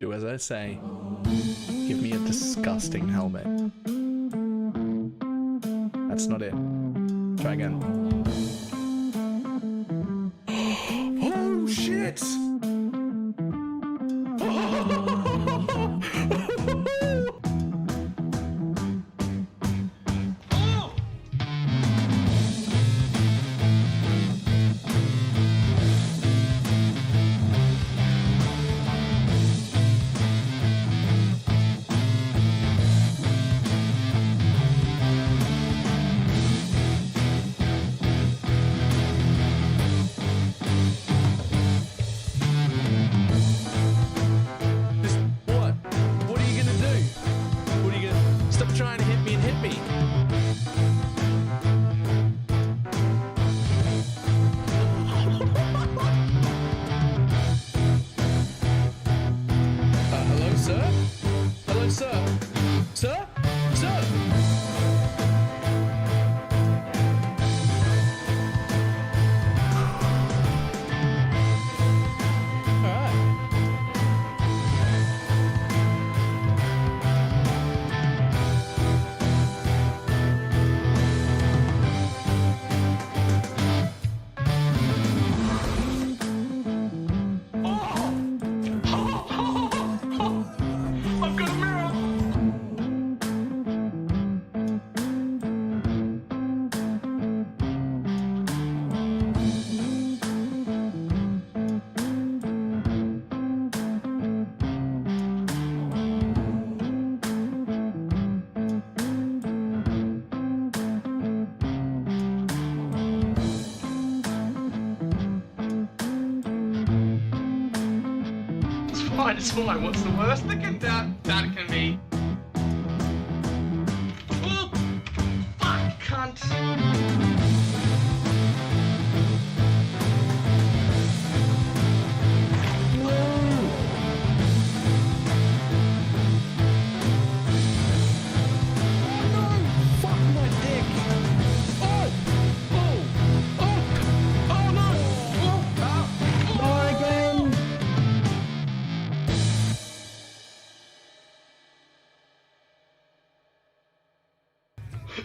Do as I say. Give me a disgusting helmet. That's not it. Try again. Oh shit! It's fine. What's the worst that can be? Oh, fuck, cunt.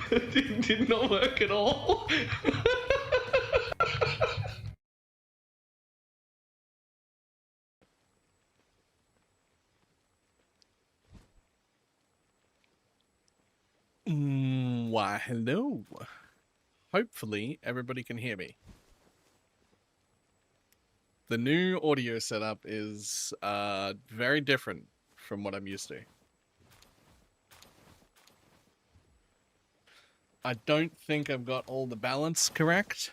It did not work at all. Why, hello. Hopefully, everybody can hear me. The new audio setup is very different from what I'm used to. I don't think I've got all the balance correct,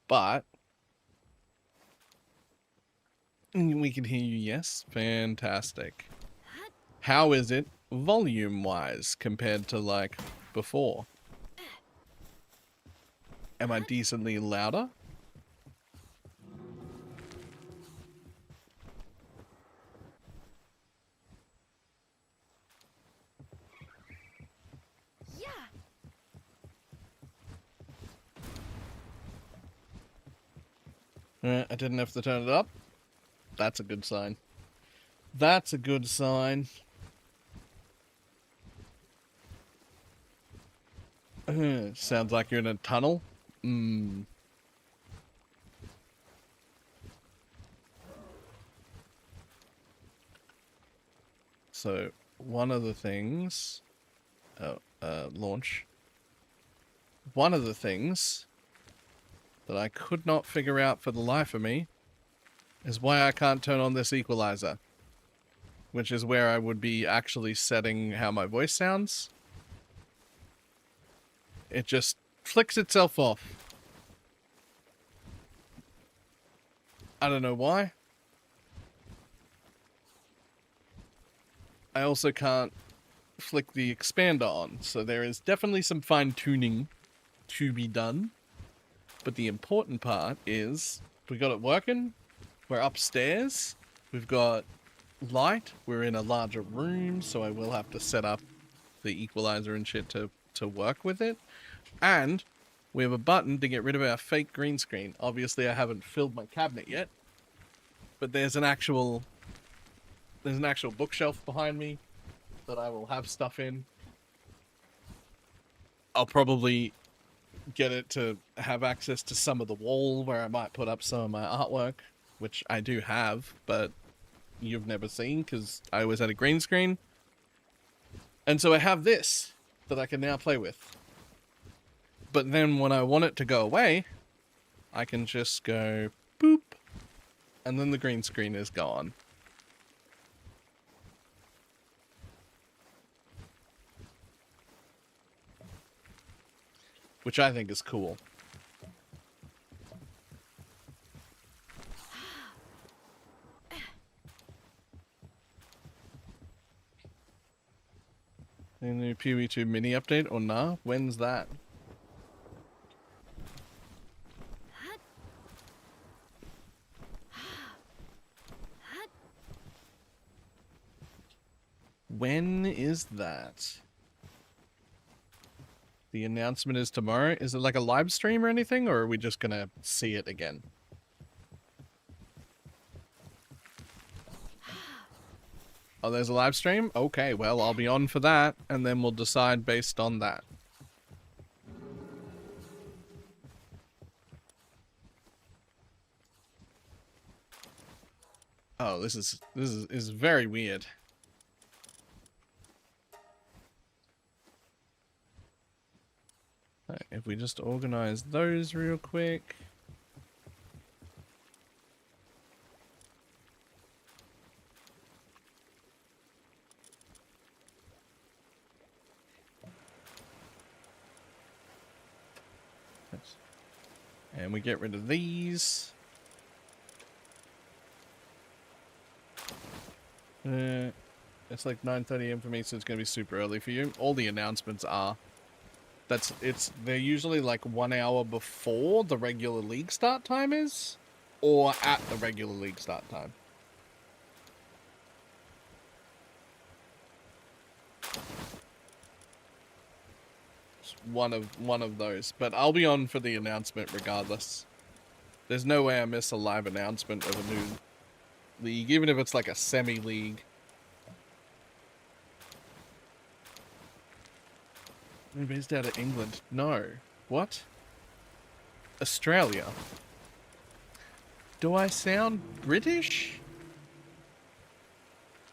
but we can hear you, yes. Fantastic. How is it volume-wise compared to, like, before? Am I decently louder? I didn't have to turn it up. That's a good sign. That's a good sign. Sounds like you're in a tunnel. So, one of the things... launch. One of the things that I could not figure out for the life of me is why I can't turn on this equalizer. Which is where I would be actually setting how my voice sounds. It just flicks itself off. I don't know why. I also can't flick the expander on, so there is definitely some fine-tuning to be done. But the important part is, we got it working, we're upstairs, we've got light, we're in a larger room, so I will have to set up the equalizer and shit to work with it. And we have a button to get rid of our fake green screen. Obviously I haven't filled my cabinet yet, but there's an actual There's an actual bookshelf behind me that I will have stuff in. I'll probably get it to have access to some of the wall where I might put up some of my artwork, which I do have, but you've never seen because I always had a green screen. And so I have this that I can now play with. But then when I want it to go away, I can just go boop, and then the green screen is gone. Which I think is cool. Any new PV2 mini update or nah? When's that? When is that? The announcement is tomorrow. Is it like a live stream or anything, or are we just gonna see it again? Oh, there's a live stream? Okay, well, I'll be on for that, and then we'll decide based on that. Oh, this is very weird. Right, if we just organize those real quick. And we get rid of these. It's like 9:30 a.m. for me, so it's gonna be super early for you. All the announcements are. They're usually like 1 hour before the regular league start time is, or at the regular league start time. It's one of those, but I'll be on for the announcement regardless. There's no way I miss a live announcement of a new league, even if it's like a semi-league. We're based out of England. No. What? Australia. Do I sound British?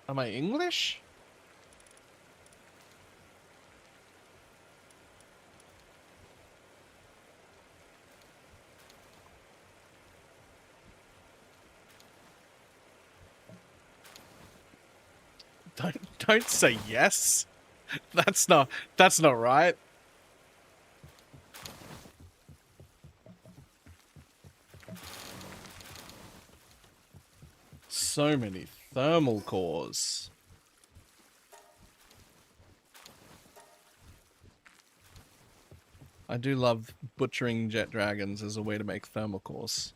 Am I English? Don't say yes. That's not right. So many thermal cores. I do love butchering jet dragons as a way to make thermal cores.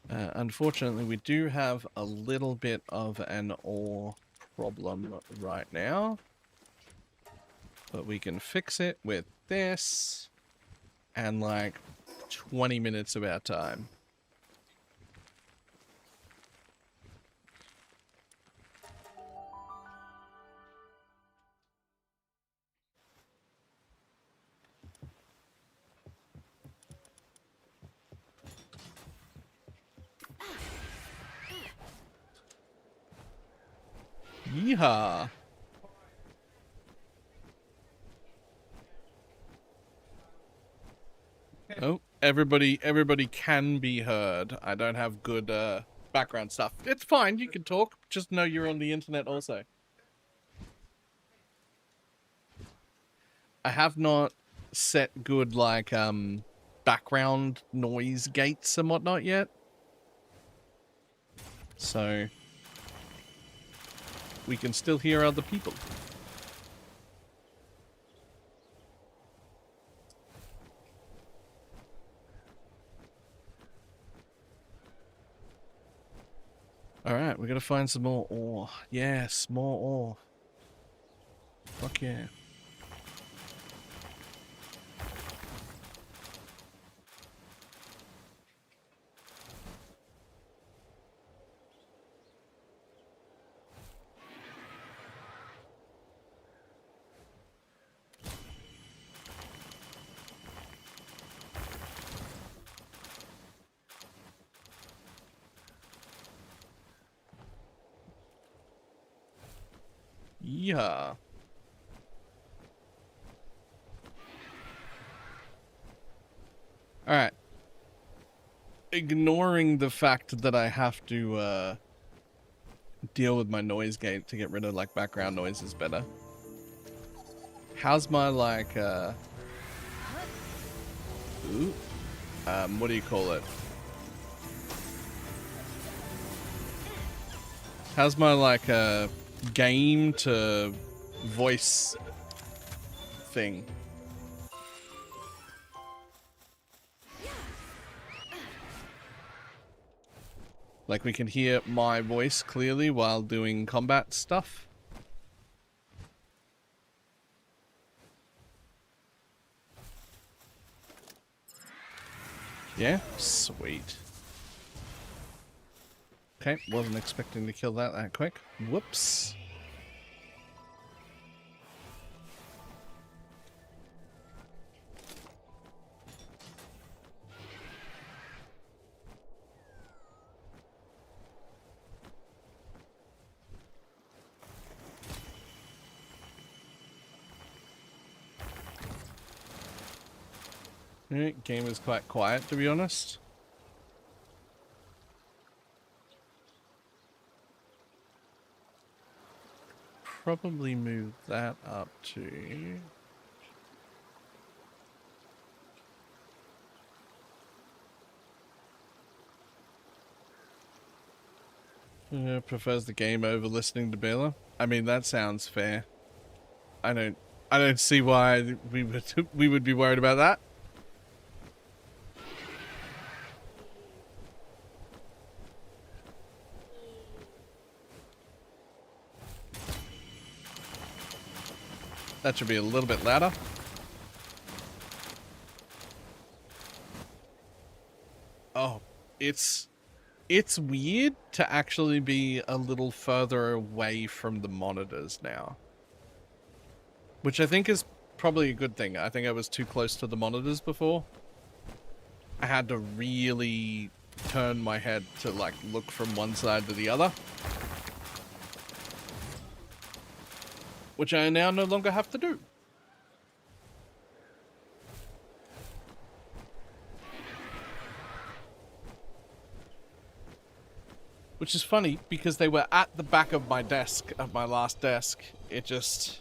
Unfortunately, we do have a little bit of an ore problem right now. But we can fix it with this and like 20 minutes of our time. Yeehaw! Oh, everybody can be heard. I don't have good background stuff. It's fine, you can talk. Just know you're on the internet also. I have not set good like background noise gates and whatnot yet. So we can still hear other people. Alright, we gotta find some more ore. Yes, more ore. Fuck yeah. Yeah. Alright. Ignoring the fact that I have to deal with my noise gate to get rid of like background noises better. How's my like what do you call it? How's my like game to voice thing? Like we can hear my voice clearly while doing combat stuff. Yeah, sweet. Okay, wasn't expecting to kill that quick. Whoops. Game is quite quiet, to be honest. Probably move that up to... prefers the game over listening to Balor. I mean, that sounds fair. I don't see why we would be worried about that. That should be a little bit louder. Oh, it's weird to actually be a little further away from the monitors now. Which I think is probably a good thing. I think I was too close to the monitors before. I had to really turn my head to like look from one side to the other. Which I now no longer have to do. Which is funny, because they were at the back of my desk, at my last desk. It just...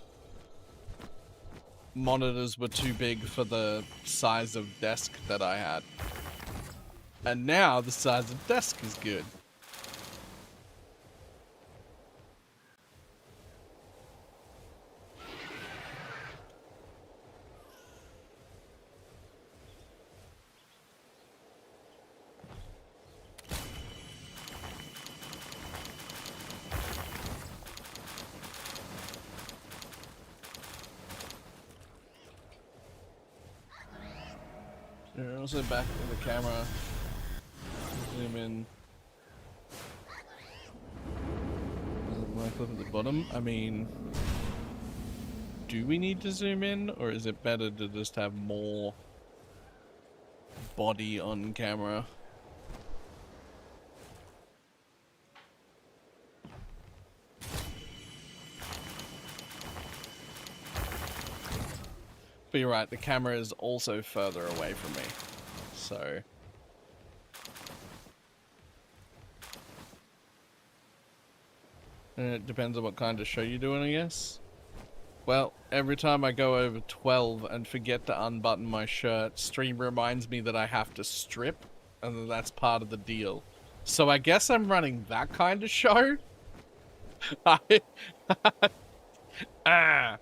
monitors were too big for the size of desk that I had. And now the size of desk is good. Also back to the camera. Zoom in. Doesn't work up at the bottom. I mean, do we need to zoom in, or is it better to just have more body on camera? But you're right, the camera is also further away from me, so... And it depends on what kind of show you're doing, I guess. Well, every time I go over 12 and forget to unbutton my shirt, Stream reminds me that I have to strip, and that that's part of the deal. So I guess I'm running that kind of show? Ah!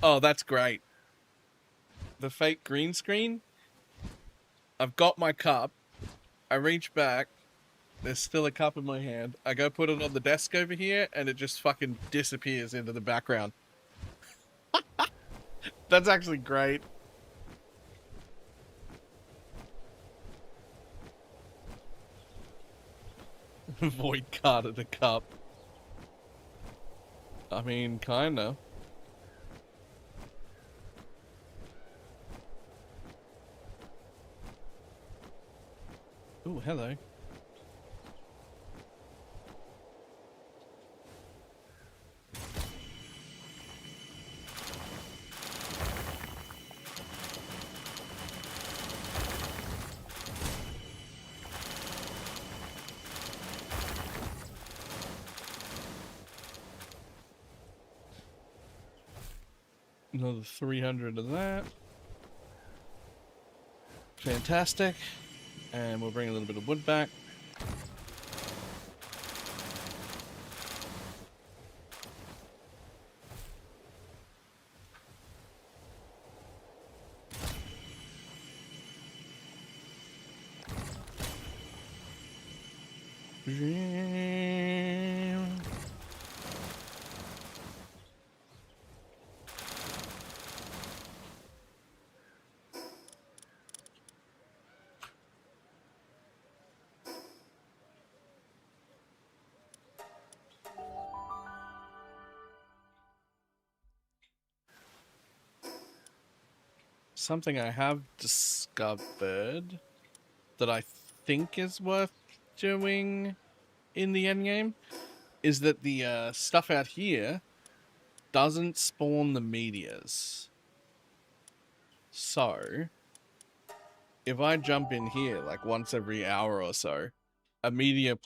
Oh, that's great. The fake green screen. I've got my cup. I reach back. There's still a cup in my hand. I go put it on the desk over here, and it just fucking disappears into the background. That's actually great. Void card at a cup. I mean, kinda. Ooh, hello. Another 300 of that. Fantastic. And we'll bring a little bit of wood back. Something I have discovered that I think is worth doing in the endgame is that the stuff out here doesn't spawn the meteors. So, if I jump in here like once every hour or so, a meteor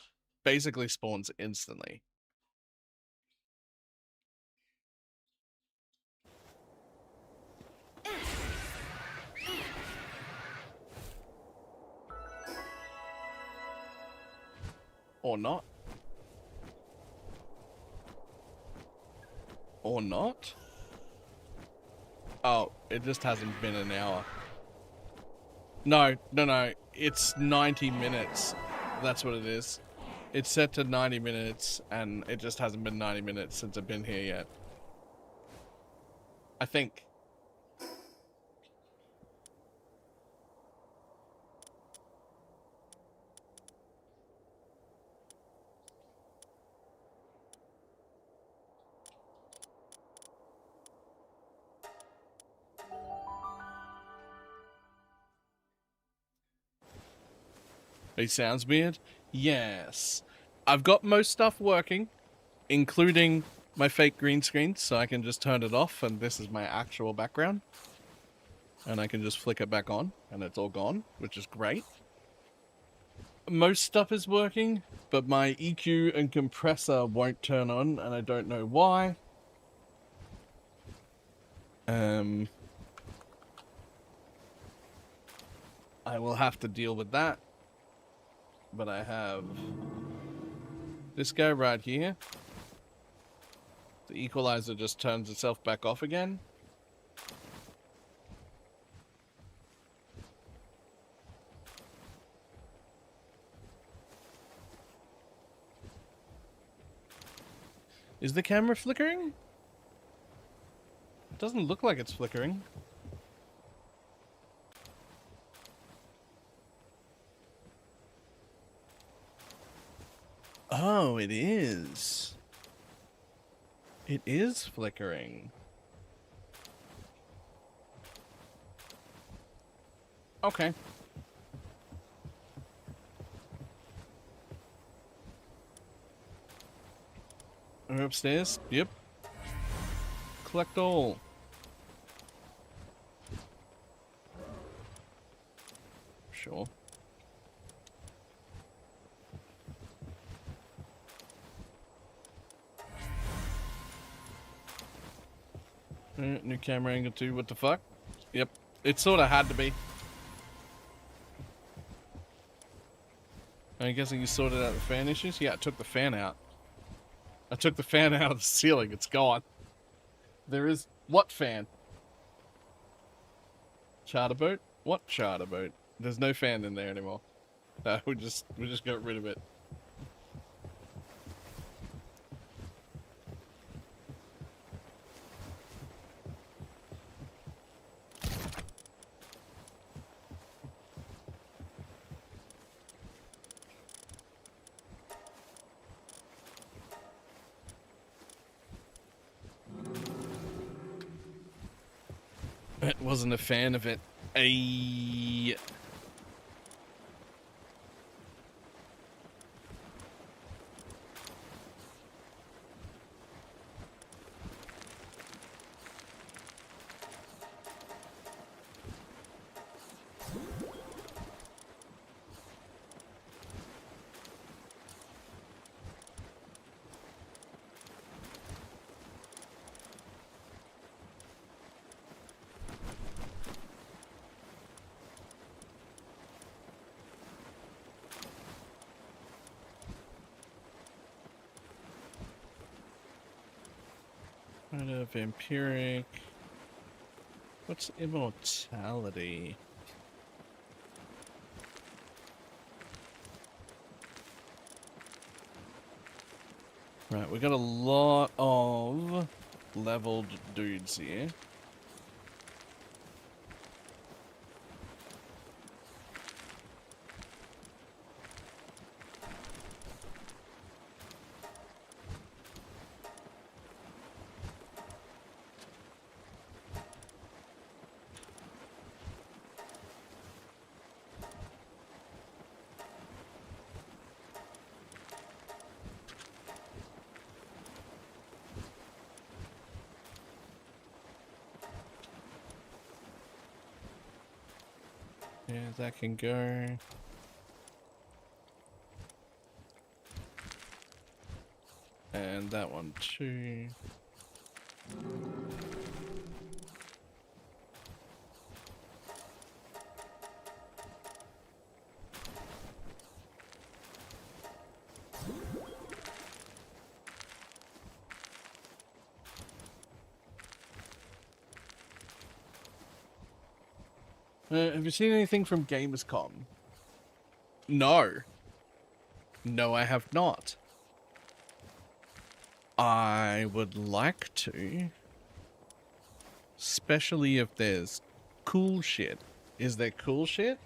basically spawns instantly. Or not. Or not. Oh, it just hasn't been an hour. No. It's 90 minutes. That's what it is. It's set to 90 minutes, and it just hasn't been 90 minutes since I've been here yet. I think. It sounds weird? Yes. I've got most stuff working, including my fake green screen, so I can just turn it off, and this is my actual background. And I can just flick it back on, and it's all gone, which is great. Most stuff is working, but my EQ and compressor won't turn on, and I don't know why. I will have to deal with that. But I have this guy right here. The equalizer just turns itself back off again. Is the camera flickering? It doesn't look like it's flickering. Oh, it is. It is flickering. Okay. We're upstairs? Yep. Collect all. Sure. New camera angle too, what the fuck? Yep, it sort of had to be. I'm guessing you sorted out the fan issues? Yeah, I took the fan out. I took the fan out of the ceiling, it's gone. There is... what fan? Charter boat? What charter boat? There's no fan in there anymore. No, we just got rid of it. Wasn't a fan of it. Ayy. Kind of vampiric. What's immortality? Right, we got a lot of leveled dudes here. Yeah, that can go. And that one too. Have you seen anything from Gamescom? No. No, I have not. I would like to. Especially if there's cool shit. Is there cool shit?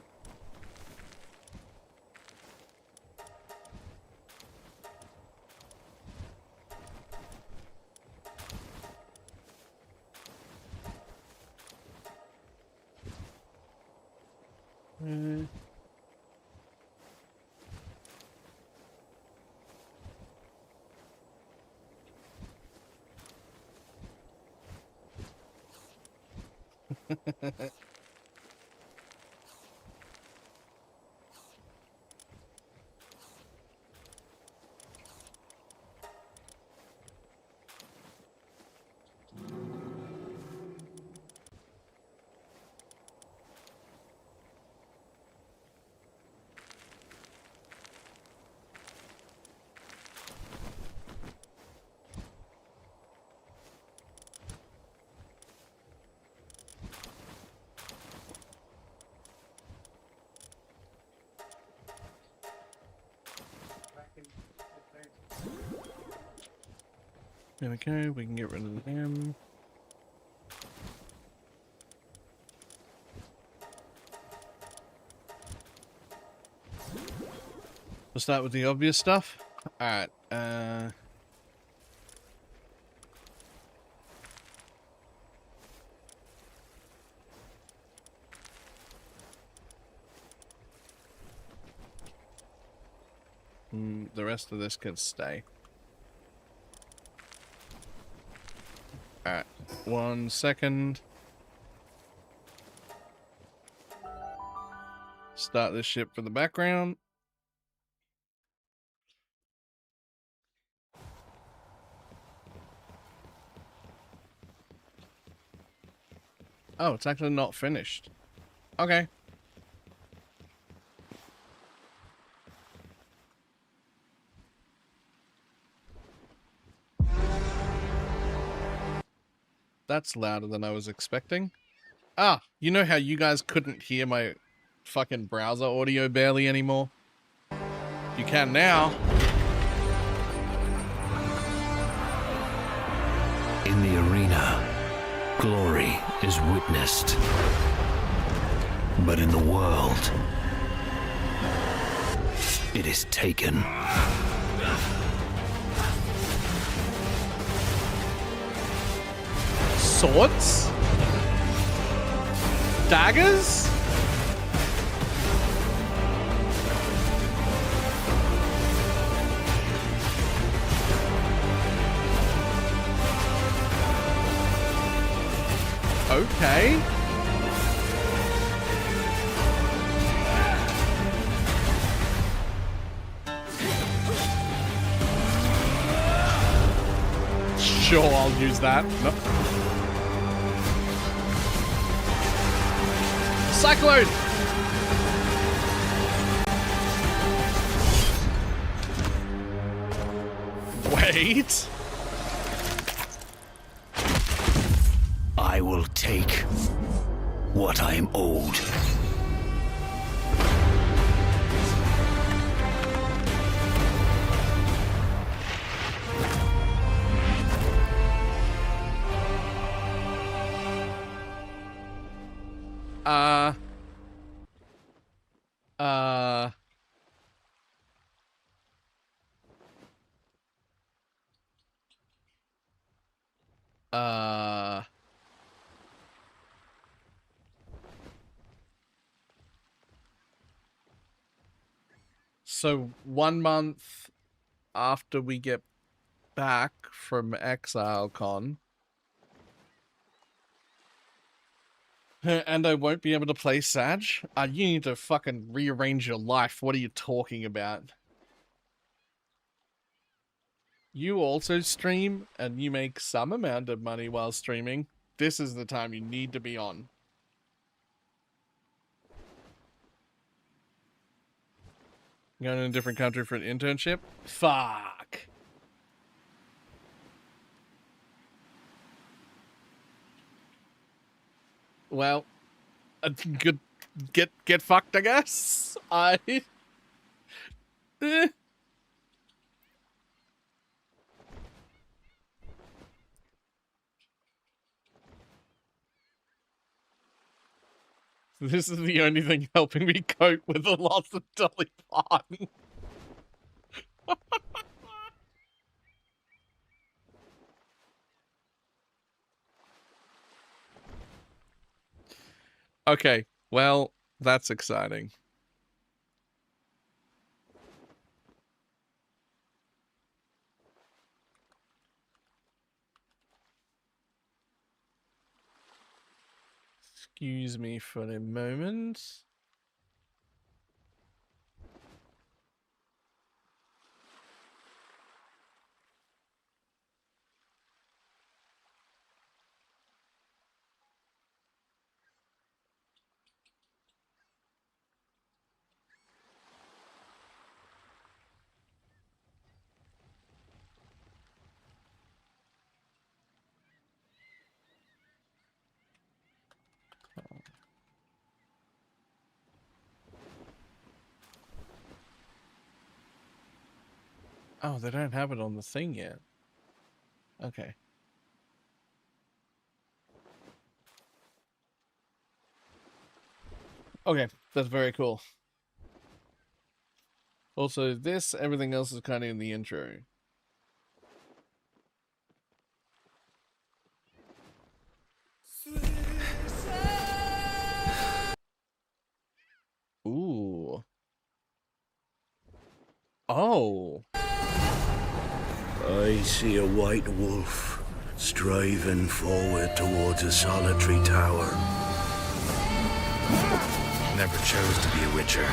There we go, we can get rid of them. We'll start with the obvious stuff. Alright, the rest of this can stay. Alright, 1 second. Start this ship for the background. Oh, it's actually not finished. Okay. That's louder than I was expecting. Ah, you know how you guys couldn't hear my fucking browser audio barely anymore? You can now. In the arena, glory is witnessed. But in the world, it is taken. Swords? daggers? Okay. Sure, I'll use that. Nope. Cyclone! Wait. I will take what I am owed. Uh, so 1 month after we get back from ExileCon, and I won't be able to play Sag? You need to fucking rearrange your life. What are you talking about? You also stream, and you make some amount of money while streaming. This is the time you need to be on. Going to a different country for an internship? Fuck. Well, good. Get fucked, I guess. This is the only thing helping me cope with the loss of Dolly Parton. Okay, well, that's exciting. Excuse me for a moment. Oh, they don't have it on the thing yet. Okay. Okay, that's very cool. Also, everything else is kind of in the intro. Ooh. Oh. I see a white wolf striving forward towards a solitary tower. Never chose to be a witcher.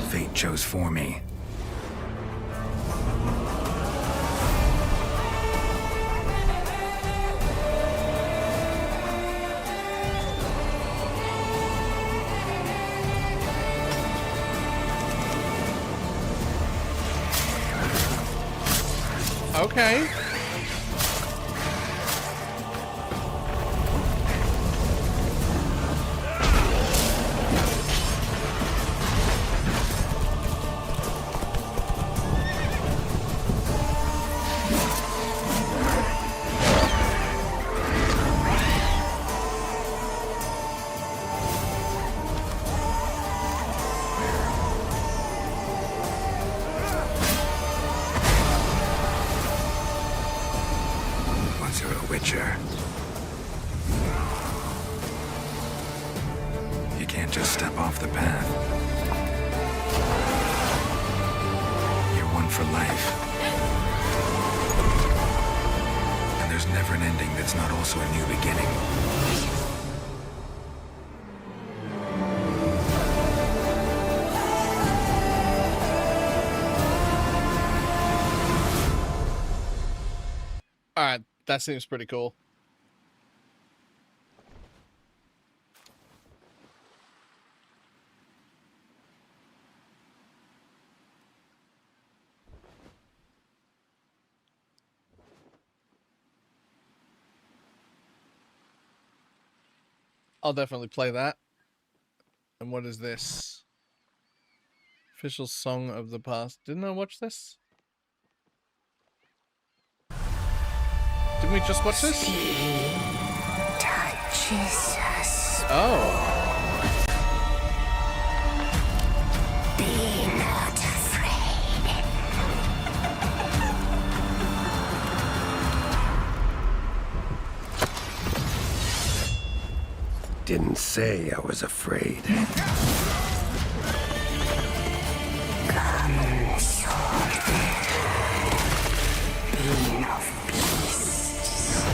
Fate chose for me. Okay. future. You can't just step off the path. You're one for life. And there's never an ending that's not also a new beginning. Alright, that seems pretty cool. I'll definitely play that. And what is this? Official song of the past. Didn't I watch this? Didn't we just watch this? Touches us. Oh. Be not afraid. Didn't say I was afraid. Come, sword. Being of beasts.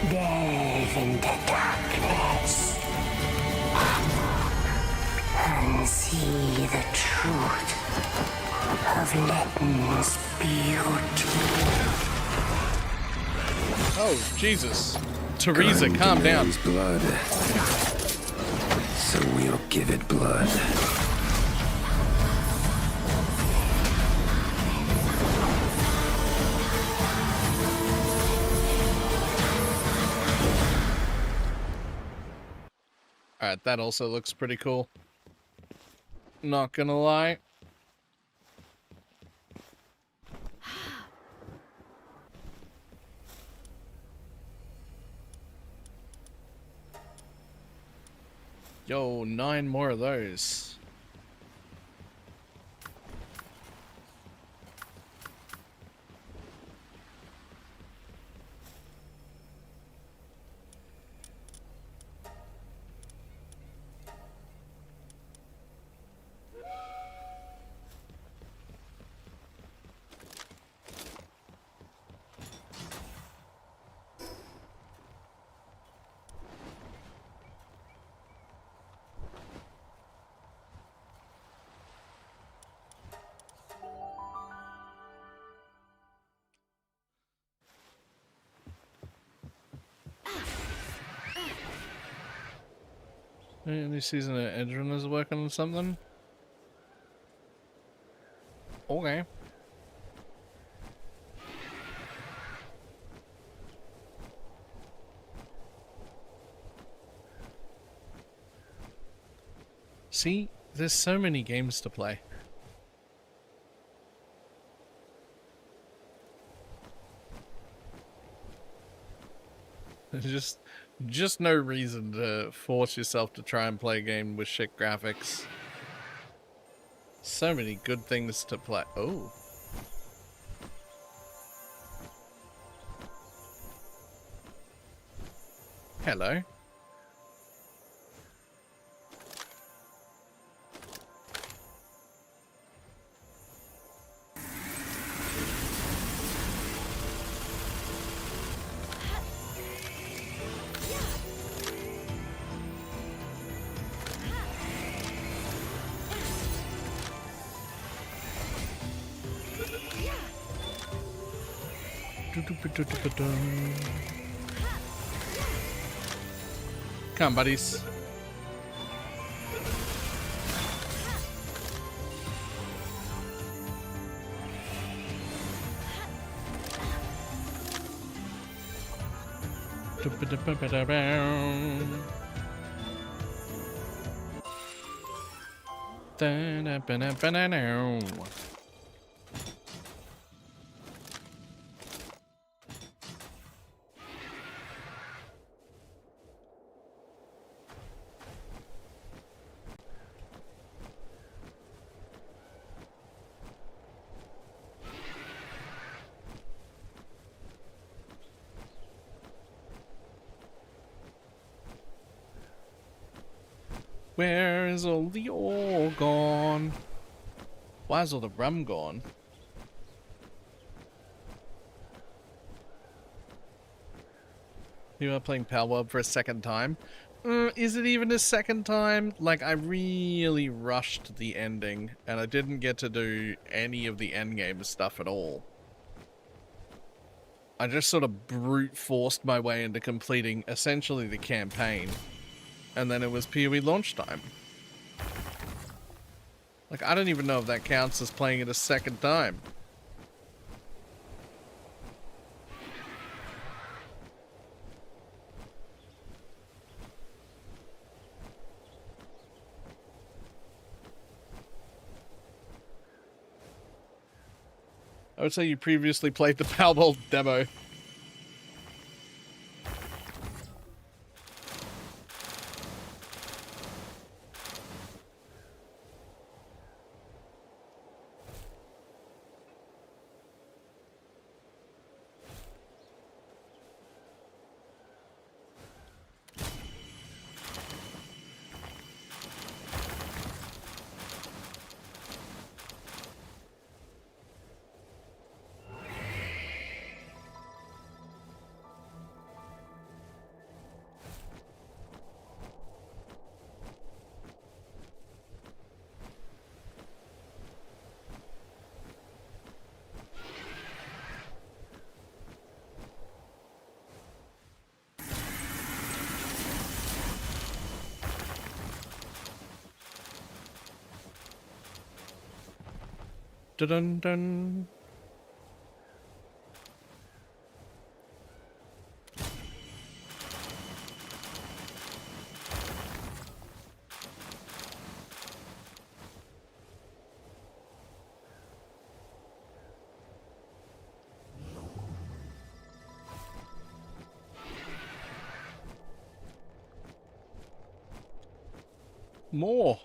Delve into darkness. And see the truth of Letton's beauty. Oh, Jesus. Teresa, calm down. Blood. So we'll give it blood. Alright, that also looks pretty cool. Not gonna lie. Yo, 9 more of those. Any season that Edrin is working on something? Okay. See, there's so many games to play. There's just no reason to force yourself to try and play a game with shit graphics. So many good things to play. Oh. Hello. Come on, buddies. Where is all the ore gone? Why is all the rum gone? You are playing Palworld for a second time. Is it even a second time? Like, I really rushed the ending, and I didn't get to do any of the endgame stuff at all. I just sort of brute forced my way into completing essentially the campaign, and then it was PoE launch time. Like, I don't even know if that counts as playing it a second time. I would say you previously played the Palworld demo. Dun dun. More.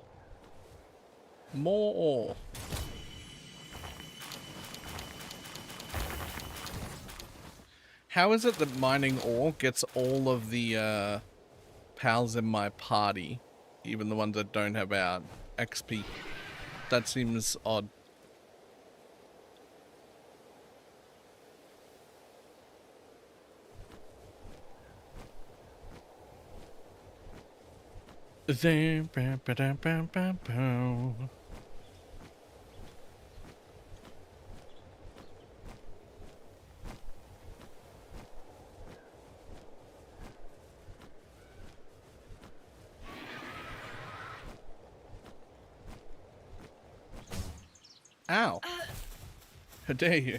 More ore. How is it that mining ore gets all of the pals in my party, even the ones that don't have our XP? That seems odd. Ow. How dare you?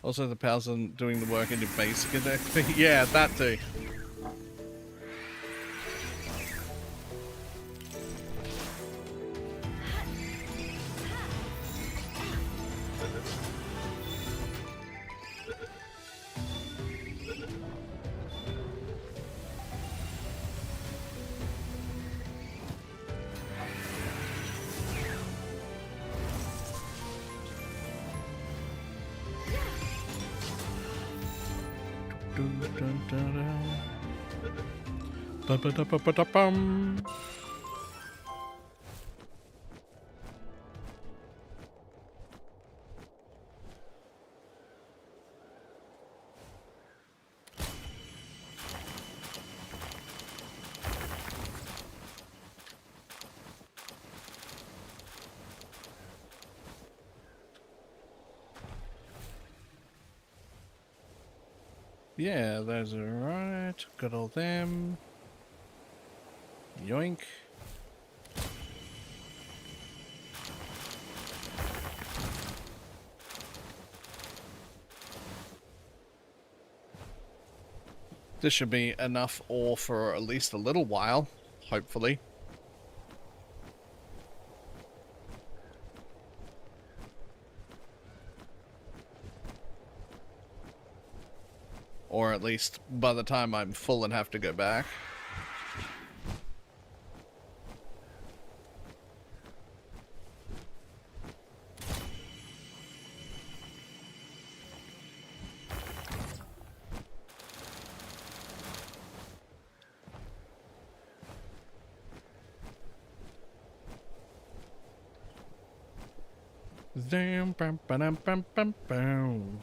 Also, the pals aren't doing the work into basic XP. Yeah, that too. Ba-ba-da-ba-ba-da-bum. Yeah, those are right. Got all them. Yoink. This should be enough ore for at least a little while, hopefully. Or at least by the time I'm full and have to go back. Zam, bam, ba-dum, bam, bam, bam.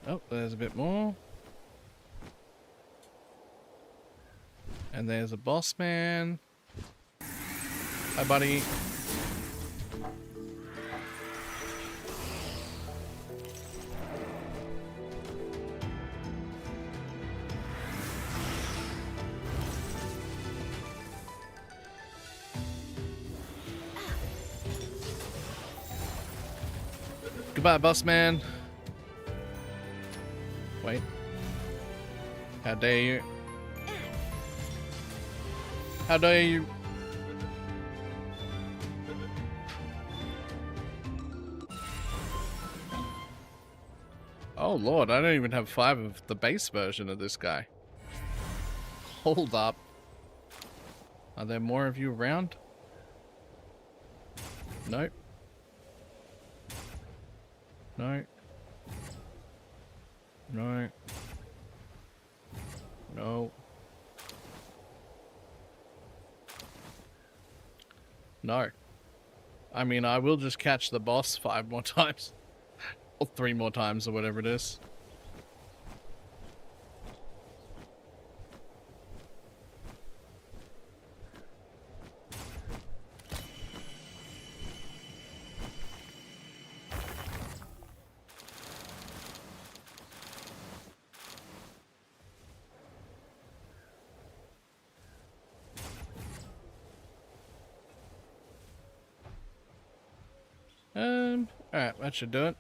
Oh, there's a bit more. And there's a boss man. Hi, buddy. Goodbye, boss man. Wait. How dare you? How dare you? Oh lord, I don't even have 5 of the base version of this guy. Hold up. Are there more of you around? Nope. No. No. No. No. I mean, I will just catch the boss 5 more times. Or 3 more times, or whatever it is. Alright, that should do it.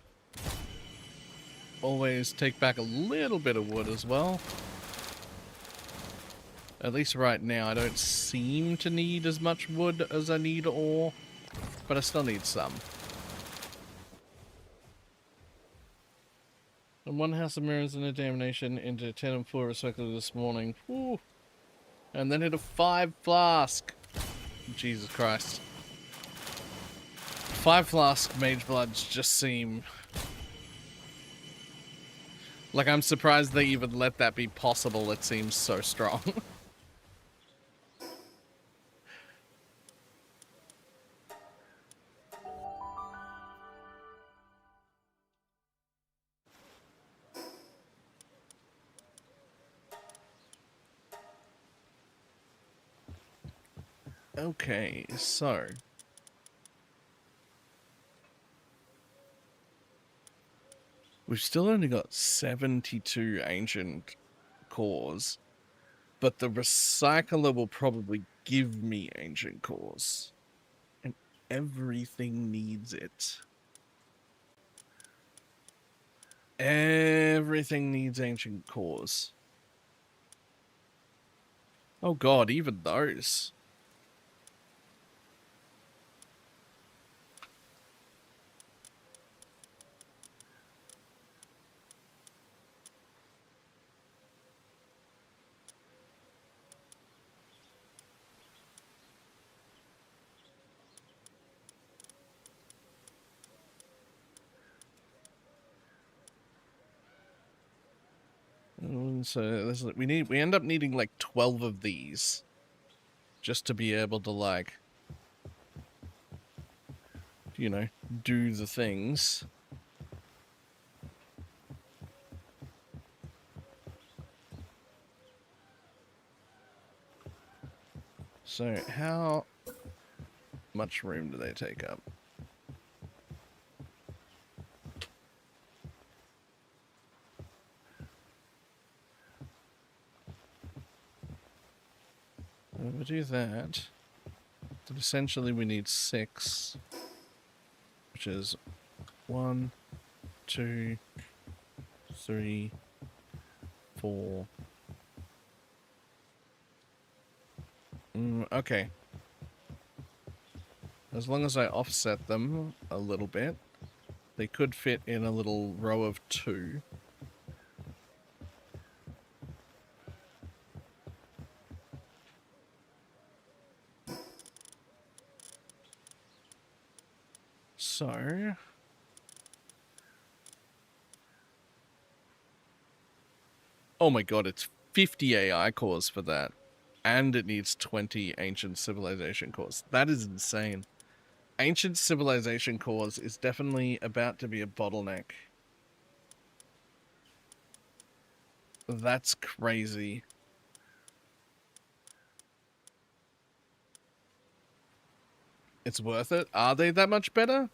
Always take back a little bit of wood as well. At least right now, I don't seem to need as much wood as I need ore, but I still need some. And 1 house of mirrors and a damnation into 10 and 4 respectively this morning. Woo. And then hit a 5 flask. Jesus Christ. 5 flask mage bloods just seem... like, I'm surprised they even let that be possible. It seems so strong. Okay, so... we've still only got 72 ancient cores, but the recycler will probably give me ancient cores. And everything needs it. Everything needs ancient cores. Oh god, even those. So we end up needing like 12 of these just to be able to, like, you know, do the things. So how much room do they take up? If we do that, then essentially we need 6, which is 1, 2, 3, 4. Okay. As long as I offset them a little bit, they could fit in a little row of 2. So... Oh my god, it's 50 AI cores for that. And it needs 20 ancient civilization cores. That is insane. Ancient civilization cores is definitely about to be a bottleneck. That's crazy. It's worth it? Are they that much better?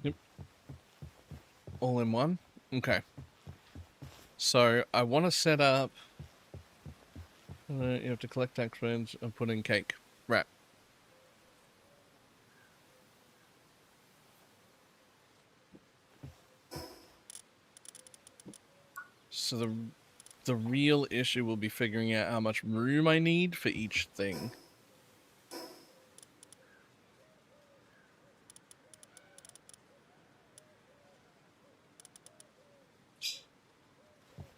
Yep. All in one? Okay. So, I want to set up... you have to collect tax returns and put in cake. Right. So the real issue will be figuring out how much room I need for each thing.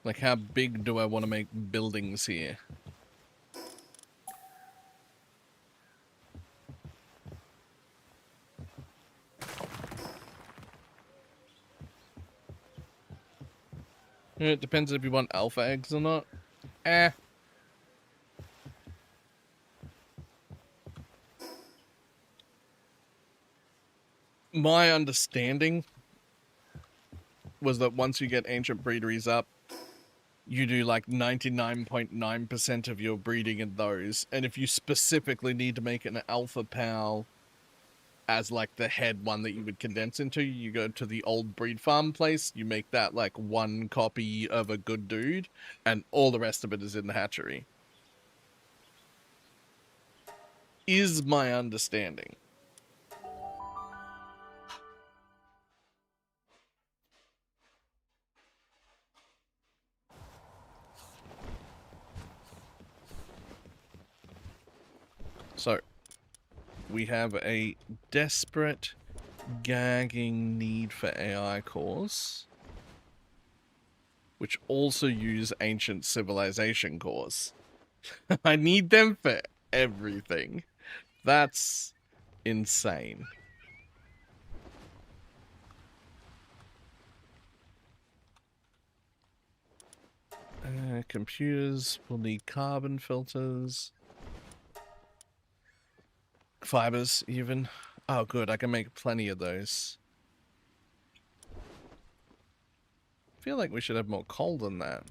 Like, how big do I want to make buildings here? It depends if you want alpha eggs or not. Eh. My understanding was that once you get ancient breederys up, you do like 99.9% of your breeding in those. And if you specifically need to make an alpha pal as like the head one that you would condense into, you go to the old breed farm place, you make that like one copy of a good dude, and all the rest of it is in the hatchery. Is my understanding. So, we have a desperate, gagging need for AI cores, which also use ancient civilization cores. I need them for everything. That's insane. Computers will need carbon filters. Fibers, even. Oh, good. I can make plenty of those. I feel like we should have more coal than that.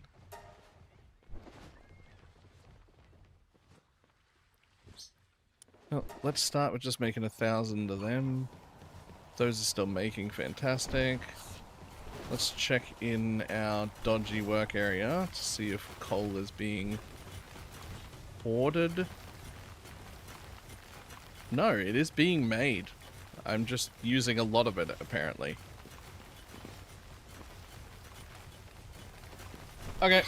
Well, let's start with just making 1,000 of them. Those are still making. Fantastic. Let's check in our dodgy work area to see if coal is being ordered. No, it is being made. I'm just using a lot of it, apparently. Okay.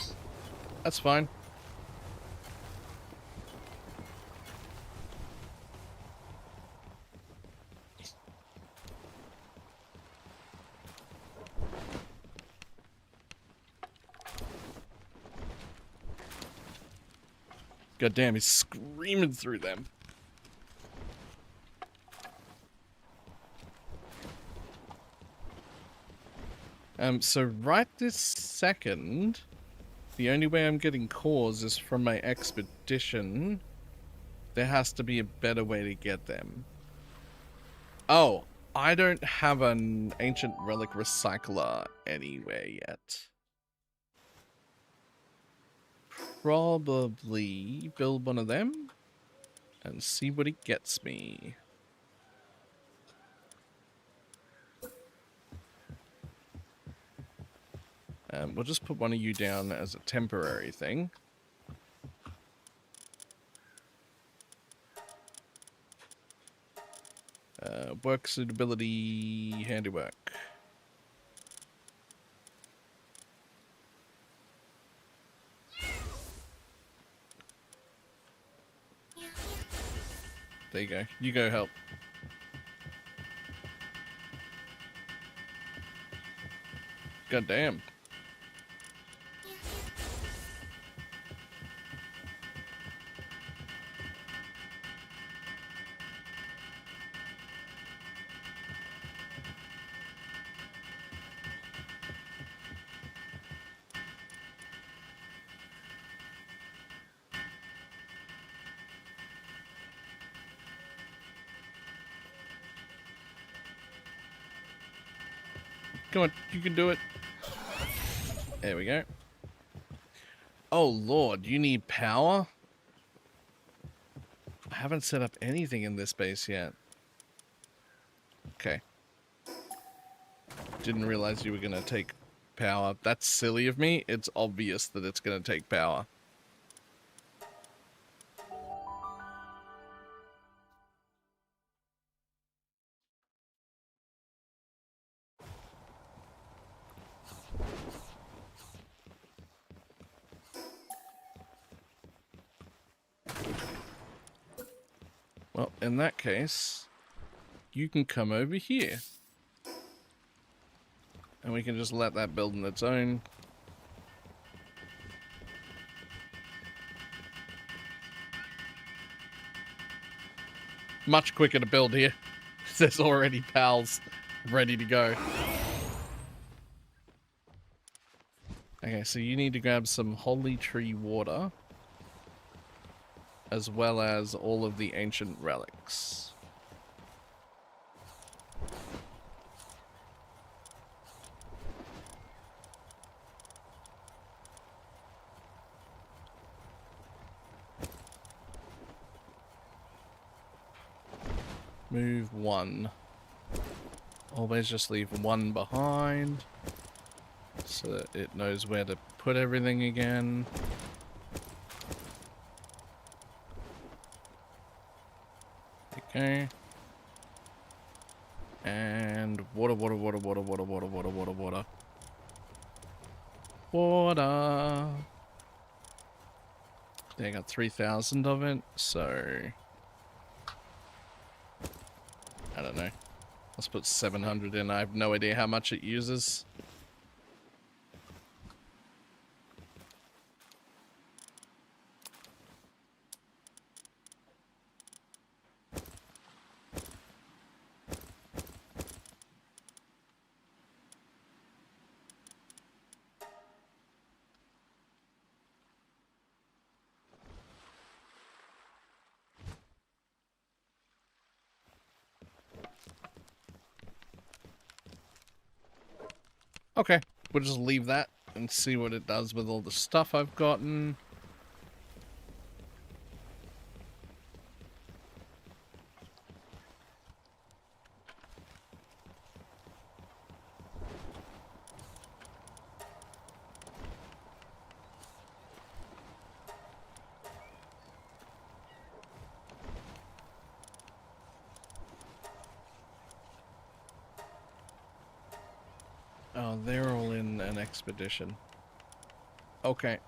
That's fine. God damn, he's screaming through them. So right this second, the only way I'm getting cores is from my expedition. There has to be a better way to get them. Oh, I don't have an ancient relic recycler anywhere yet. Probably build one of them and see what it gets me. We'll just put one of you down as a temporary thing. Work suitability, handiwork. There you go. You go help. God damn. Come on, you can do it. There we go. Oh, Lord, you need power? I haven't set up anything in this base yet. Okay. Didn't realize you were going to take power. That's silly of me. It's obvious that it's going to take power. Well, in that case, you can come over here. And we can just let that build on its own. Much quicker to build here. There's already pals ready to go. Okay, so you need to grab some holy tree water. As well as all of the ancient relics. Move one. Always just leave one behind. So that it knows where to put everything again. Okay. And water. Water. They got 3,000 of it, so I don't know. Let's put 700 in. I have no idea how much it uses. Okay, we'll just leave that and see what it does with all the stuff I've gotten. Oh, they're all in an expedition. Okay.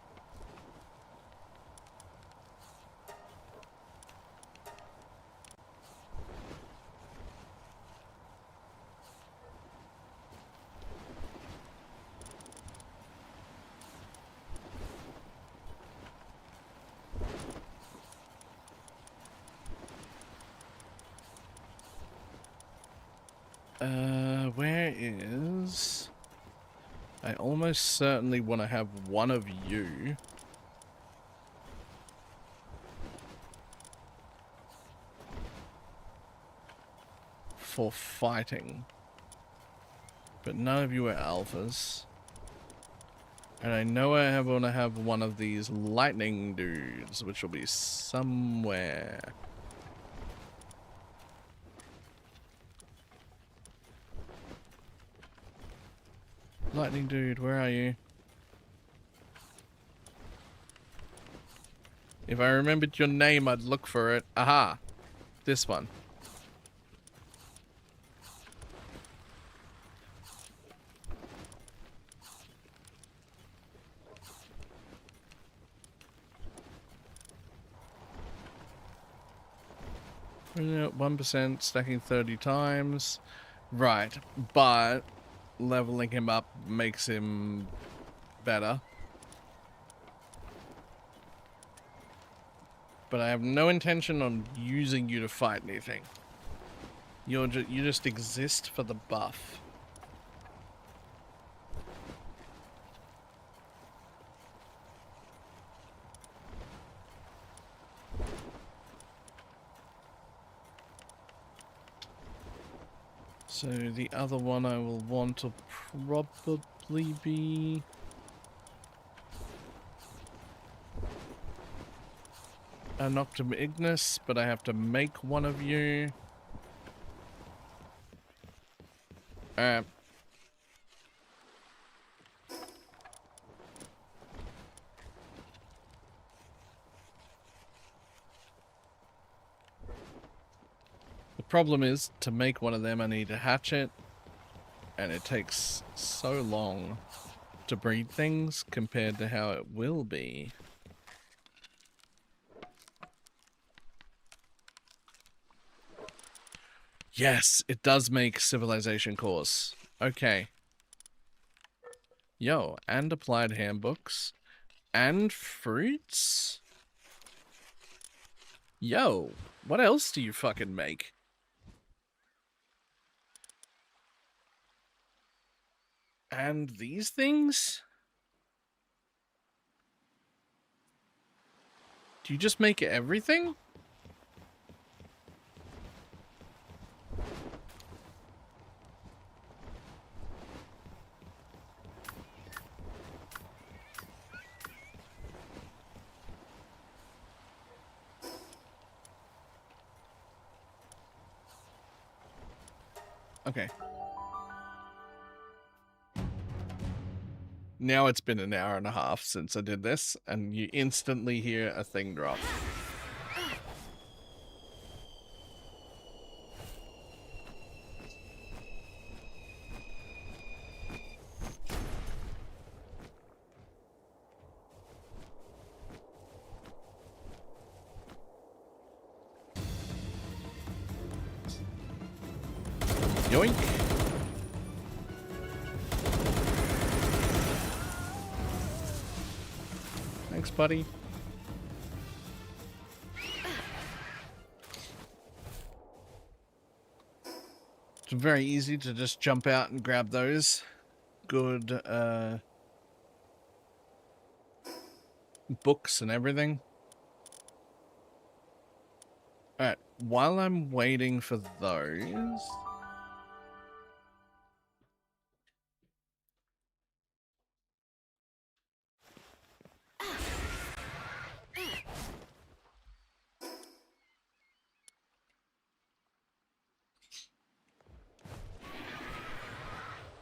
Where is... I almost certainly want to have one of you. For fighting. But none of you are alphas. And I know I want to have one of these lightning dudes, which will be somewhere. Lightning dude, where are you? If I remembered your name, I'd look for it. Aha! This one. At 1%, stacking 30 times. Right, but leveling him up makes him better. But I have no intention on using you to fight anything. You just exist for the buff. So the other one I will want to probably be... an Noctum Ignis, but I have to make one of you. The problem is, to make one of them I need a hatchet, and it takes so long to breed things compared to how it will be. Yes, it does make civilization cores. Okay. Yo, and applied handbooks. And fruits? Yo, what else do you fucking make? And these things? Do you just make everything? Okay. Now it's been an hour and a half since I did this, and you instantly hear a thing drop. Yoink. Thanks, buddy. It's very easy to just jump out and grab those. Good, books and everything. Alright, while I'm waiting for those...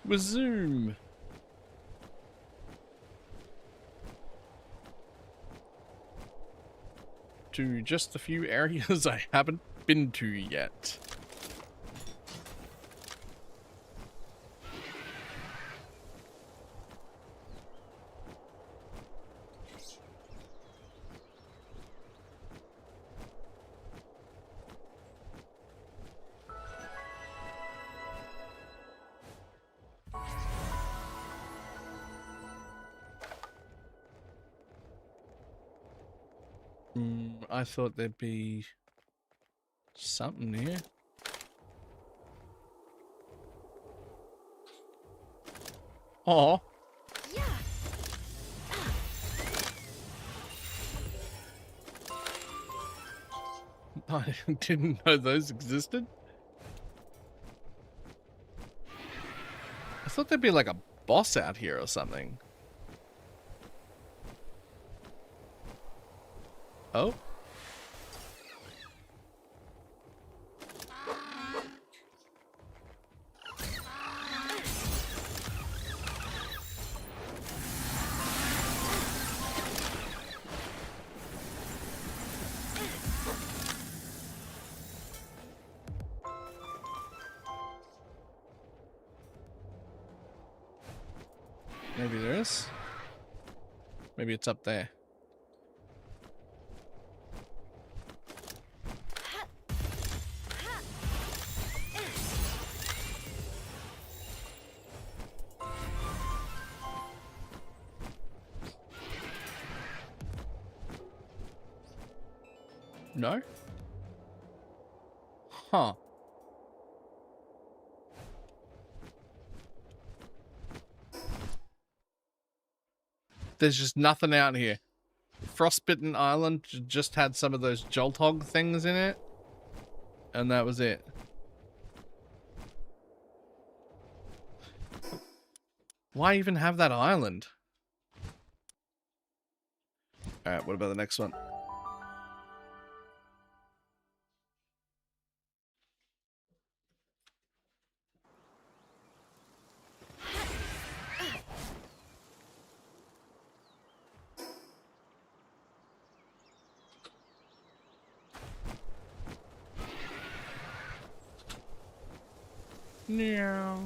Resume. To just a few areas I haven't been to yet. I thought there'd be something here. Oh. I didn't know those existed. I thought there'd be like a boss out here or something. Oh. Maybe there is. Maybe it's up there. No? Huh. There's just nothing out here. Frostbitten Island just had some of those Jolthog things in it. And that was it. Why even have that island? Alright, what about the next one? Meow.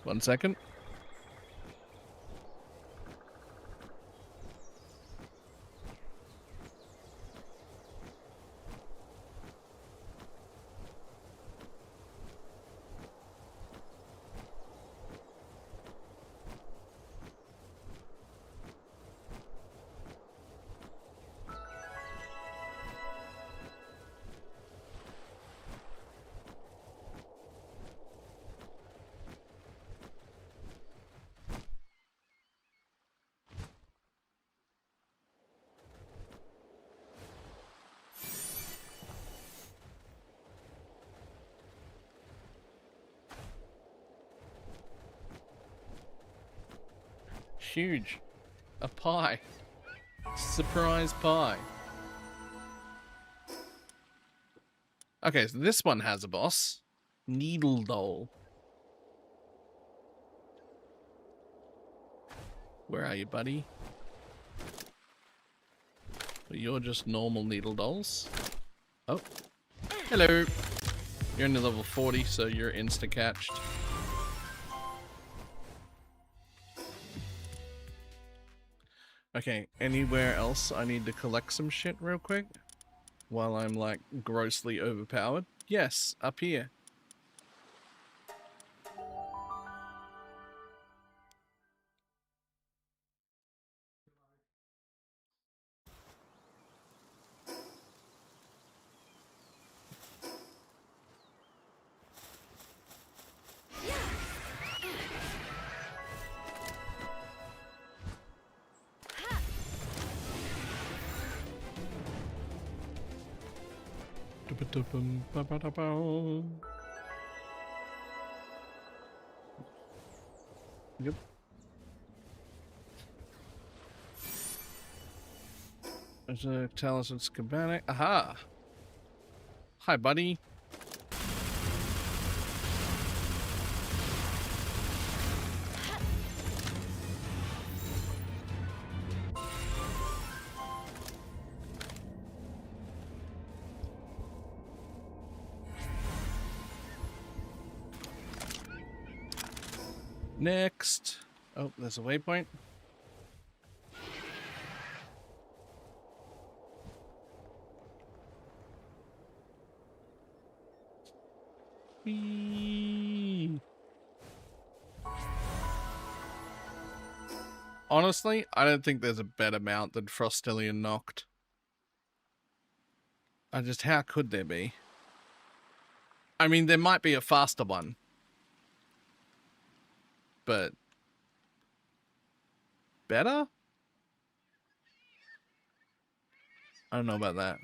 One second. Huge. A pie. Surprise pie. Okay, so this one has a boss. Needle Doll. Where are you, buddy? You're just normal Needle Dolls. Oh. Hello. You're only level 40, so you're insta-catched. Okay, anywhere else I need to collect some shit real quick? While I'm, like, grossly overpowered? Yes, up here. Yep. There's a talented schematic. Aha! Hi, buddy. Next. Oh, there's a waypoint. Whee. Honestly, I don't think there's a better mount than Frostillion Noct. How could there be? I mean, there might be a faster one. But better? I don't know about that.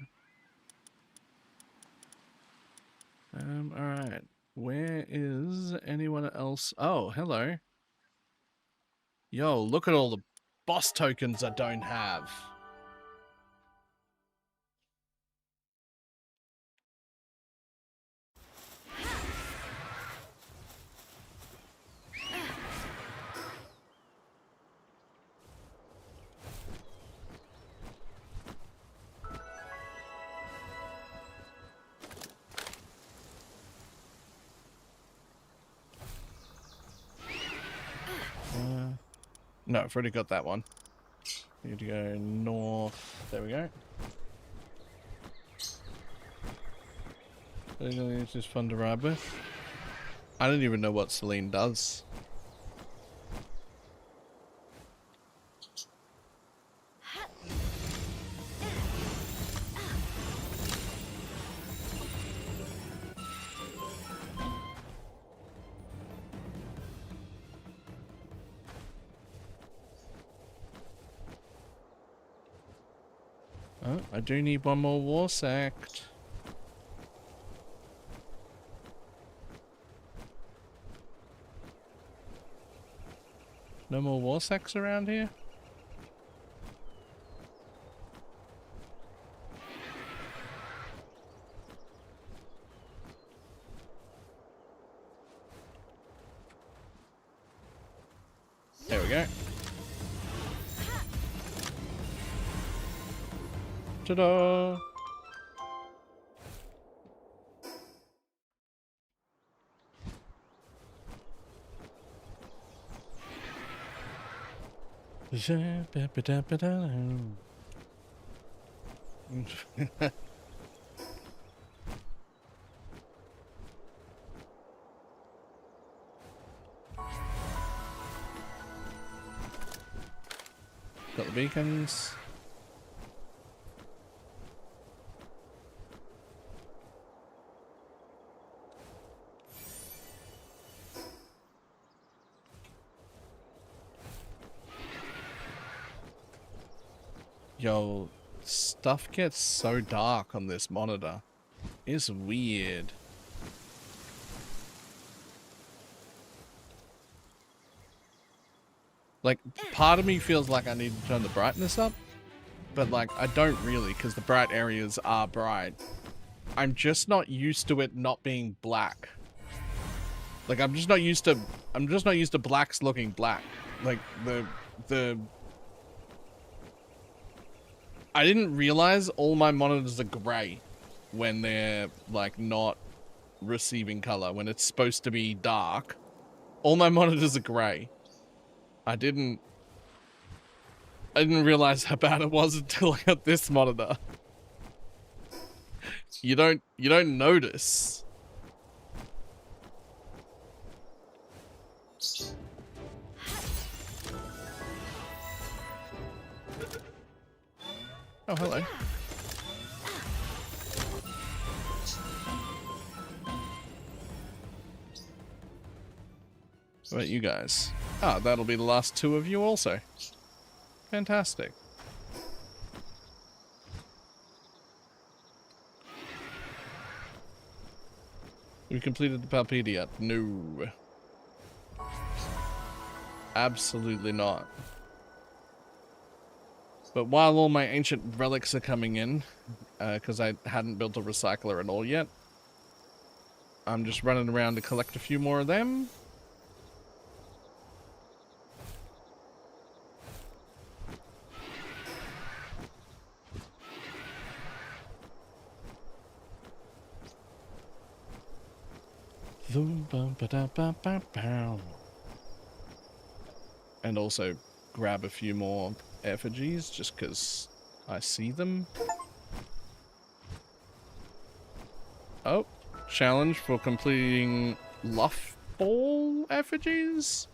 Alright. Where is anyone else? Oh, hello. Yo, look at all the boss tokens I don't have. No, I've already got that one. Need to go north. There we go. It's just fun to ride with. I don't even know what Celine does. Oh, I do need one more war sect. No more war sects around here? There we go. Ta-da! Got the beacons. Yo, stuff gets so dark on this monitor. It's weird. Like, part of me feels like I need to turn the brightness up, but like, I don't really, because the bright areas are bright. I'm just not used to it not being black. Like, I'm just not used to blacks looking black. Like, I didn't realize all my monitors are gray when they're, like, not receiving color. When it's supposed to be dark, all my monitors are gray. I didn't realize how bad it was until I got this monitor. You don't notice. Oh, hello. What about you guys? Ah, that'll be the last two of you also. Fantastic. We completed the Palpedi yet? No. Absolutely not. But while all my ancient relics are coming in, because I hadn't built a recycler at all yet, I'm just running around to collect a few more of them. And also grab a few more effigies just because I see them. Oh, challenge for completing Luff Ball effigies?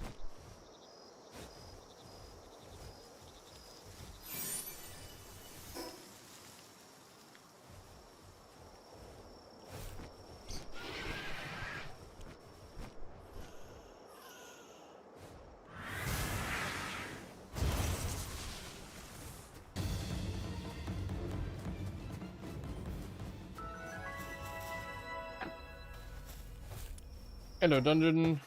Hello, dungeon.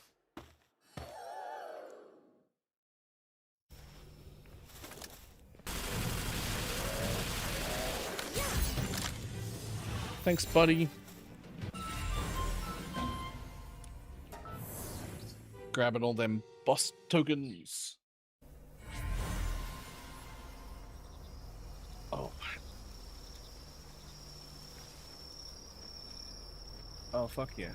Thanks, buddy. Grabbing all them boss tokens. Oh. Oh, fuck yeah.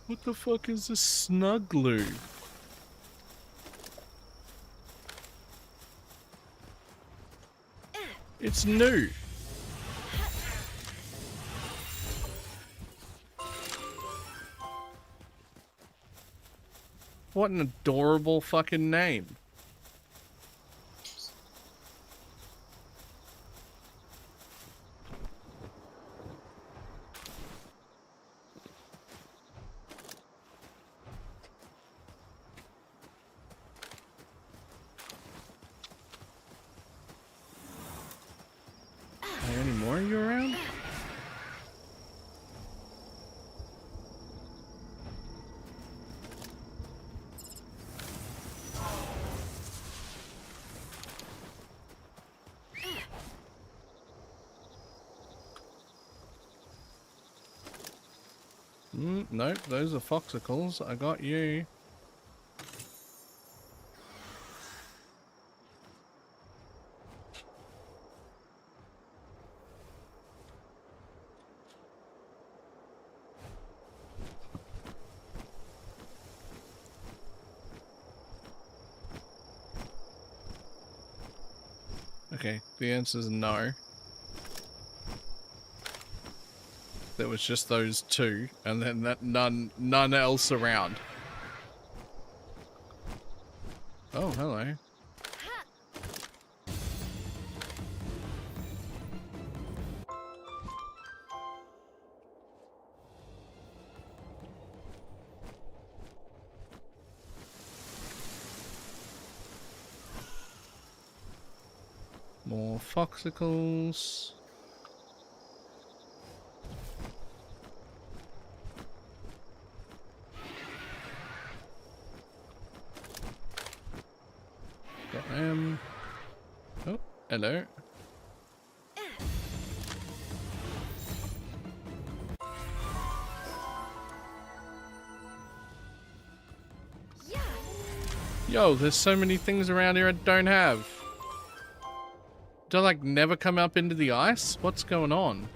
What the fuck is a Snugloo? It's new. What an adorable fucking name. Are there any more of you around? Nope, those are foxicles. I got you. Okay, the answer is no. There was just those two, and then that none else around. Oh, hello. More foxicles. Got him. Oh, hello. Yo, there's so many things around here I don't have. Do I, like, never come up into the ice? What's going on?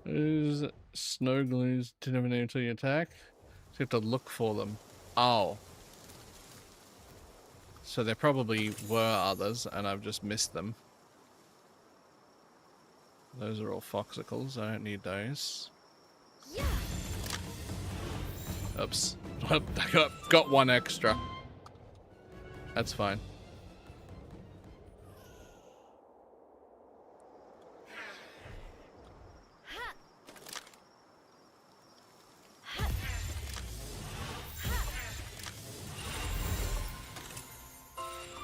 Those snow glues didn't even until you attack. So you have to look for them. Oh. So there probably were others and I've just missed them. Those are all foxicles. I don't need those. Oops. I got one extra. That's fine.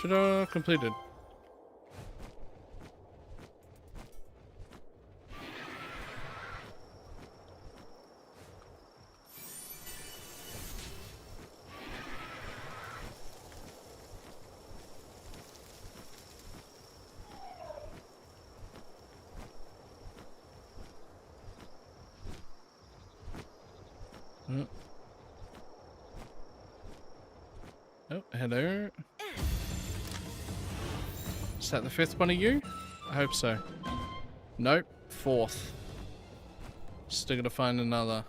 Ta-da! Completed. Oh, hello. Is that the fifth one of you? I hope so. Nope, fourth. Still gotta find another.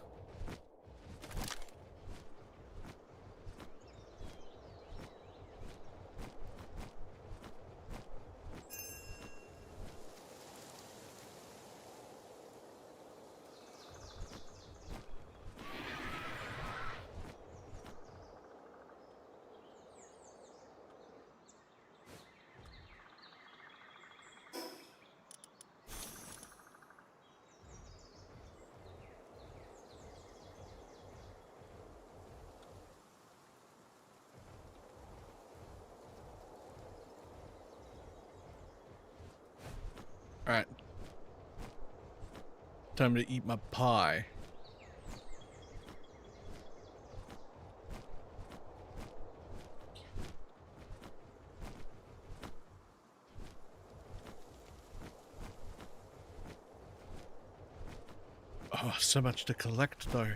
Alright. Time to eat my pie. Oh, so much to collect, though.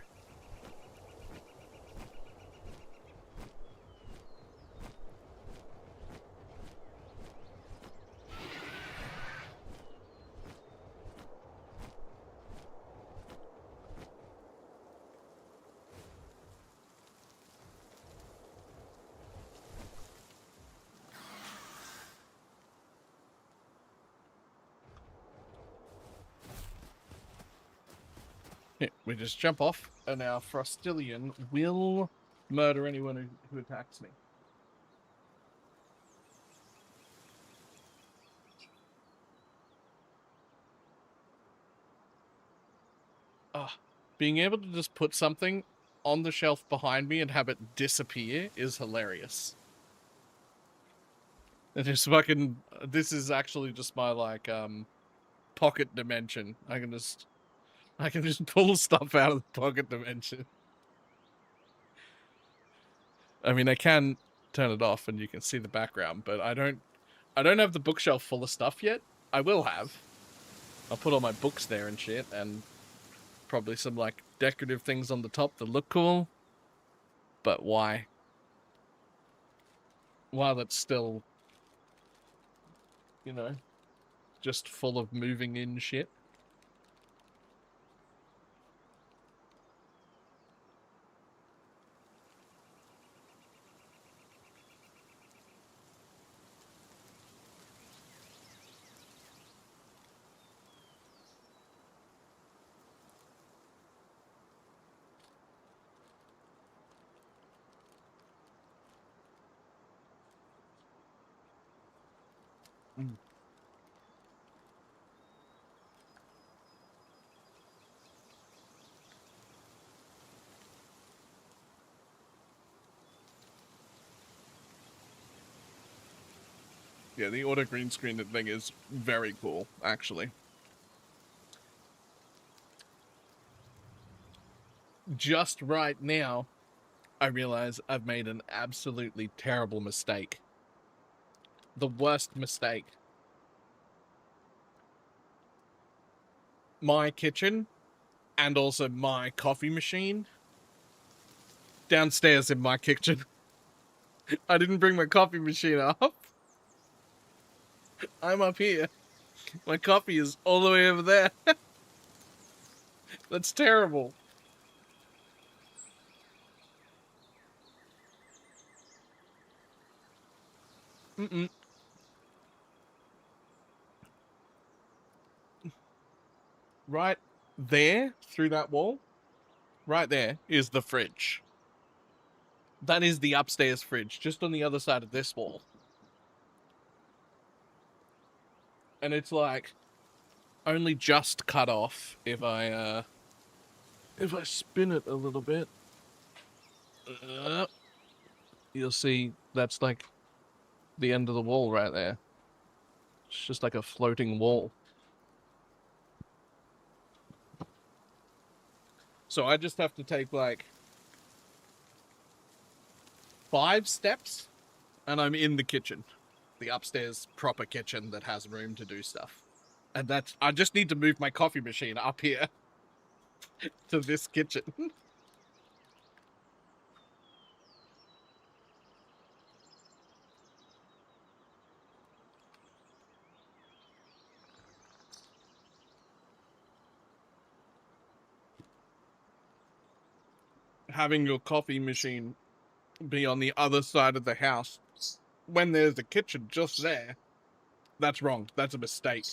Yeah, we just jump off, and our Frostillion will murder anyone who attacks me. Ah, being able to just put something on the shelf behind me and have it disappear is hilarious. And just fucking, this is actually just my, like, pocket dimension. I can just pull stuff out of the pocket dimension. I mean, I can turn it off and you can see the background, but I don't have the bookshelf full of stuff yet. I will have. I'll put all my books there and shit, and probably some, like, decorative things on the top that look cool. But why? While it's still, you know, just full of moving in shit. Mm. Yeah, the auto green screen thing is very cool, actually. Just right now, I realize I've made an absolutely terrible mistake. The worst mistake. My kitchen, and also my coffee machine, downstairs in my kitchen. I didn't bring my coffee machine up. I'm up here. My coffee is all the way over there. That's terrible. Mm-mm. Right there, through that wall, right there, is the fridge. That is the upstairs fridge, just on the other side of this wall. And it's like only just cut off if I spin it a little bit. You'll see that's like the end of the wall right there. It's just like a floating wall. So I just have to take like 5 steps and I'm in the kitchen. The upstairs proper kitchen that has room to do stuff. And that's, I just need to move my coffee machine up here to this kitchen. Having your coffee machine be on the other side of the house when there's a kitchen just there, that's wrong. That's a mistake.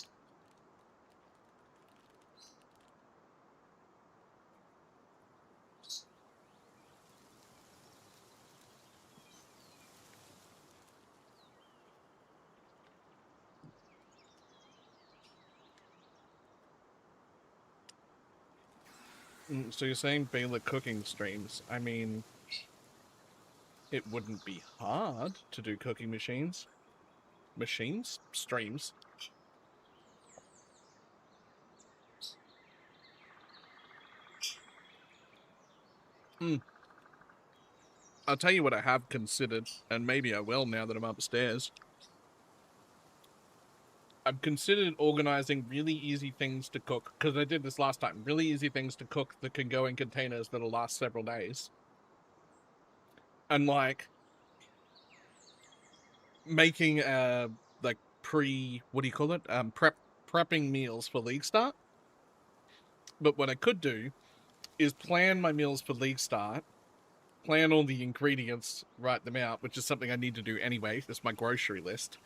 So you're saying Baylor cooking streams? I mean, it wouldn't be hard to do cooking machines. Streams? I'll tell you what I have considered, and maybe I will now that I'm upstairs. I've considered organizing really easy things to cook, because I did this last time. Really easy things to cook that can go in containers that'll last several days. And, like, making, like, what do you call it? Prepping meals for League Start. But what I could do is plan my meals for League Start, plan all the ingredients, write them out, which is something I need to do anyway. That's my grocery list.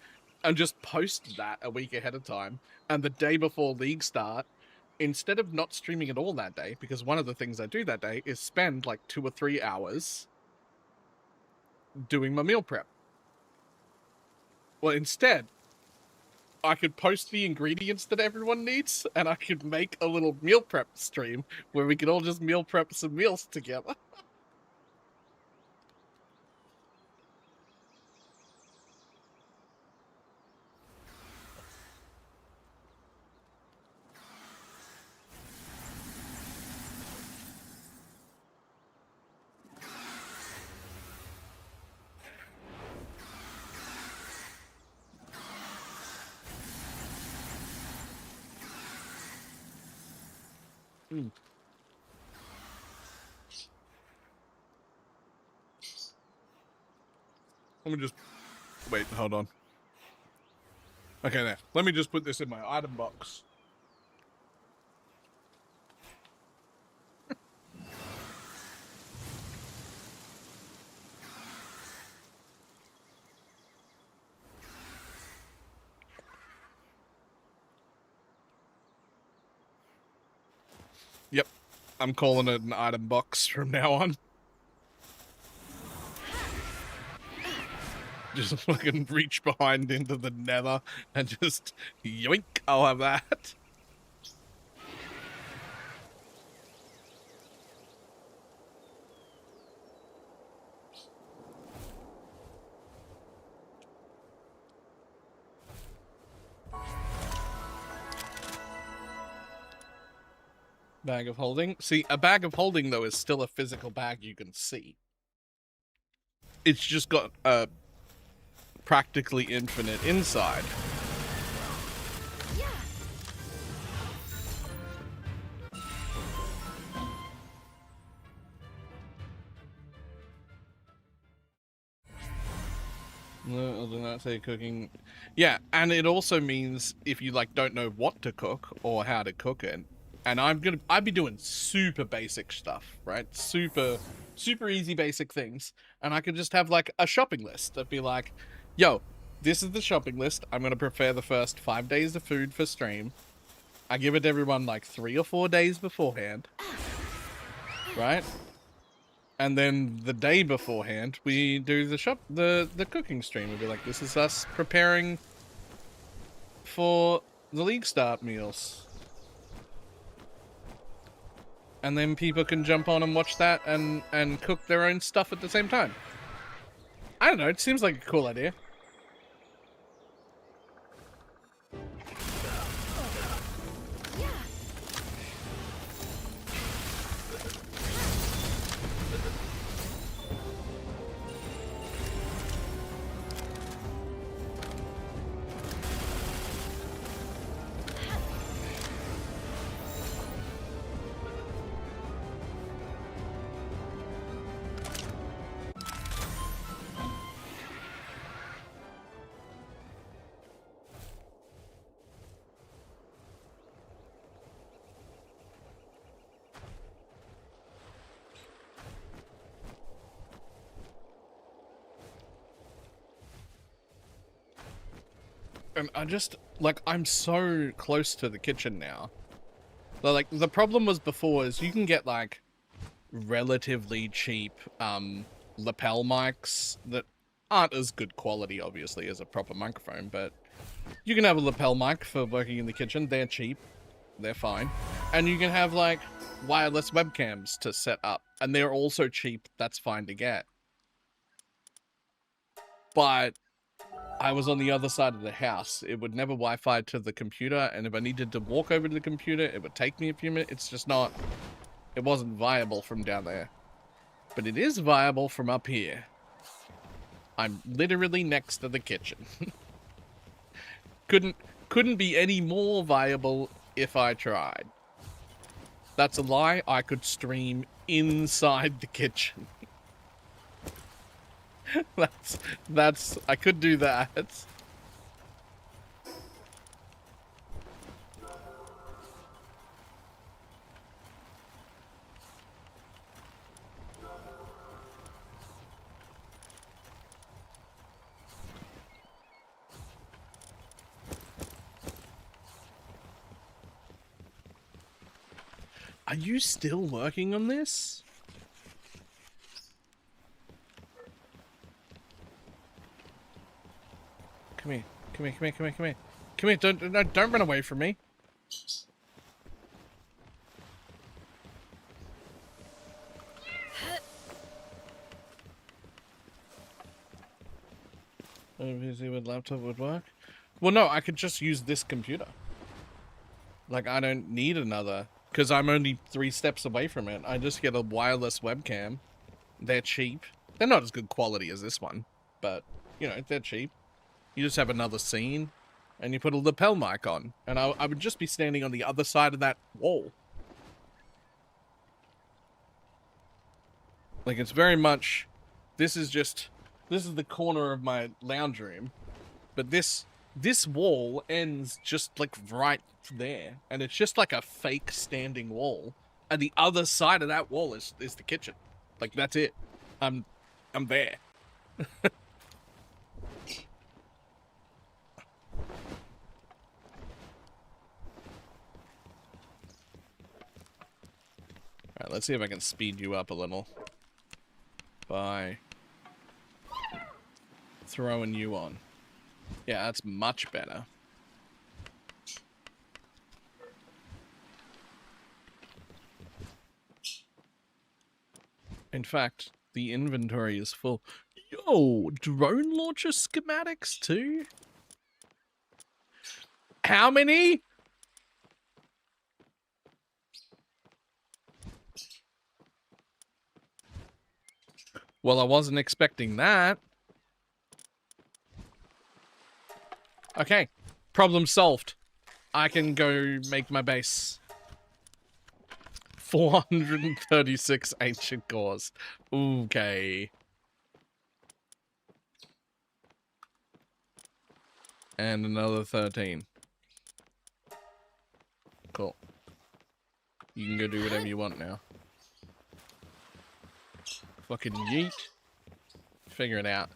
And just post that a week ahead of time. And the day before League Start, instead of not streaming at all that day, because one of the things I do that day is spend like 2 or 3 hours doing my meal prep. Well, instead, I could post the ingredients that everyone needs, and I could make a little meal prep stream where we could all just meal prep some meals together. Let me just... Wait, hold on. Okay, there. Let me just put this in my item box. Yep. I'm calling it an item box from now on. Just fucking reach behind into the nether and just yoink, I'll have that. Bag of holding. See, a bag of holding, though, is still a physical bag you can see. It's just got a practically infinite inside. No, other than that, say cooking. Yeah, and it also means if you like don't know what to cook or how to cook it, and I'd be doing super basic stuff, right? Super easy basic things, and I could just have like a shopping list that'd be like, yo, this is the shopping list. I'm gonna prepare the first 5 days of food for stream. I give it to everyone like 3 or 4 days beforehand, right? And then the day beforehand, we do the cooking stream. We'll be like, this is us preparing for the League Start meals. And then people can jump on and watch that and cook their own stuff at the same time. I don't know, it seems like a cool idea. And I just, like, I'm so close to the kitchen now. So, like, the problem was before is you can get, like, relatively cheap, lapel mics that aren't as good quality, obviously, as a proper microphone, but you can have a lapel mic for working in the kitchen. They're cheap. They're fine. And you can have, like, wireless webcams to set up, and they're also cheap. That's fine to get. But I was on the other side of the house. It would never Wi-Fi to the computer, and if I needed to walk over to the computer, it would take me a few minutes. It's just not... It wasn't viable from down there. But it is viable from up here. I'm literally next to the kitchen. Couldn't be any more viable if I tried. That's a lie. I could stream inside the kitchen. that's I could do that. Are you still working on this? Come here. Come here, come here, come here, come here. Come here, don't run away from me. Obviously with laptop would work. Well, no, I could just use this computer. Like, I don't need another, because I'm only 3 steps away from it. I just get a wireless webcam. They're cheap. They're not as good quality as this one, but, you know, they're cheap. You just have another scene, and you put a lapel mic on, and I would just be standing on the other side of that wall. Like, it's very much, this is the corner of my lounge room, but this wall ends just, like, right there, and it's just like a fake standing wall, and the other side of that wall is the kitchen. Like, that's it. I'm there. Alright, let's see if I can speed you up a little by throwing you on. Yeah, that's much better. In fact, the inventory is full. Yo, drone launcher schematics too? How many? Well, I wasn't expecting that. Okay, problem solved. I can go make my base. 436 ancient cores. Okay. And another 13. Cool. You can go do whatever you want now. Fucking yeet. Figure it out.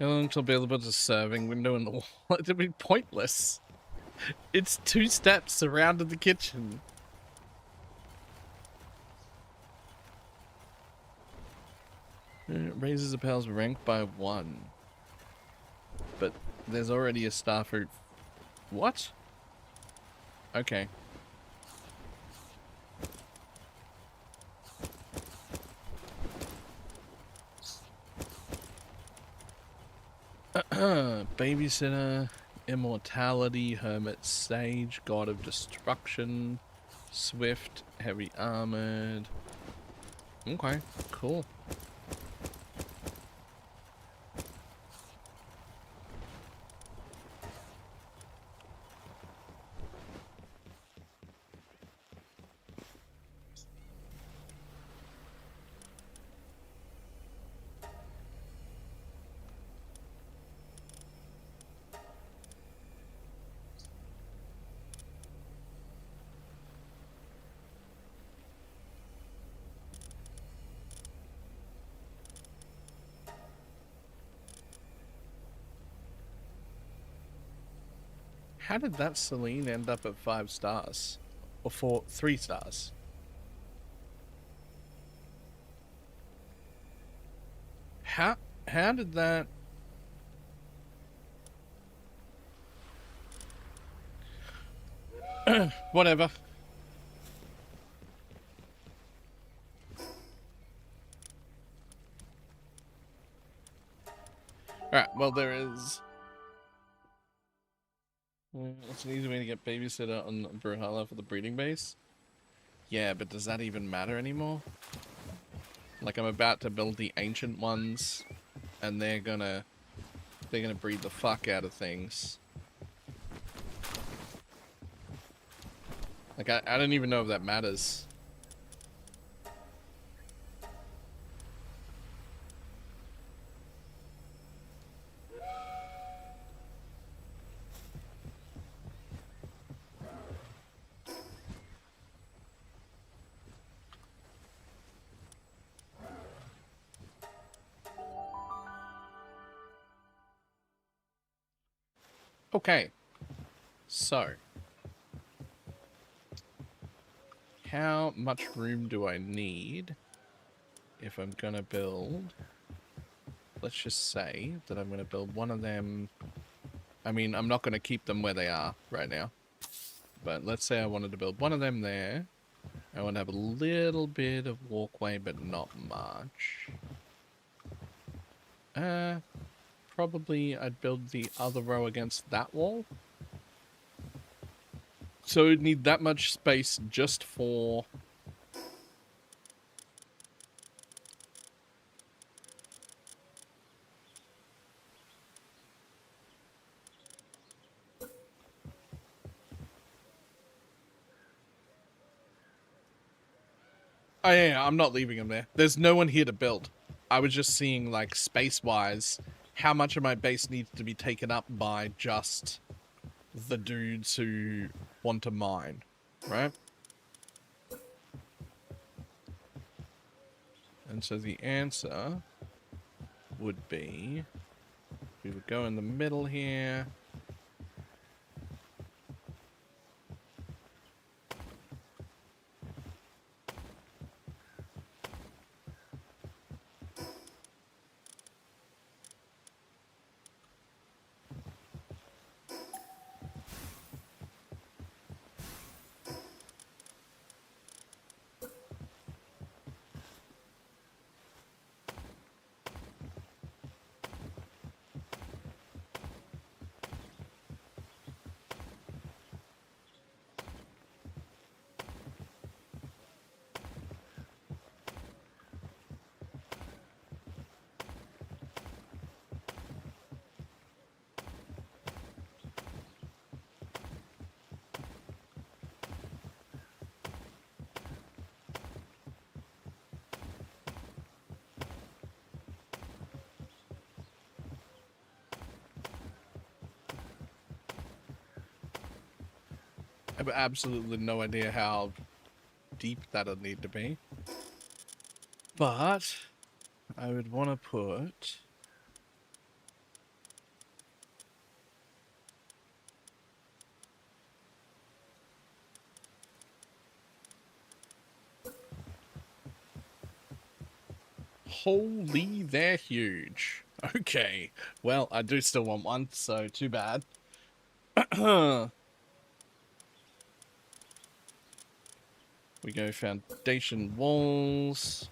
How long till Bill puts a serving window in the wall? It'd be pointless. It's 2 steps around the kitchen. It raises a pal's rank by 1. But there's already a staffer. What? Okay. Babysitter, Immortality, Hermit Sage, God of Destruction, Swift, Heavy Armored. Okay, cool. How did that Celine end up at 5 stars? Or 3 stars? How did that... Whatever. Alright, well there is... It's an easy way to get babysitter on Brawlhalla for the breeding base. Yeah, but does that even matter anymore? Like, I'm about to build the ancient ones, and they're gonna breed the fuck out of things. Like, I don't even know if that matters. Okay, so how much room do I need if I'm gonna build? Let's just say that I'm gonna build one of them. I mean, I'm not gonna keep them where they are right now, but let's say I wanted to build one of them there. I want to have a little bit of walkway, but not much. Probably I'd build the other row against that wall. So it'd need that much space just for... Oh yeah, I'm not leaving them there. There's no one here to build. I was just seeing, like, space-wise, how much of my base needs to be taken up by just the dudes who want to mine, right? And so the answer would be, we would go in the middle here. I have absolutely no idea how deep that'll need to be. But I would want to put... Holy, they're huge. Okay. Well, I do still want one, so too bad. We go foundation walls.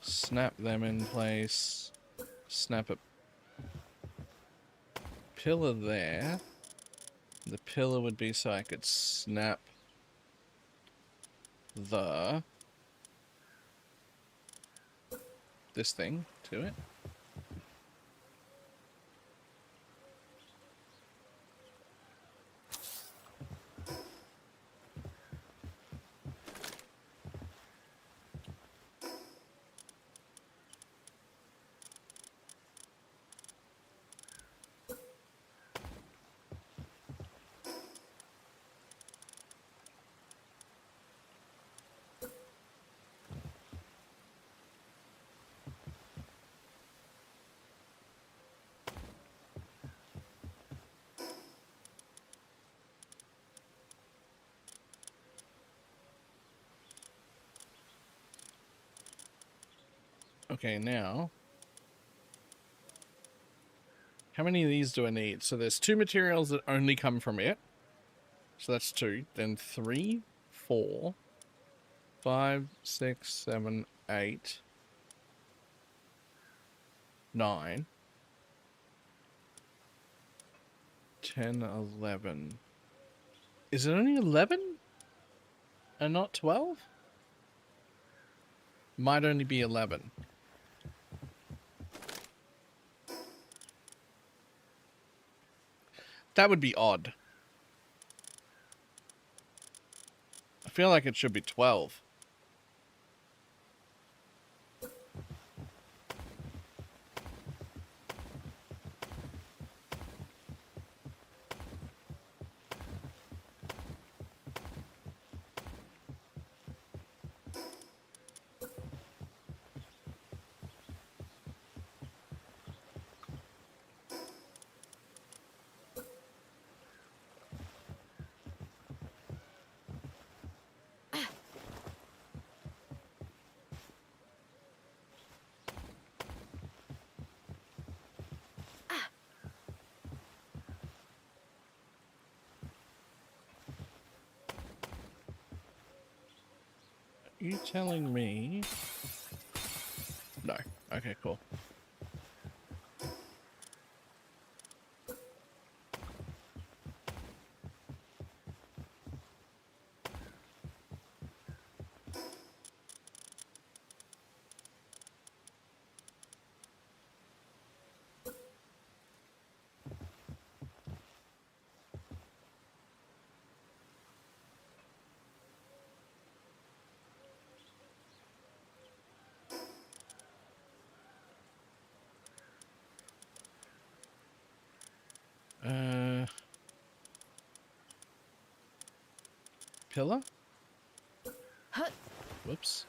Snap them in place. Snap a pillar there. The pillar would be so I could snap this thing to it. Okay, now, how many of these do I need? So there's 2 materials that only come from it. So that's 2. Then 3, 4, 5, 6, 7, 8, 9, 10, 11. Is it only 11? And not 12? Might only be 11. That would be odd. I feel like it should be 12. Are you telling me? No. Okay, cool. Pillar? Whoops.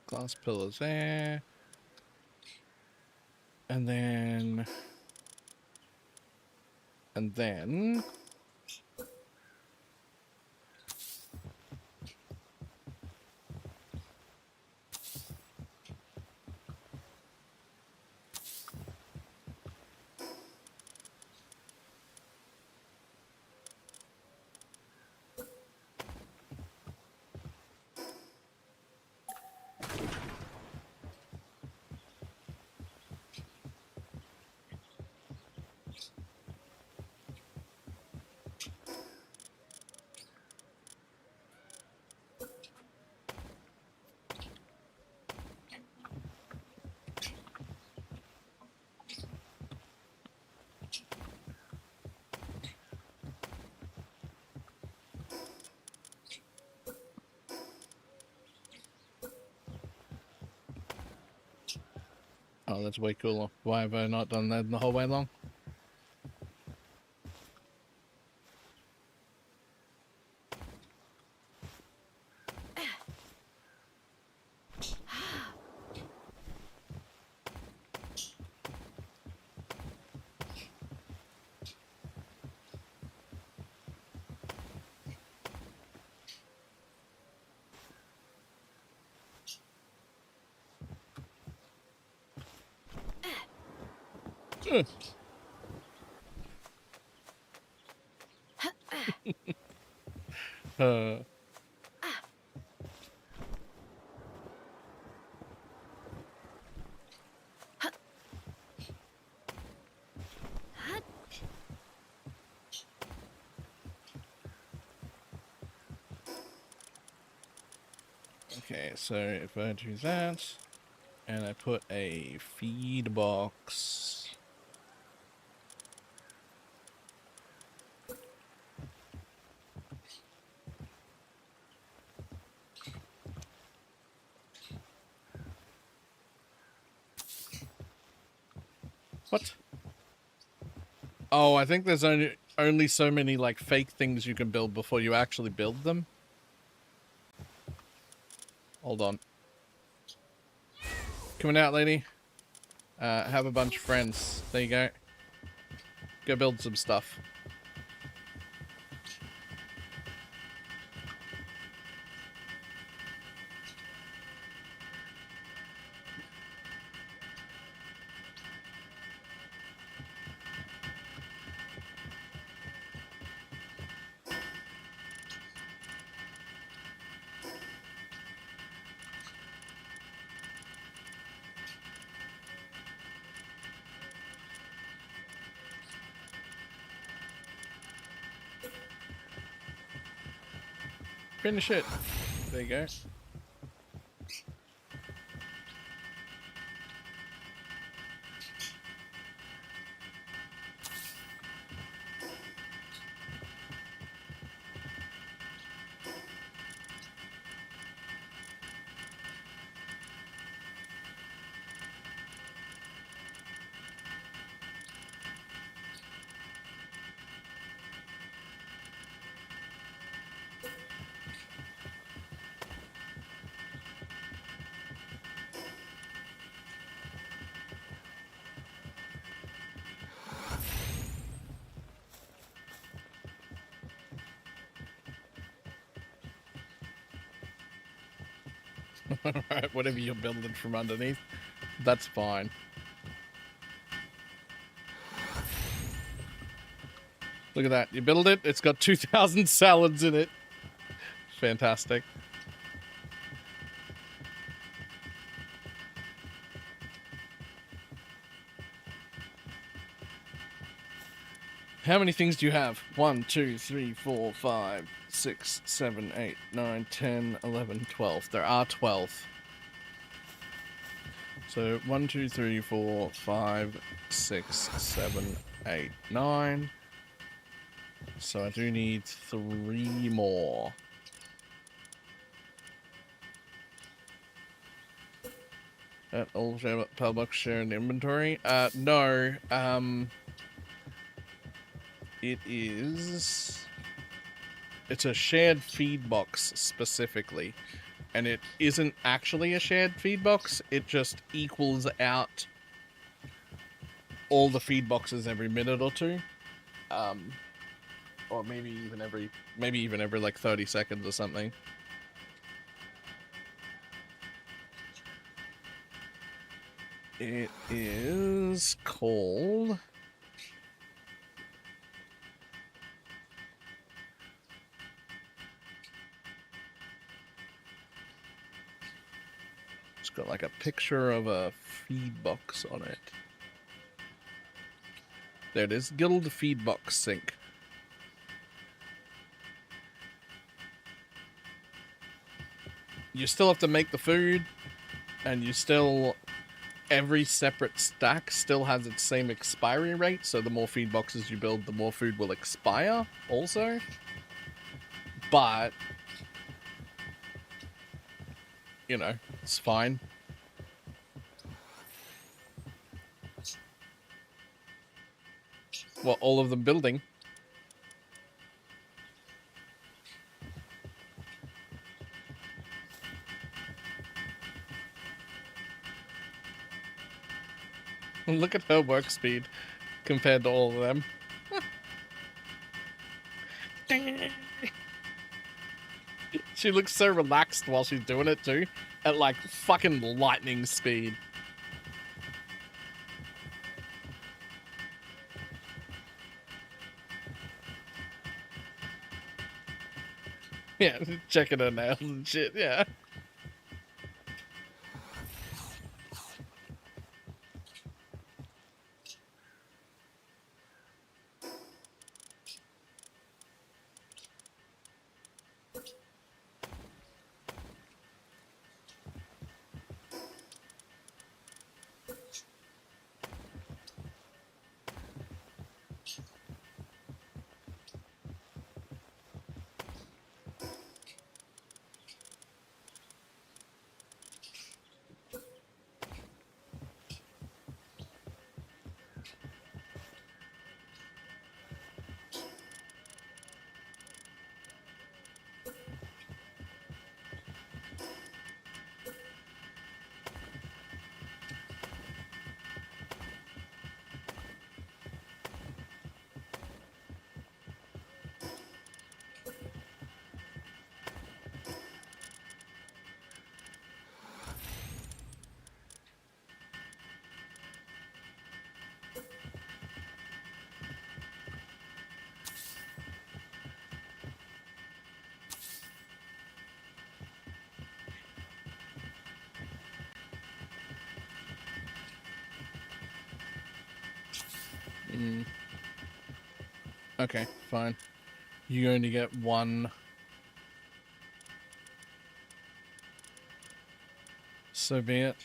Glass pillars there. And then... And then... Oh, that's way cooler. Why have I not done that the whole way along? Uh, okay, so if I do that, and I put a feed box... What? Oh, I think there's only so many like fake things you can build before you actually build them. Hold on. Coming out, lady. Have a bunch of friends. There you go. Go build some stuff. Finish it. There you go. Alright, whatever you're building from underneath, that's fine. Look at that. You build it, it's got 2,000 salads in it. Fantastic. How many things do you have? 1, 2, 3, 4, 5, 6, 7, 8, 9, 10, 11, 12. There are 12. So 1, 2, 3, 4, 5, 6, 7, 8, 9. So I do need 3 more. That all Pellbox share in inventory? No. It's a shared feed box specifically, and it isn't actually a shared feed box. It just equals out all the feed boxes every minute or two, or maybe even every like 30 seconds or something. It is called. It's got like a picture of a feed box on it. There it is, Guild Feed Box Sync. You still have to make the food, and you still, every separate stack still has its same expiry rate, so the more feed boxes you build, the more food will expire also. But, you know, it's fine. Well, all of them building. Look at her work speed compared to all of them. She looks so relaxed while she's doing it too, at like fucking lightning speed. Yeah, checking her nails and shit, yeah. Okay, fine. You only get one. So be it.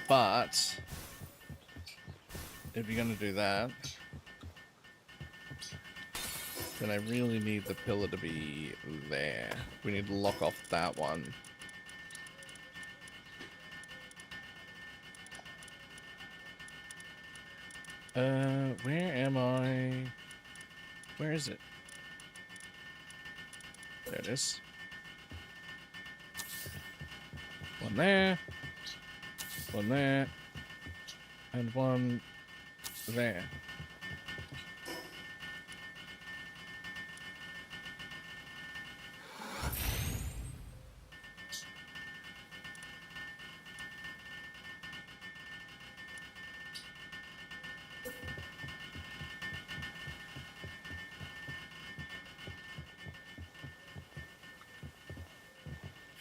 But if you're gonna do that, then I really need the pillar to be there. We need to lock off that one. Where am I? Where is it? There it is. One there. One there. And one there.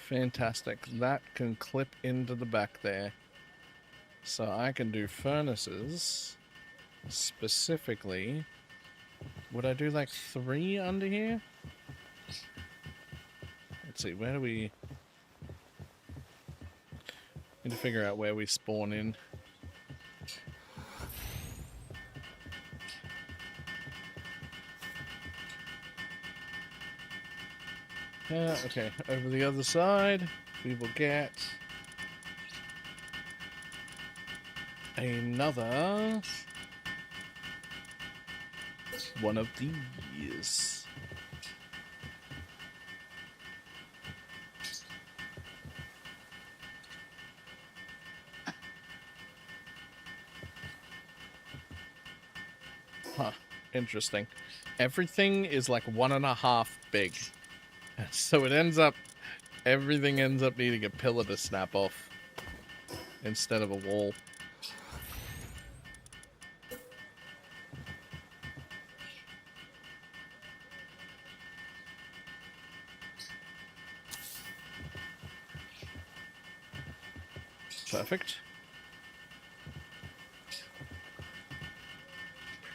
Fantastic. That can clip into the back there. So I can do furnaces. Specifically, would I do like 3 under here? Let's see, where do we... Need to figure out where we spawn in. Okay, over the other side, we will get another one of these. Huh, interesting. Everything is like 1.5 big. So it ends up, everything ends up needing a pillar to snap off instead of a wall. Perfect.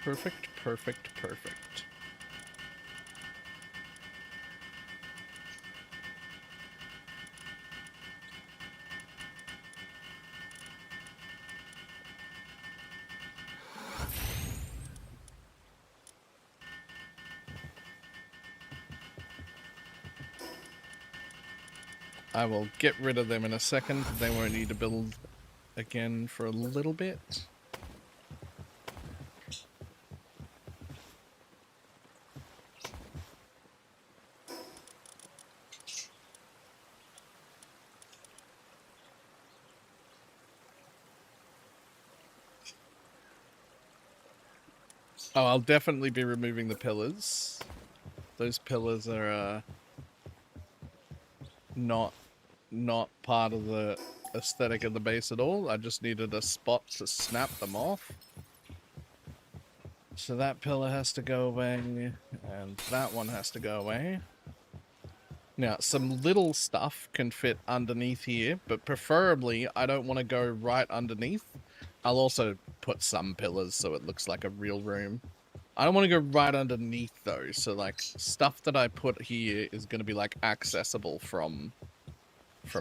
Perfect, perfect, perfect. I will get rid of them in a second. They won't need to build again for a little bit. Oh, I'll definitely be removing the pillars. Those pillars are not part of the aesthetic of the base at all. I just needed a spot to snap them off. So that pillar has to go away, and that one has to go away. Now, some little stuff can fit underneath here, but preferably I don't want to go right underneath. I'll also put some pillars so it looks like a real room. I don't want to go right underneath though, so like stuff that I put here is going to be like accessible from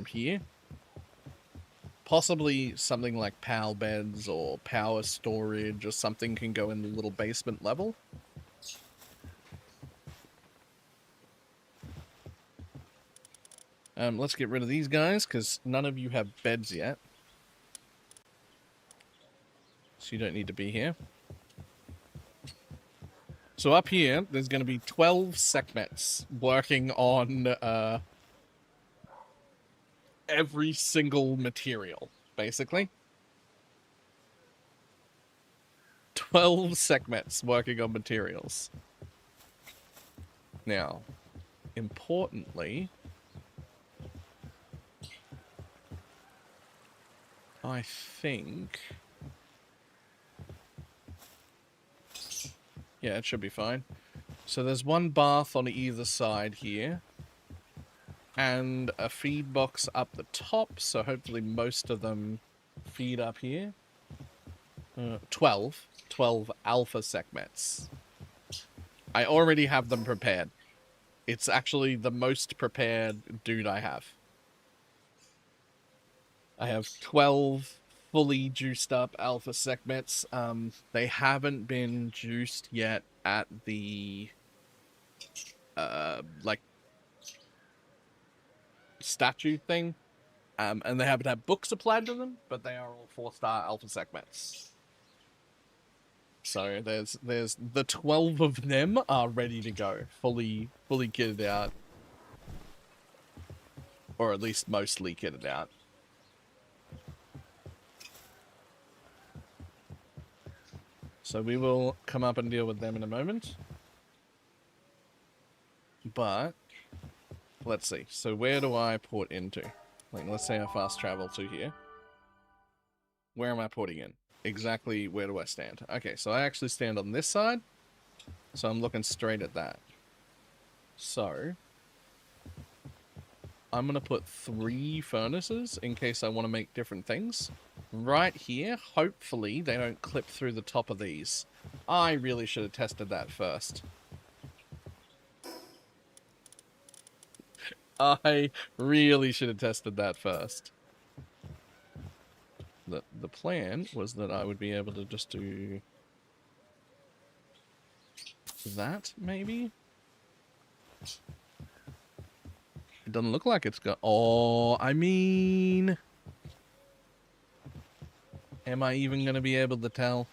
here. Possibly something like PAL beds or power storage or something can go in the little basement level. Let's get rid of these guys because none of you have beds yet. So you don't need to be here. So up here, there's going to be 12 segments working on every single material, basically. 12 segments working on materials. Now, importantly, I think... Yeah, it should be fine. So there's one bath on either side here. And a feed box up the top, so hopefully most of them feed up here. 12 alpha segments. I already have them prepared. It's actually the most prepared dude I have. I have 12 fully juiced up alpha segments. They haven't been juiced yet at the like statue thing. And they haven't had books applied to them, but they are all 4-star alpha segments. So there's the 12 of them are ready to go, fully kitted out, or at least mostly kitted out. So we will come up and deal with them in a moment. But let's see. So where do I port into? Like, let's say I fast travel to here. Where am I porting in? Exactly where do I stand? Okay, so I actually stand on this side. So I'm looking straight at that. So I'm going to put 3 furnaces in case I want to make different things. Right here, hopefully they don't clip through the top of these. I really should have tested that first. I really should have tested that first. The plan was that I would be able to just do that, maybe? It doesn't look like it's got... Oh, I mean... Am I even going to be able to tell?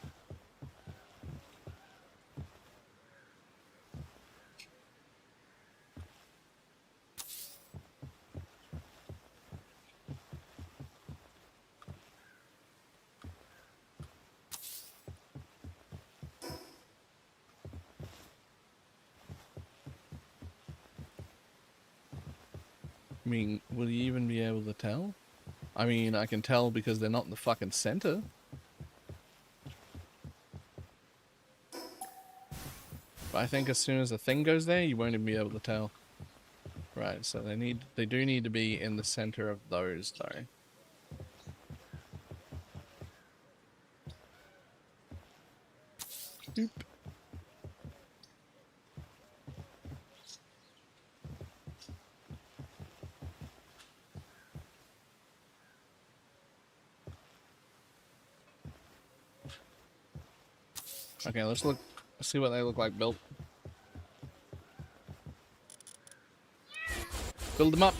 I mean, will you even be able to tell? I mean, I can tell because they're not in the fucking center. But I think as soon as the thing goes there, you won't even be able to tell. Right, so they do need to be in the center of those, though. Boop. Okay, let's see what they look like built. Build them up.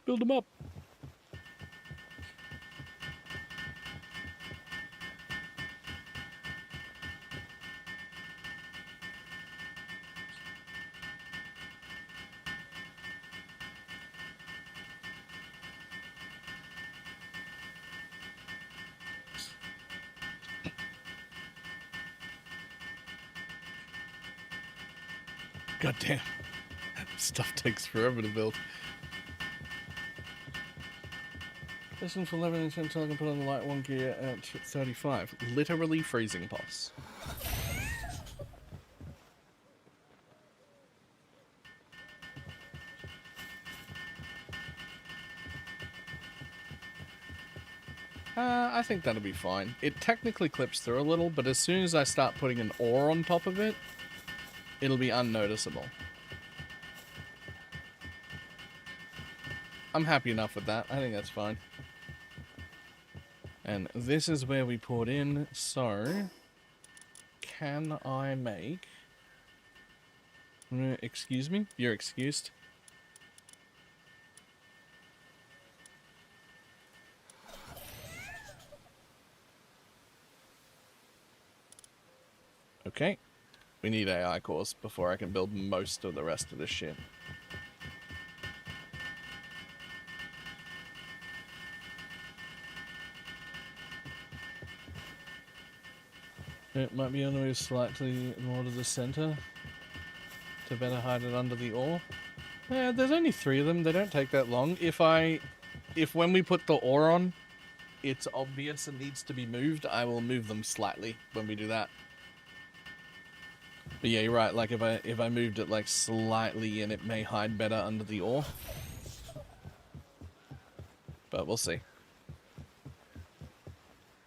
Build them up. God damn. Stuff takes forever to build. This one's for 11 until I can put on the light 1 gear at 35. Literally freezing pulse. I think that'll be fine. It technically clips through a little, but as soon as I start putting an ore on top of it, it'll be unnoticeable. I'm happy enough with that. I think that's fine. And this is where we poured in, so... Can I make... Excuse me? You're excused. Okay. We need AI cores before I can build most of the rest of this shit. It might be able to move slightly more to the center to better hide it under the ore. Yeah, there's only 3 of them. They don't take that long. If when we put the ore on, it's obvious it needs to be moved, I will move them slightly when we do that. But yeah, you're right. Like if I moved it like slightly, and it may hide better under the ore. But we'll see.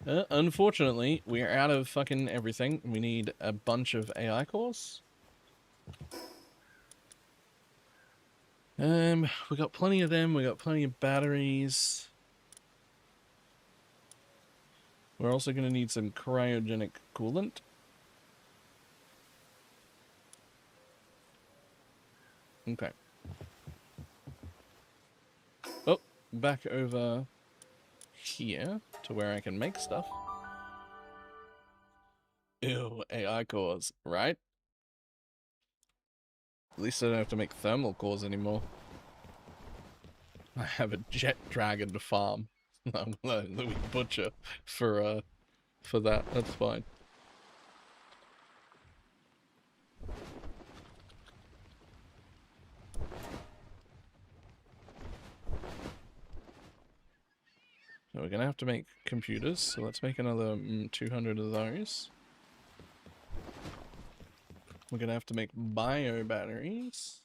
Unfortunately, we're out of fucking everything. We need a bunch of AI cores. We got plenty of them. We got plenty of batteries. We're also going to need some cryogenic coolant. Okay. Oh, back over here to where I can make stuff. Ew, AI cores, right? At least I don't have to make thermal cores anymore. I have a jet dragon to farm. I'm gonna Louis Butcher for that. That's fine. So we're gonna have to make computers, so let's make another 200 of those. We're gonna have to make bio batteries.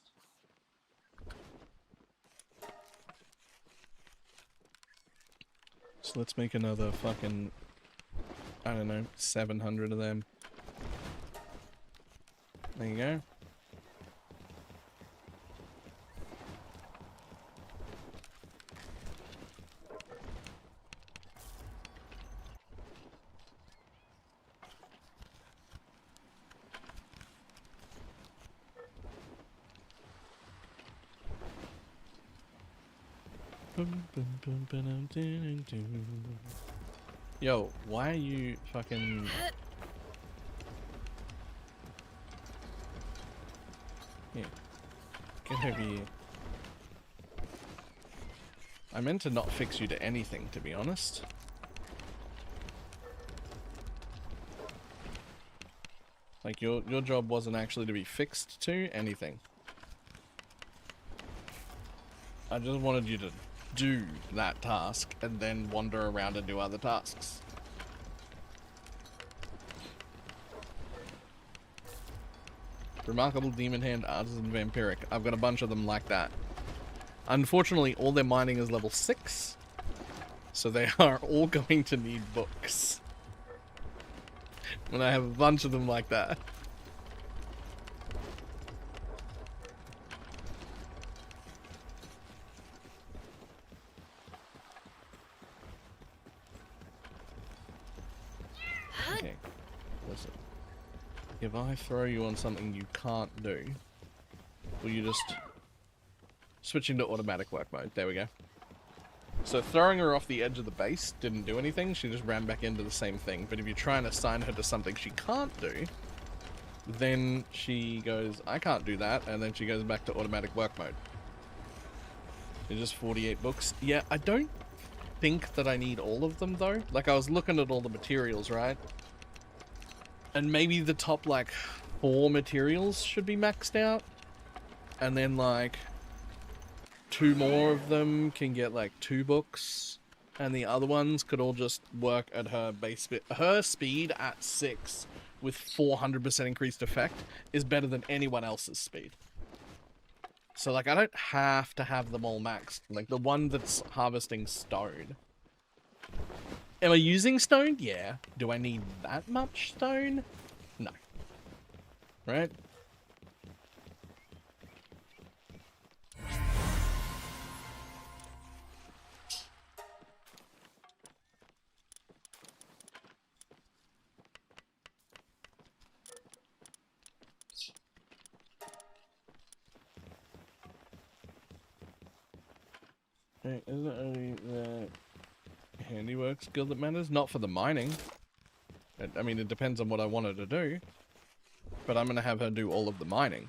So let's make another fucking, I don't know, 700 of them. There you go. Yo, why are you fucking... Here. Get over here. I meant to not fix you to anything, to be honest. Like, your job wasn't actually to be fixed to anything. I just wanted you to do that task and then wander around and do other tasks. Remarkable Demon Hand, Artisan Vampiric. I've got a bunch of them like that. Unfortunately, all their mining is level 6. So they are all going to need books. When I have a bunch of them like that. Okay, listen. If I throw you on something you can't do, will you just... Switching to automatic work mode. There we go. So throwing her off the edge of the base didn't do anything. She just ran back into the same thing. But if you try and assign her to something she can't do, then she goes, I can't do that. And then she goes back to automatic work mode. It's just 48 books. Yeah, I don't think that I need all of them, though. Like, I was looking at all the materials, right? And maybe the top, like, 4 materials should be maxed out. And then, like... 2 more of them can get like 2 books, and the other ones could all just work at her base speed. Her speed at 6 with 400% increased effect is better than anyone else's speed. So like I don't have to have them all maxed. Like the one that's harvesting stone. Am I using stone? Yeah. Do I need that much stone? No. Right? Isn't it only the handiwork skill that matters? Not for the mining. I mean, it depends on what I want her to do. But I'm going to have her do all of the mining.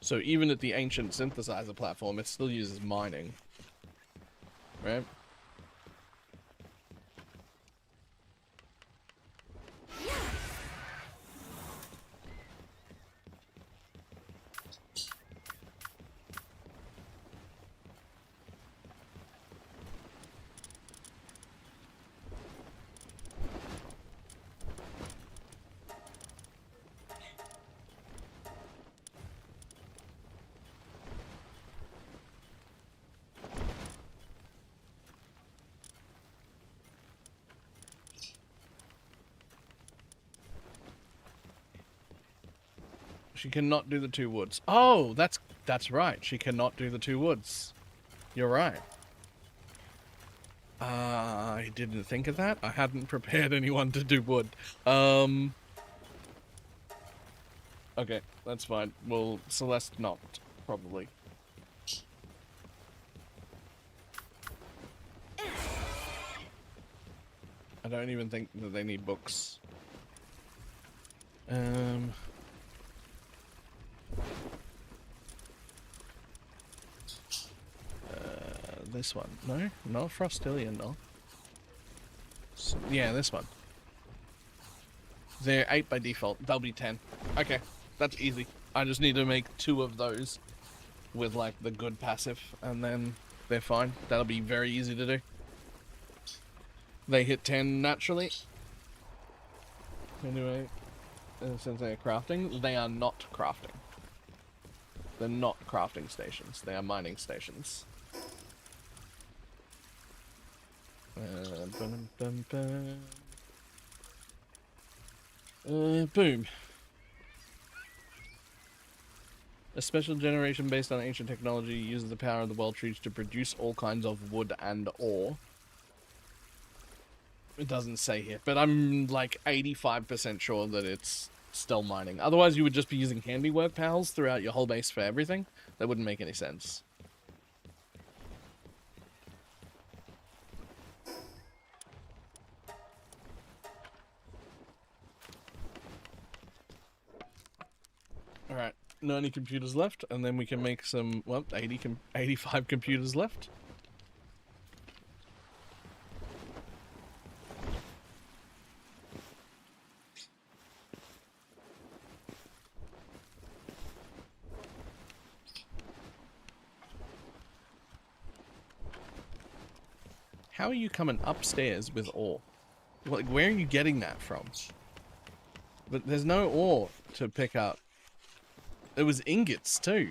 So even at the ancient synthesizer platform, it still uses mining. Right? She cannot do the 2 woods. Oh, that's right. She cannot do the 2 woods. You're right. I didn't think of that. I hadn't prepared anyone to do wood. Okay, that's fine. Well, Celeste not, probably. I don't even think that they need books. This one. No? Not Frostillion, no. Yeah, this one. They're 8 by default. They'll be 10. Okay, that's easy. I just need to make 2 of those with, like, the good passive, and then they're fine. That'll be very easy to do. They hit 10 naturally. Anyway, since they're crafting, they are not crafting. They're not crafting stations. They are mining stations. Boom. A special generation based on ancient technology uses the power of the world trees to produce all kinds of wood and ore. It doesn't say here, but I'm like 85% sure that it's still mining. Otherwise, you would just be using handiwork pals throughout your whole base for everything. That wouldn't make any sense. Alright, 90 computers left, and then we can make some, well, 85 computers left. How are you coming upstairs with ore? Like, where are you getting that from? But there's no ore to pick up. It was ingots too.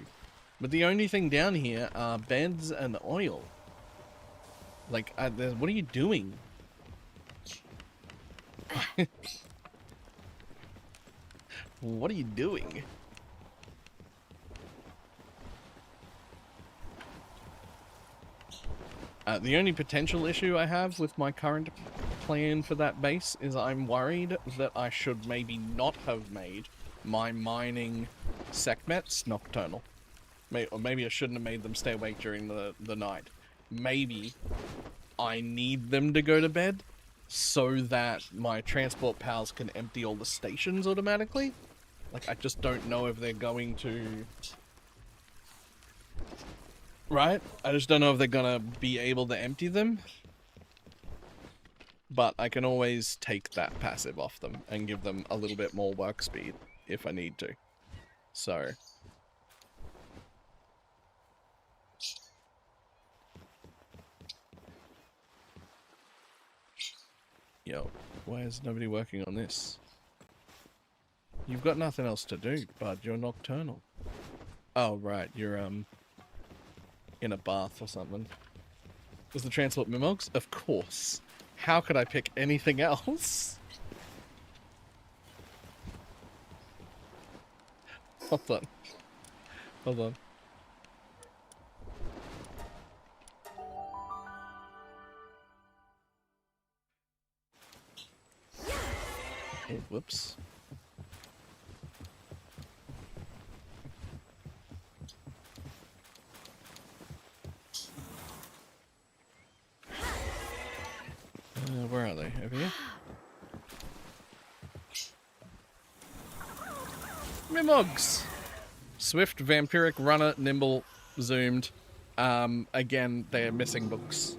But the only thing down here are beds and oil. Like, what are you doing? What are you doing? The only potential issue I have with my current plan for that base is I'm worried that I should maybe not have made my mining Sekhmets nocturnal. Or maybe I shouldn't have made them stay awake during the night. Maybe I need them to go to bed so that my transport pals can empty all the stations automatically. Like, I just don't know if they're going to... Right? I just don't know if they're gonna be able to empty them. But I can always take that passive off them and give them a little bit more work speed if I need to. So... Yo, why is nobody working on this? You've got nothing else to do, bud. You're nocturnal. Oh, right. You're, in a bath or something. Was the transport mimogs? Of course. How could I pick anything else? Hold on. Hold on. Oh, whoops. Where are they? Over here? Mimogs! Swift, vampiric, runner, nimble, zoomed. Again, they are missing books.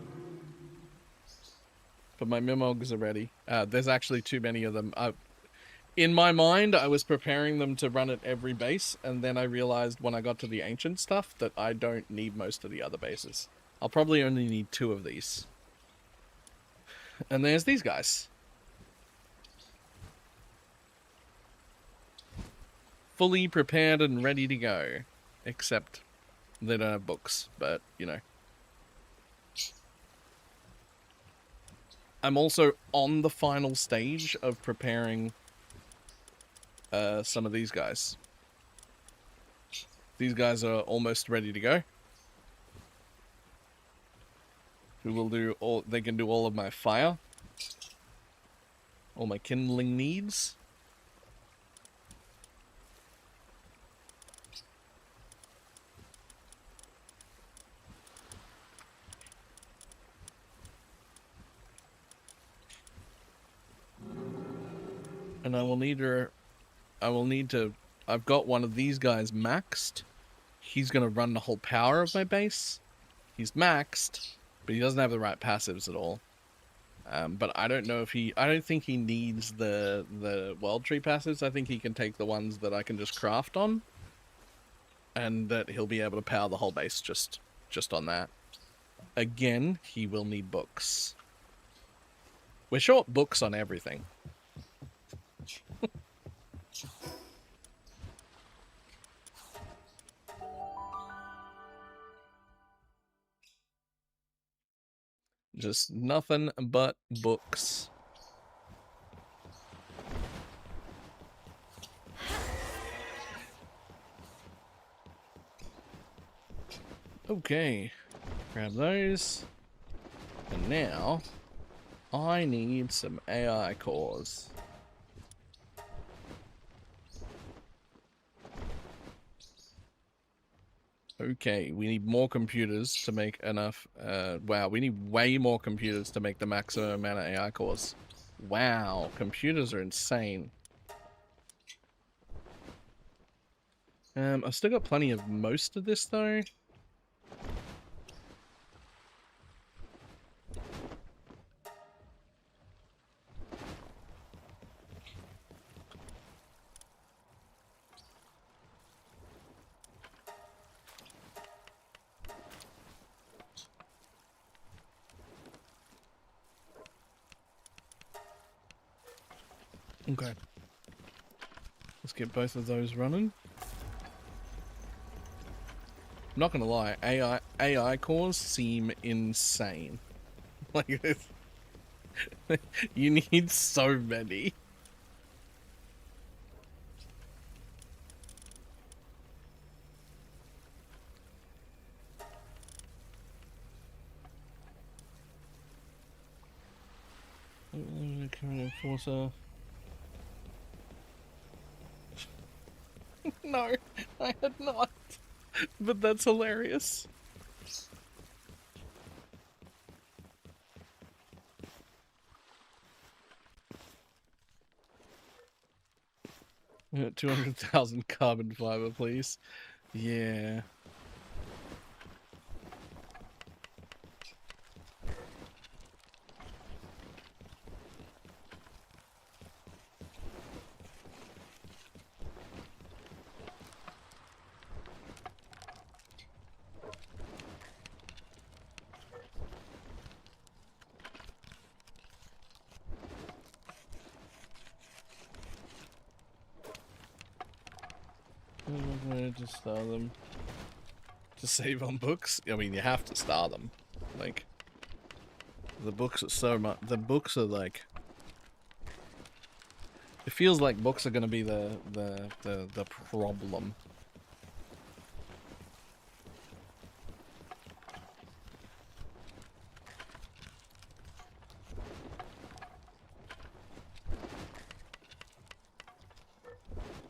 But my Mimogs are ready. There's actually too many of them. In my mind, I was preparing them to run at every base, and then I realized when I got to the ancient stuff that I don't need most of the other bases. I'll probably only need 2 of these. And there's these guys. Fully prepared and ready to go. Except they don't have books, but, you know. I'm also on the final stage of preparing some of these guys. These guys are almost ready to go. Who will do all? They can do all of my fire, all my kindling needs. And I will need to. I've got one of these guys maxed. He's gonna run the whole power of my base. He's maxed, but he doesn't have the right passives at all. But I don't know if I don't think he needs the world tree passives. I think he can take the ones that I can just craft on, and that he'll be able to power the whole base just on that. Again, he will need books. We're short books on everything. Just nothing but books. Okay, grab those. And now, I need some AI cores. Okay, we need more computers to make enough. Wow, we need way more computers to make the maximum amount of AI cores. Wow, computers are insane. I've still got plenty of most of this though. Okay. Let's get both of those running. I'm not gonna lie, AI cores seem insane. Like this. You need so many. Current enforcer. No, I had not. But that's hilarious. Yeah, 200,000 carbon fiber, please. Yeah. I'm going to star them. To save on books? I mean, you have to star them. Like, the books are so much. The books are like. It feels like books are going to be the problem.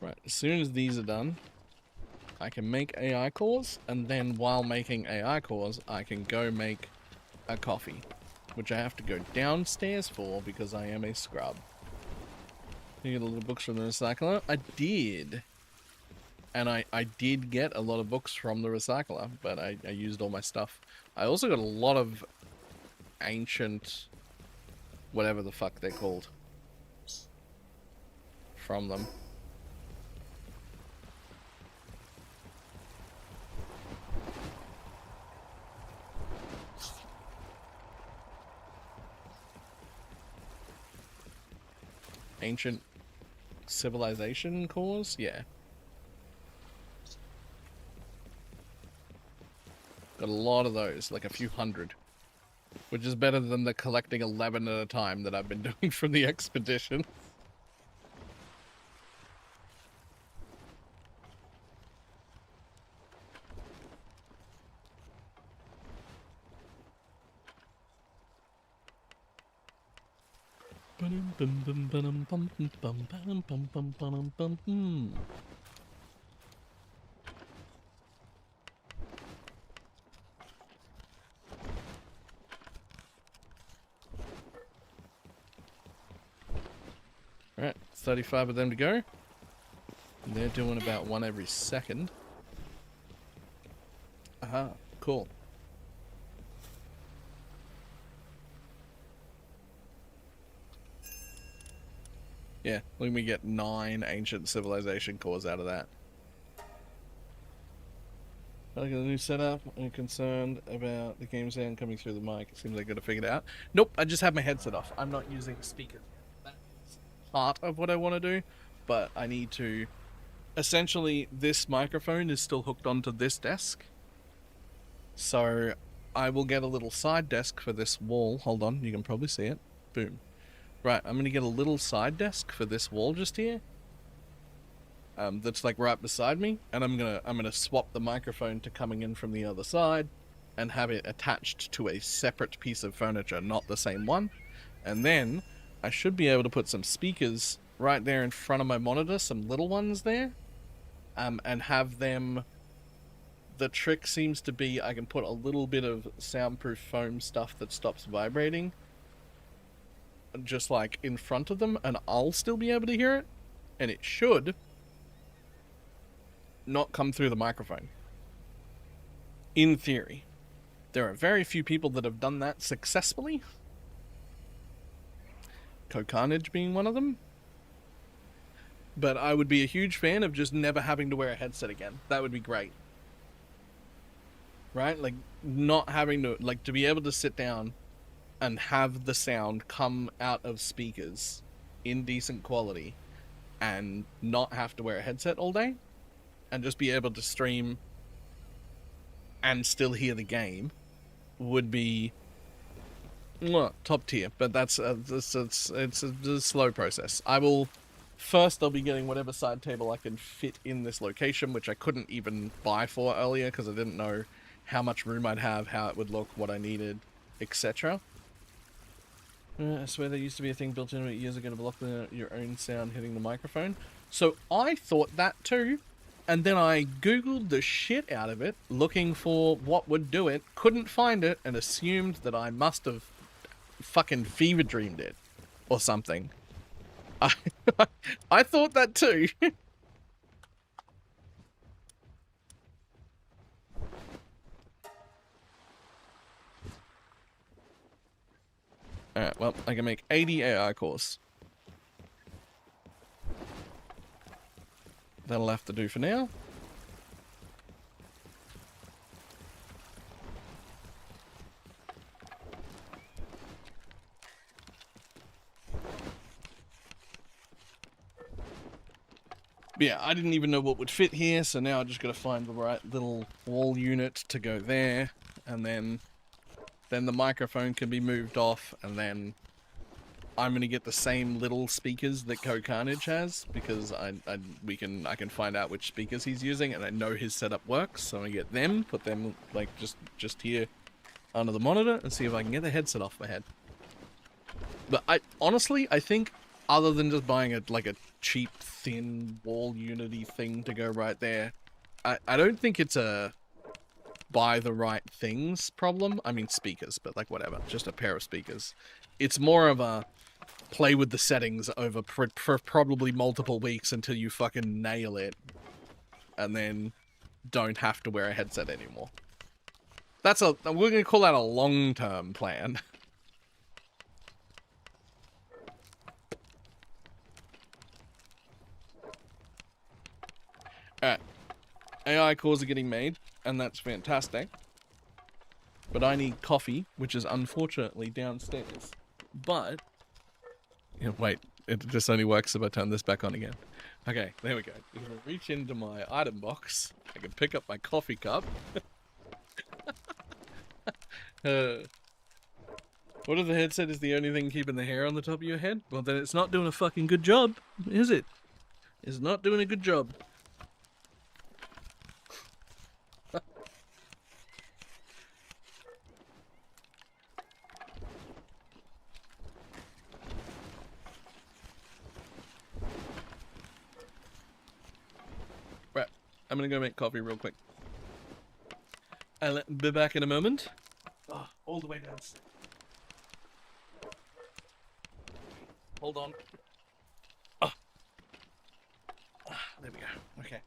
Right, as soon as these are done, I can make AI cores, and then while making AI cores, I can go make a coffee, which I have to go downstairs for because I am a scrub. You get a little books from the recycler? I did. And I did get a lot of books from the recycler, but I used all my stuff. I also got a lot of ancient, whatever the fuck they're called, from them. Ancient civilization cores? Yeah. Got a lot of those, like a few hundred. Which is better than the collecting 11 at a time that I've been doing from the expedition. Alright, 35 of them to go. And they're doing about one every second. Aha, cool. Yeah, let me get 9 ancient civilization cores out of that. I got a new setup. I'm concerned about the game sound coming through the mic. It seems like I gotta figure it out. Nope, I just have my headset off. I'm not using speakers. That's part of what I want to do, but I need to... Essentially, this microphone is still hooked onto this desk. So, I will get a little side desk for this wall. Hold on, you can probably see it. Boom. Right, I'm gonna get a little side desk for this wall just here. That's like right beside me, and I'm gonna swap the microphone to coming in from the other side, and have it attached to a separate piece of furniture, not the same one. And then I should be able to put some speakers right there in front of my monitor, some little ones there, and have them. The trick seems to be I can put a little bit of soundproof foam stuff that stops vibrating just like in front of them, and I'll still be able to hear it, and it should not come through the microphone. In theory. There are very few people that have done that successfully. Carnage being one of them. But I would be a huge fan of just never having to wear a headset again. That would be great. Right? Like, not having to, like, to be able to sit down and have the sound come out of speakers in decent quality and not have to wear a headset all day and just be able to stream and still hear the game would be top tier. But that's it's a slow process. I'll be getting whatever side table I can fit in this location, which I couldn't even buy for earlier because I didn't know how much room I'd have, how it would look, what I needed, etc. I swear there used to be a thing built in it years ago to block your own sound hitting the microphone. So I thought that too, and then I googled the shit out of it, looking for what would do it, couldn't find it, and assumed that I must have fucking fever dreamed it, or something. I thought that too. Alright, well, I can make 80 AI cores. That'll have to do for now. But yeah, I didn't even know what would fit here, so now I just gotta find the right little wall unit to go there, and then the microphone can be moved off, and then I'm gonna get the same little speakers that Carnage has, because I can find out which speakers he's using, and I know his setup works, so I'm gonna get them, put them like just here under the monitor, and see if I can get the headset off my head. But I think other than just buying a cheap thin wall unity thing to go right there, I don't think it's a buy the right things problem. I mean speakers, but like whatever, just a pair of speakers. It's more of a play with the settings over probably multiple weeks until you fucking nail it, and then don't have to wear a headset anymore. We're gonna call that a long-term plan. Alright. AI cores are getting made, and that's fantastic. But I need coffee, which is unfortunately downstairs. But... yeah, wait, this only works if I turn this back on again. Okay, there we go. I'm gonna reach into my item box. I can pick up my coffee cup. What if the headset is the only thing keeping the hair on the top of your head? Well, then it's not doing a fucking good job, is it? It's not doing a good job. I'm gonna go make coffee real quick. I'll be back in a moment. Oh, all the way downstairs. Hold on. Oh. There we go. Okay.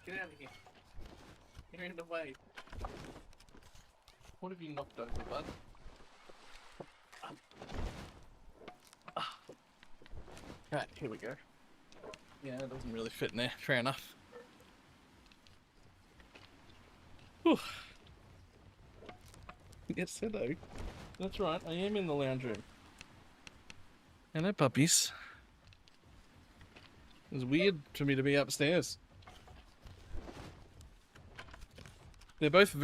Get out of here. You're in the way. What have you knocked over, bud? Right, here we go. Yeah, it doesn't really fit in there. Fair enough. Whew. Yes, hello. That's right, I am in the lounge room. Hello, puppies. It was weird for me to be upstairs. They're both of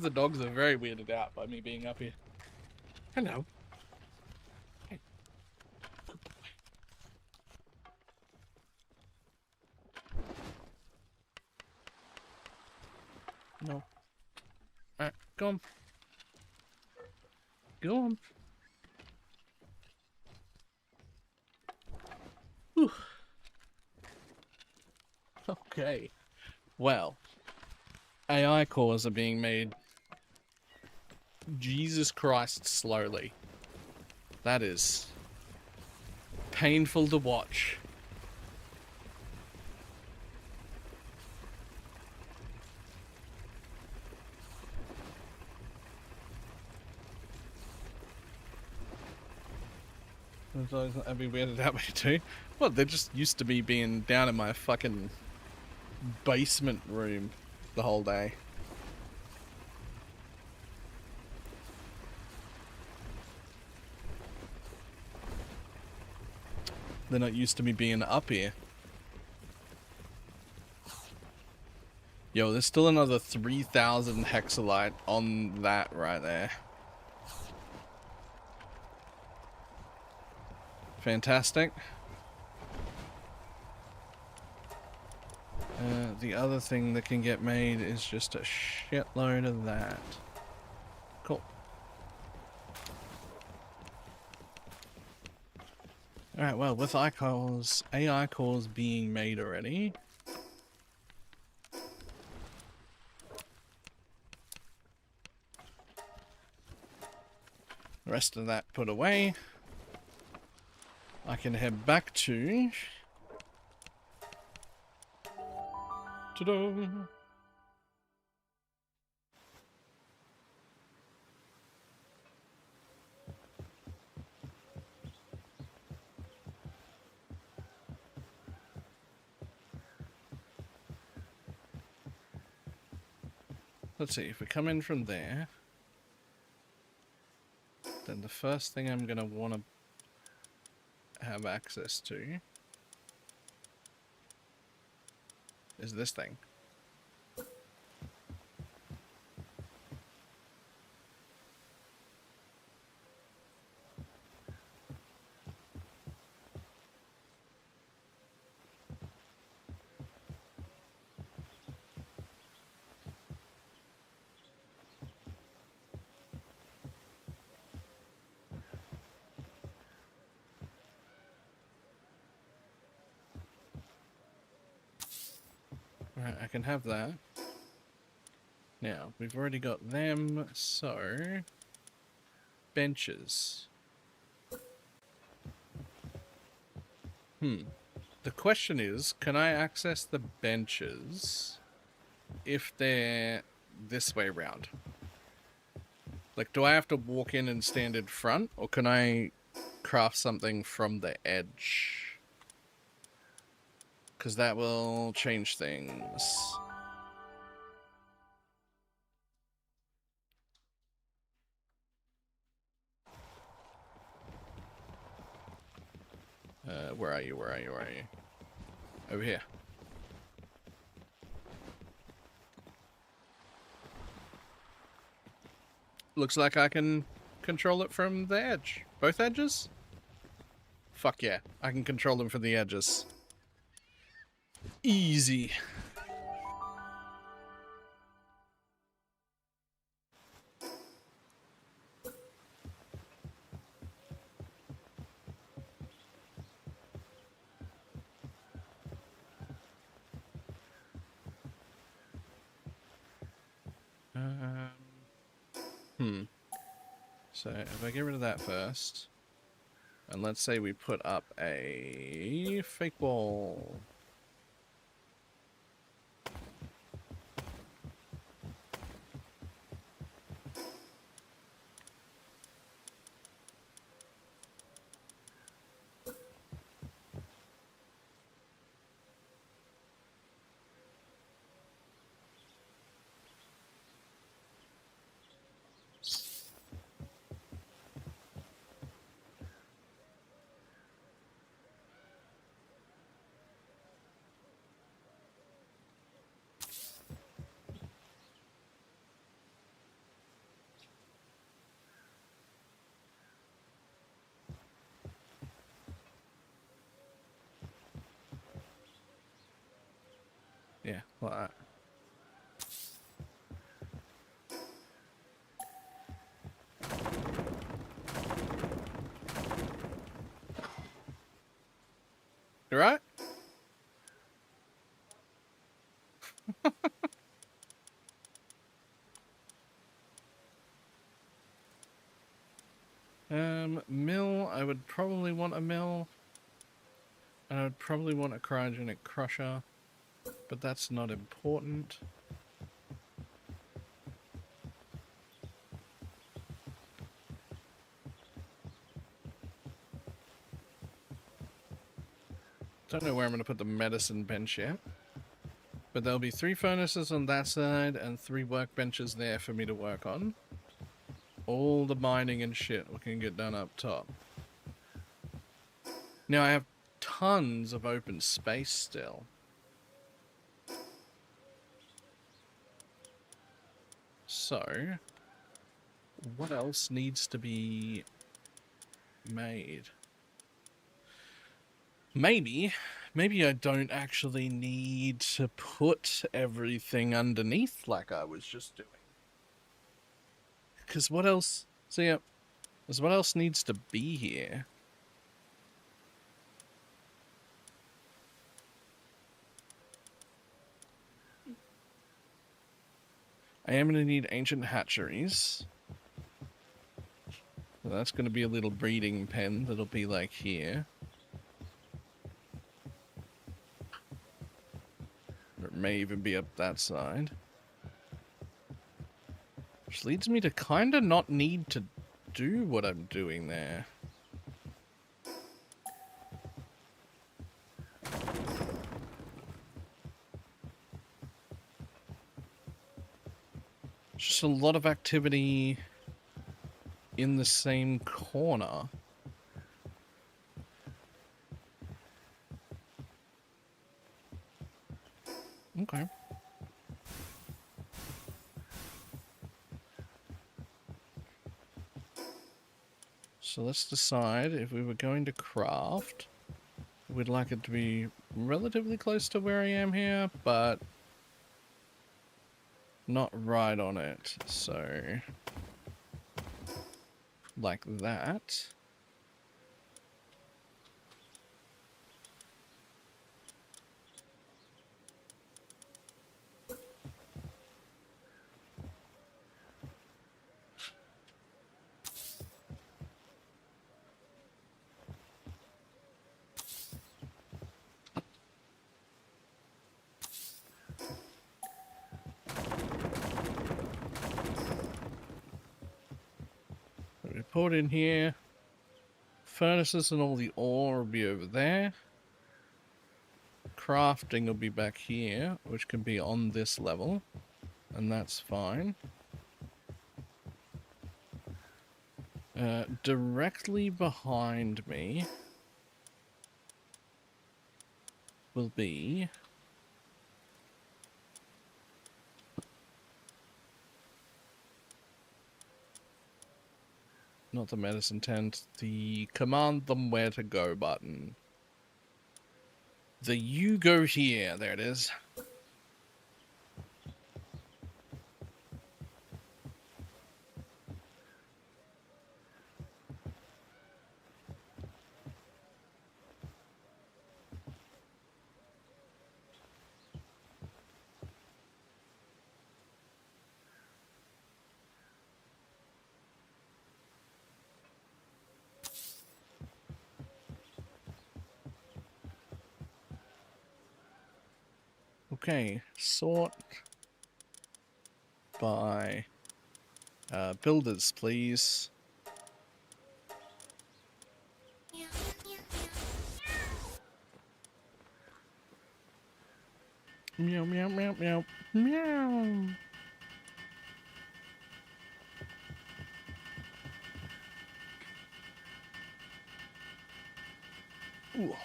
the dogs are very weirded out by me being up here. Hello. Hey. Good boy. No. Alright, go on. Go on. Whew. Okay. Well. AI cores are being made Jesus Christ slowly. That is painful to watch. I'd be weirded out by it too. Well, they're just used to me being down in my fucking basement room the whole day. They're not used to me being up here. Yo, there's still another 3,000 hexalite on that right there. Fantastic. The other thing that can get made is just a shitload of that. Cool. Alright, well, with AI cores being made already. The rest of that put away. I can head back to... Ta-da! let's see, if we come in from there, then the first thing I'm gonna want to have access to is this thing. Right, I can have that. Now, we've already got them, so... benches. The question is, can I access the benches if they're this way round? Like, do I have to walk in and stand in front, or can I craft something from the edge? Because that will change things. Where are you? Where are you? Where are you? Over here. Looks like I can control it from the edge. Both edges? Fuck yeah. I can control them from the edges. Easy. So if I get rid of that first, and let's say we put up a fake wall. Yeah, like that. You right? Mill, I would probably want a mill. And I would probably want a cryogenic crusher, but that's not important. Don't know where I'm going to put the medicine bench yet. But there'll be 3 furnaces on that side and 3 workbenches there for me to work on. All the mining and shit we can get done up top. Now I have tons of open space still. So, what else needs to be made? Maybe I don't actually need to put everything underneath like I was just doing. Because what else? So yeah, because what else needs to be here? I am going to need ancient hatcheries. So that's going to be a little breeding pen that'll be like here. Or it may even be up that side. Which leads me to kind of not need to do what I'm doing there. Just a lot of activity in the same corner. Okay. So let's decide if we were going to craft, we'd like it to be relatively close to where I am here, but not right on it. So, like that. We put in here. Furnaces and all the ore will be over there. Crafting will be back here, which can be on this level, and that's fine. Directly behind me will be not the medicine tent, the command them where to go button. The you go here, there it is. Okay, sort by builders, please. Meow, meow, meow, meow, meow. Ooh.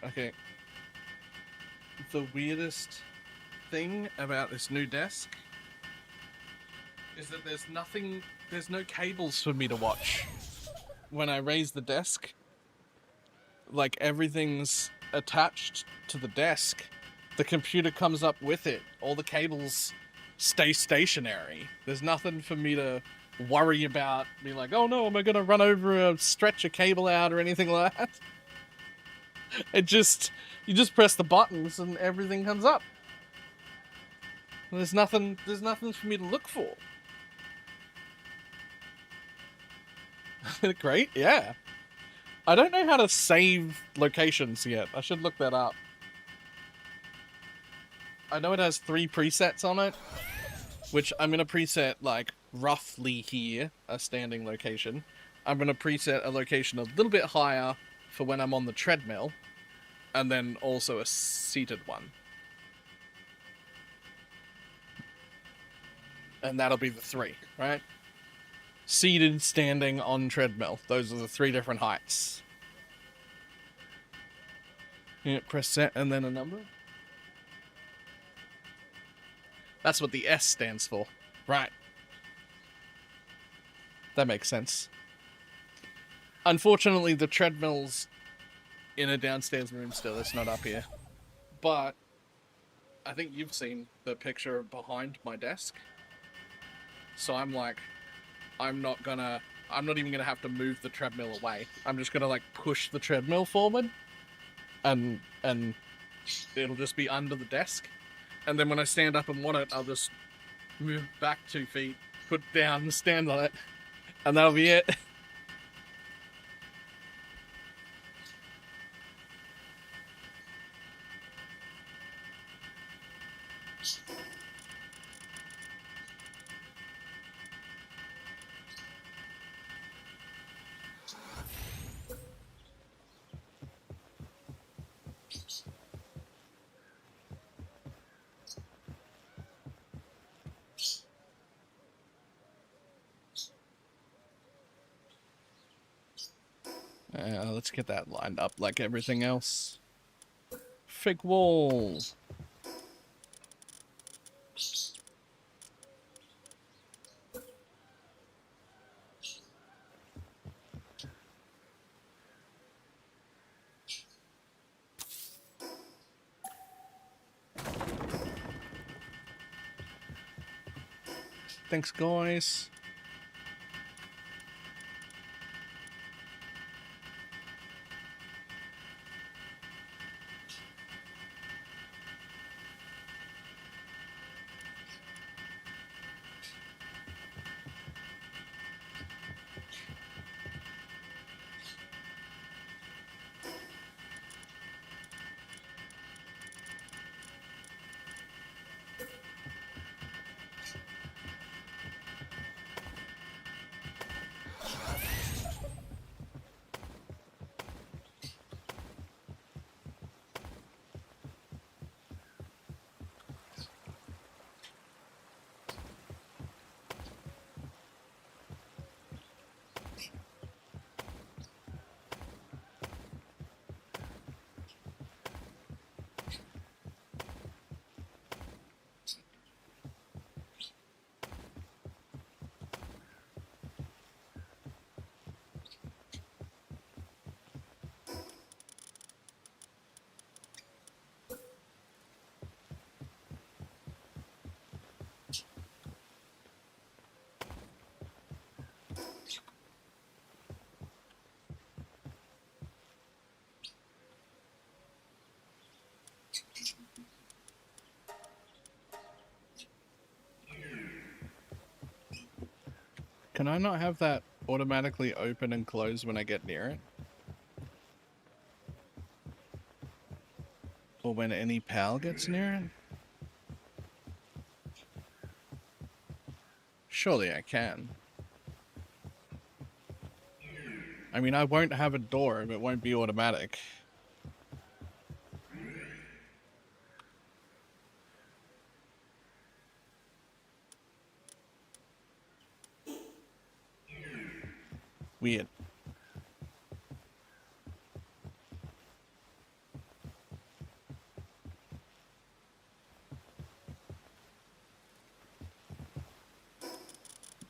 Okay. The weirdest thing about this new desk is that there's no cables for me to watch. When I raise the desk, like everything's attached to the desk. The computer comes up with it. All the cables stay stationary. There's nothing for me to worry about. Be like, oh no, am I gonna run over a stretch a cable out or anything like that? You just press the buttons and everything comes up. There's nothing for me to look for. Great, yeah. I don't know how to save locations yet. I should look that up. I know it has 3 presets on it, which I'm gonna preset like roughly here, a standing location. I'm gonna preset a location a little bit higher for when I'm on the treadmill, and then also a seated one. And that'll be the 3, right? Seated, standing, on treadmill. Those are the 3 different heights. Yeah, press set and then a number. That's what the S stands for. Right. That makes sense. Unfortunately, the treadmill's in a downstairs room still. It's not up here. But I think you've seen the picture behind my desk. So I'm like, I'm not even gonna have to move the treadmill away. I'm just gonna like push the treadmill forward, and it'll just be under the desk. And then when I stand up and want it, I'll just move back 2 feet, put it down, and stand on it, and that'll be it. Let's get that lined up like everything else. Fig wall. Thanks, guys. Can I not have that automatically open and close when I get near it? Or when any pal gets near it? Surely I can. I mean, I won't have a door if it won't be automatic. Weird.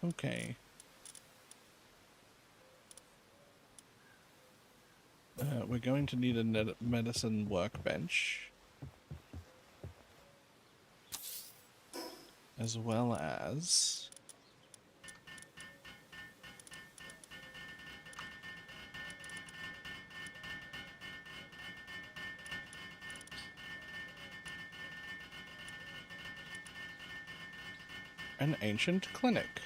Okay. We're going to need a medicine workbench. As well as... an ancient clinic.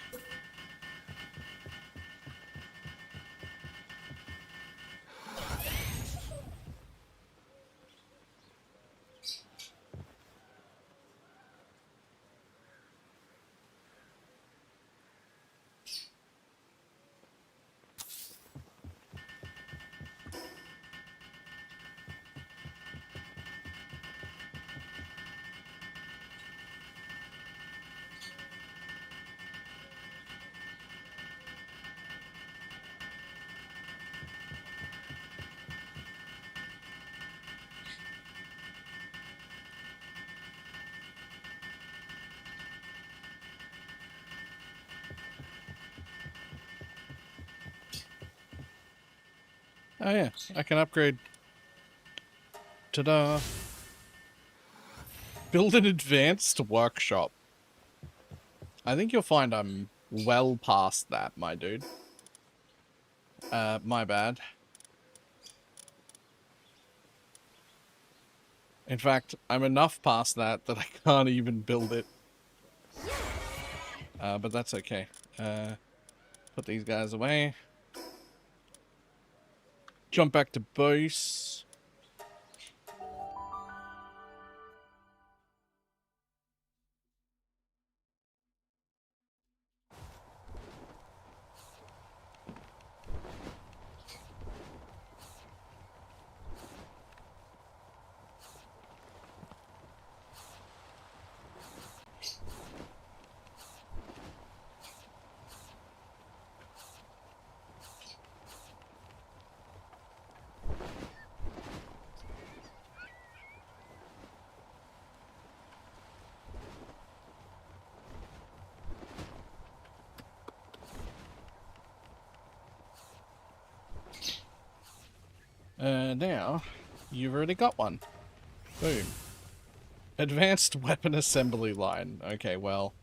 Oh yeah, I can upgrade. Ta-da! Build an advanced workshop. I think you'll find I'm well past that, my dude. My bad. In fact, I'm enough past that that I can't even build it. But that's okay. Put these guys away. Jump back to base. Now, you've already got one. Boom. Advanced weapon assembly line. Okay, well.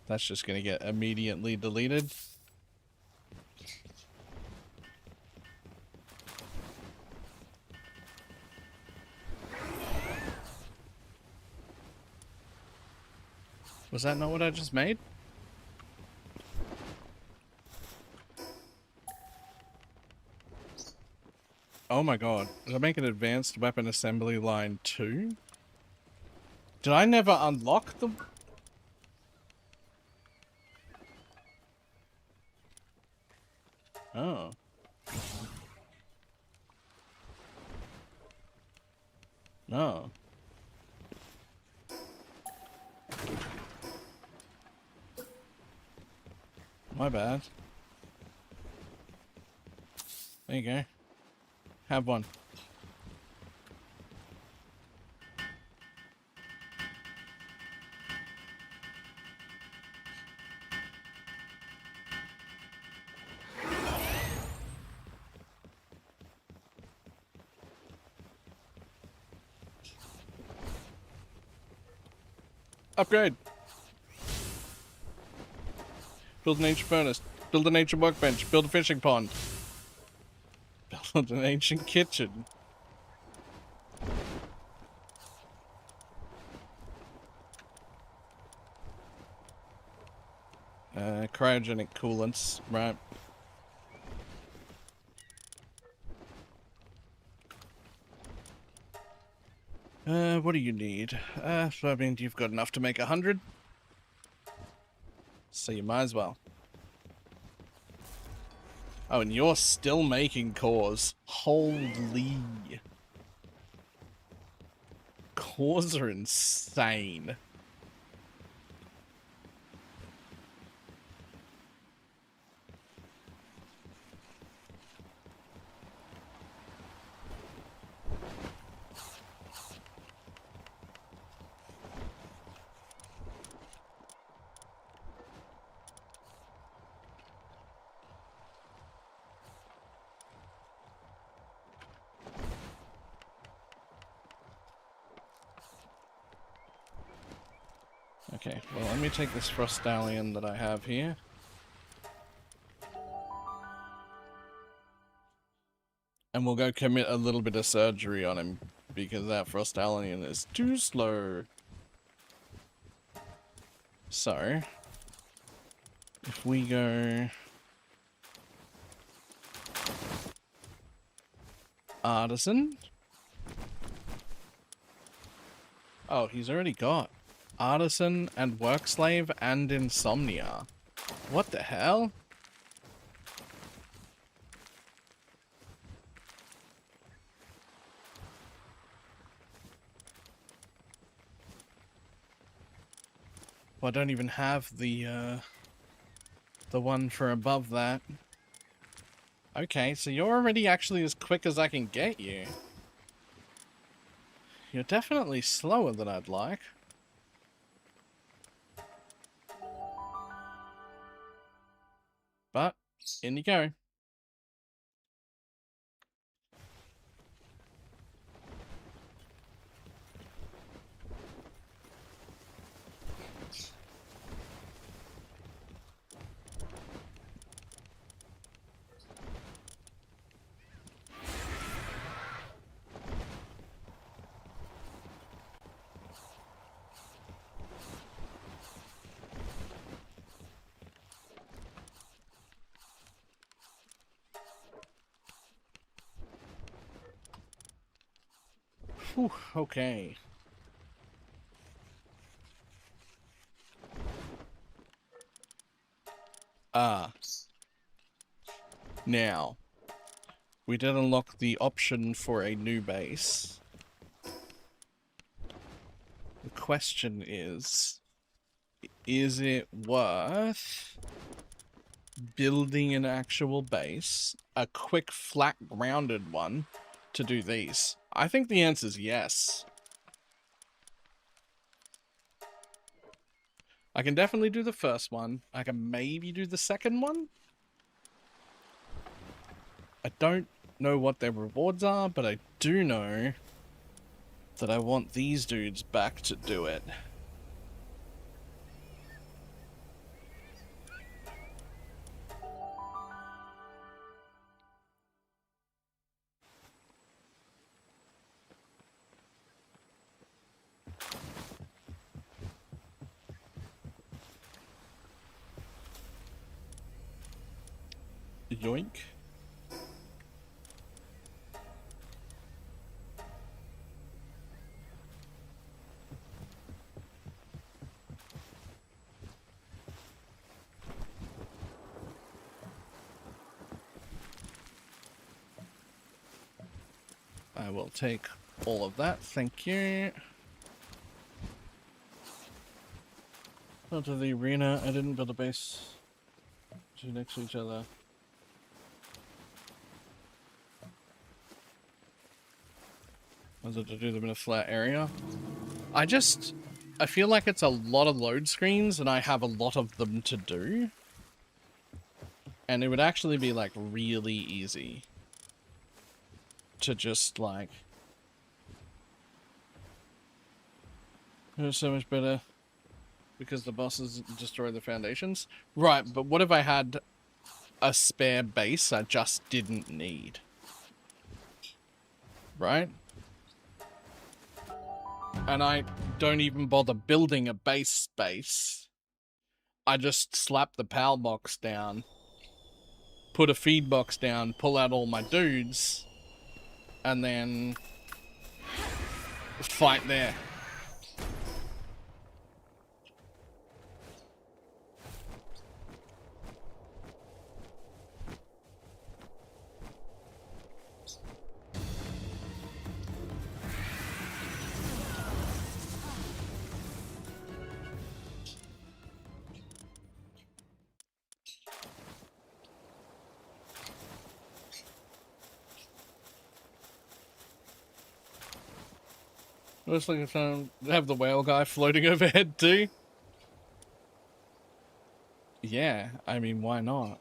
That's just gonna get immediately deleted. Was that not what I just made? Oh my god. Did I make an advanced weapon assembly line too? Did I never unlock the... Oh. No. My bad. There you go. Have one. Upgrade. Build an ancient furnace. Build an ancient workbench. Build a fishing pond. Build an ancient kitchen. Cryogenic coolants, right. What do you need? I mean, you've got enough to make 100. So you might as well. Oh, and you're still making cores. Holy. Cores are insane. Okay, well, let me take this Frost Stallion that I have here. And we'll go commit a little bit of surgery on him, because that Frost Stallion is too slow. So, if we go... Artisan? Oh, he's already got Artisan and Work Slave and Insomnia. What the hell? Well, I don't even have the one for above that. Okay, so you're already actually as quick as I can get you. You're definitely slower than I'd like. But, in you go. Whew, okay. Now, we did unlock the option for a new base. The question is it worth building an actual base, a quick flat grounded one, to do these? I think the answer is yes. I can definitely do the first one. I can maybe do the second one. I don't know what their rewards are, but I do know that I want these dudes back to do it. Yoink. I will take all of that, thank you. Not to the arena, I didn't build a base two next to each other. Was it to do them in a flat area? I feel like it's a lot of load screens and I have a lot of them to do. And it would actually be like really easy to just like... It's so much better because the bosses destroy the foundations. Right, but what if I had a spare base I just didn't need? Right? And I don't even bother building a base space. I just slap the power box down, put a feed box down, pull out all my dudes, and then fight there. Looks like it's gonna have the whale guy floating overhead too. Yeah, I mean, why not?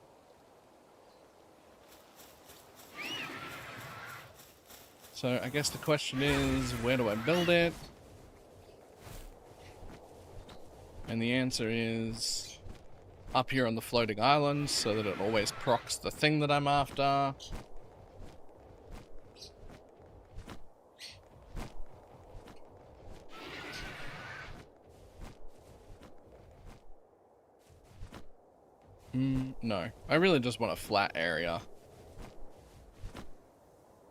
So I guess the question is, where do I build it? And the answer is up here on the floating island so that it always procs the thing that I'm after. No, I really just want a flat area.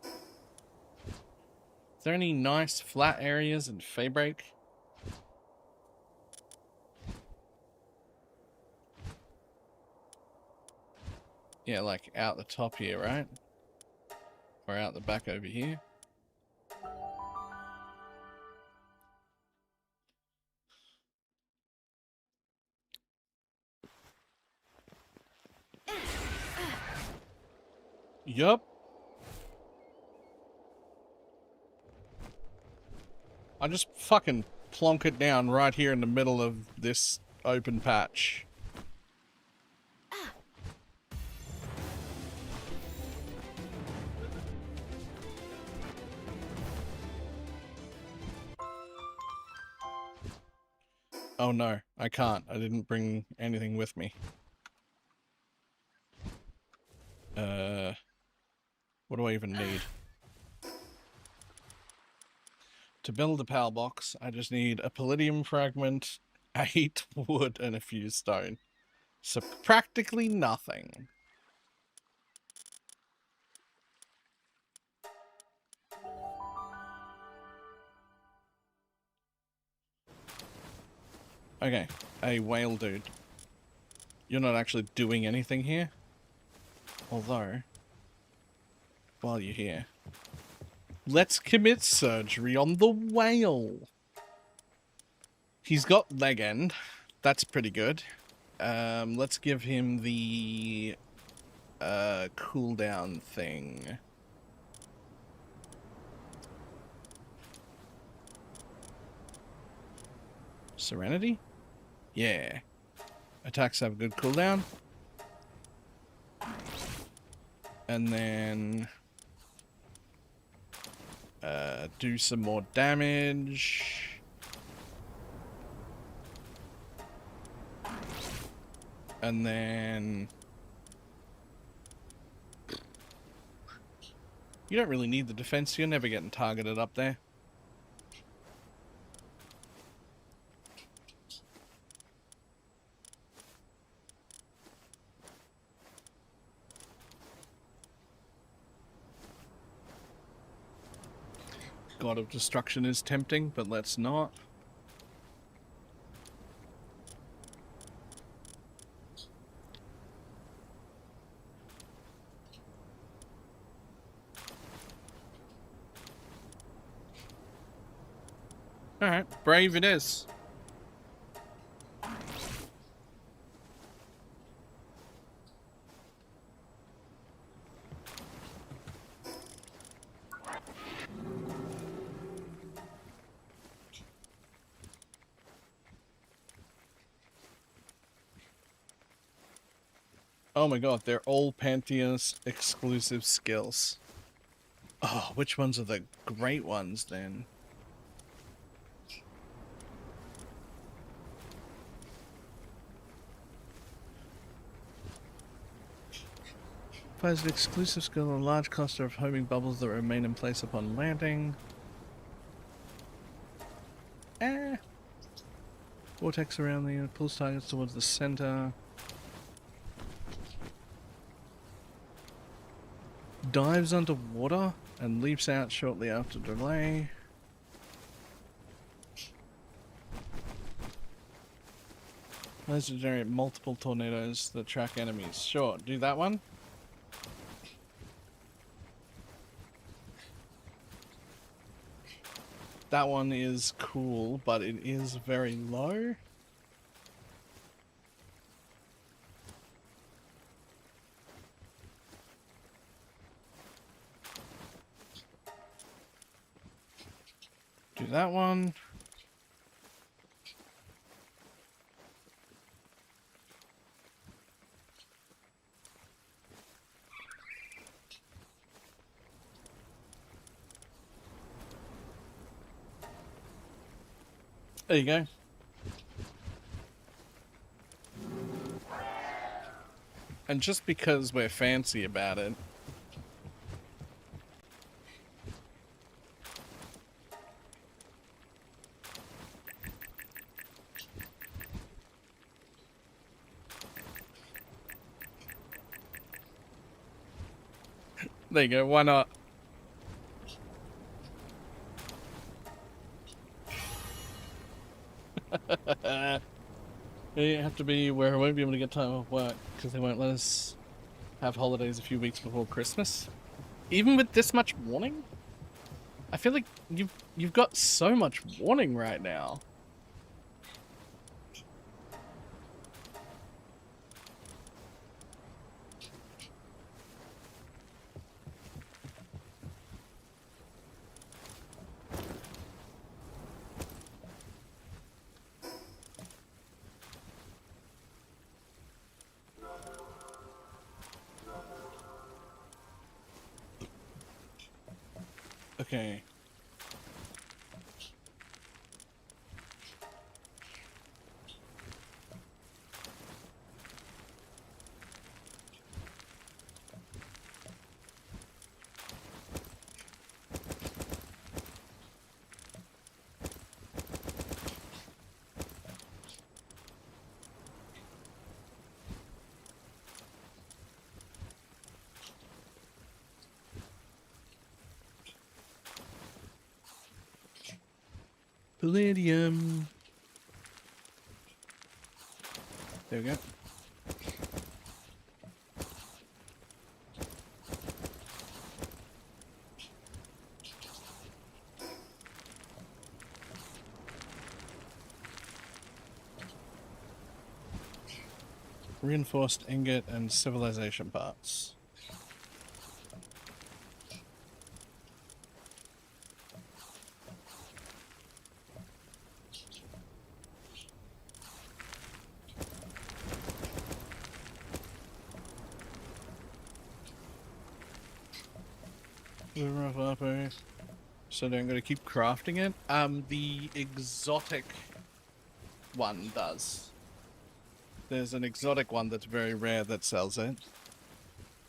Is there any nice flat areas in Faybreak? Yeah, like out the top here, right? Or out the back over here. Yup. I just fucking plonk it down right here in the middle of this open patch. Oh no, I can't. I didn't bring anything with me. What do I even need? To build a power box, I just need a palladium fragment, 8 wood, and a few stone. So practically nothing. Okay, a whale dude. You're not actually doing anything here. Although, while you're here, let's commit surgery on the whale. He's got leg end. That's pretty good. Let's give him the cooldown thing. Serenity? Yeah. Attacks have a good cooldown. And then do some more damage. And then you don't really need the defense. You're never getting targeted up there. God of Destruction is tempting, but let's not. Alright, brave it is. Oh my god, they're all Pantheon's exclusive skills. Oh, which ones are the great ones then? Applies an exclusive skill on a large cluster of homing bubbles that remain in place upon landing. Vortex around the unit pulls targets towards the center. Dives underwater and leaps out shortly after delay. Those to generate multiple tornadoes that track enemies. Sure, do that one. That one is cool, but it is very low. Do that one. There you go. And just because we're fancy about it, there you go, why not? You have to be where I won't be able to get time off work because they won't let us have holidays a few weeks before Christmas. Even with this much warning? I feel like you've got so much warning right now. Okay. Palladium. There we go. Reinforced ingot and civilization parts. So I'm gonna keep crafting it. The exotic one does. There's an exotic one that's very rare that sells it.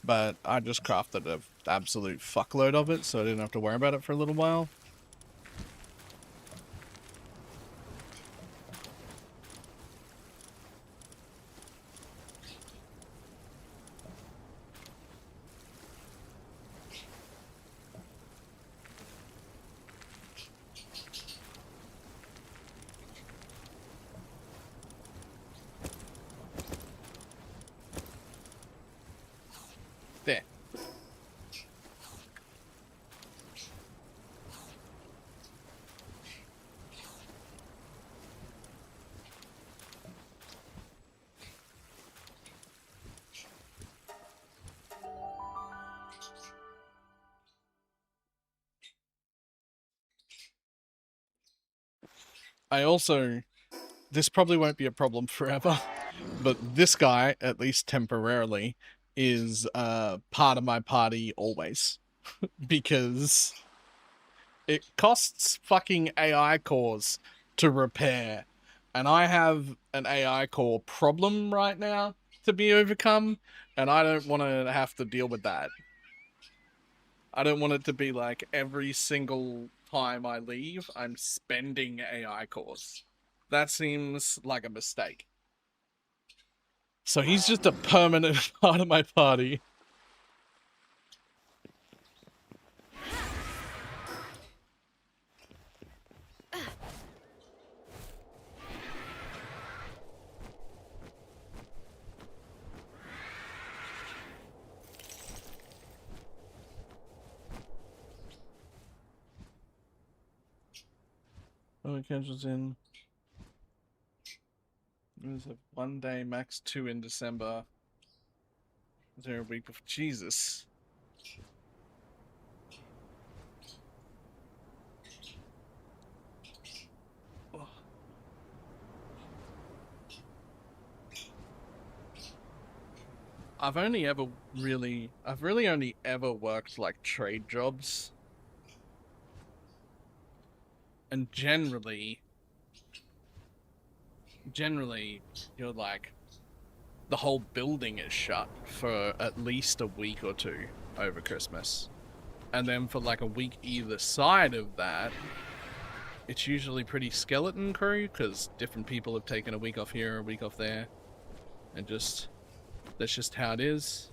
But I just crafted an absolute fuckload of it, so I didn't have to worry about it for a little while. There. I also, this probably won't be a problem forever, but this guy, at least temporarily, is part of my party always. Because it costs fucking AI cores to repair. And I have an AI core problem right now to be overcome, and I don't want to have to deal with that. I don't want it to be like every single time I leave, I'm spending AI cores. That seems like a mistake. So he's just a permanent part of my party. Oh, it catches in. There's a 1 day, max 2 in December. Is there a week before? Jesus. Oh. I've really only ever worked like trade jobs. And generally, you're like, the whole building is shut for at least a week or two over Christmas. And then for like a week either side of that, it's usually pretty skeleton crew, because different people have taken a week off here, a week off there. And just, that's just how it is.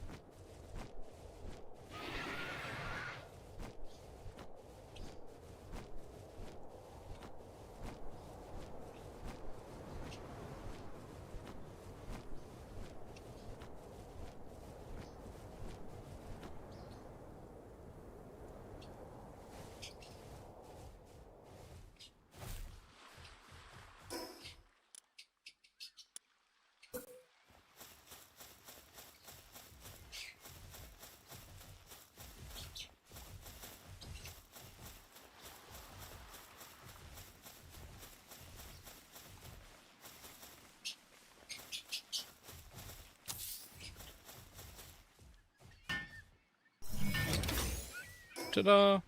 Ta-da!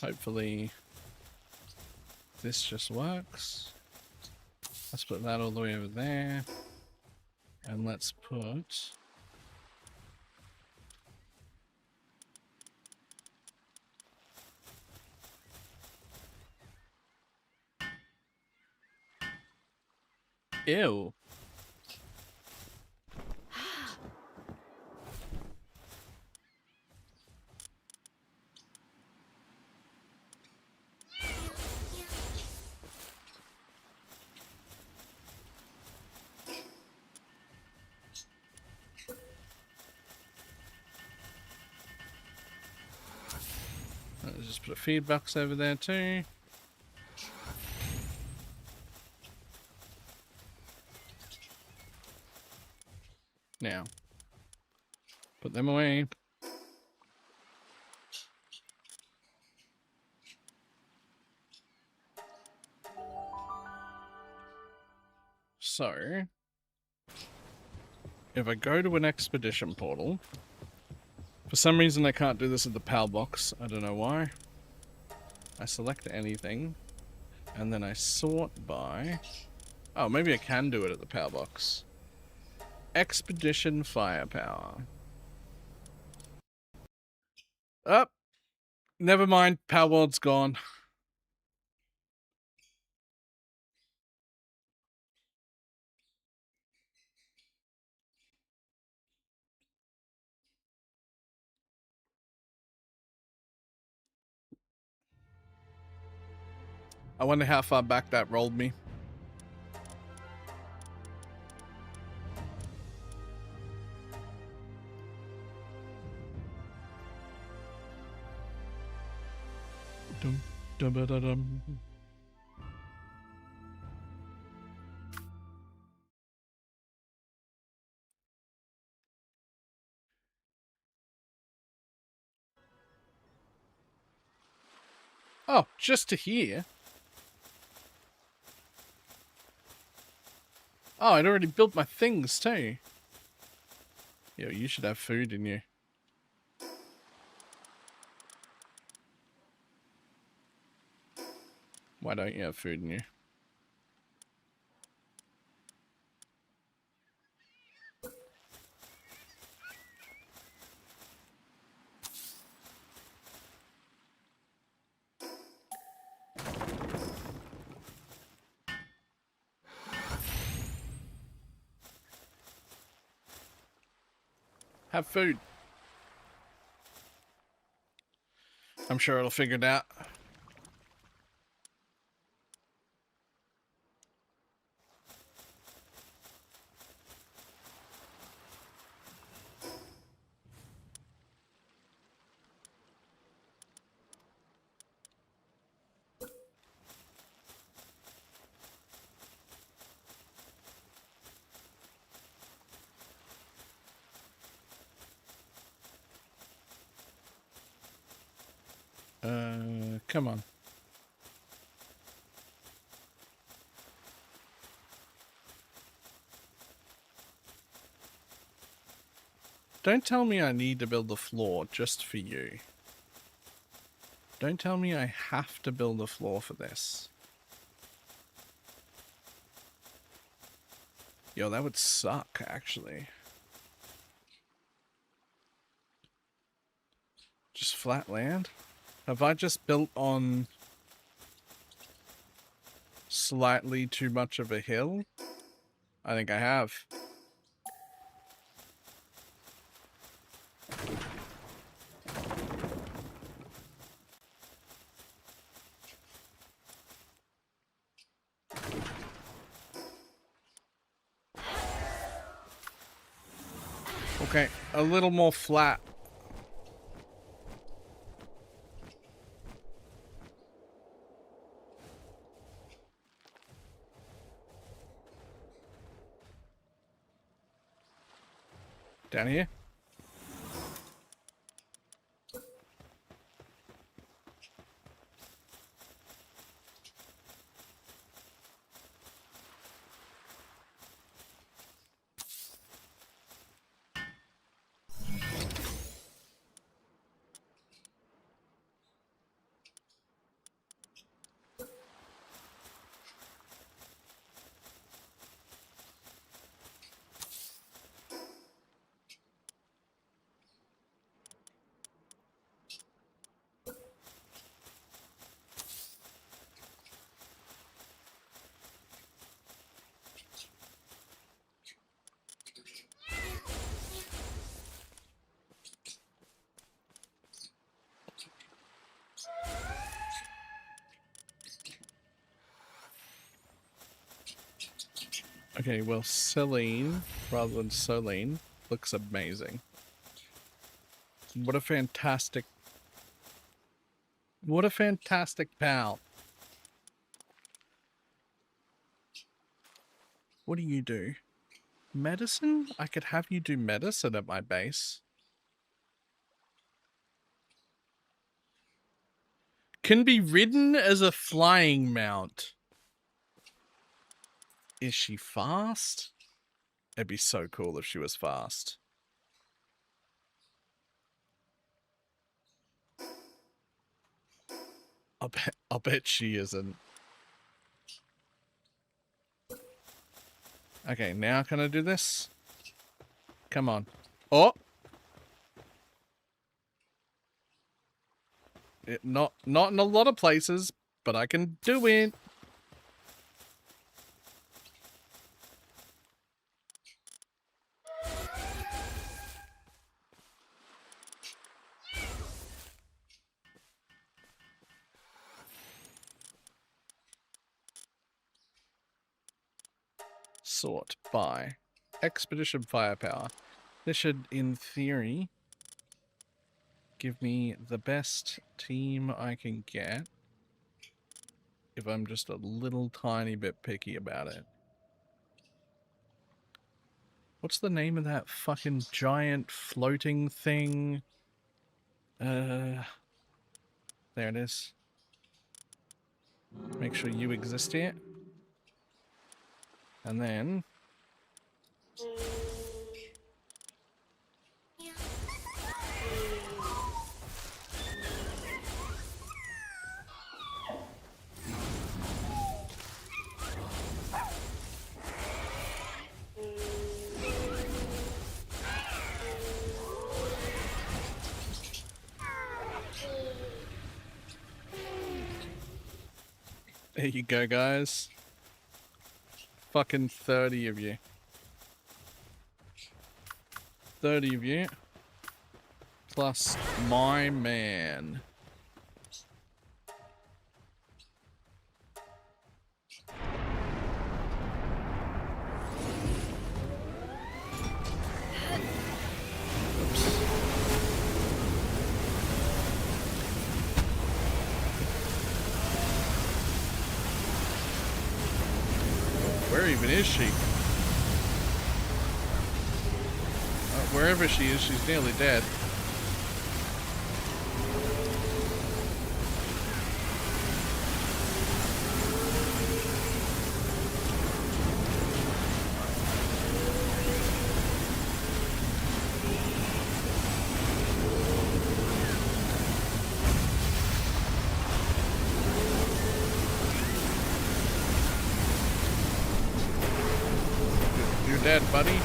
Hopefully this just works. Let's put that all the way over there. And let's put... Ew. Let's just put a feed box over there too. Now, put them away. So, if I go to an expedition portal, For some reason, I can't do this at the PAL box. I don't know why. I select anything, and then I sort by... Oh, maybe I can do it at the PAL box. Expedition Firepower. Oh, never mind. Power World's gone. I wonder how far back that rolled me. Dum, dum, ba, da, dum. Oh, just to here. Oh, I'd already built my things too. Yo, you should have food in you. Why don't you have food in you? Have food. I'm sure it'll figure it out. Come on. Don't tell me I need to build the floor just for you. Don't tell me I have to build a floor for this. Yo, that would suck, actually. Just flat land? Have I just built on slightly too much of a hill? I think I have. Okay, a little more flat. Down here? Okay, well, Celine, rather than Soline, looks amazing. What a fantastic pal. What do you do? Medicine? I could have you do medicine at my base. Can be ridden as a flying mount. Is she fast? It'd be so cool if she was fast. I'll bet she isn't. Okay, now can I do this? Come on. Oh! Not in a lot of places, but I can do it. Sort by expedition firepower. This should, in theory, give me the best team I can get if I'm just a little tiny bit picky about it. What's the name of that fucking giant floating thing? There it is. Make sure you exist here. And then... there you go, guys. Fucking 30 of you. 30 of you. Plus my man. Where even is she? Wherever she is, she's nearly dead. You're dead, buddy.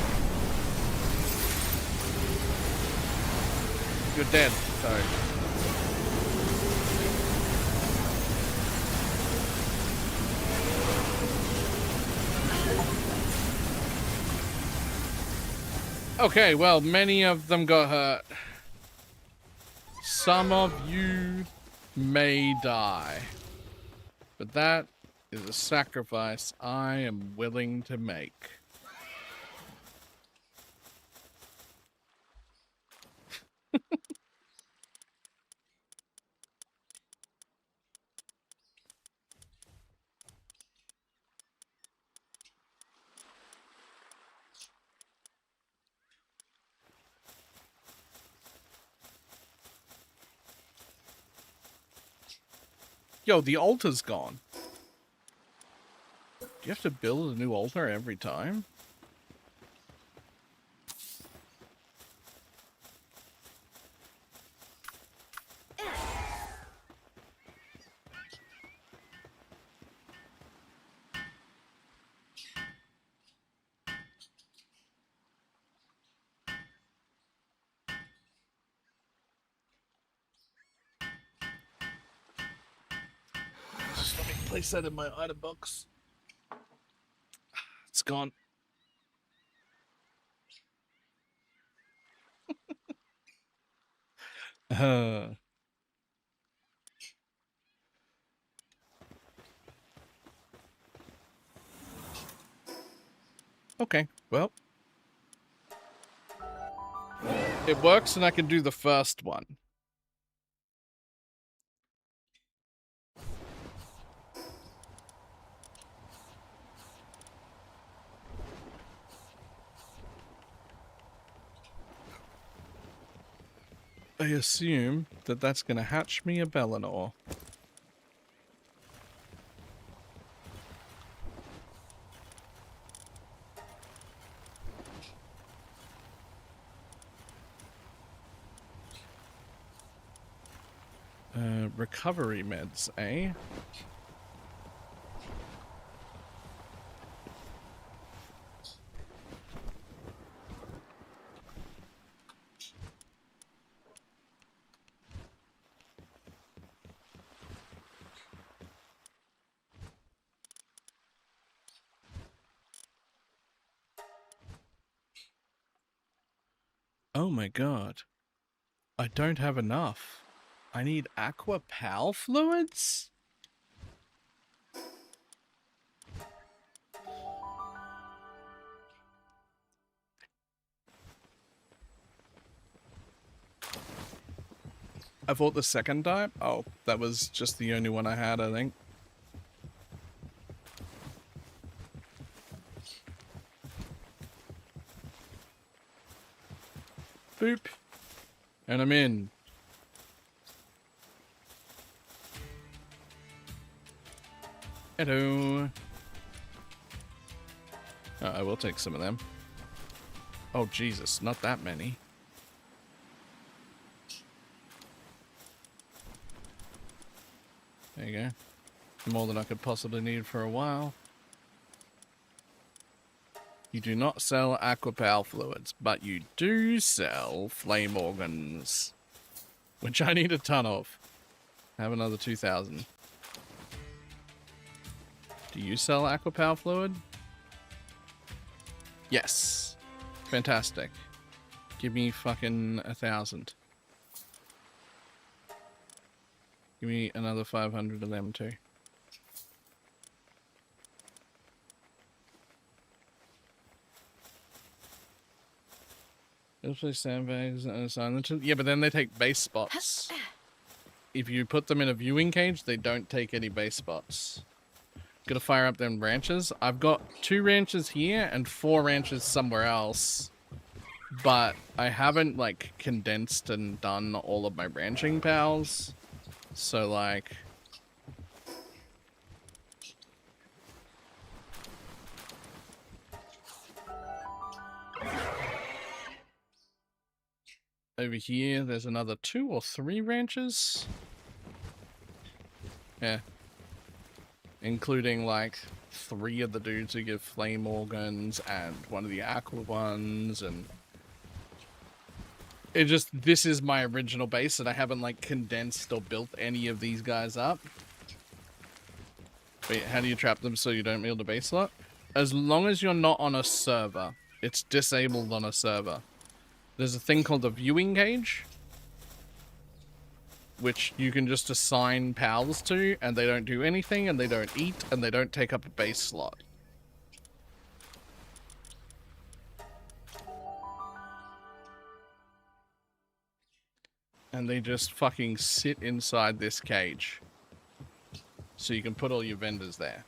You're dead. Sorry. Okay, well, many of them got hurt. Some of you may die. But that is a sacrifice I am willing to make. Yo, the altar's gone. Do you have to build a new altar every time? Just let me place that in my item box. It's gone. uh. Okay, well. It works and I can do the first one. I assume that that's going to hatch me a Bellinor. Recovery meds, eh? Oh my god. I don't have enough. I need aqua pal fluids? I bought the second type? Oh, that was just the only one I had, I think. Boop. And I'm in. Hello. Oh, I will take some of them. Oh, Jesus, not that many. There you go. More than I could possibly need for a while. You do not sell aquapal fluids, but you do sell flame organs, which I need a ton of. I have another 2,000. Do you sell aquapal fluid? Yes. Fantastic. Give me fucking 1,000. Give me another 500 of them too. Let's play sandbags and assign them to... Yeah, but then they take base spots. If you put them in a viewing cage, they don't take any base spots. Gotta fire up them ranches. I've got 2 ranches here and 4 ranches somewhere else. But I haven't, like, condensed and done all of my ranching pals. So, like... Over here, there's another 2 or 3 ranches. Yeah. Including, like, 3 of the dudes who give flame organs and 1 of the aqua ones, and... It just, this is my original base, and I haven't, like, condensed or built any of these guys up. Wait, how do you trap them so you don't build a base slot? As long as you're not on a server. It's disabled on a server. There's a thing called a viewing cage, which you can just assign pals to, and they don't do anything, and they don't eat, and they don't take up a base slot. And they just fucking sit inside this cage. So you can put all your vendors there.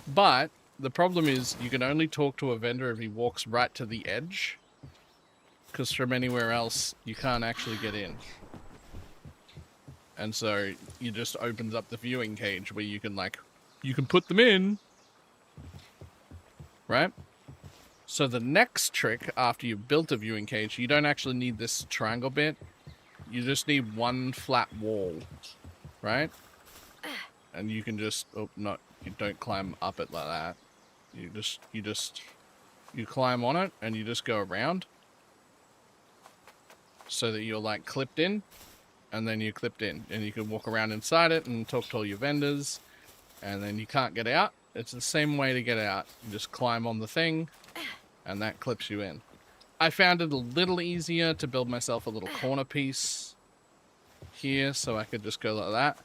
But the problem is you can only talk to a vendor if he walks right to the edge. Because from anywhere else, you can't actually get in. And so it just opens up the viewing cage where you can, like, you can put them in. Right? So the next trick, after you've built a viewing cage, you don't actually need this triangle bit. You just need 1 flat wall. Right? And you can just, oh, no, you don't climb up it like that. You climb on it and you just go around. So that you're, like, clipped in, and then you're clipped in, and you can walk around inside it and talk to all your vendors, and then you can't get out. It's the same way to get out. You just climb on the thing, and that clips you in. I found it a little easier to build myself a little corner piece here, so I could just go like that.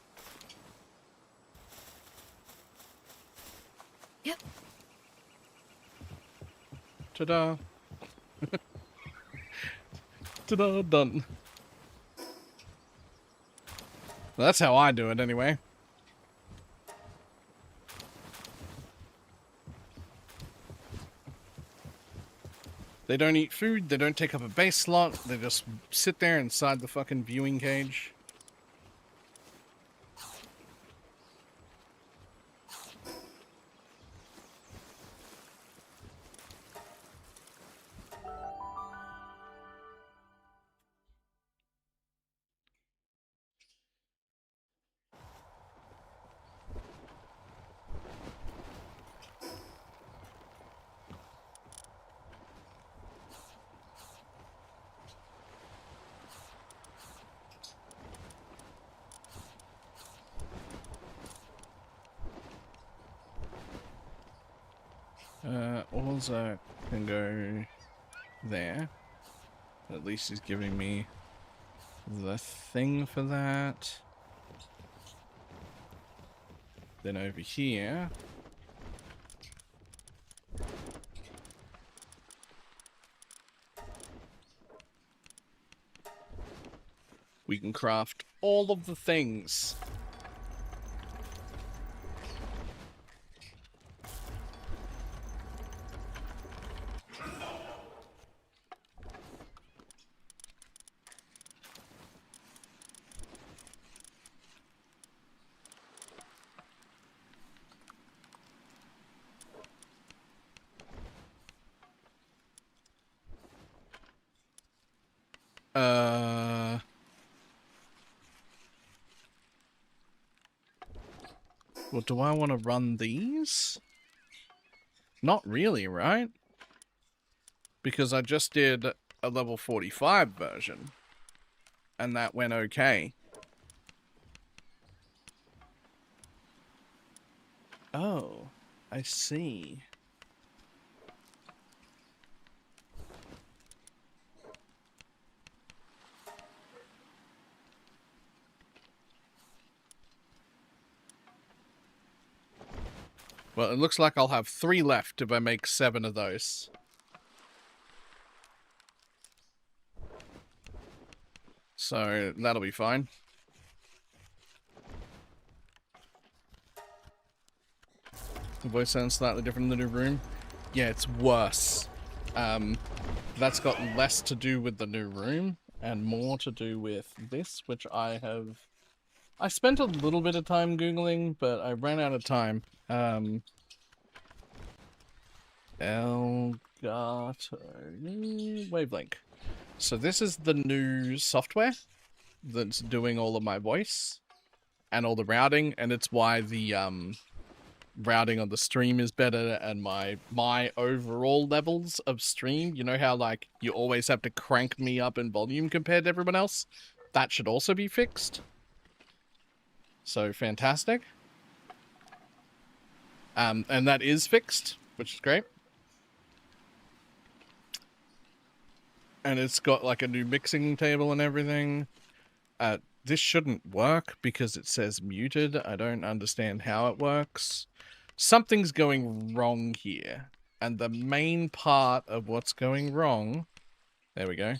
Yep. Ta-da. Ta-da, done. Well, that's how I do it anyway. They don't eat food, they don't take up a base slot, they just sit there inside the fucking viewing cage. Also can go there. At least he's giving me the thing for that. Then over here. We can craft all of the things. Well, do I want to run these? Not really, right? Because I just did a level 45 version. And that went okay. Oh, I see. Well, it looks like I'll have 3 left if I make 7 of those. So, that'll be fine. The voice sounds slightly different in the new room. Yeah, it's worse. That's got less to do with the new room and more to do with this, which I spent a little bit of time Googling, but I ran out of time. Elgato Wavelink. So this is the new software that's doing all of my voice and all the routing, and it's why the routing on the stream is better and my overall levels of stream. You know how like you always have to crank me up in volume compared to everyone else? That should also be fixed. So fantastic. And that is fixed, which is great. And it's got like a new mixing table and everything. This shouldn't work because it says muted. I don't understand how it works. Something's going wrong here. And the main part of what's going wrong, there we go,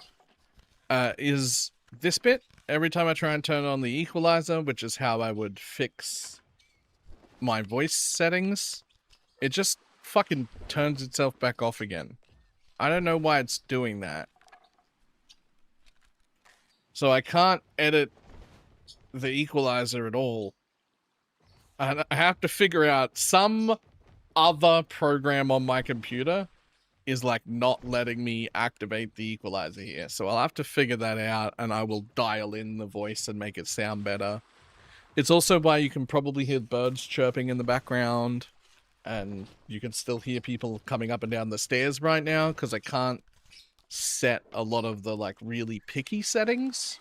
is this bit. Every time I try and turn on the equalizer, which is how I would fix my voice settings, it just fucking turns itself back off again. I don't know why it's doing that. So I can't edit the equalizer at all. I have to figure out some other program on my computer is like not letting me activate the equalizer here. So I'll have to figure that out and I will dial in the voice and make it sound better. It's also why you can probably hear birds chirping in the background and you can still hear people coming up and down the stairs right now because I can't set a lot of the like really picky settings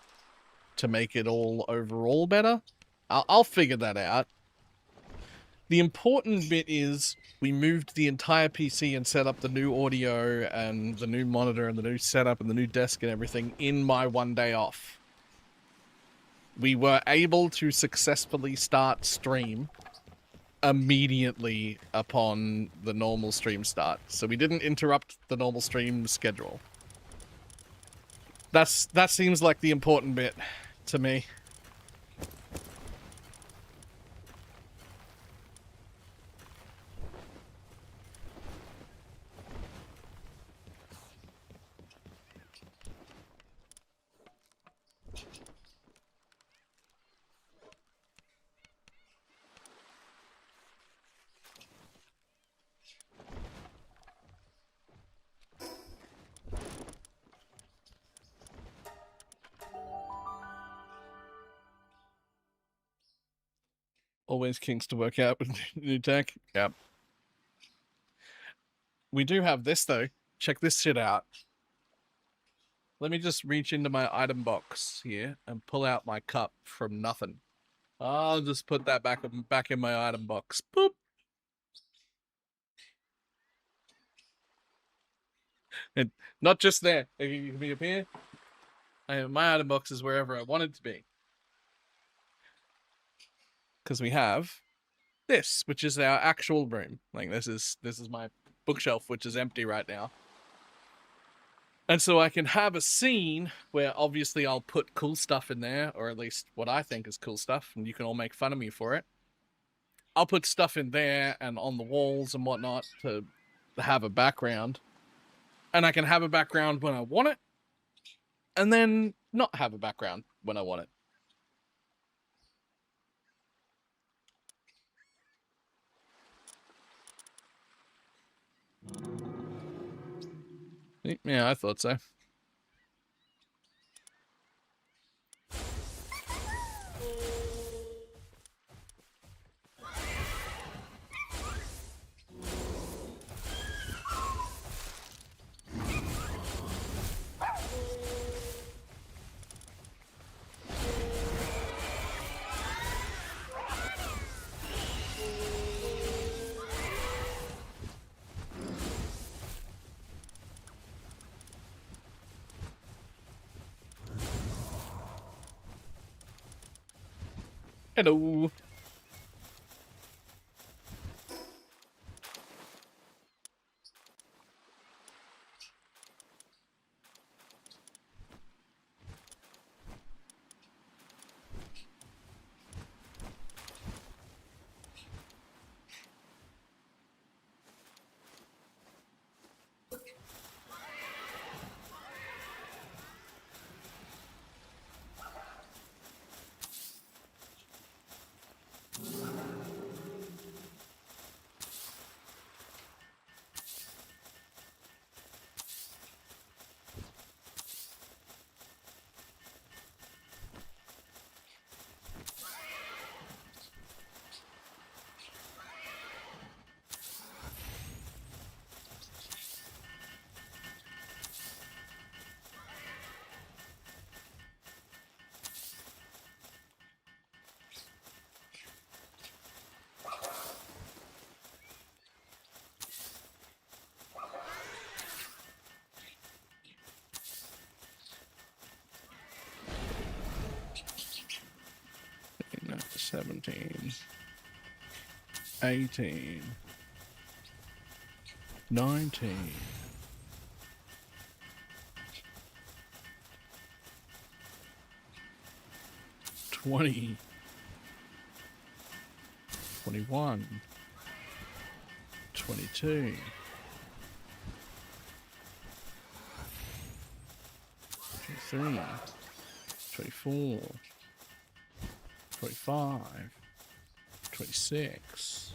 to make it all overall better. I'll figure that out. The important bit is we moved the entire PC and set up the new audio and the new monitor and the new setup and the new desk and everything in my 1 day off. We were able to successfully start stream immediately upon the normal stream start. So we didn't interrupt the normal stream schedule. That seems like the important bit to me. Always kinks to work out with new tech. Yep. We do have this, though. Check this shit out. Let me just reach into my item box here and pull out my cup from nothing. I'll just put that back in my item box. Boop. And not just there. You can be up here. I have my item boxes wherever I want it to be. Because we have this, which is our actual room. Like this is my bookshelf, which is empty right now. And so I can have a scene where obviously I'll put cool stuff in there, or at least what I think is cool stuff, and you can all make fun of me for it. I'll put stuff in there and on the walls and whatnot to have a background. And I can have a background when I want it, and then not have a background when I want it. Yeah, I thought so. Hello. No, 17, 18, 19, 20, 21, 22, 23, 24, 25, 26,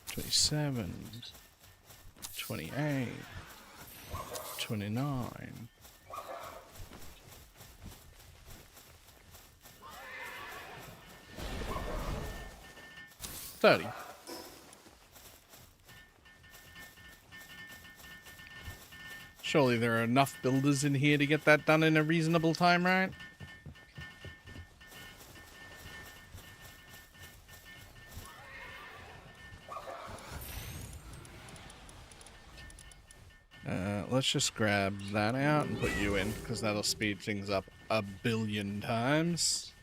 27, 28, 29, 30. Surely there are enough builders in here to get that done in a reasonable time, right? Let's just grab that out and put you in, because that'll speed things up a billion times.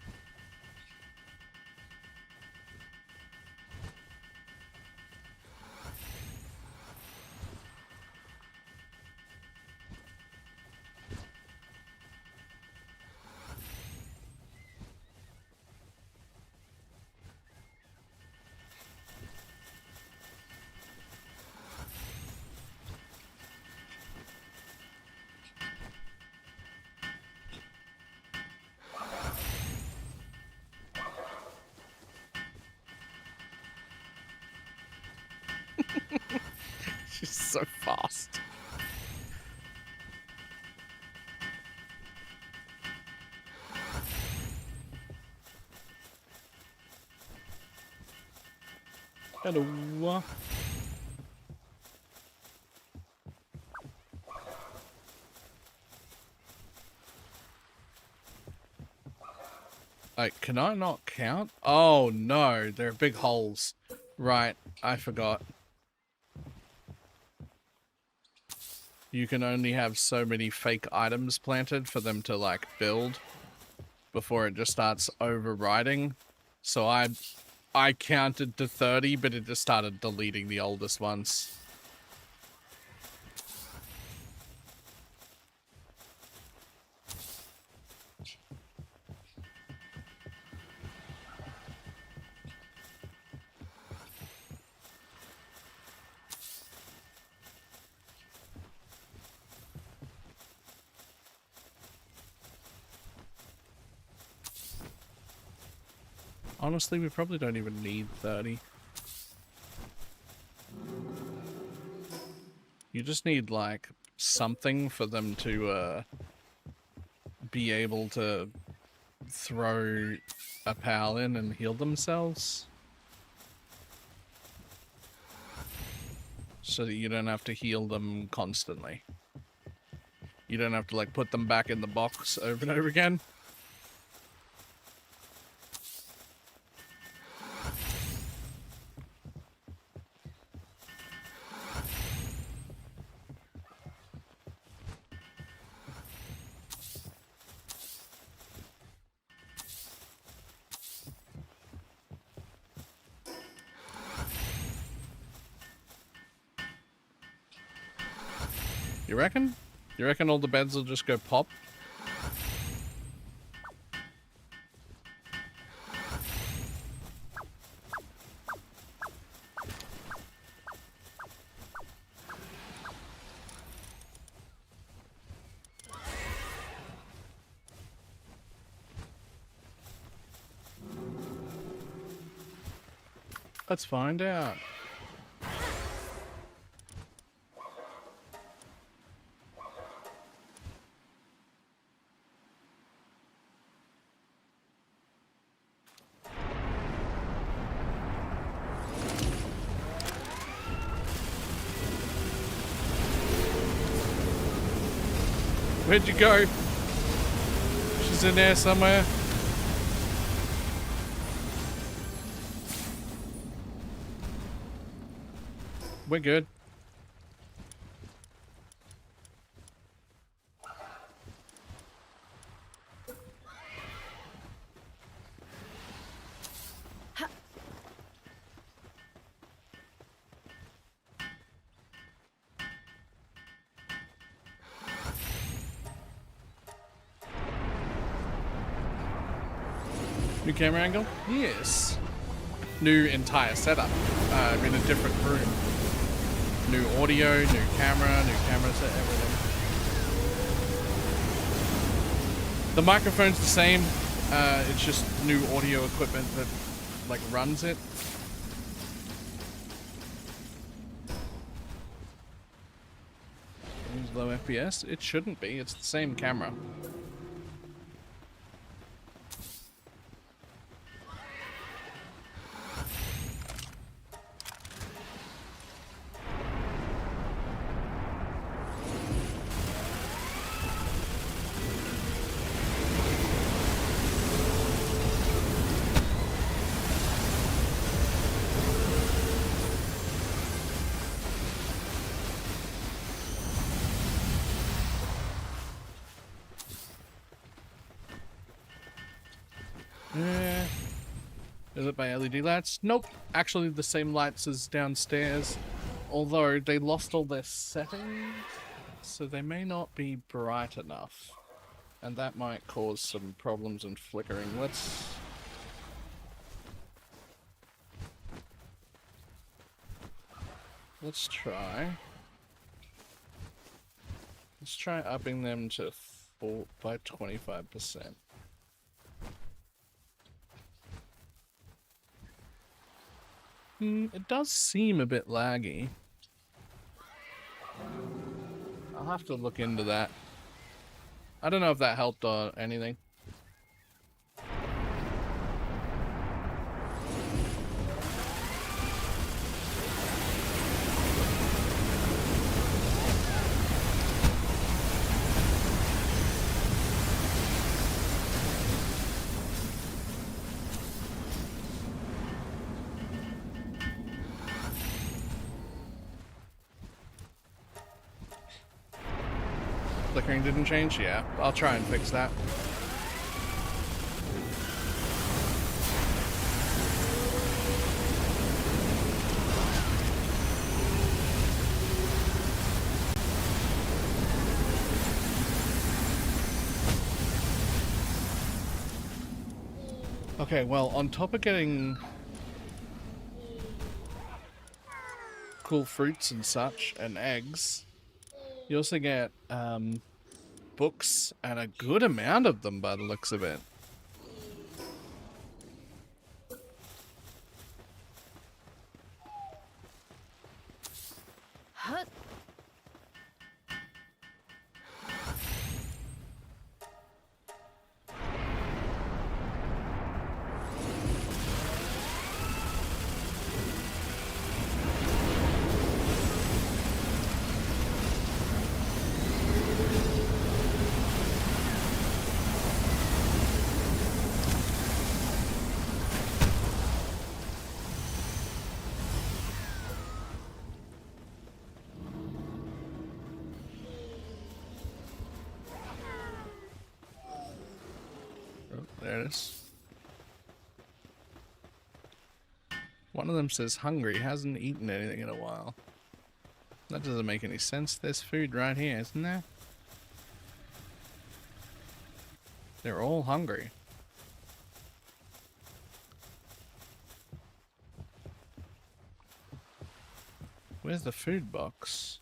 She's so fast. Hello. Like, can I not count? Oh no, there are big holes. Right, I forgot. you can only have so many fake items planted for them to like build before it just starts overriding. So I counted to 30, but it just started deleting the oldest ones. Honestly, we probably don't even need 30. You just need, like, something for them to, be able to throw a pal in and heal themselves. So that you don't have to heal them constantly. You don't have to, like, put them back in the box over and over again. You reckon? You reckon all the beds will just go pop? Let's find out. Where'd you go? She's in there somewhere. We're good. New camera angle? Yes. New entire setup. In a different room. New audio, new camera set, everything. The microphone's the same. It's just new audio equipment that like runs it. Low FPS? It shouldn't be. It's the same camera. Is it by LED lights? Nope. Actually, the same lights as downstairs. Although they lost all their settings, so they may not be bright enough. And that might cause some problems and flickering. Let's try. Let's try upping them to 4 by 25%. It does seem a bit laggy. I'll have to look into that. I don't know if that helped or anything. Flickering didn't change? Yeah, I'll try and fix that. Okay, well, on top of getting cool fruits and such, and eggs, you also get, books, and a good amount of them by the looks of it. Oh, there it is. One of them says hungry, hasn't eaten anything in a while. That doesn't make any sense. There's food right here, isn't there? They're all hungry. Where's the food box?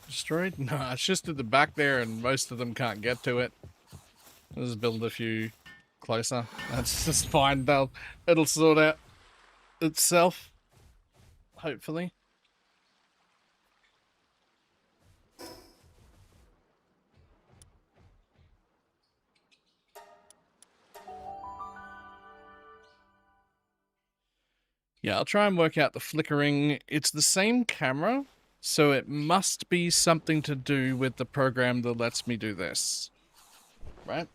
Destroyed? No, it's just at the back there and most of them can't get to it. I'll just build a few closer. That's just fine. It'll sort out itself. Hopefully. Yeah, I'll try and work out the flickering. It's the same camera, so it must be something to do with the program that lets me do this. Right?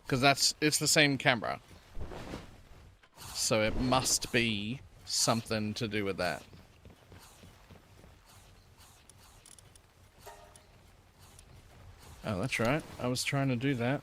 Because it's the same camera. So it must be something to do with that. Oh, that's right. I was trying to do that.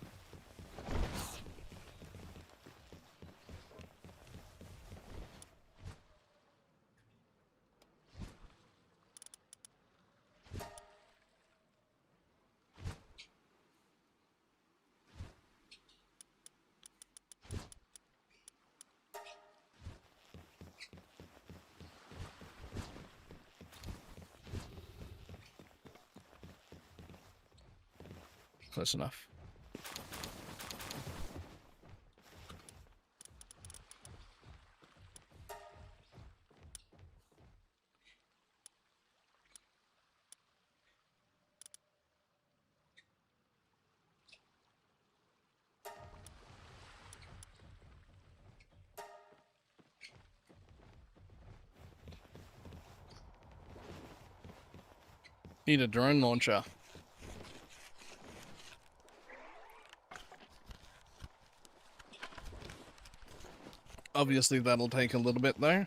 Close enough. Need a drone launcher. Obviously that'll take a little bit though.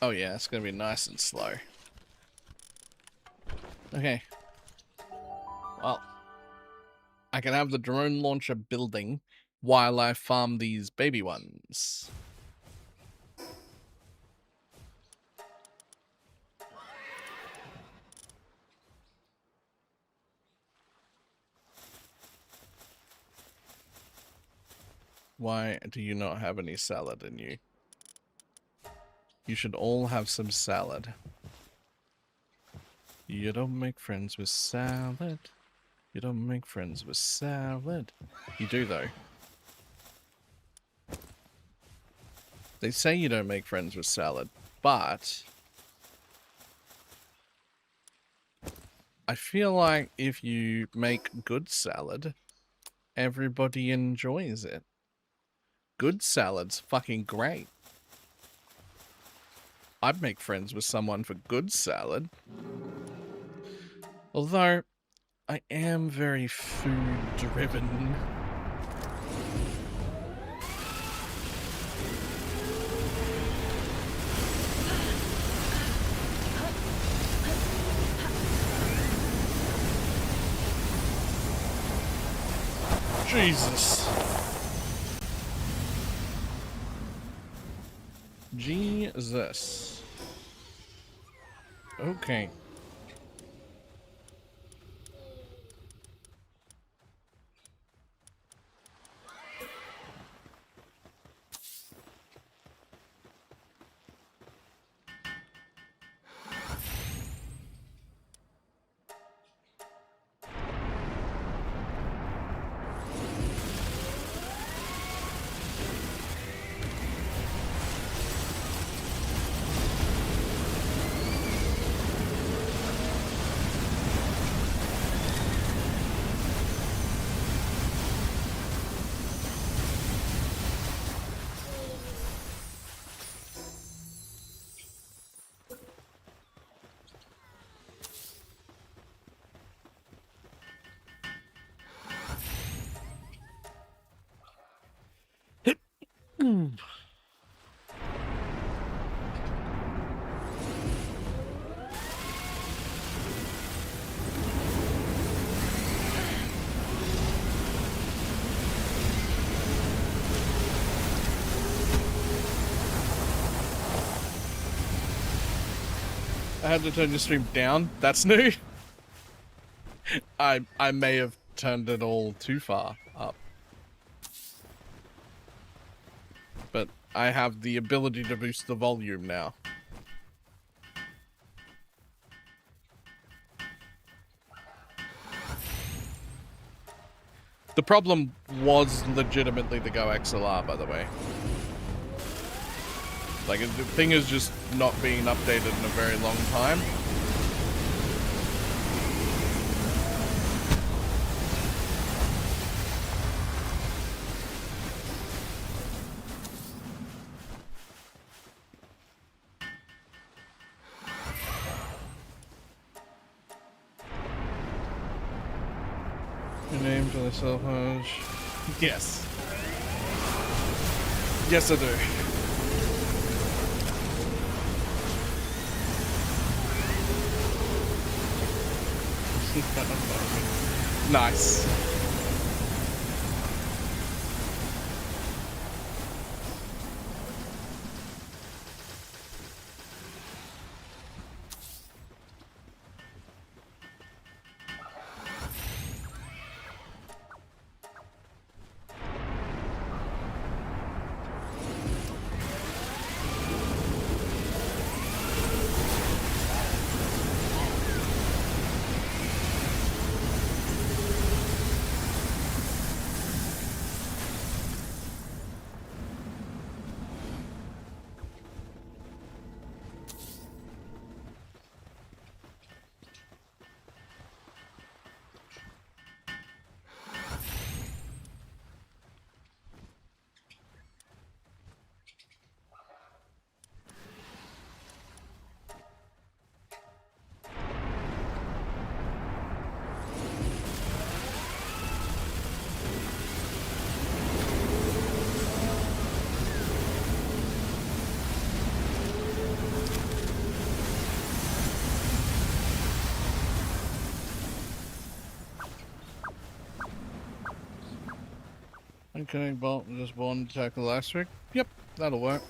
Oh yeah, it's gonna be nice and slow. Okay. Well, I can have the drone launcher building while I farm these baby ones. Why do you not have any salad in you? You should all have some salad. You don't make friends with salad. You don't make friends with salad. You do, though. They say you don't make friends with salad, but I feel like if you make good salad, everybody enjoys it. Good salad's fucking great. I'd make friends with someone for good salad. Although, I am very food-driven. Jesus. Jesus. Okay. I had to turn your stream down. That's new. I may have turned it all too far up. But I have the ability to boost the volume now. The problem was legitimately the Go XLR, by the way. Like, the thing is just not being updated in a very long time. Your name for the self-hose. Yes. Yes, I do. Nice. Okay, Bolt just one to tackle last week. Yep, that'll work.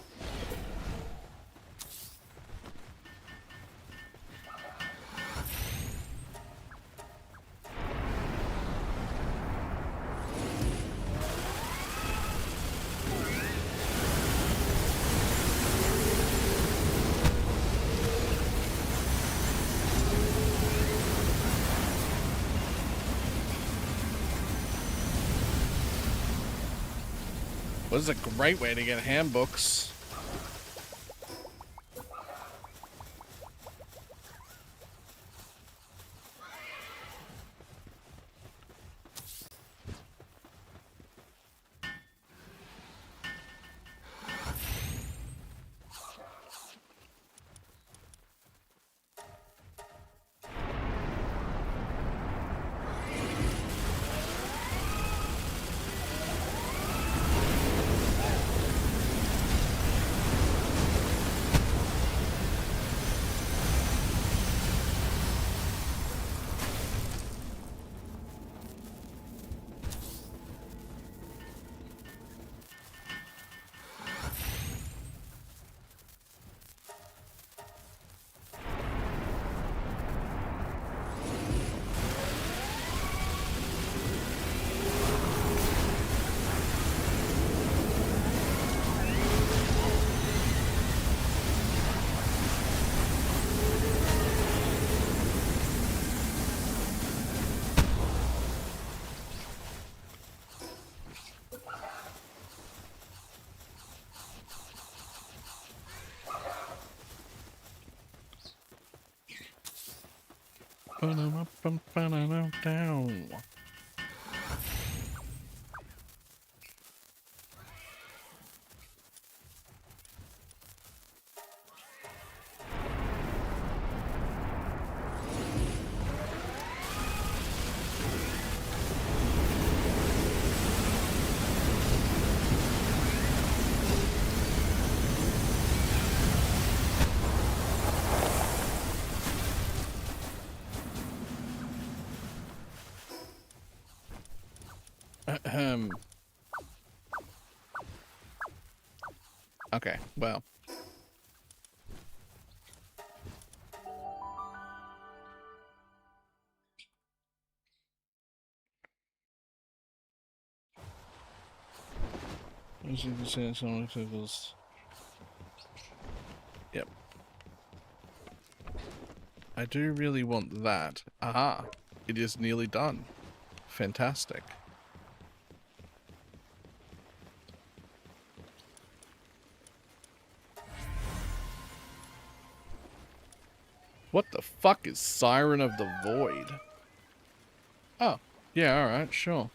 This is a great way to get handbooks. Down. Okay, well. Yep. I do really want that. Aha. It is nearly done. Fantastic. What the fuck is Siren of the Void? Oh, yeah, alright, sure.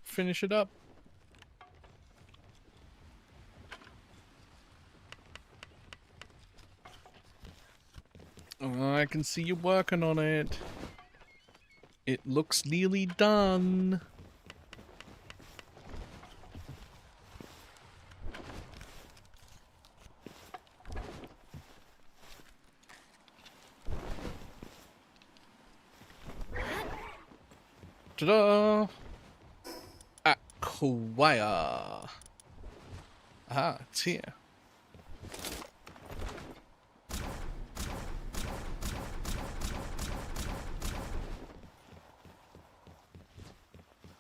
Finish it up. Oh, I can see you working on it. It looks nearly done. Ta-da! Acquire. Aha, it's here.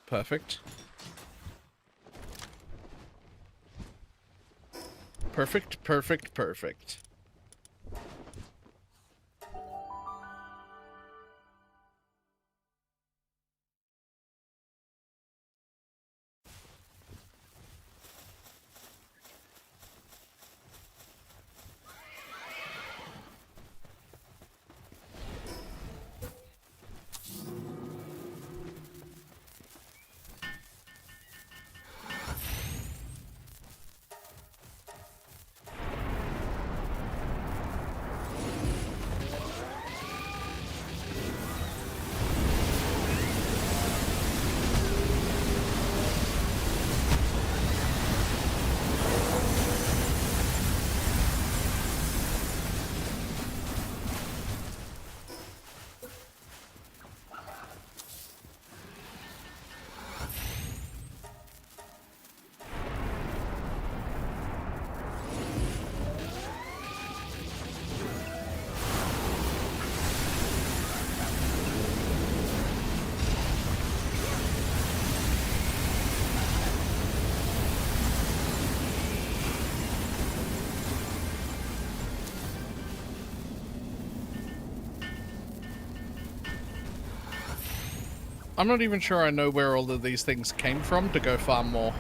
Perfect. Perfect, perfect, perfect. I'm not even sure I know where all of these things came from to go farm more.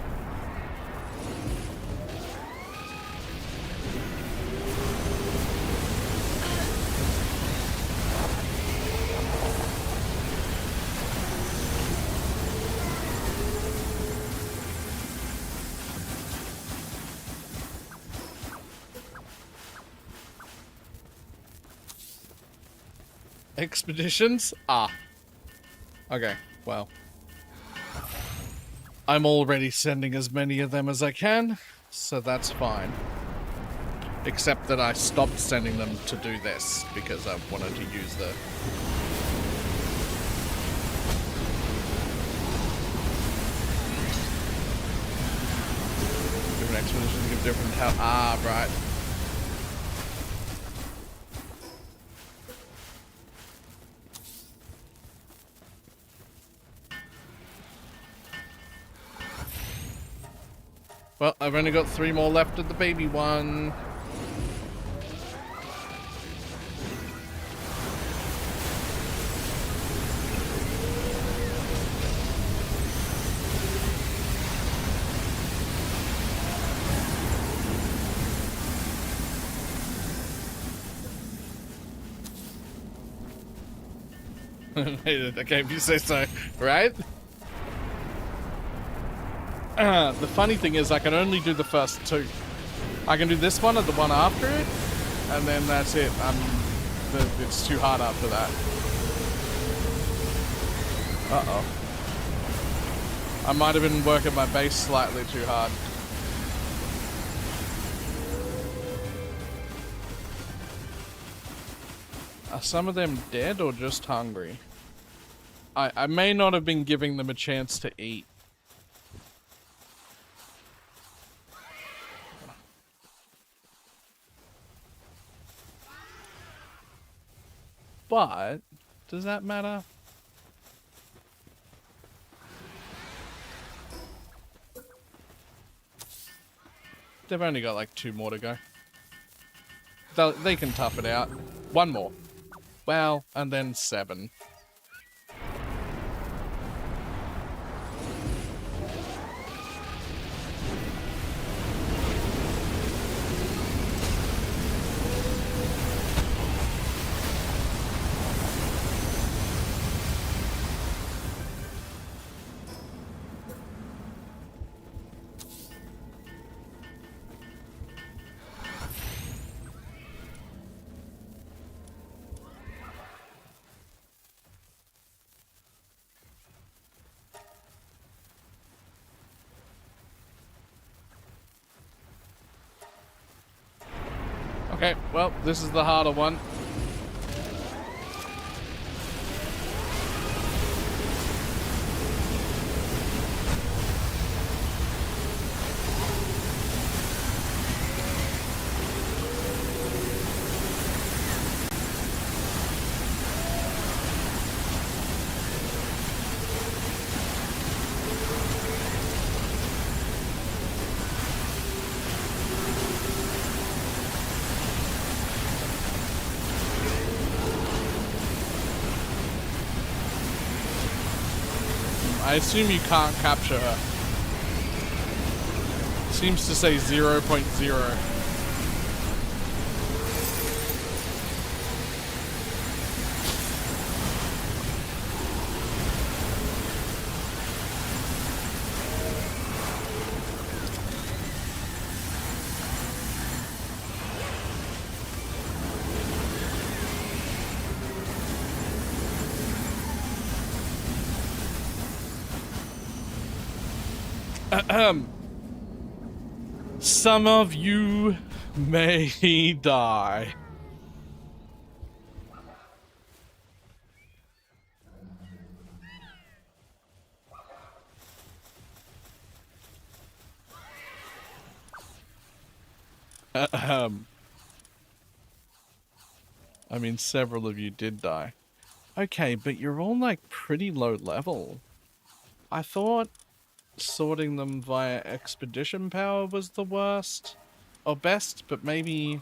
Expeditions? Ah. Okay, well. I'm already sending as many of them as I can, so that's fine. Except that I stopped sending them to do this, because I wanted to use the... Different expeditions give different how... Ah, right. Well, I've only got 3 more left of the baby one. Okay, if you say so, right? The funny thing is I can only do the first 2. I can do this one and the one after it, and then that's it. It's too hard after that. Uh-oh. I might have been working my base slightly too hard. Are some of them dead or just hungry? I may not have been giving them a chance to eat. But, does that matter? They've only got like 2 more to go. They can tough it out. 1 more. Well, and then 7. Okay, well, this is the harder one. I assume you can't capture her. Seems to say 0.0. Some of you may die. I mean, several of you did die. Okay, but you're all like pretty low level. I thought sorting them via expedition power was the worst or best, but maybe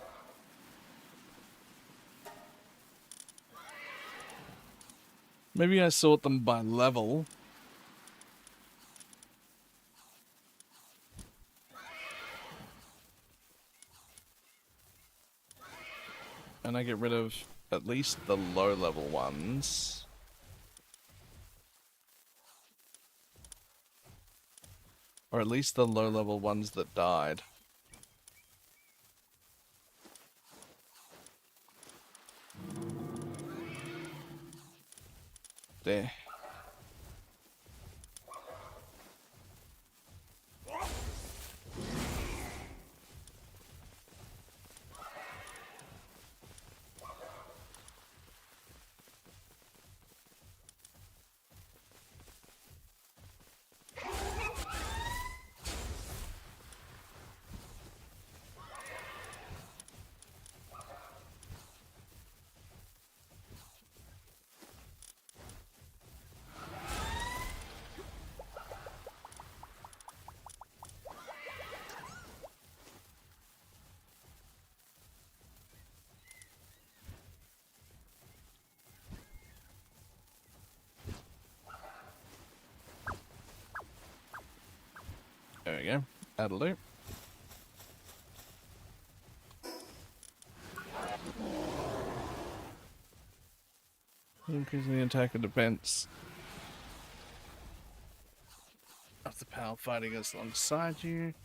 Maybe I sort them by level. And I get rid of at least the low level ones. Or at least the low level ones that died. There. There we go. That'll do. Increasing the attack and defense of the pal fighting us alongside you.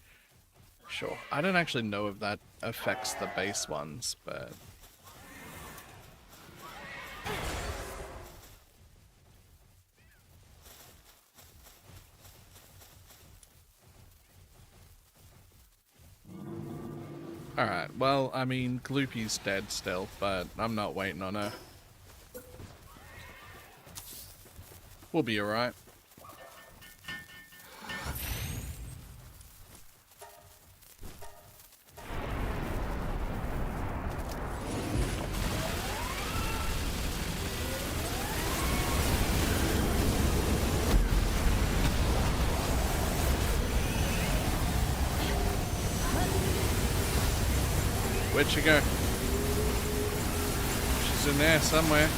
Sure. I don't actually know if that affects the base ones, but... Alright, well, I mean, Gloopy's dead still, but I'm not waiting on her. We'll be alright. Where'd she go? She's in there somewhere.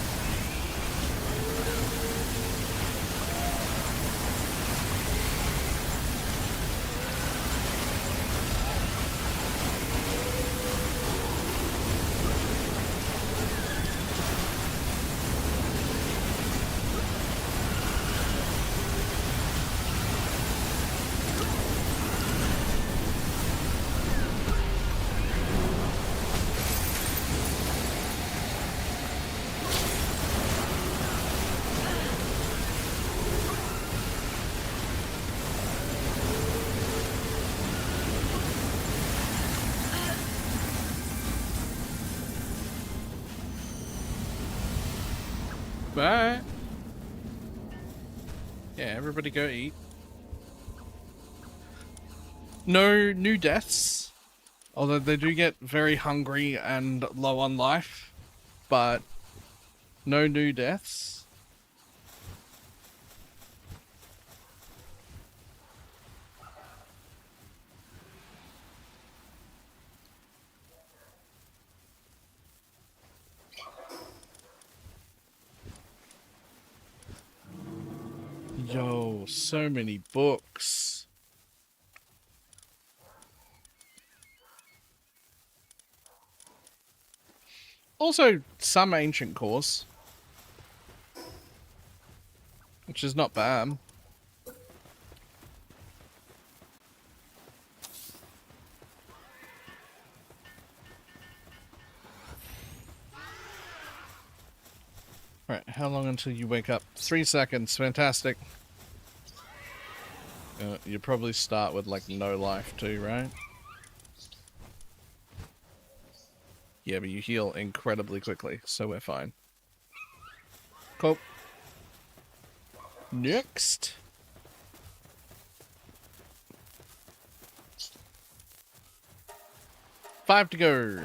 Bye. Yeah, everybody go eat. No new deaths. Although they do get very hungry and low on life. But no new deaths. Yo, so many books. Also, some ancient cores. Which is not bad. Right, how long until you wake up? 3 seconds, fantastic. You probably start with like no life too, right? Yeah, but you heal incredibly quickly, so we're fine. Cool. Next. Five to go.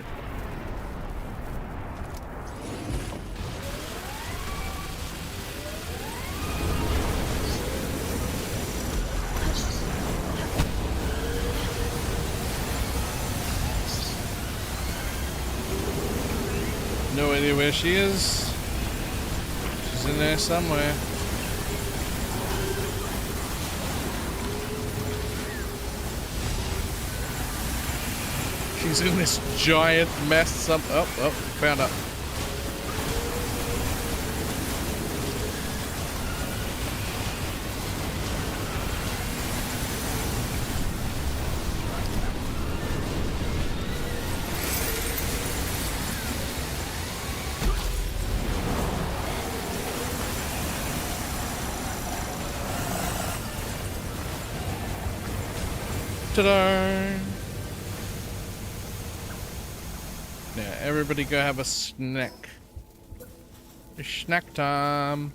No idea where she is. She's She's in there somewhere. She's in this giant mess. Oh, found her. Ta-da! Now everybody go have a snack. It's snack time.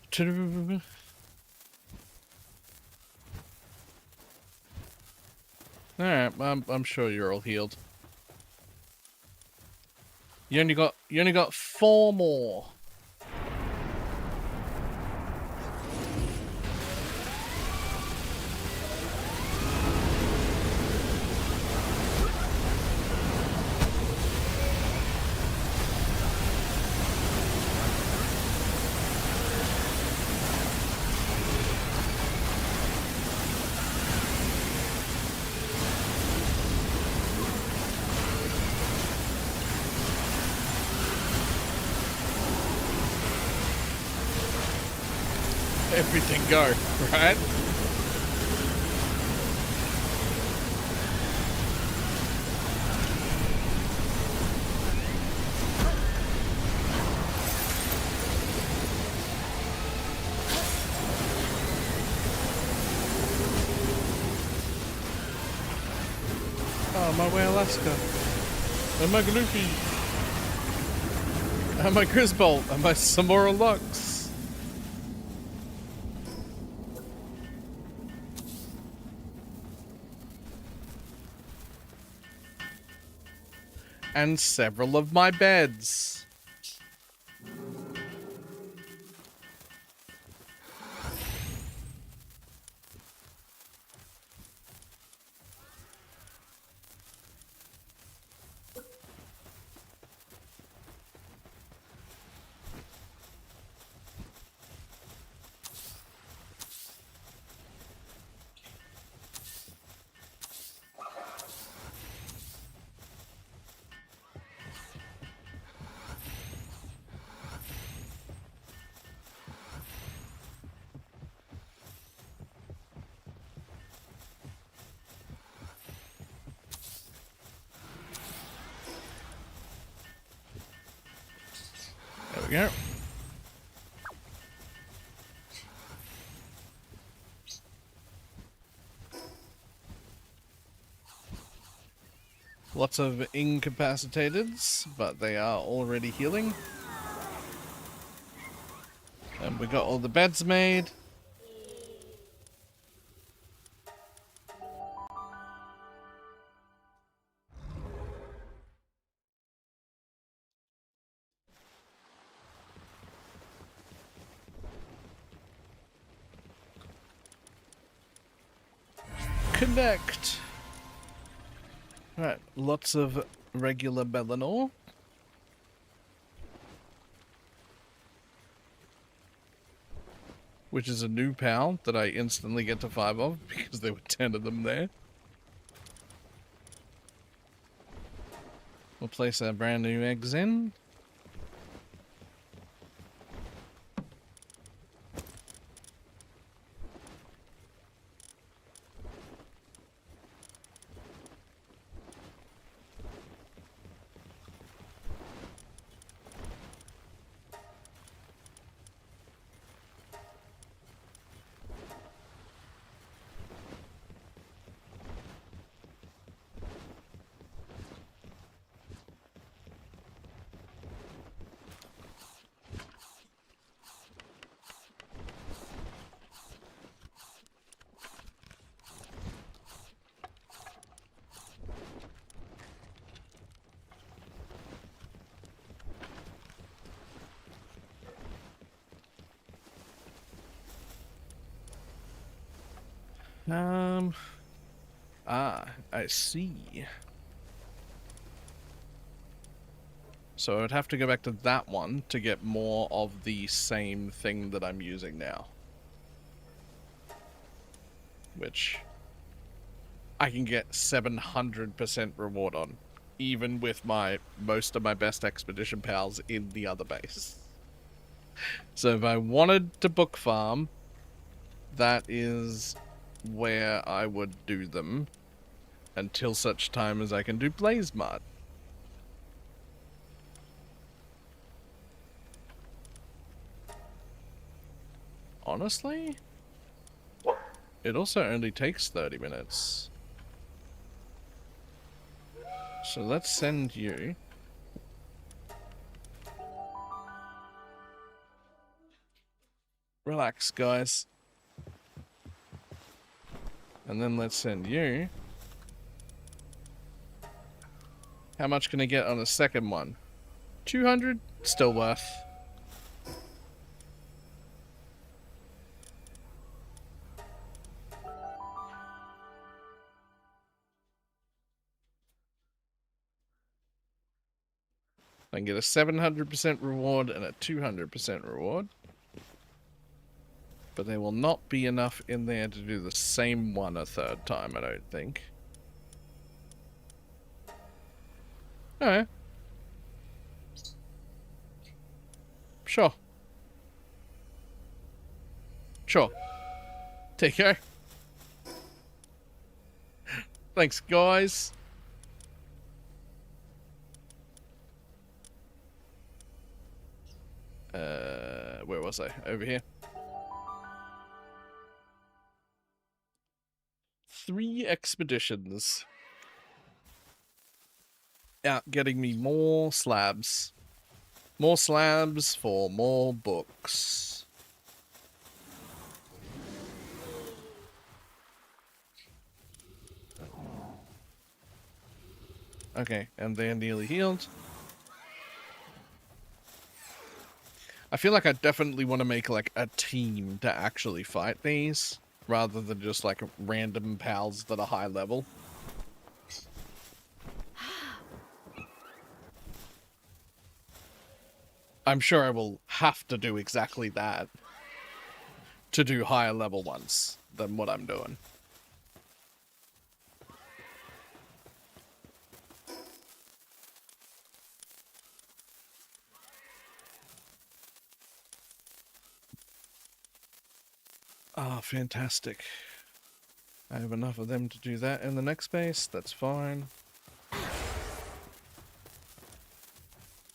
Ta-da. Alright, I'm sure you're all healed. You only got 4 more. Everything go, right? Oh, my way Alaska. And my Galooky. And my Grisbolt. And my Samora Lux. And several of my beds. There we go. Lots of incapaciteds, but they are already healing. And we got all the beds made. Connect. Right, lots of regular Bellinor. Which is a new pal that I instantly get to 5 of because there were 10 of them there. We'll place our brand new eggs in. I see. So I would have to go back to that one to get more of the same thing that I'm using now. Which I can get 700% reward on, even with most of my best expedition pals in the other base. So if I wanted to book farm, that is where I would do them until such time as I can do Blaze Mart. Honestly, it also only takes 30 minutes. So let's send you. Relax, guys. And then let's send you. How much can I get on a second one? 200? Still worth. I can get a 700% reward and a 200% reward. But there will not be enough in there to do the same one a third time, I don't think. Alright. Sure. Sure. Take care. Thanks, guys. Where was I? Over here. 3 expeditions. Out getting me more slabs. More slabs for more books. Okay, and they're nearly healed. I feel like I definitely want to make like a team to actually fight these, rather than just like random pals that are high level. I'm sure I will have to do exactly that to do higher level ones than what I'm doing. Ah, fantastic. I have enough of them to do that in the next base. That's fine.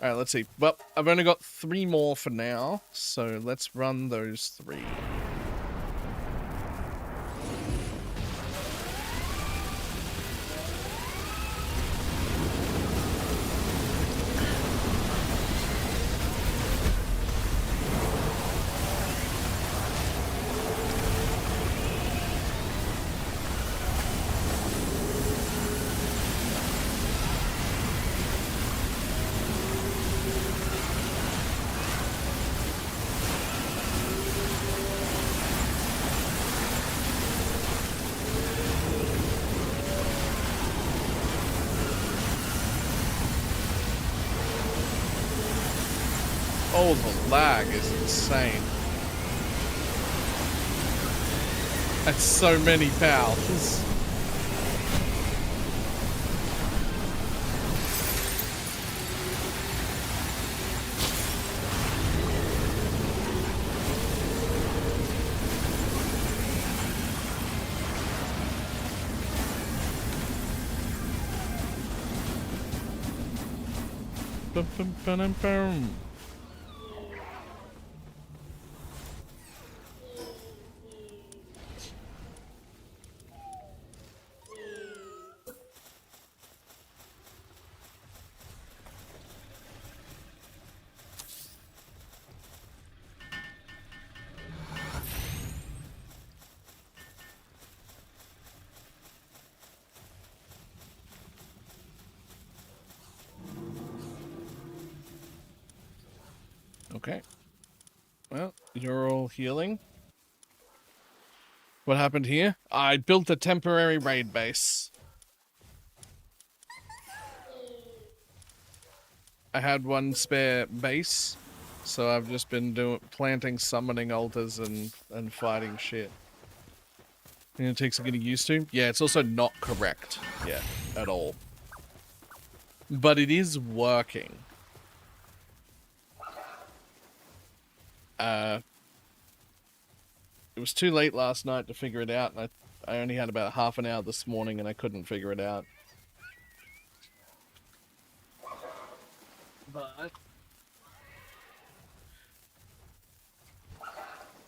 Alright, let's see. Well, I've only got 3 more for now, so let's run those 3. Oh, the lag is insane. That's so many pals. Bum, bum, bum, bum. Okay. Well, you're all healing. What happened here? I built a temporary raid base. I had one spare base, so I've just been planting summoning altars and fighting shit. And it takes getting used to. Yeah, it's also not correct yet at all. But it is working. It was too late last night to figure it out, and I only had about half an hour this morning, and I couldn't figure it out. But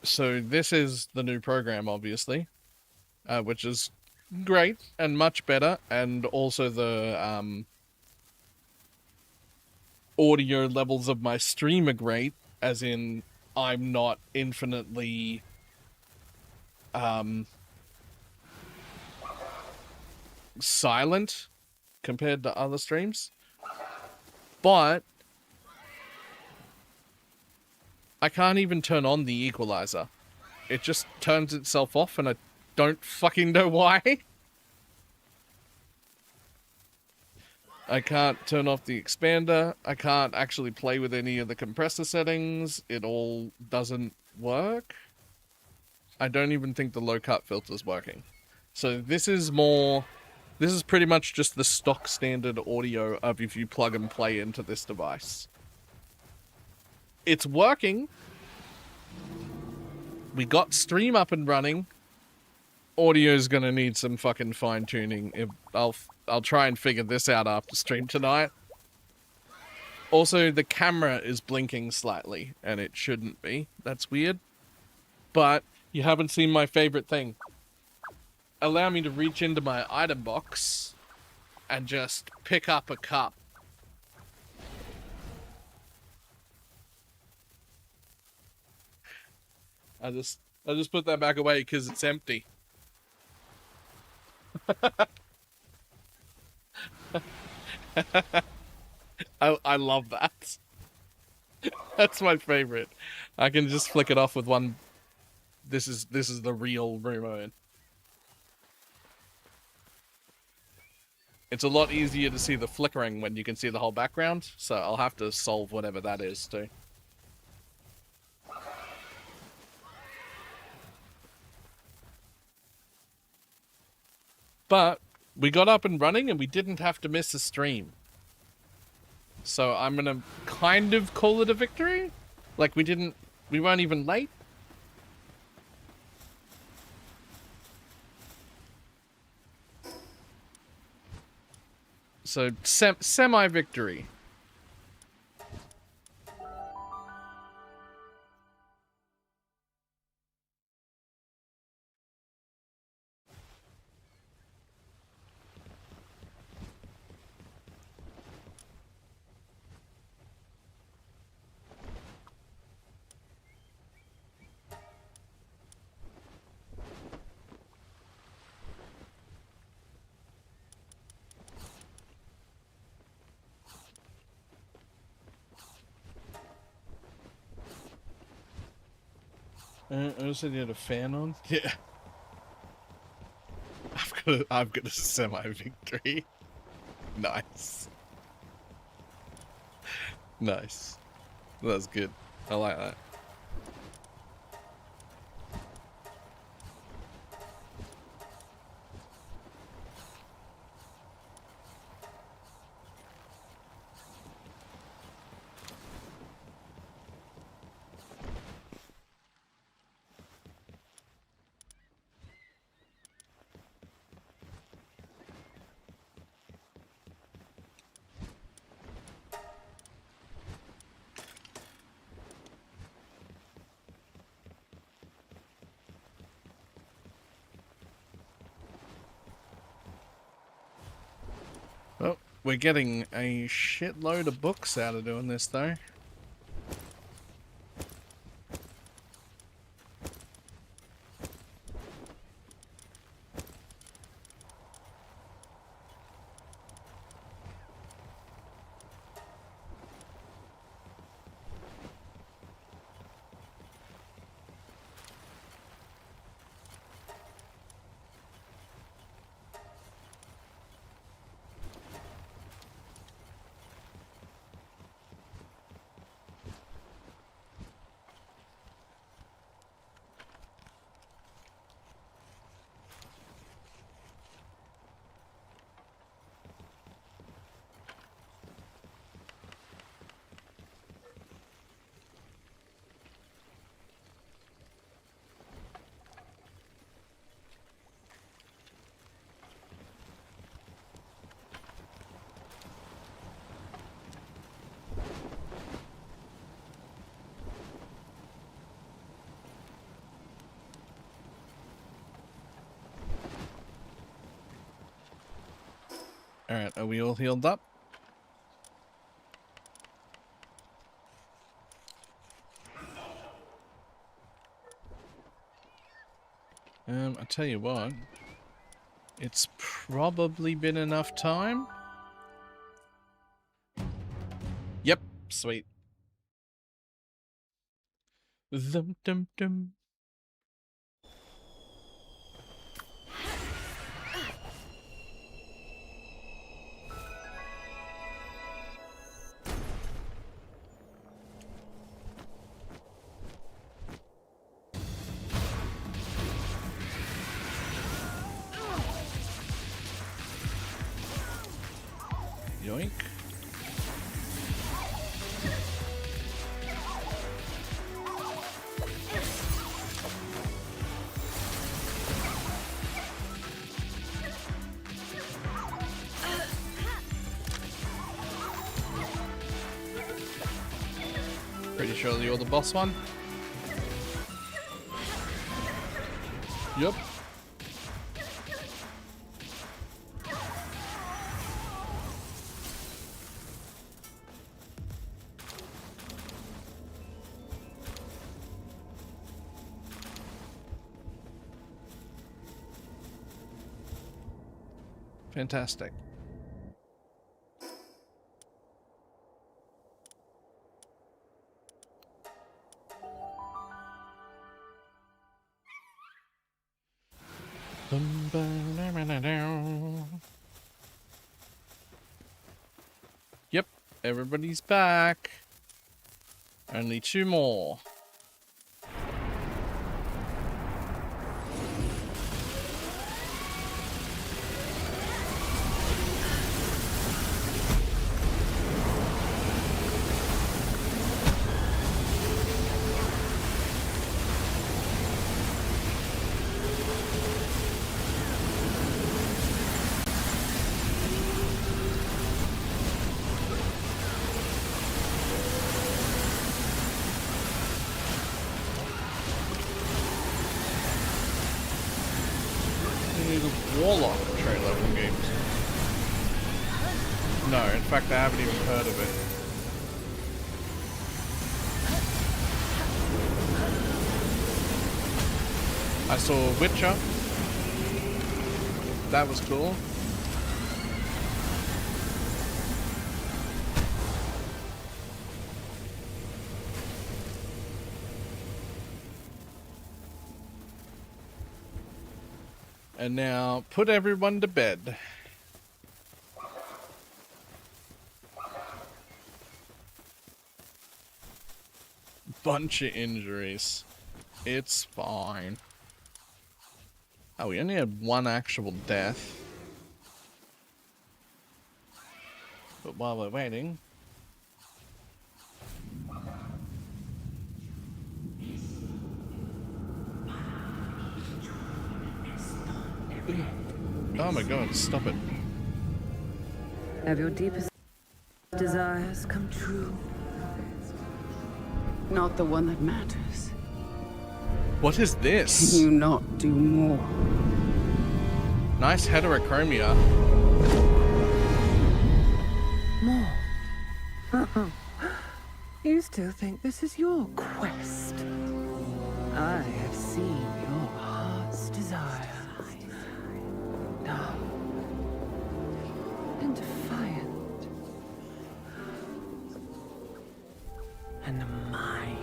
so this is the new program, obviously, which is great and much better, and also the audio levels of my stream are great, as in I'm not infinitely silent compared to other streams, but I can't even turn on the equalizer. It just turns itself off, and I don't fucking know why. I can't turn off the expander. I can't actually play with any of the compressor settings. It all doesn't work. I don't even think the low cut filter's working. So this is pretty much just the stock standard audio of if you plug and play into this device. It's working. We got stream up and running. Audio's gonna need some fucking fine tuning. I'll try and figure this out after stream tonight. Also, the camera is blinking slightly, and it shouldn't be. That's weird. But you haven't seen my favorite thing. Allow me to reach into my item box and just pick up a cup. I just put that back away because it's empty. I love that. That's my favorite. I can just flick it off with one. This is the real room I'm in. It's a lot easier to see the flickering when you can see the whole background, so I'll have to solve whatever that is too. But we got up and running, and we didn't have to miss a stream. So I'm gonna kind of call it a victory. Like we weren't even late. So semi-victory. I also had a fan on. Yeah. I've got a semi-victory. Nice. Nice. That's good. I like that. Well, we're getting a shitload of books out of doing this, though. Alright, are we all healed up? I tell you what. It's probably been enough time. Yep, sweet. Dum dum dum. Yoink. Pretty sure you're the boss one. Yep. Fantastic. Yep, everybody's back. Only 2 more. Warlock trailer from games. No, in fact I haven't even heard of it. I saw Witcher. That was cool. And now, put everyone to bed. Bunch of injuries. It's fine. Oh, we only had 1 actual death. But while we're waiting... Oh my god, stop it. Have your deepest desires come true? Not the one that matters. What is this? Can you not do more? Nice heterochromia. More? You still think this is your quest? I have seen your heart's desire. Dumb and defiant. And mine.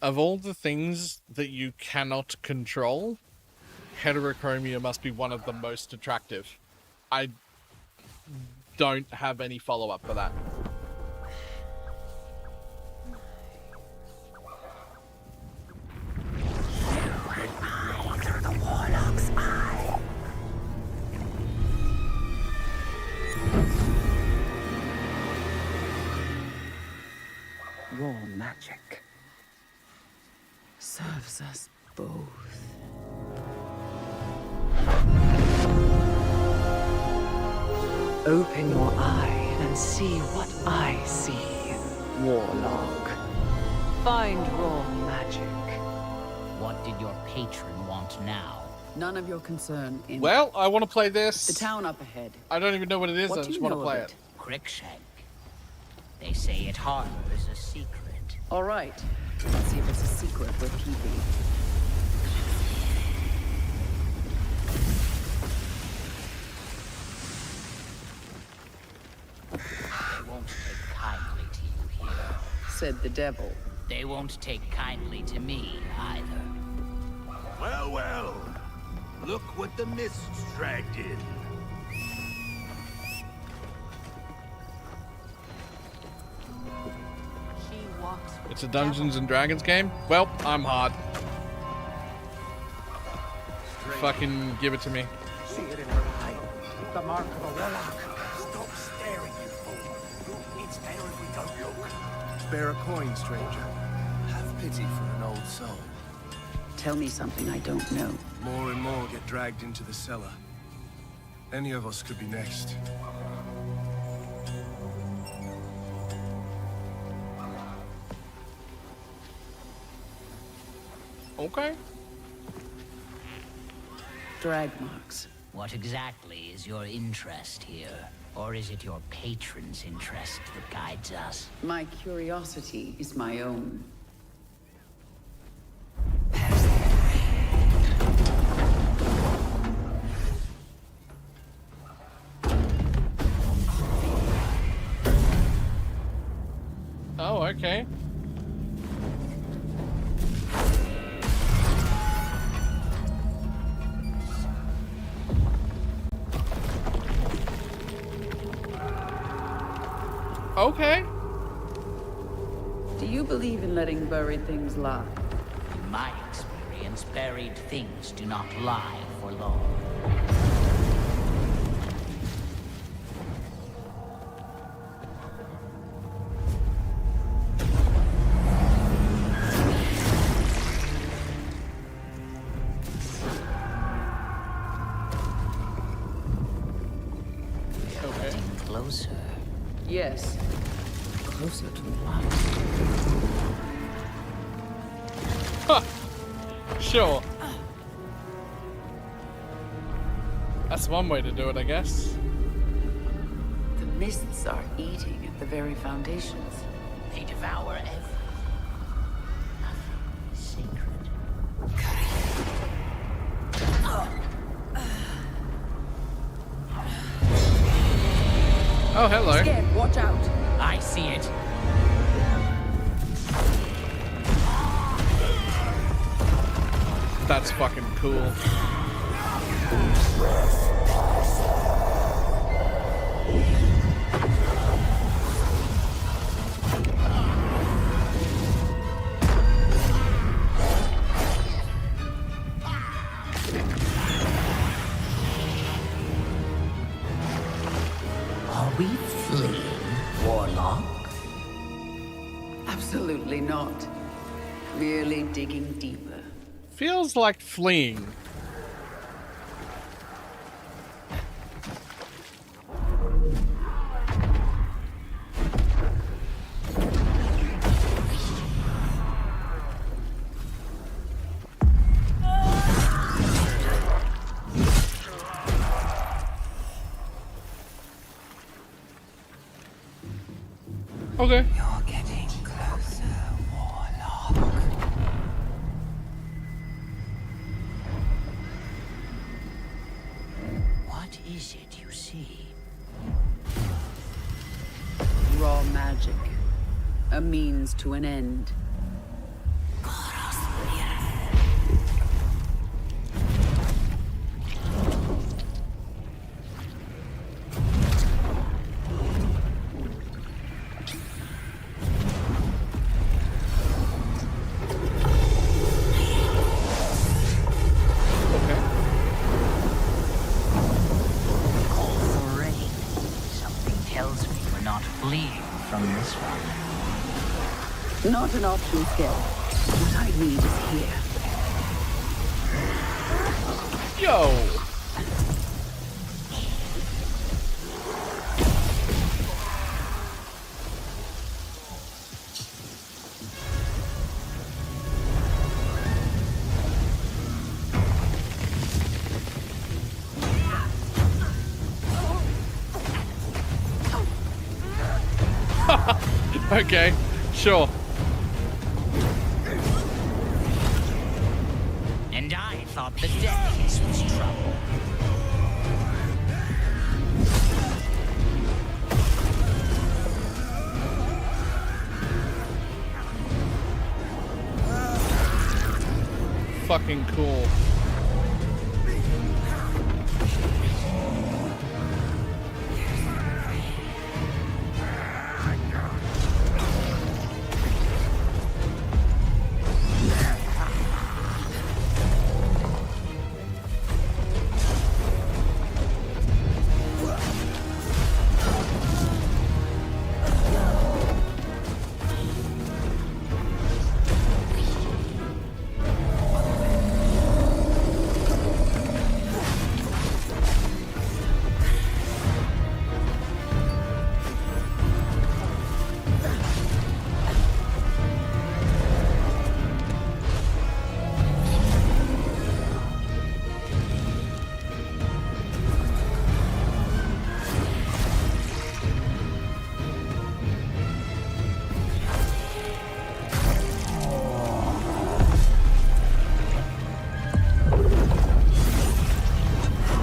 Of all the things that you cannot control, heterochromia must be one of the most attractive. I don't have any follow-up for that. Through the warlock's eye. Your magic serves us both. Open your eye and see what I see, Warlock. Find raw magic. What did your patron want now? None of your concern in Well, I want to play this. the town up ahead. I don't even know what it is. What I do just you want to know play of it. it? Crickshank. They say it harbors a secret. All right. Let's see if it's a secret worth keeping. They won't take kindly to you here. Said the devil. They won't take kindly to me either. Well, well. Look what the mists dragged in. She walks with It's a Dungeons and Dragons game? Well, I'm hard. Fucking give it to me. See it in her eye. The mark of a warlock. Stop staring, you fool. It's better if we don't look. Spare a coin, stranger. Have pity for an old soul. Tell me something I don't know. More and more get dragged into the cellar. Any of us could be next. Okay. Drag marks. What exactly is your interest here? Or is it your patron's interest that guides us? My curiosity is my own. Oh, okay. Okay. Do you believe in letting buried things lie? In my experience, buried things do not lie for long. We're getting closer. Yes. Closer to what? Sure. That's one way to do it, I guess. The mists are eating at the very foundations. They devour everything. Nothing is sacred. Oh, hello. Scared, watch out. I see it. That's fucking cool. Are we fleeing, Warlock? Absolutely not. Merely digging deeper. Feels like fleeing. Okay. You're getting closer, Warlock. What is it you see? Raw magic. A means to an end. Okay. Call for rain. Something tells me we're not fleeing from this one. Not an option skill. What I need is here. Yo. Okay, sure. And I thought the days was trouble. Fucking cool.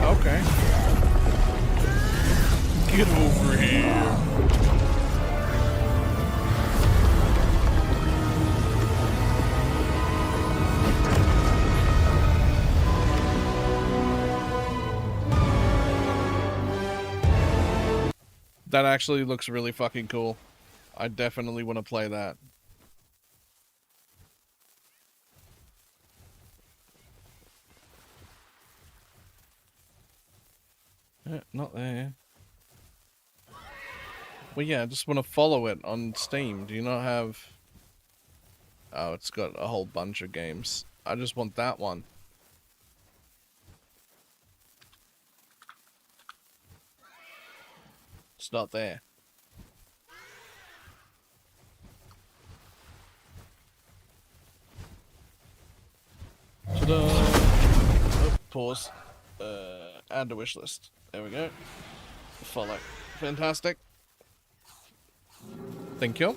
Okay. Get over here. That actually looks really fucking cool. I definitely want to play that. Not there. Well, yeah, I just want to follow it on Steam. Do you not have... Oh, it's got a whole bunch of games. I just want that one. It's not there. Ta-da! Oh, pause. Add to wish list. There we go. Follow. Fantastic. Thank you.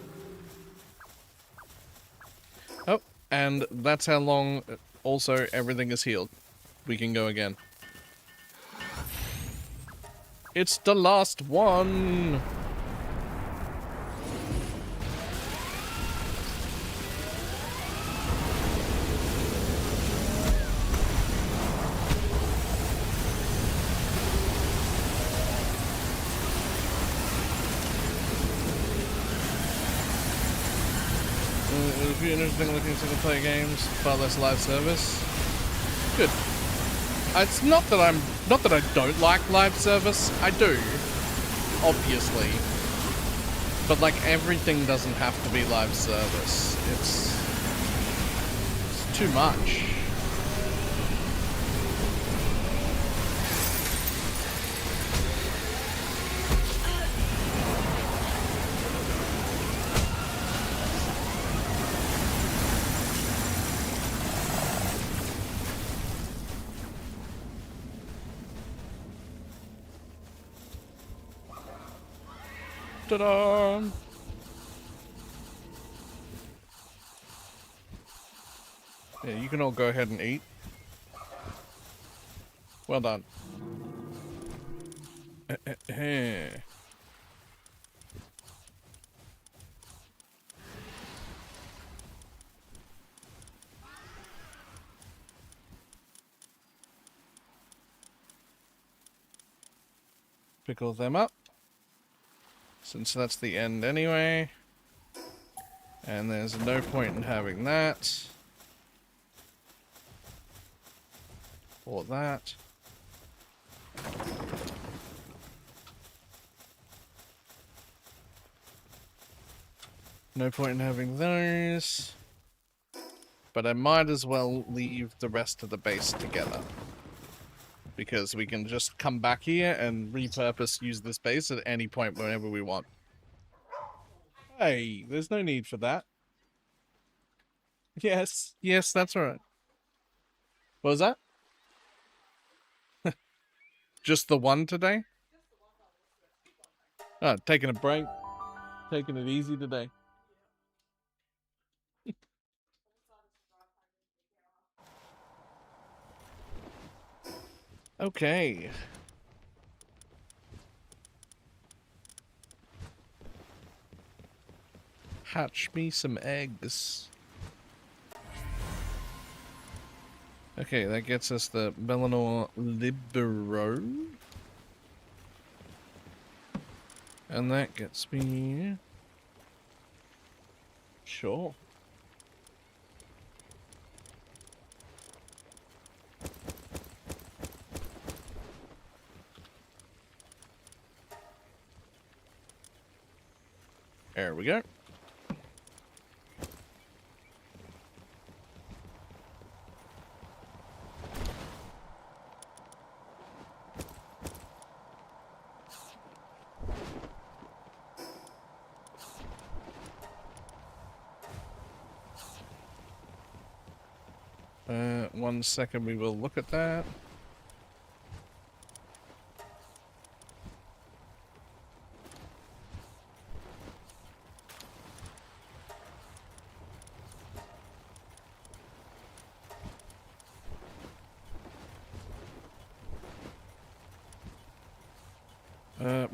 Oh, and that's how long also everything is healed. We can go again. It's the last one! If you're interested in looking at single player games, far less live service. Good. It's not that I don't like live service. I do, obviously. But like everything doesn't have to be live service. It's too much. Ta-da! Yeah, you can all go ahead and eat. Well done. Pickle them up. Since that's the end anyway. And there's no point in having that. Or that. No point in having those. But I might as well leave the rest of the base together. Because we can just come back here and repurpose, use this base at any point whenever we want. Hey, there's no need for that. Yes, yes, that's alright. What was that? Just the one today? Oh, taking a break. Taking it easy today. Okay. Hatch me some eggs. Okay, that gets us the Bellinor Libero. And that gets me... Sure. There we go. One second, we will look at that.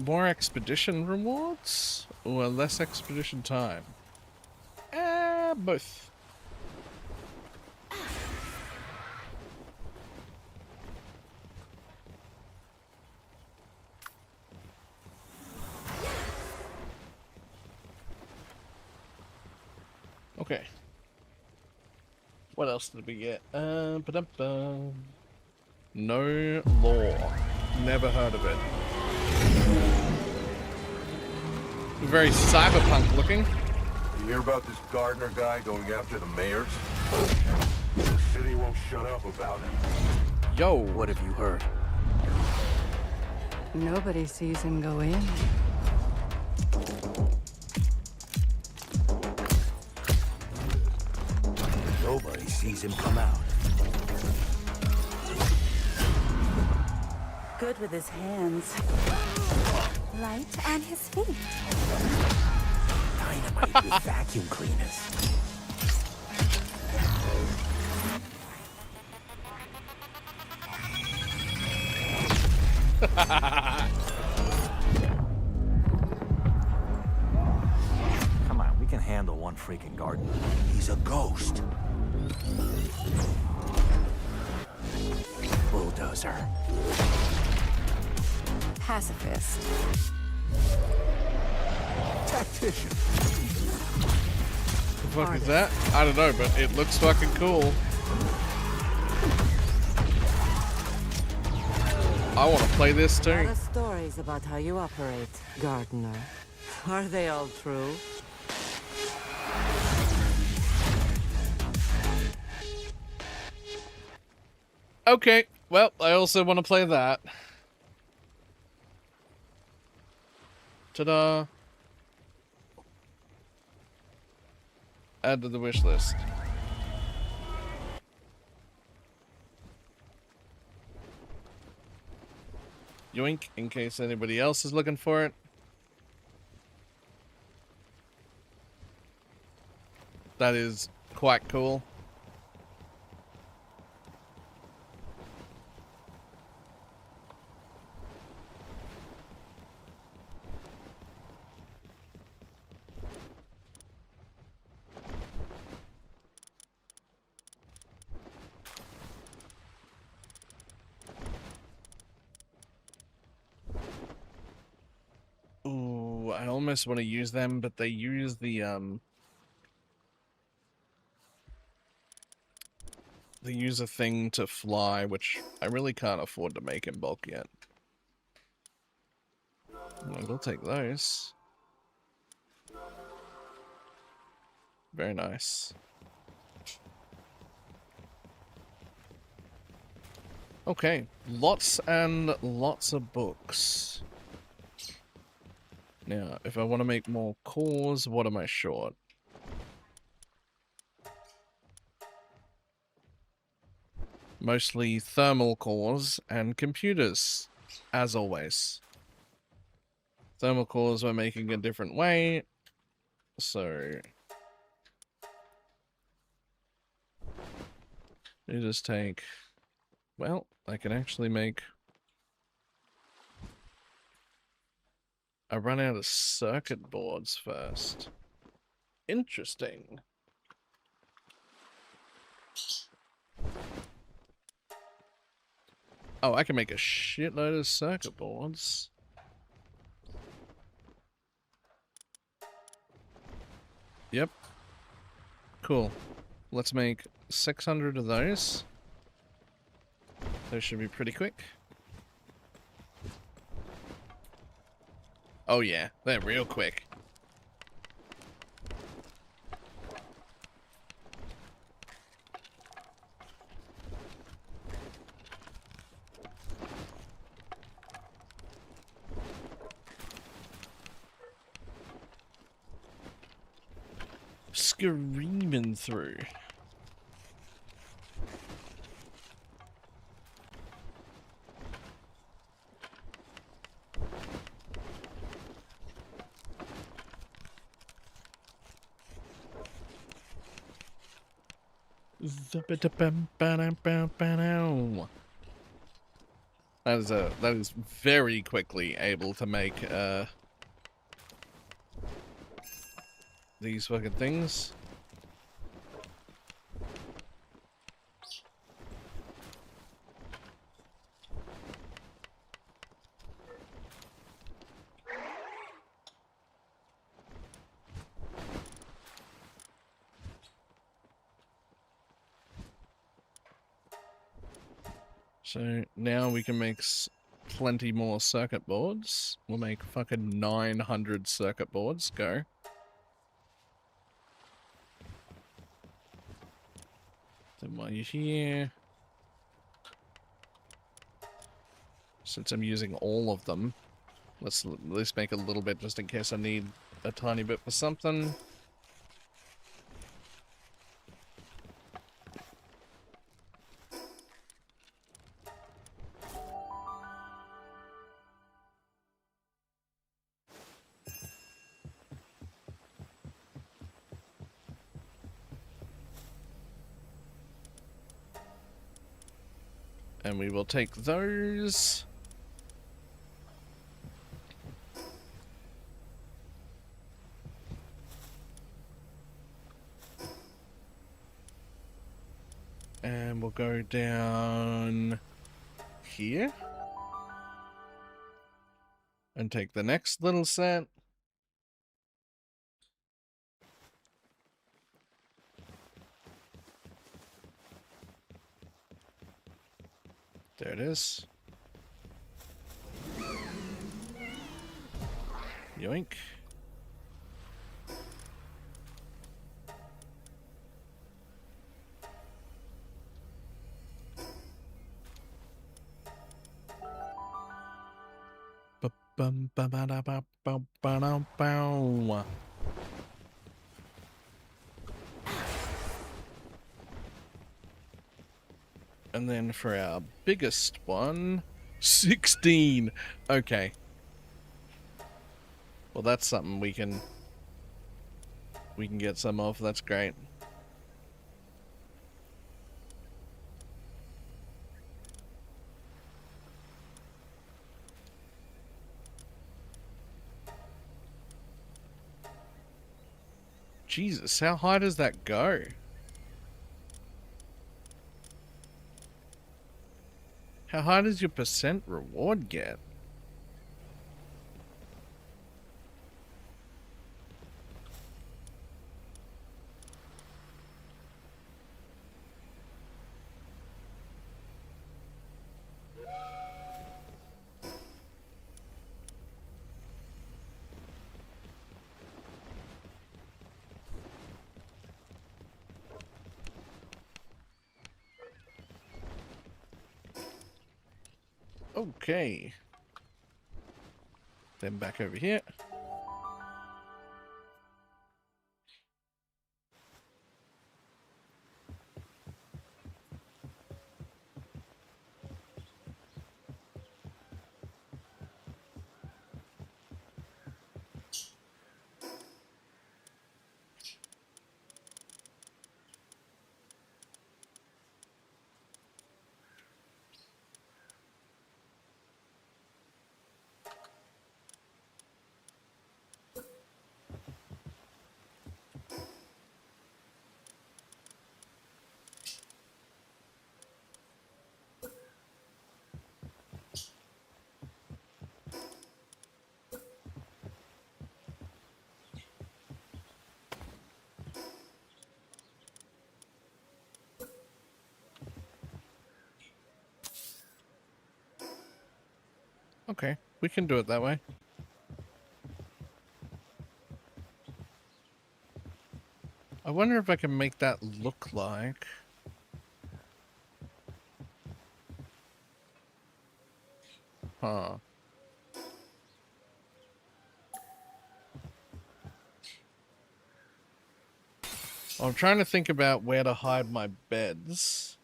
More expedition rewards or less expedition time? Both. Okay. What else did we get? Ba-dum-bum. No law. Never heard of it. Very cyberpunk looking. You hear about this gardener guy going after the mayors? The city won't shut up about him. Yo. What have you heard? Nobody sees him go in. Nobody sees him come out. Good with his hands. Light on his feet. Dynamite with vacuum cleaners. Come on, we can handle one freaking gardener. He's a ghost. Bulldozer. Pacifist. Tactician. The fuck is that? I don't know, but it looks fucking cool. I want to play this A too. lot of stories about how you operate, gardener. Are they all true? Okay, well, I also want to play that. Ta-da. Add to the wish list. Yoink, in case anybody else is looking for it. That is quite cool. Ooh, I almost want to use them, but they use the they use a thing to fly, which I really can't afford to make in bulk yet. I will take those. Very nice. Okay, lots and lots of books. Now, if I want to make more cores, what am I short? Mostly thermal cores and computers, as always. Thermal cores we're making a different way, so... you just take... well, I can actually make I run out of circuit boards first. Interesting. Oh, I can make a shitload of circuit boards. Yep. Cool. Let's make 600 of those. Those should be pretty quick. Oh yeah, they're real quick. Screaming through. That is very quickly able to make these fucking things. So now we can make plenty more circuit boards. We'll make fucking 900 circuit boards. Go. Then while you're here, since I'm using all of them, let's at least make a little bit just in case I need a tiny bit for something. And we will take those. And we'll go down here. And take the next little set. There it is. Yoink. Ba-bum, ba-ba-da-ba-ba-ba-da-bow. And then for our biggest one, 16. Okay. Well, that's something we can get some of. That's great. Jesus, how high does that go? How high does your percent reward get? Okay. Then back over here. Okay, we can do it that way. I wonder if I can make that look like... Huh. I'm trying to think about where to hide my beds.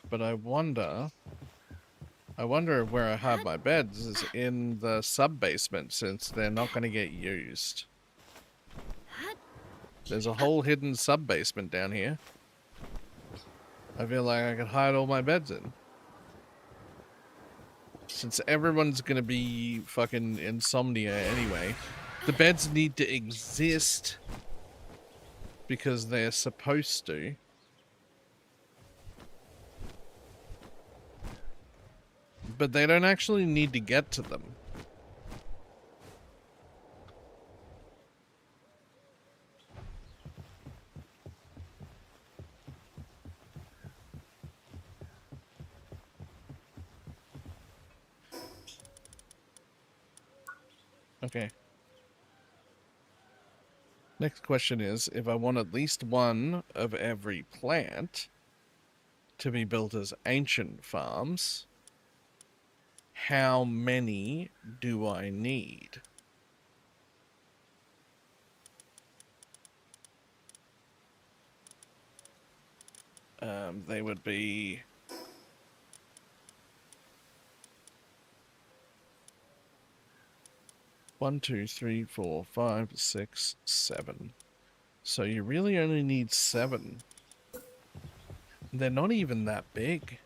But I wonder where I hide my beds is in the sub-basement, since they're not going to get used. There's a whole hidden sub-basement down here. I feel like I could hide all my beds in. Since everyone's going to be fucking insomnia anyway, the beds need to exist because they're supposed to. But they don't actually need to get to them. Okay. Next question is, if I want at least one of every plant to be built as ancient farms, how many do I need? They would be... One, two, three, four, 5, 6, 7. So you really only need 7. They're not even that big.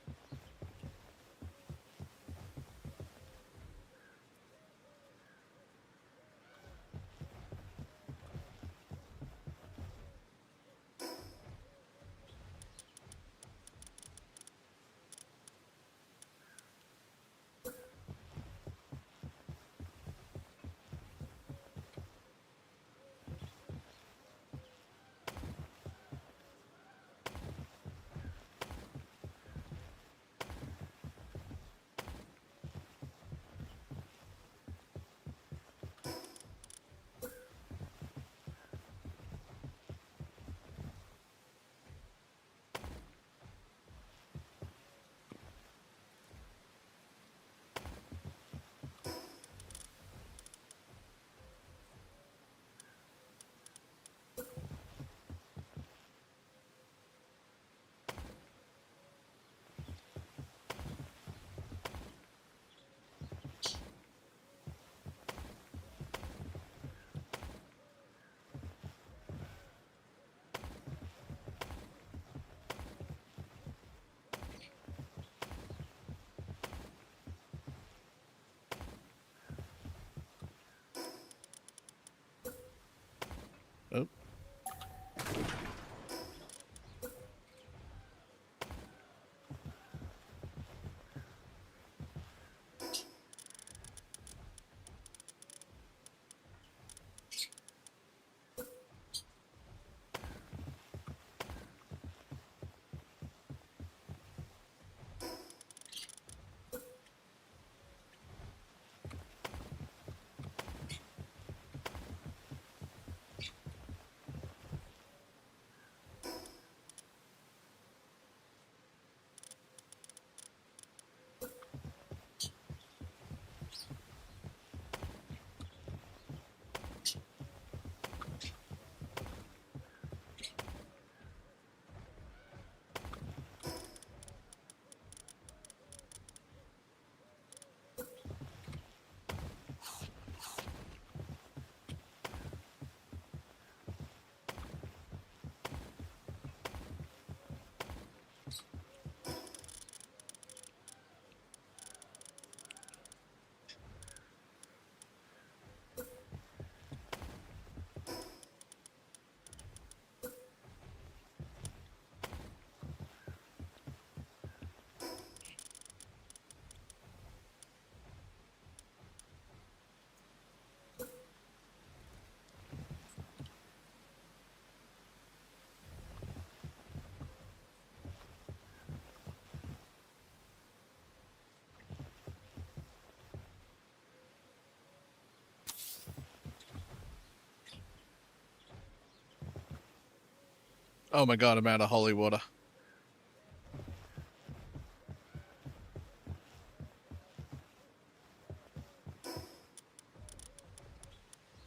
Oh my god, I'm out of holy water.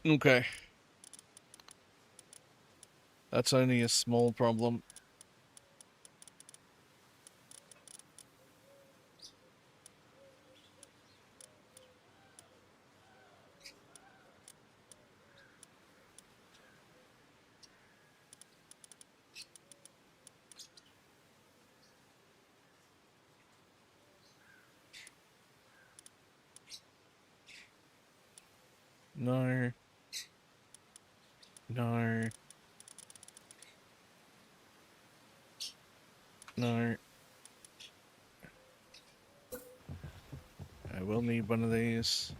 Okay. That's only a small problem. No. No. No. I will need one of these.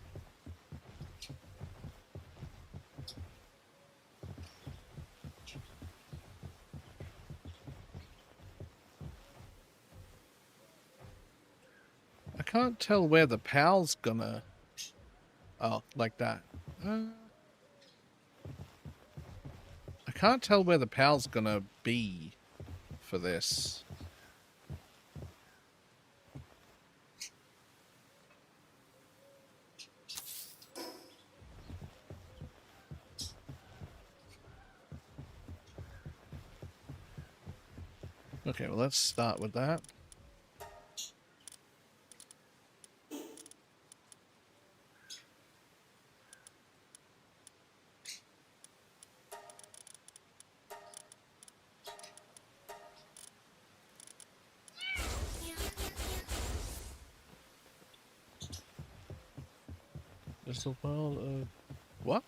I can't tell where the pal's gonna... Oh, like that. I can't tell where the pal's gonna be for this. Okay, well, let's start with that. There's a world of... What?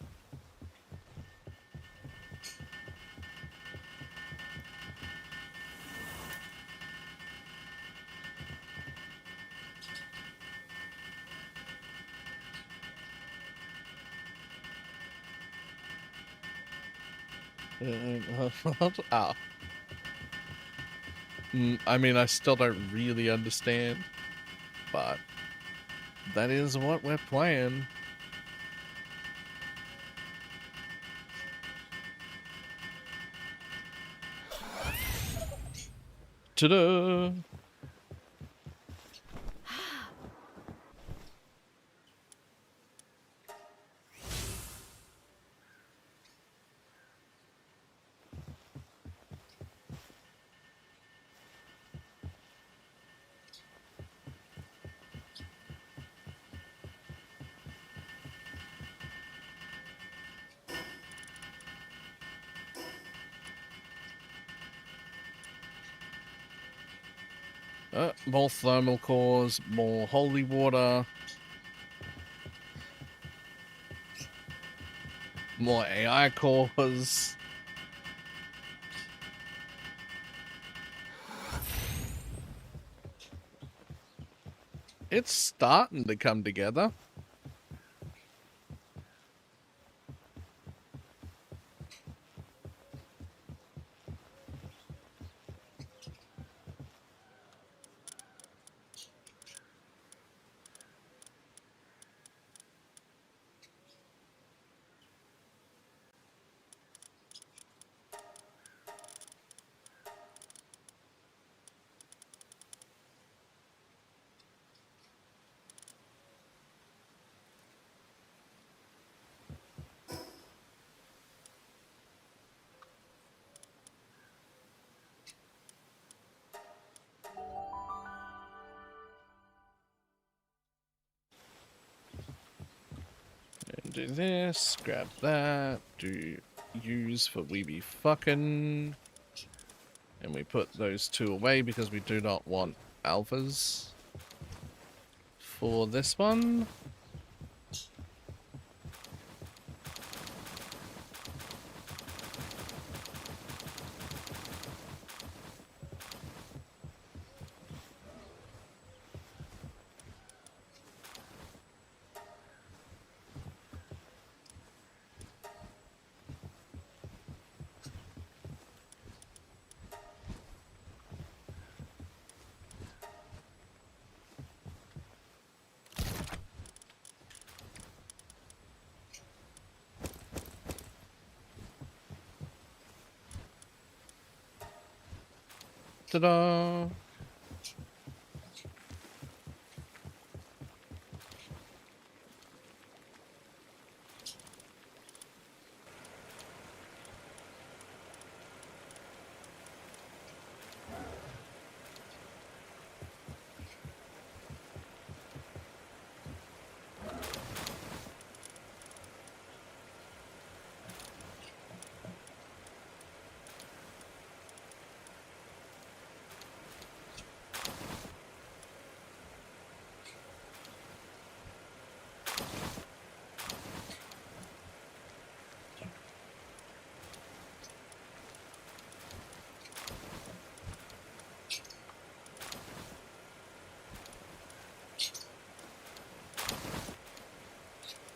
Oh. I mean, I still don't really understand, but that is what we're playing. Ta-da! More thermal cores, more holy water, more AI cores. It's starting to come together. And do this, grab that, do use for we be fucking. And we put those two away because we do not want alphas for this one. Ta-da!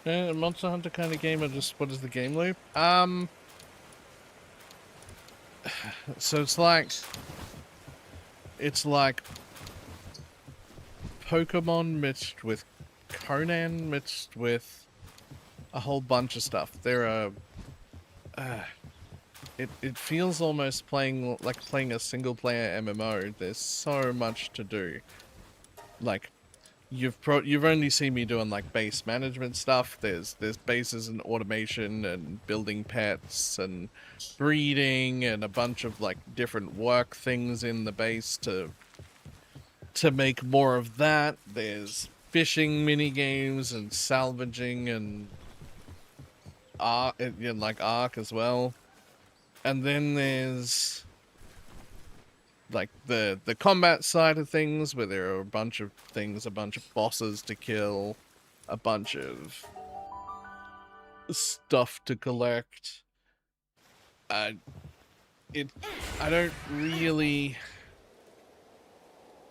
A Monster Hunter kind of game, or just what is the game loop? So it's like Pokemon mixed with Conan mixed with a whole bunch of stuff. There are it feels almost playing a single player MMO. There's so much to do. Like you've only seen me doing like base management stuff. There's bases and automation and building pets and breeding and a bunch of like different work things in the base to make more of that. There's fishing mini games and salvaging and art, like Ark as well. And then there's like the combat side of things, where there are a bunch of things, a bunch of bosses to kill, a bunch of stuff to collect. I don't really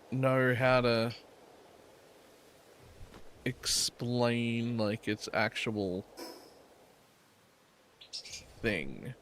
know how to explain like its actual thing.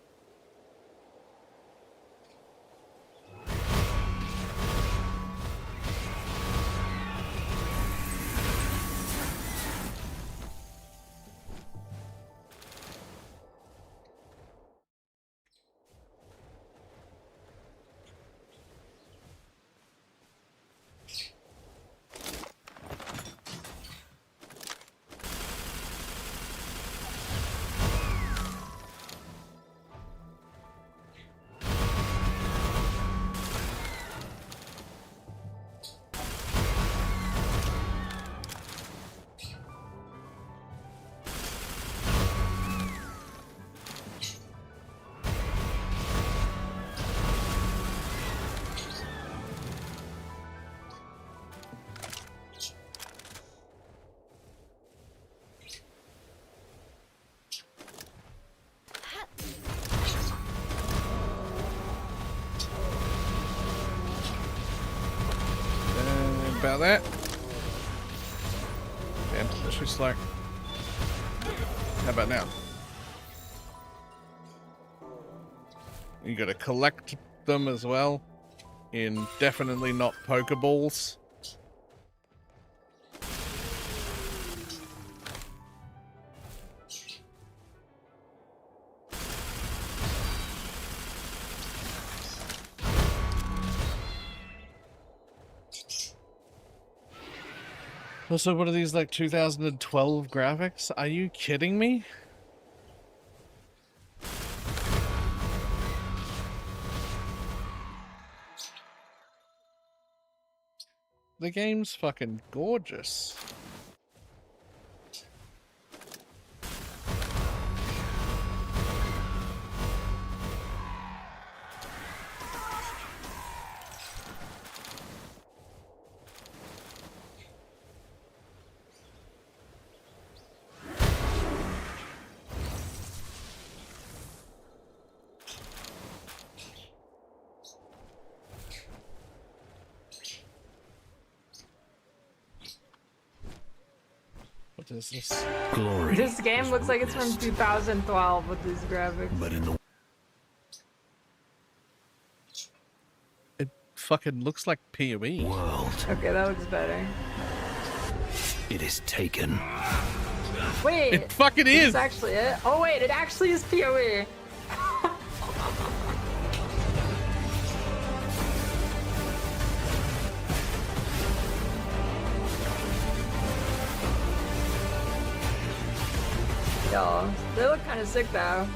About that. And it's just like, how about now? You gotta collect them as well, in definitely not Pokeballs. Also, what are these, like 2012 graphics? Are you kidding me? The game's fucking gorgeous. What is this? Glory. This game looks like it's from 2012 with these graphics. But in the It fucking looks like PoE. world, Okay, that looks better. it is taken. Wait, It fucking is! that's actually it? Oh wait, it actually is PoE. Yo, they look kind of sick though.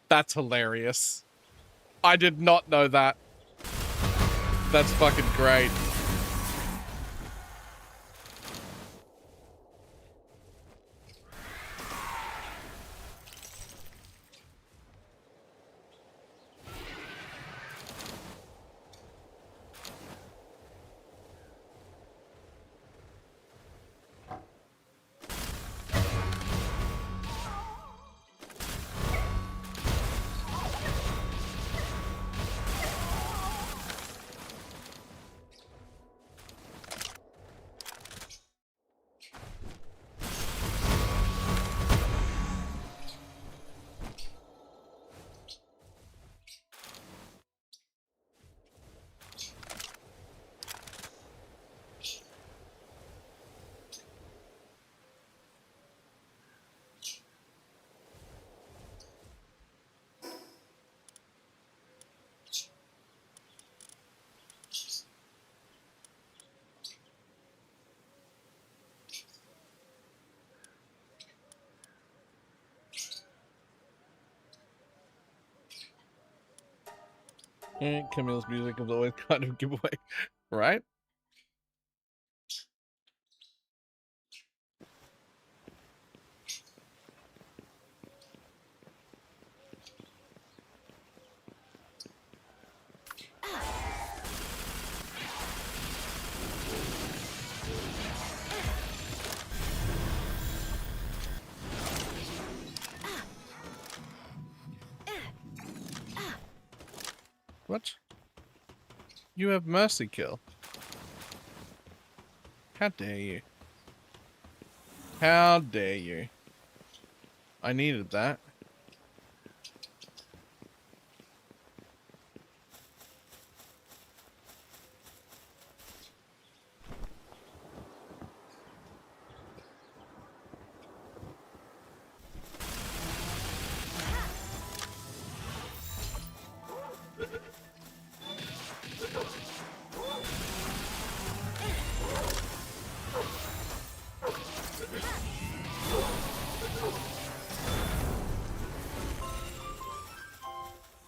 That's hilarious. I did not know that. That's fucking great. Camille's music is always kind of giveaway, right? What? You have mercy kill. How dare you? How dare you? I needed that.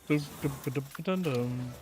Dum, dum, dum, dum, dum.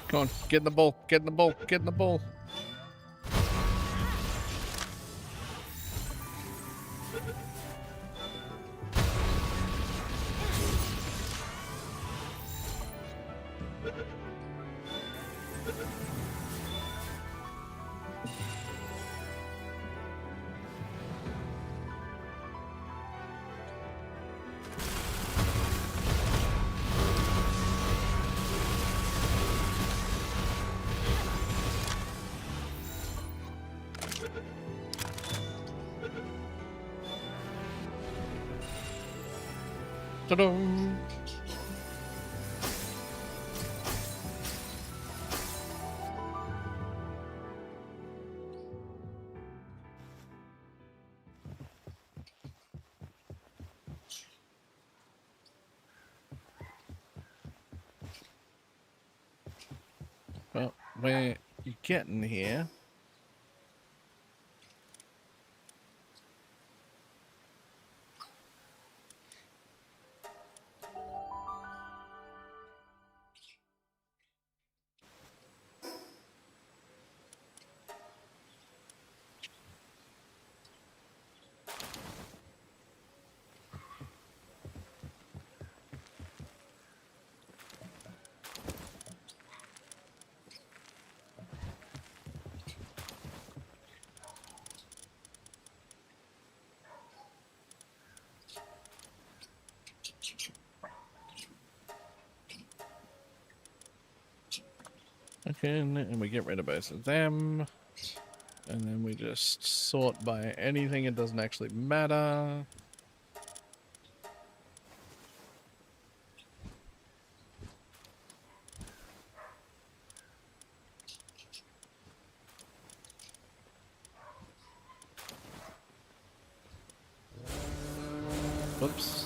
Come on, get in the bowl, get in the bowl, get in the bowl. Ta-dum. Well, you get in here. Okay, and we get rid of both of them. And then we just sort by anything, it doesn't actually matter. Oops.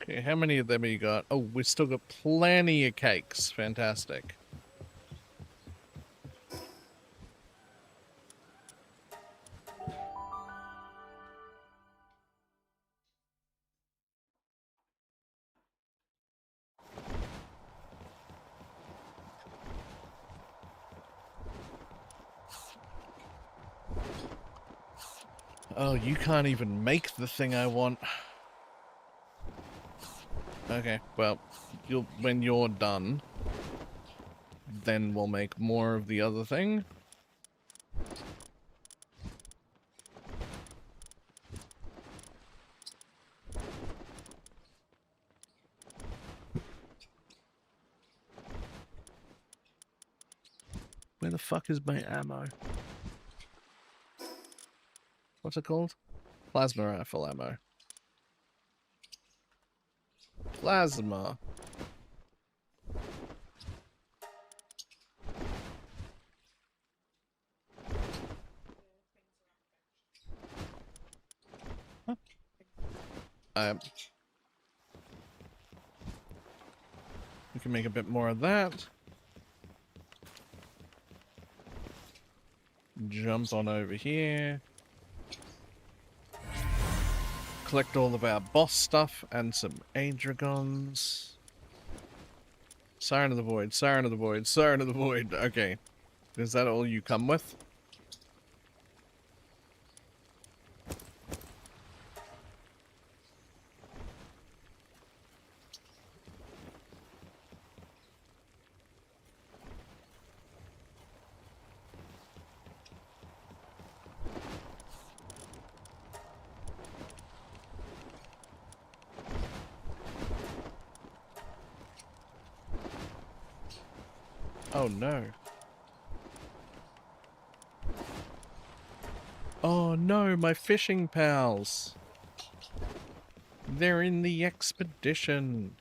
Okay, how many of them have you got? Oh, we still got plenty of cakes. Fantastic. Oh, you can't even make the thing I want. Okay, well, when you're done, then we'll make more of the other thing. Where the fuck is my ammo? What's it called? Plasma rifle ammo. Plasma. Huh. We can make a bit more of that. Jump on over here. Collect all of our boss stuff and some Adragons. Siren of the Void, Siren of the Void, Siren of the Void. Okay. Is that all you come with? Oh no. Oh no, my fishing pals. They're in the expedition.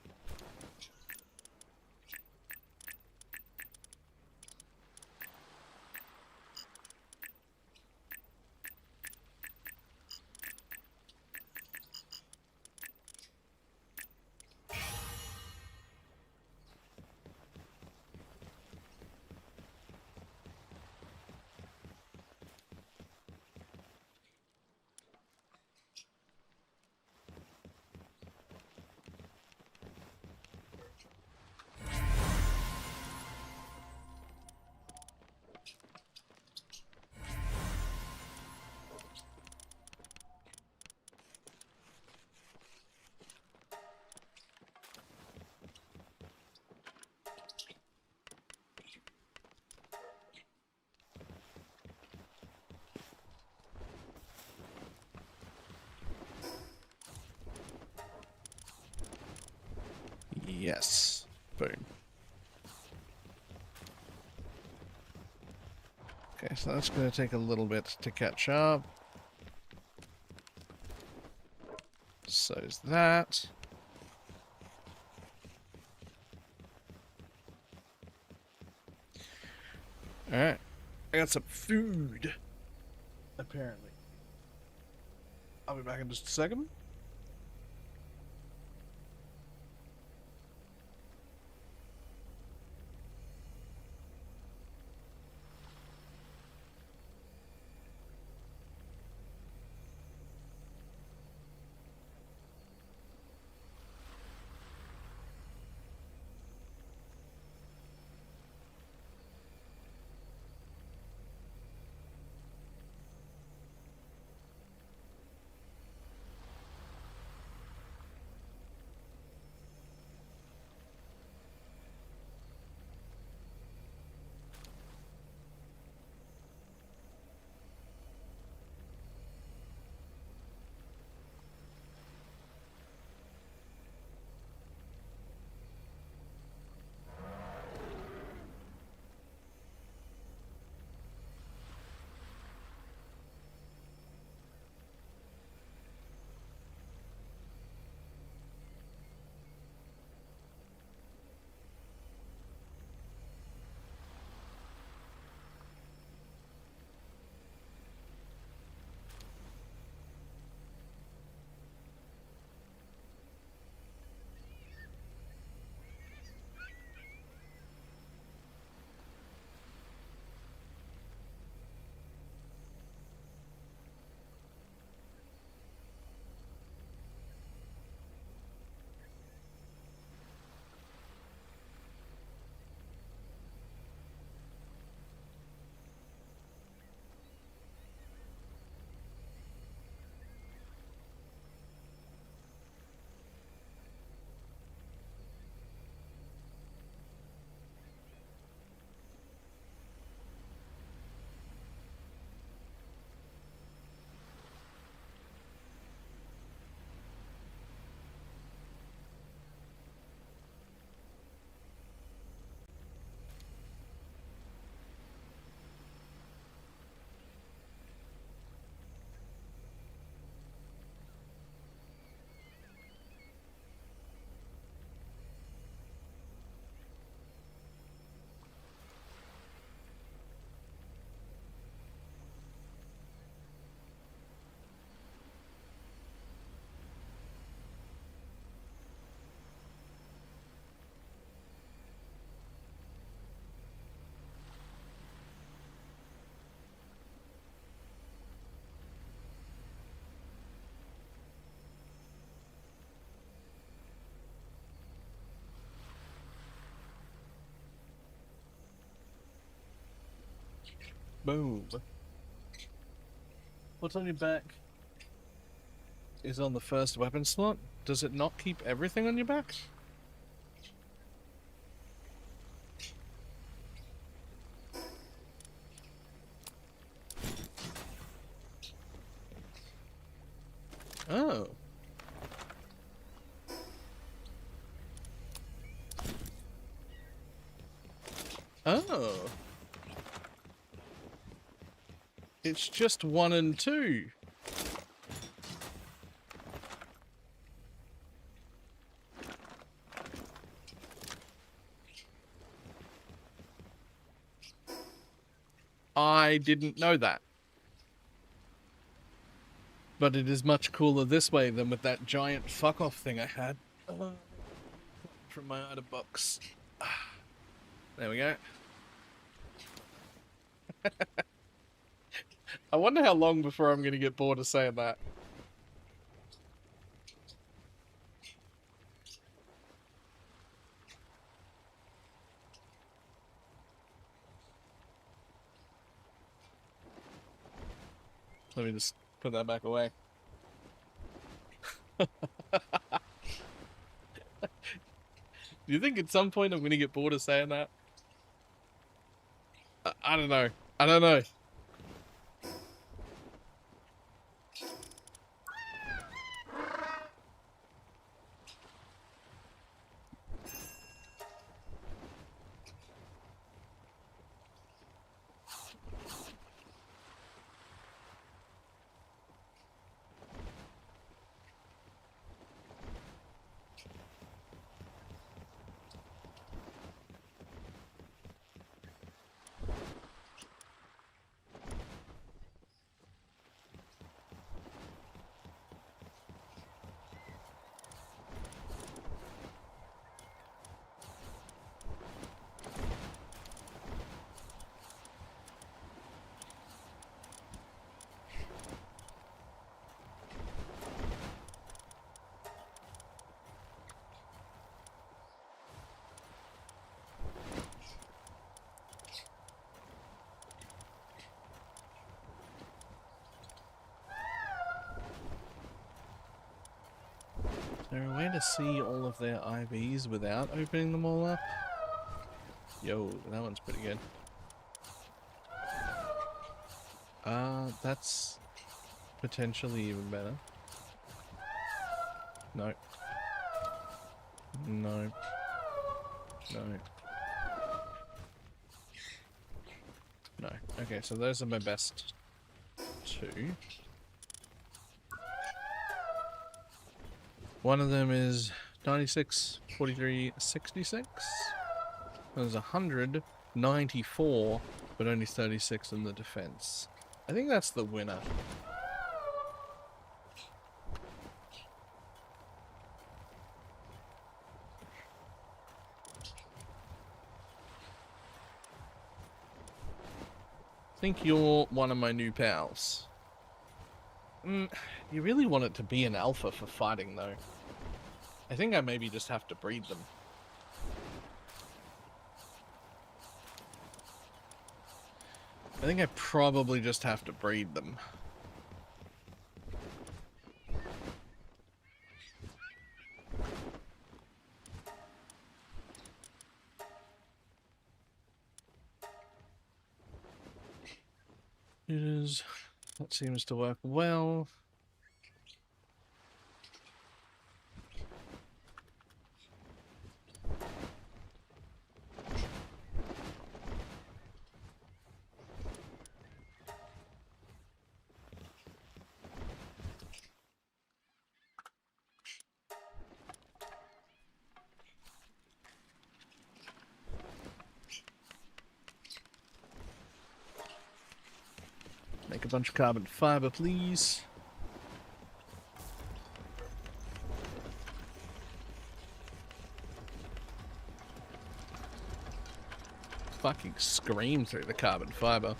Yes. Boom. Okay, so that's going to take a little bit to catch up. So's that. Alright. I got some food. Apparently. I'll be back in just a second. Boom. What's on your back is on the first weapon slot. Does it not keep everything on your back? Oh. Oh. It's just 1 and 2. I didn't know that. But it is much cooler this way than with that giant fuck off thing I had from my item box. There we go. I wonder how long before I'm going to get bored of saying that. Let me just put that back away. Do you think at some point I'm going to get bored of saying that? I don't know. I don't know. there a way to see all of their IVs without opening them all up? Yo, that one's pretty good. That's potentially even better. No. No. No. No. Okay, so those are my best two. One of them is 96, 43, 66. There's 194, but only 36 in the defense. I think that's the winner. I think you're one of my new pals. You really want it to be an alpha for fighting, though. I think I maybe just have to breed them. I think I probably just have to breed them. It is. That seems to work well. Make a bunch of carbon fiber, please. Fucking scream through the carbon fiber.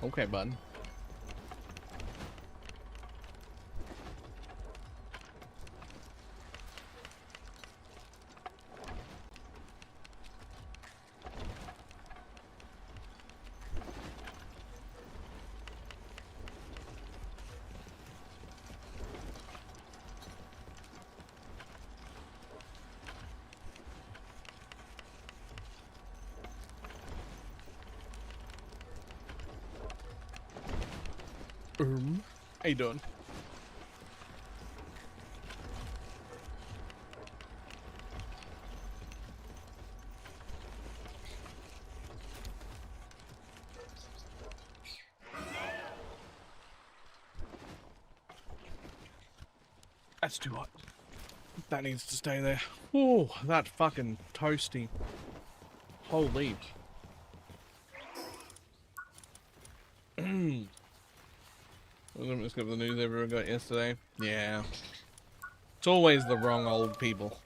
Okay, bud. How you doing? That's too hot. That needs to stay there. Oh, that fucking toasty. Holy. I'm just got the news everyone got yesterday. Yeah. It's always the wrong old people.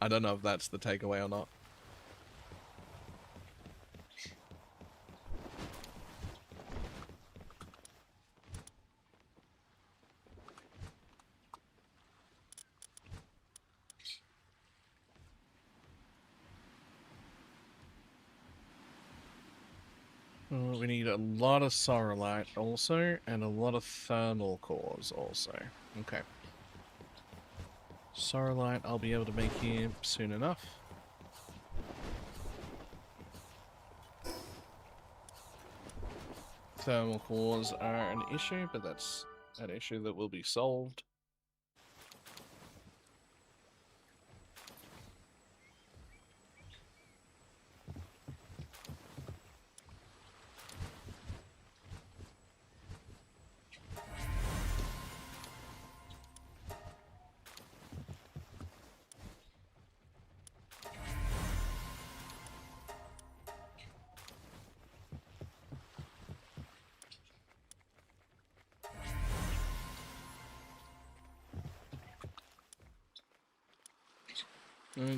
I don't know if that's the takeaway or not. We need a lot of Sorrelite also, and a lot of thermal cores also. Okay. Sorrelite I'll be able to make here soon enough. Thermal cores are an issue, but that's an issue that will be solved.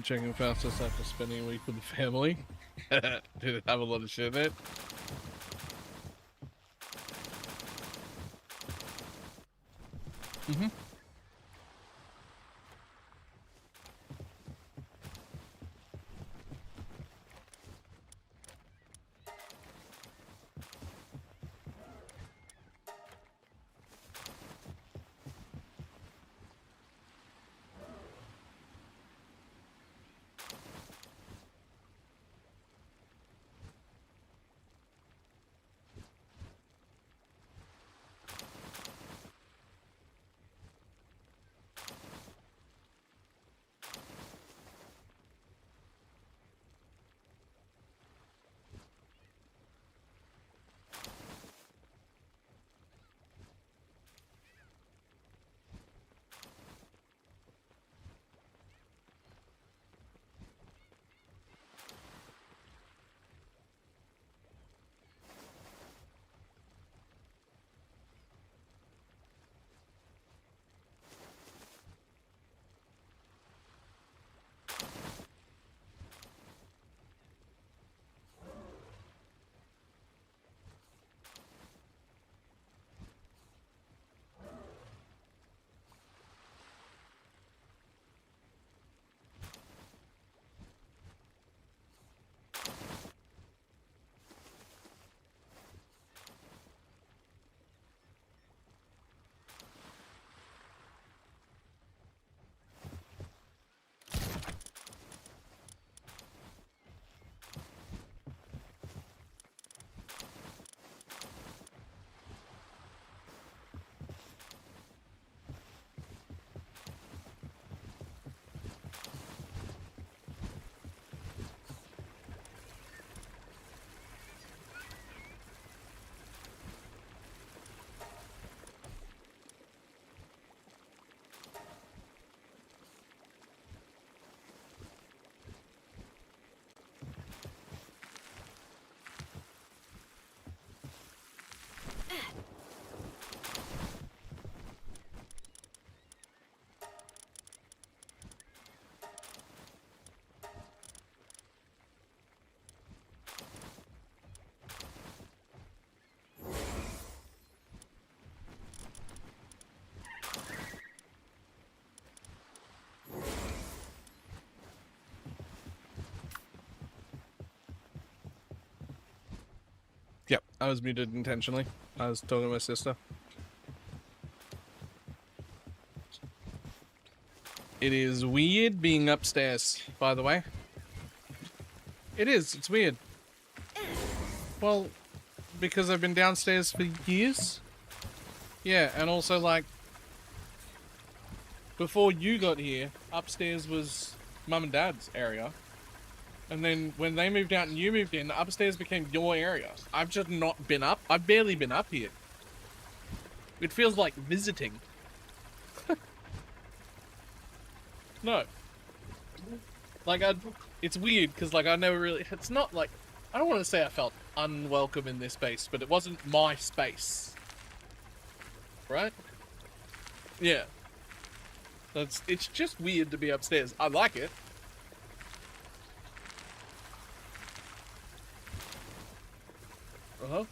Checking fastest after spending a week with the family. Did it have a lot of shit in it? Mm-hmm. Yep, I was muted intentionally. I was talking to my sister. It is weird being upstairs, by the way. It is, it's weird. Well, because I've been downstairs for years. Yeah, and also like, before you got here, upstairs was Mum and Dad's area. And then when they moved out and you moved in, upstairs became your area. I've just not been up. I've barely been up here. It feels like visiting. No. Like, it's weird, because, like, I never really... It's not, like... I don't want to say I felt unwelcome in this space, but it wasn't my space. Right? Yeah. It's just weird to be upstairs. I like it. Uh-huh.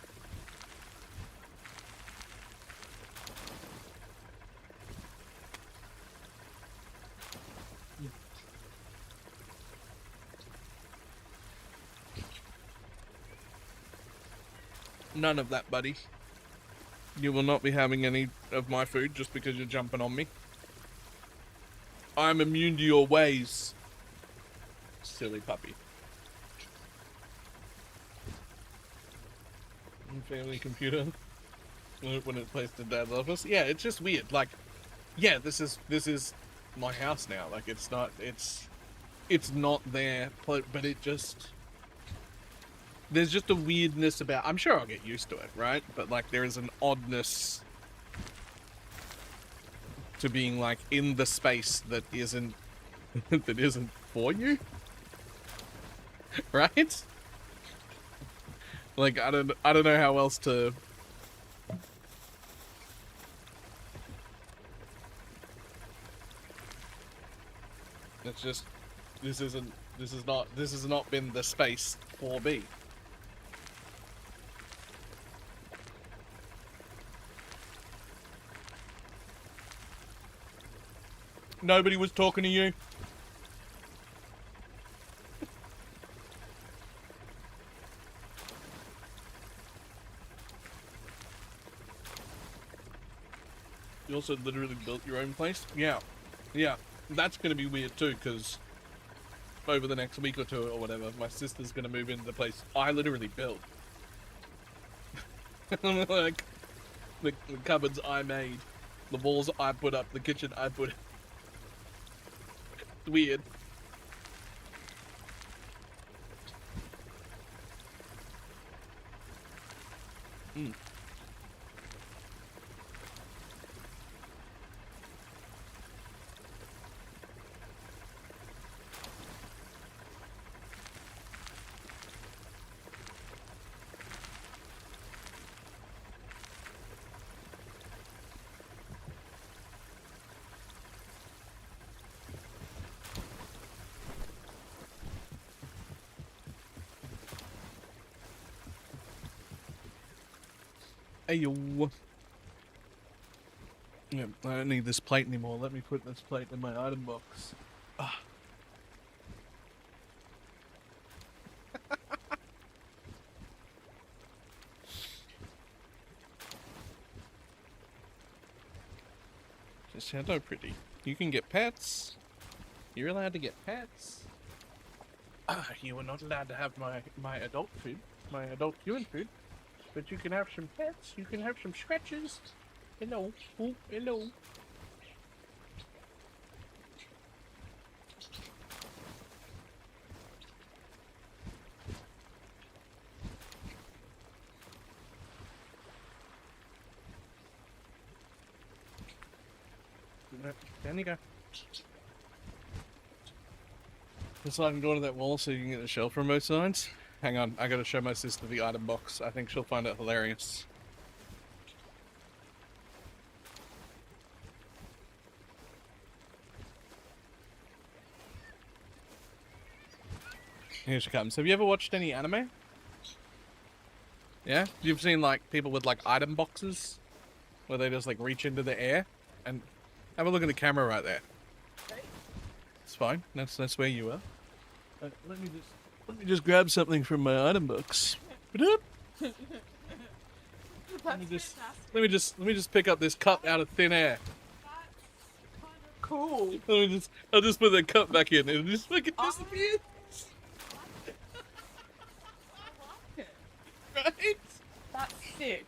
None of that, buddy. You will not be having any of my food just because you're jumping on me. I'm immune to your ways. Silly puppy. Family computer. When it's placed in Dad's office. Yeah, it's just weird. Like, yeah, this is my house now. Like, it's not there, but it just... There's just a weirdness about... I'm sure I'll get used to it, right? But, like, there is an oddness to being, like, in the space that isn't... that isn't for you? Right? Like, I don't know how else to... It's just... This has not been the space for me. Nobody was talking to you. You also literally built your own place? Yeah. Yeah. That's going to be weird too, because over the next week or two or whatever, my sister's going to move into the place I literally built. Like, the cupboards I made, the walls I put up, the kitchen I put... It's weird. Hmm. Ayo. Yeah, I don't need this plate anymore. Let me put this plate in my item box. Ah. Just hello, pretty. You can get pets. You're allowed to get pets. You are not allowed to have my adult food, my adult human food. But you can have some pets, you can have some scratches. Hello. Oh, hello. Down you go. Just so I can go to that wall so you can get the shell from both sides. Hang on, I gotta show my sister the item box. I think she'll find it hilarious. Here she comes. Have you ever watched any anime? Yeah? You've seen, like, people with, like, item boxes? Where they just, like, reach into the air? And have a look at the camera right there. It's fine. That's where you are. Let me just grab something from my item box. Let me just pick up this cup out of thin air. Cool. I'll just put that cup back in and it just fucking disappears. Right? That's sick.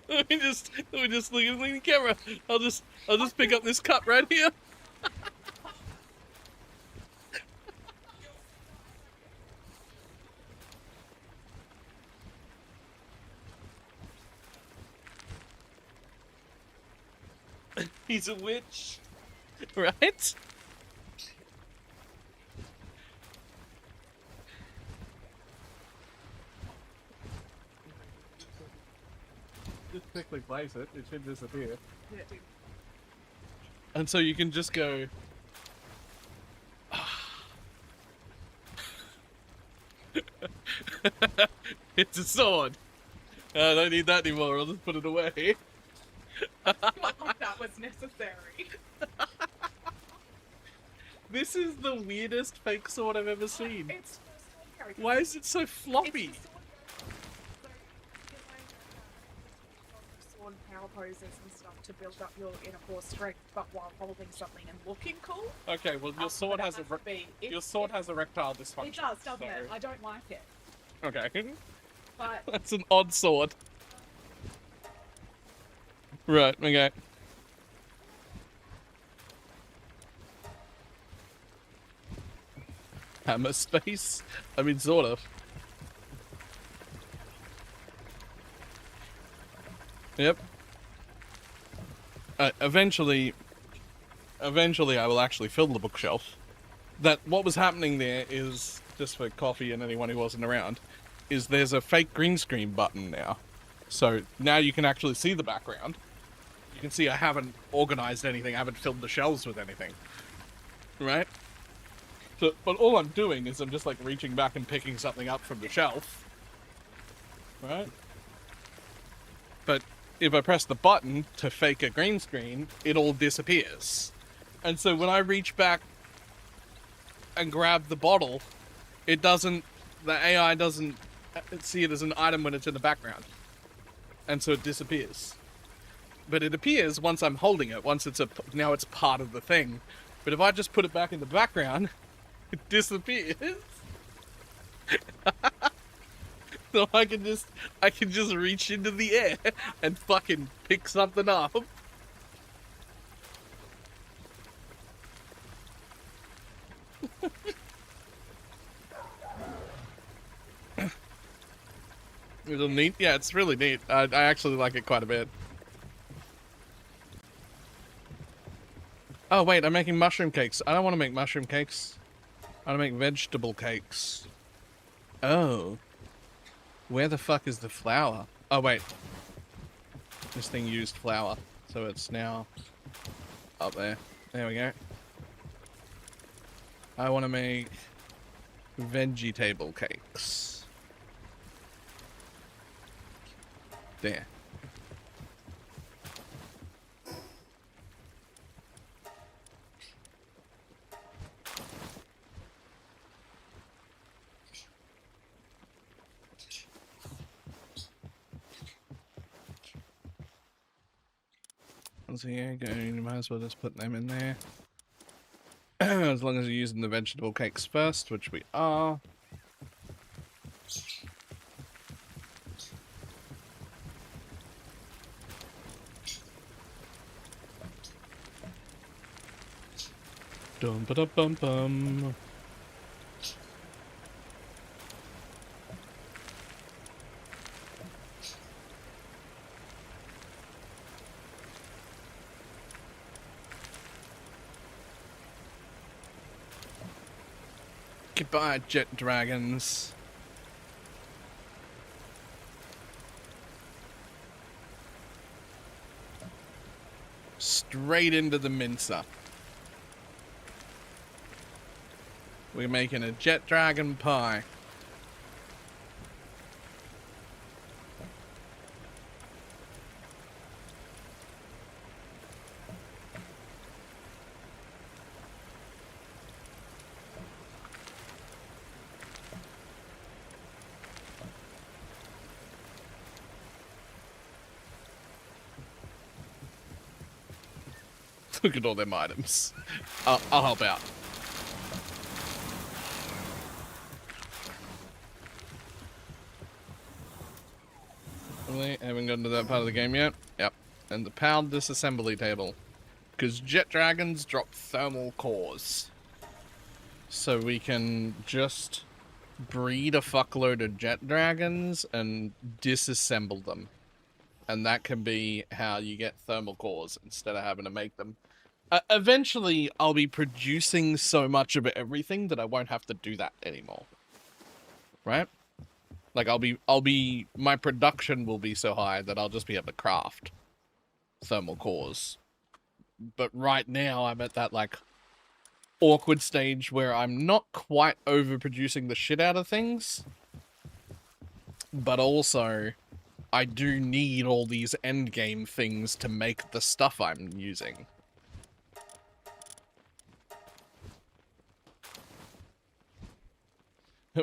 Let me just look at the camera. I'll just pick up this cup right here. He's a witch, right? Just quickly place it, it should disappear. Yeah, dude. And so you can just go... It's a sword! I don't need that anymore, I'll just put it away. That was necessary. This is the weirdest fake sword I've ever seen. It's so Why is it so floppy? sword power poses and stuff to build up your inner core strength, but while holding something and looking cool. Okay, well your sword has a erectile dysfunction. It does, doesn't it? I don't like it. Okay. But That's an odd sword. Right, okay. Hammer space? I mean, sort of. Yep. Eventually I will actually fill the bookshelf. What was happening there is, just for coffee and anyone who wasn't around, is there's a fake green screen button now. So now you can actually see the background. You can see I haven't organized anything, I haven't filled the shelves with anything. Right? So, but all I'm doing is I'm just like reaching back and picking something up from the shelf. Right? But if I press the button to fake a green screen, it all disappears. And so when I reach back and grab the bottle, the AI doesn't see it as an item when it's in the background. And so it disappears. But it appears once I'm holding it, now it's part of the thing. But if I just put it back in the background, it disappears. So I can just reach into the air and fucking pick something up. It's neat. Yeah, it's really neat. I actually like it quite a bit. Oh wait, I'm making mushroom cakes. I don't want to make mushroom cakes. I want to make vegetable cakes. Oh. Where the fuck is the flour? Oh wait. This thing used flour. So it's now up there. There we go. I want to make vegetable cakes. There. So yeah, you might as well just put them in there. As long as you're using the vegetable cakes first, which we are. Dum ba da bum bum. Goodbye, jet dragons. Straight into the mincer. We're making a jet dragon pie. Look at all them items. I'll help out. Really? Haven't gotten to that part of the game yet? Yep. And the pound disassembly table. Because jet dragons drop thermal cores. So we can just breed a fuckload of jet dragons and disassemble them. And that can be how you get thermal cores instead of having to make them. Eventually, I'll be producing so much of everything that I won't have to do that anymore. Right? Like, my production will be so high that I'll just be able to craft thermal cores. But right now, I'm at that, like, awkward stage where I'm not quite overproducing the shit out of things. But also, I do need all these endgame things to make the stuff I'm using.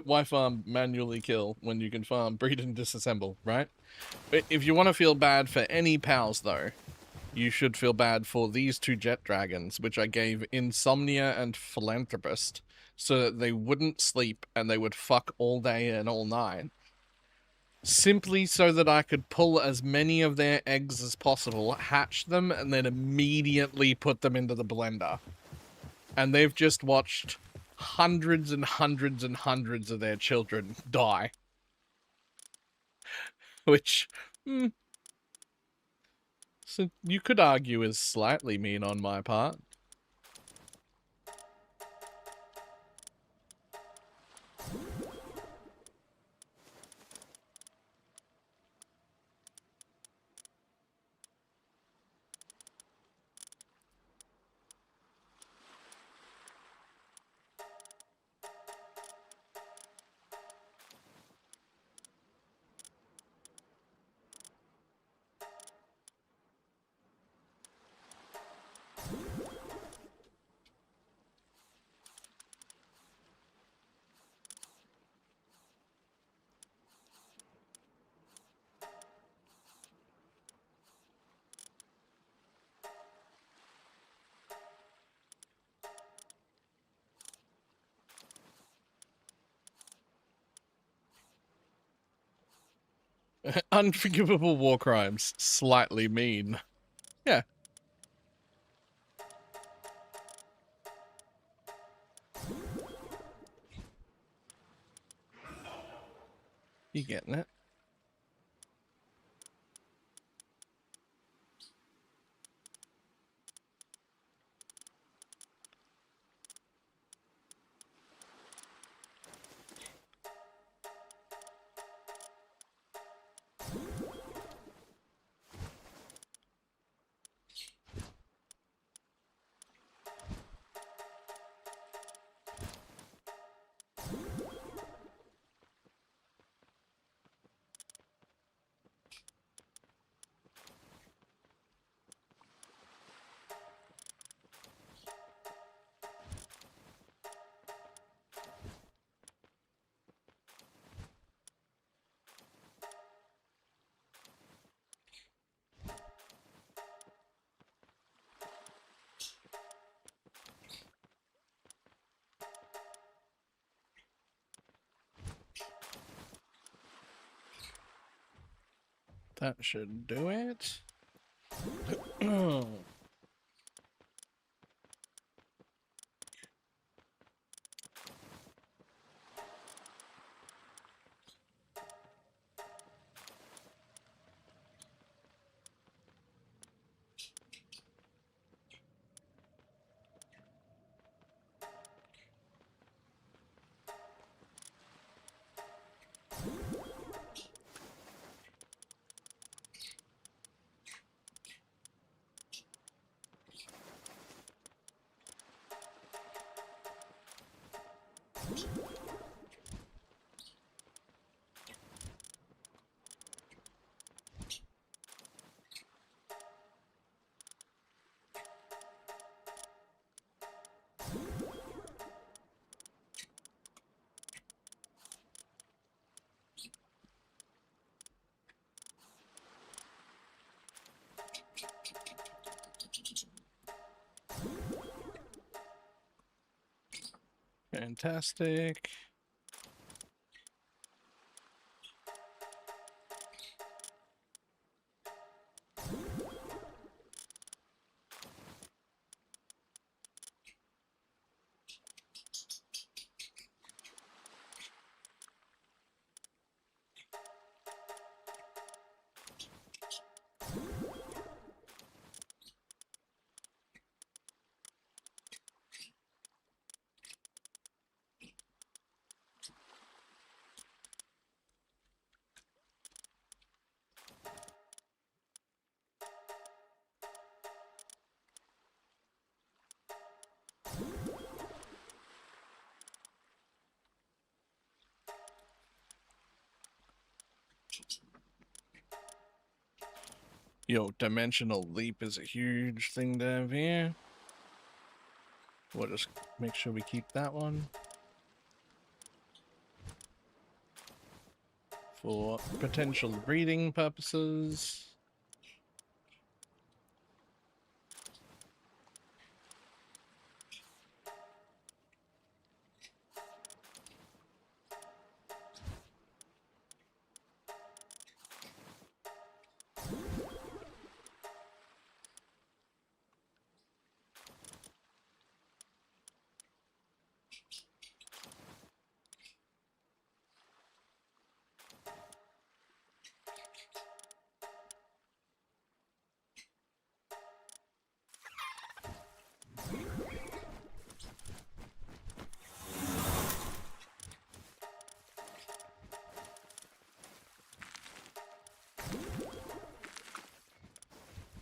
Why farm manually kill when you can farm breed and disassemble, right? If you want to feel bad for any pals, though, you should feel bad for these two jet dragons, which I gave Insomnia and Philanthropist, so that they wouldn't sleep and they would fuck all day and all night. Simply so that I could pull as many of their eggs as possible, hatch them, and then immediately put them into the blender. And they've just watched hundreds and hundreds and hundreds of their children die. Which, so you could argue is slightly mean on my part. Unforgivable war crimes. Slightly mean. Yeah. You getting it? That should do it. Fantastic. Yo, dimensional leap is a huge thing to have here. We'll just make sure we keep that one. For potential breeding purposes.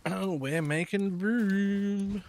Oh, we're making room.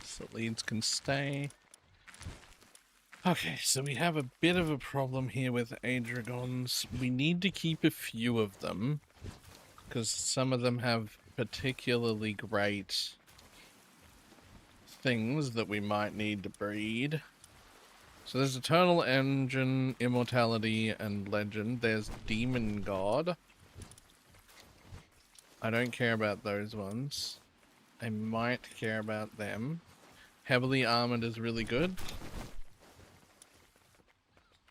So leads can stay. Okay, so we have a bit of a problem here with Adragons. We need to keep a few of them, because some of them have particularly great things that we might need to breed. So there's Eternal Engine, Immortality, and Legend. There's Demon God. I don't care about those ones. I might care about them. Heavily Armored is really good.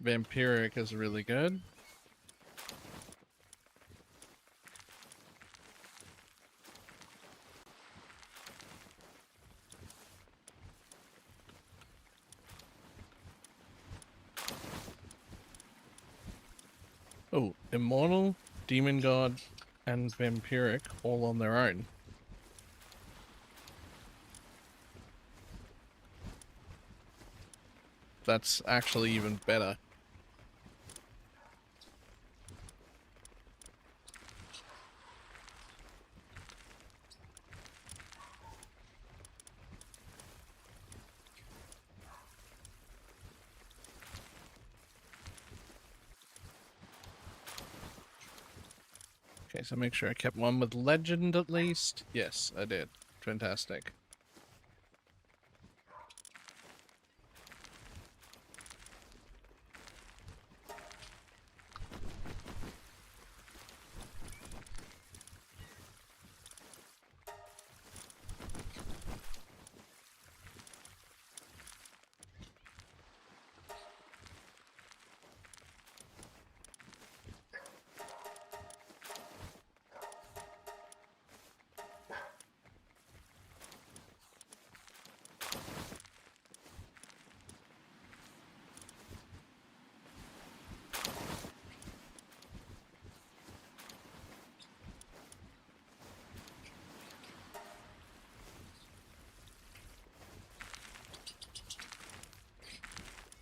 Vampiric is really good. Oh, Immortal, Demon God, and Vampiric all on their own. That's actually even better. Okay, so make sure I kept one with Legend at least. Yes, I did. Fantastic.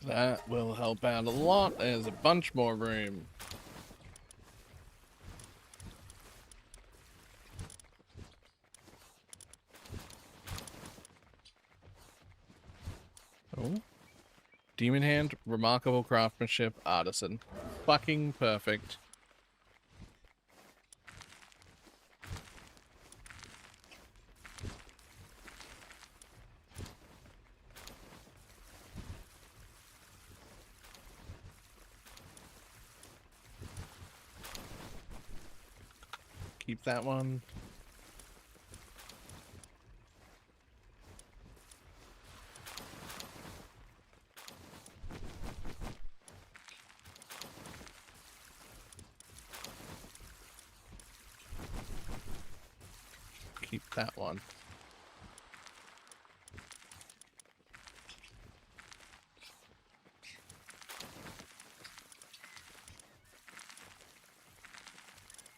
That will help out a lot. There's a bunch more room. Oh. Demon Hand, remarkable craftsmanship, artisan. Fucking perfect. Keep that one. Keep that one.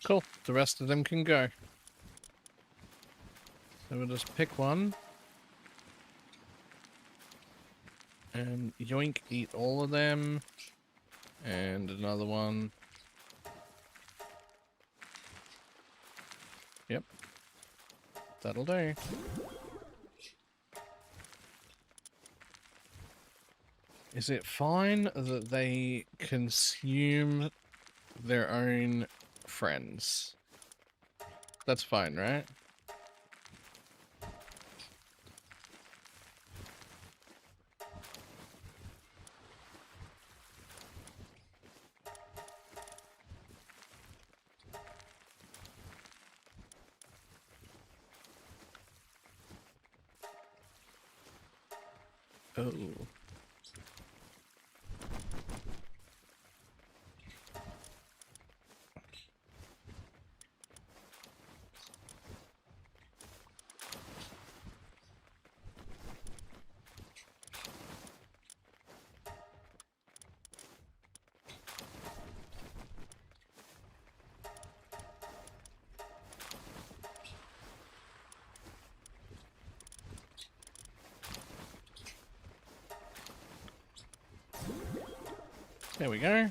Cool. The rest of them can go. So we'll just pick one. And yoink, eat all of them. And another one. Yep. That'll do. Is it fine that they consume their own friends? That's fine, right? Oh. There we go.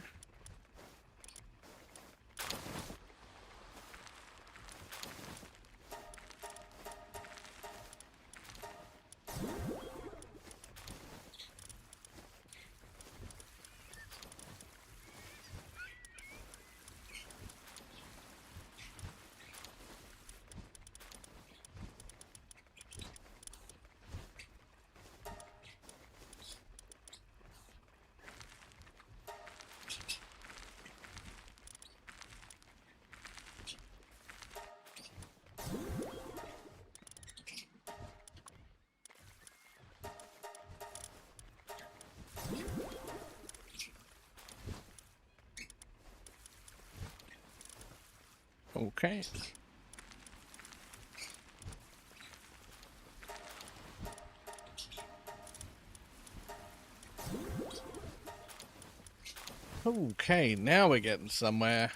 Okay. Okay, now we're getting somewhere.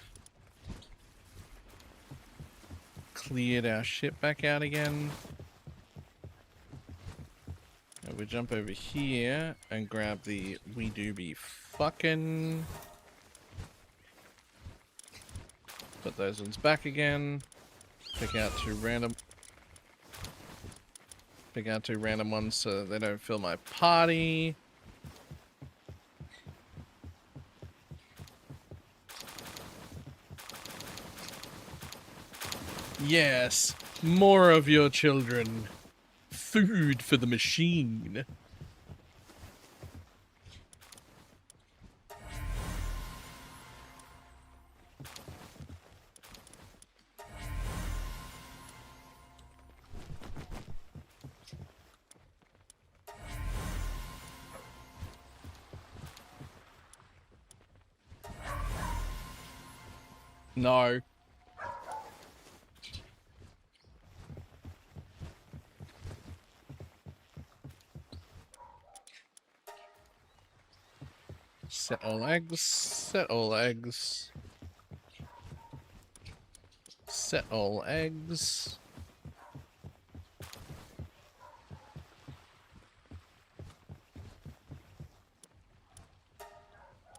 Cleared our ship back out again. And we jump over here and grab the we do be fucking. Put those ones back again. Pick out two random ones so that they don't fill my party. Yes, more of your children. Food for the machine. No. Set all eggs. Set all eggs. Set all eggs.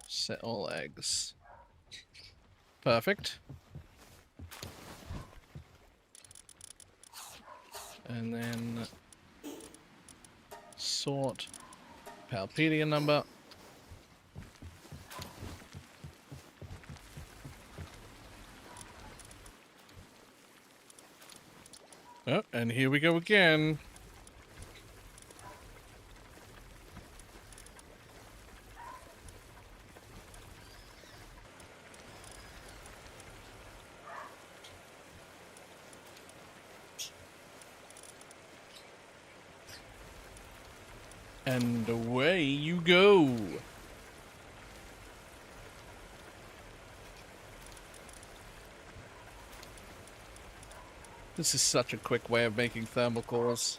Set all eggs. Perfect. And then sort Palpedia number. Oh, and here we go again. And away you go. This is such a quick way of making thermal cores.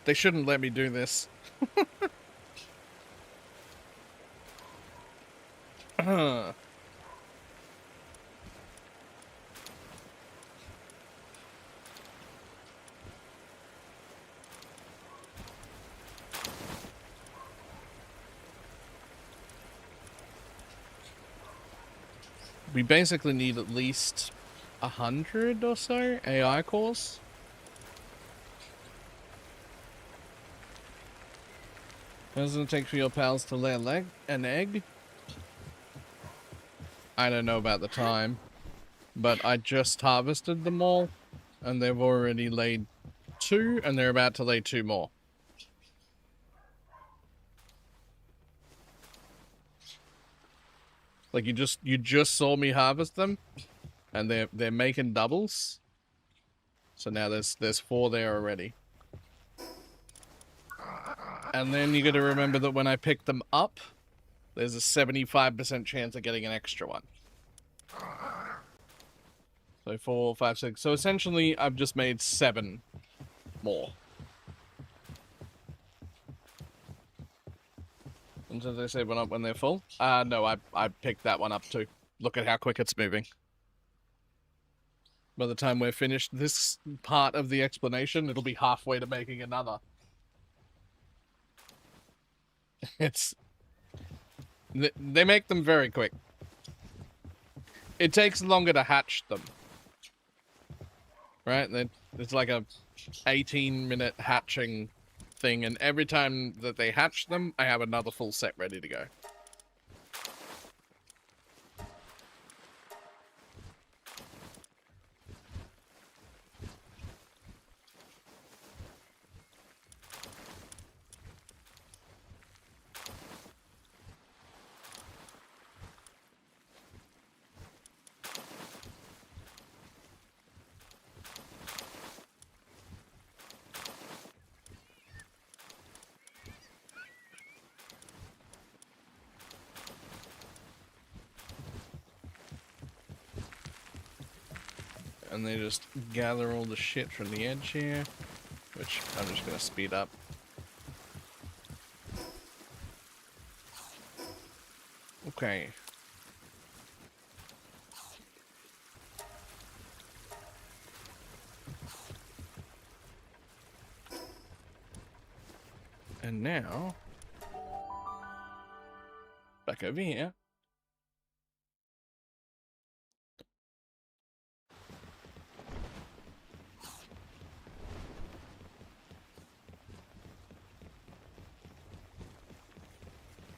They shouldn't let me do this. We basically need at least 100 or so AI cores. How does it take for your pals to lay an egg? I don't know about the time, but I just harvested them all, and they've already laid 2, and they're about to lay 2 more. Like you just saw me harvest them, and they're making doubles. So now there's 4 there already. And then you got to remember that when I pick them up, there's a 75% chance of getting an extra one. So 4, 5, 6. So essentially, I've just made 7 more. And so they say when they're full. No, I picked that one up too. Look at how quick it's moving. By the time we're finished this part of the explanation, it'll be halfway to making another. They make them very quick. It takes longer to hatch them. Right? It's like a 18-minute hatching thing, and every time that they hatch them, I have another full set ready to go. And they just gather all the shit from the edge here, which I'm just gonna speed up. Okay. And now, back over here.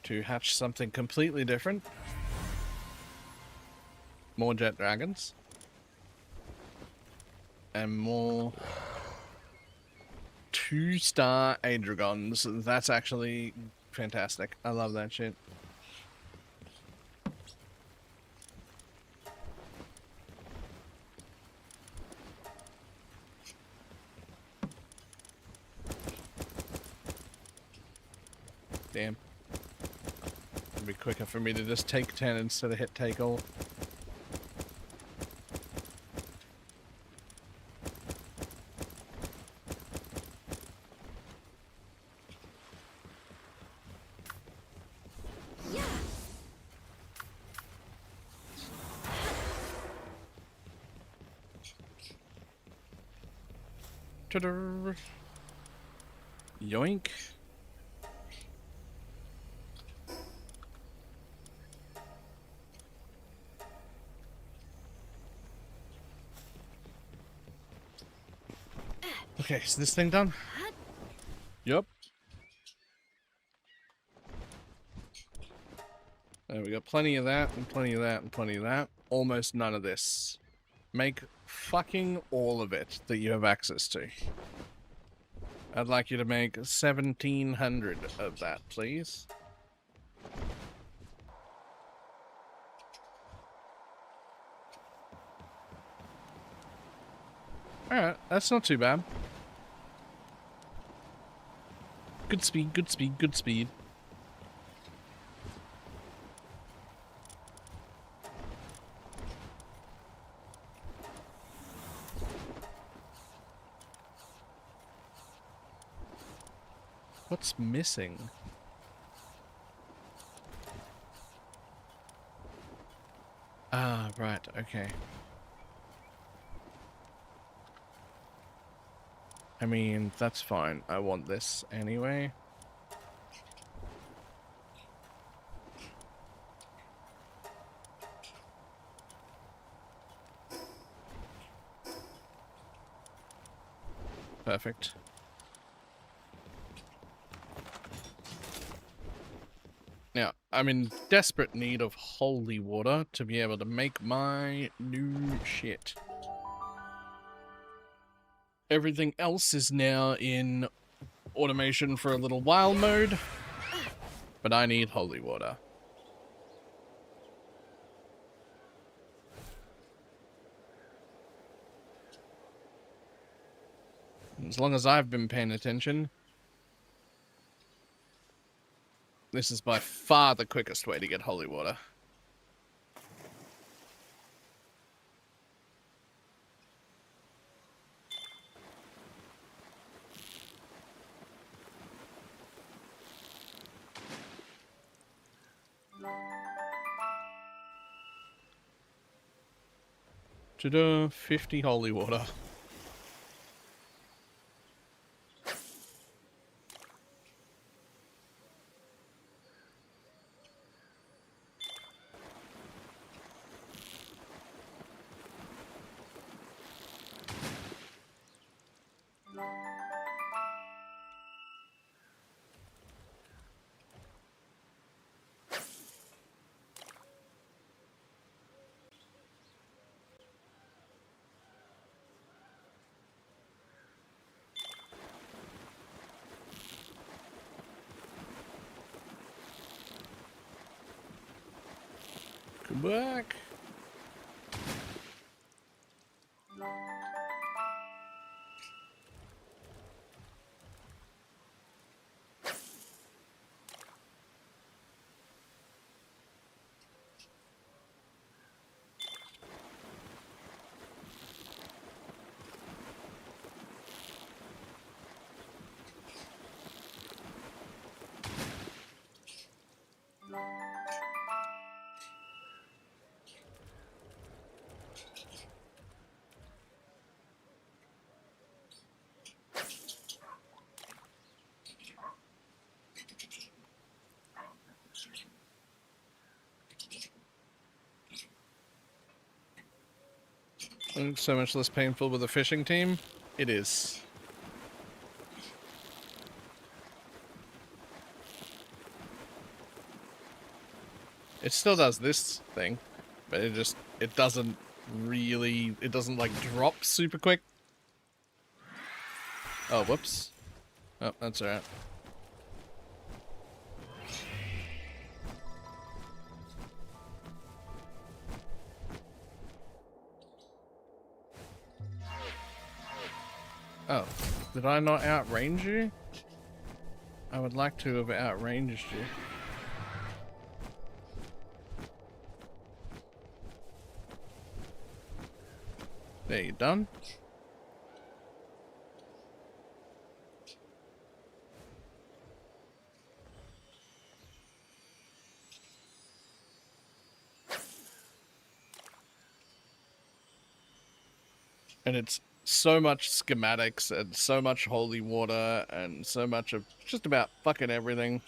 To hatch something completely different. More jet dragons. And more 2-star Adragons. That's actually fantastic. I love that shit. Damn. It'd be quicker for me to just take 10 instead of hit take all. Ta-da! Yoink. Okay, is this thing done? Yup. We got plenty of that, and plenty of that, and plenty of that. Almost none of this. Make fucking all of it that you have access to. I'd like you to make 1,700 of that, please. Alright, that's not too bad. Good speed, good speed, good speed. What's missing? Ah, right, okay. I mean, that's fine. I want this anyway. Perfect. Now, I'm in desperate need of holy water to be able to make my new shit. Everything else is now in automation for a little while mode, but I need holy water. As long as I've been paying attention, this is by far the quickest way to get holy water. Ta-da, 50 holy water. Come back. So much less painful with a fishing team. It is. It still does this thing, but it doesn't really, it doesn't like drop super quick. Oh, whoops. Oh, that's alright. Oh, did I not outrange you? I would like to have outranged you. There, you done? And it's so much schematics and so much holy water and so much of just about fucking everything.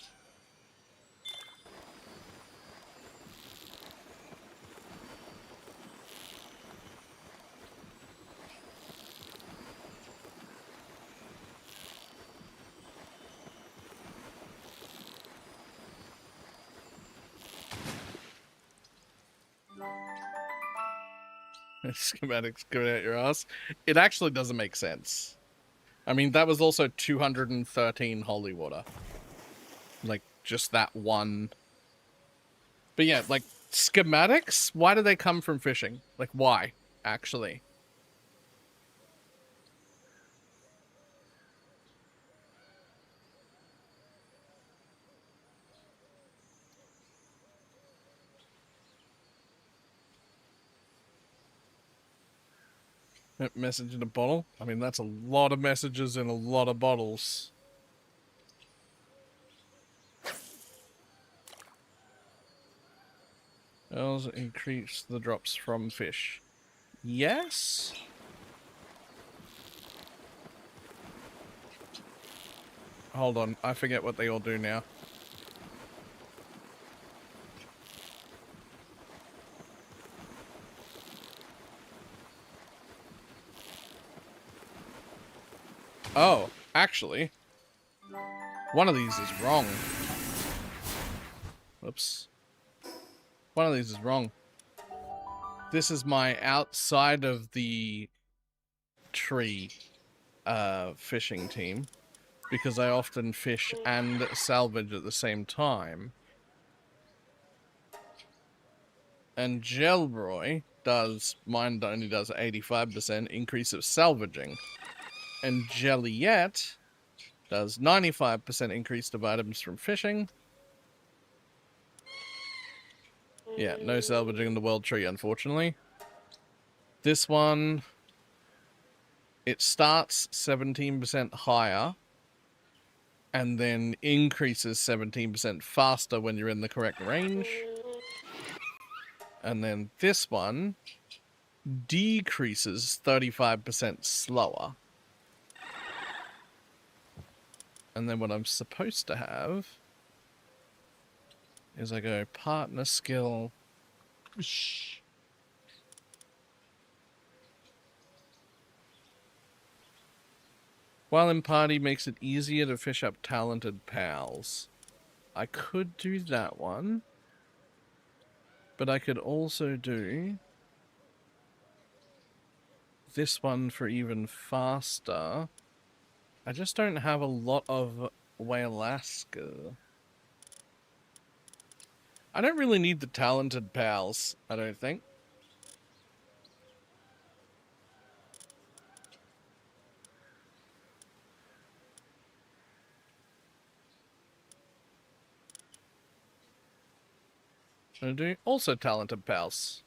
Schematics going out your ass. It actually doesn't make sense. I mean, that was also 213 holy water. Like, just that one. But yeah, like, schematics? Why do they come from fishing? Like, why, actually? Message in a bottle? I mean, that's a lot of messages in a lot of bottles. Elves increase the drops from fish. Yes? Hold on, I forget what they all do now. Oh, actually, one of these is wrong. Whoops. One of these is wrong. This is my outside of the tree fishing team, because I often fish and salvage at the same time. And Gelroy does, mine only does 85% increase of salvaging. And Jelliet does 95% increase of items from fishing. Yeah, no salvaging in the world tree, unfortunately. This one, it starts 17% higher and then increases 17% faster when you're in the correct range. And then this one decreases 35% slower. And then what I'm supposed to have is I go partner skill. While in party makes it easier to fish up talented pals. I could do that one. But I could also do this one for even faster. I just don't have a lot of Whalaska. I don't really need the talented pals, I don't think. I do also talented pals.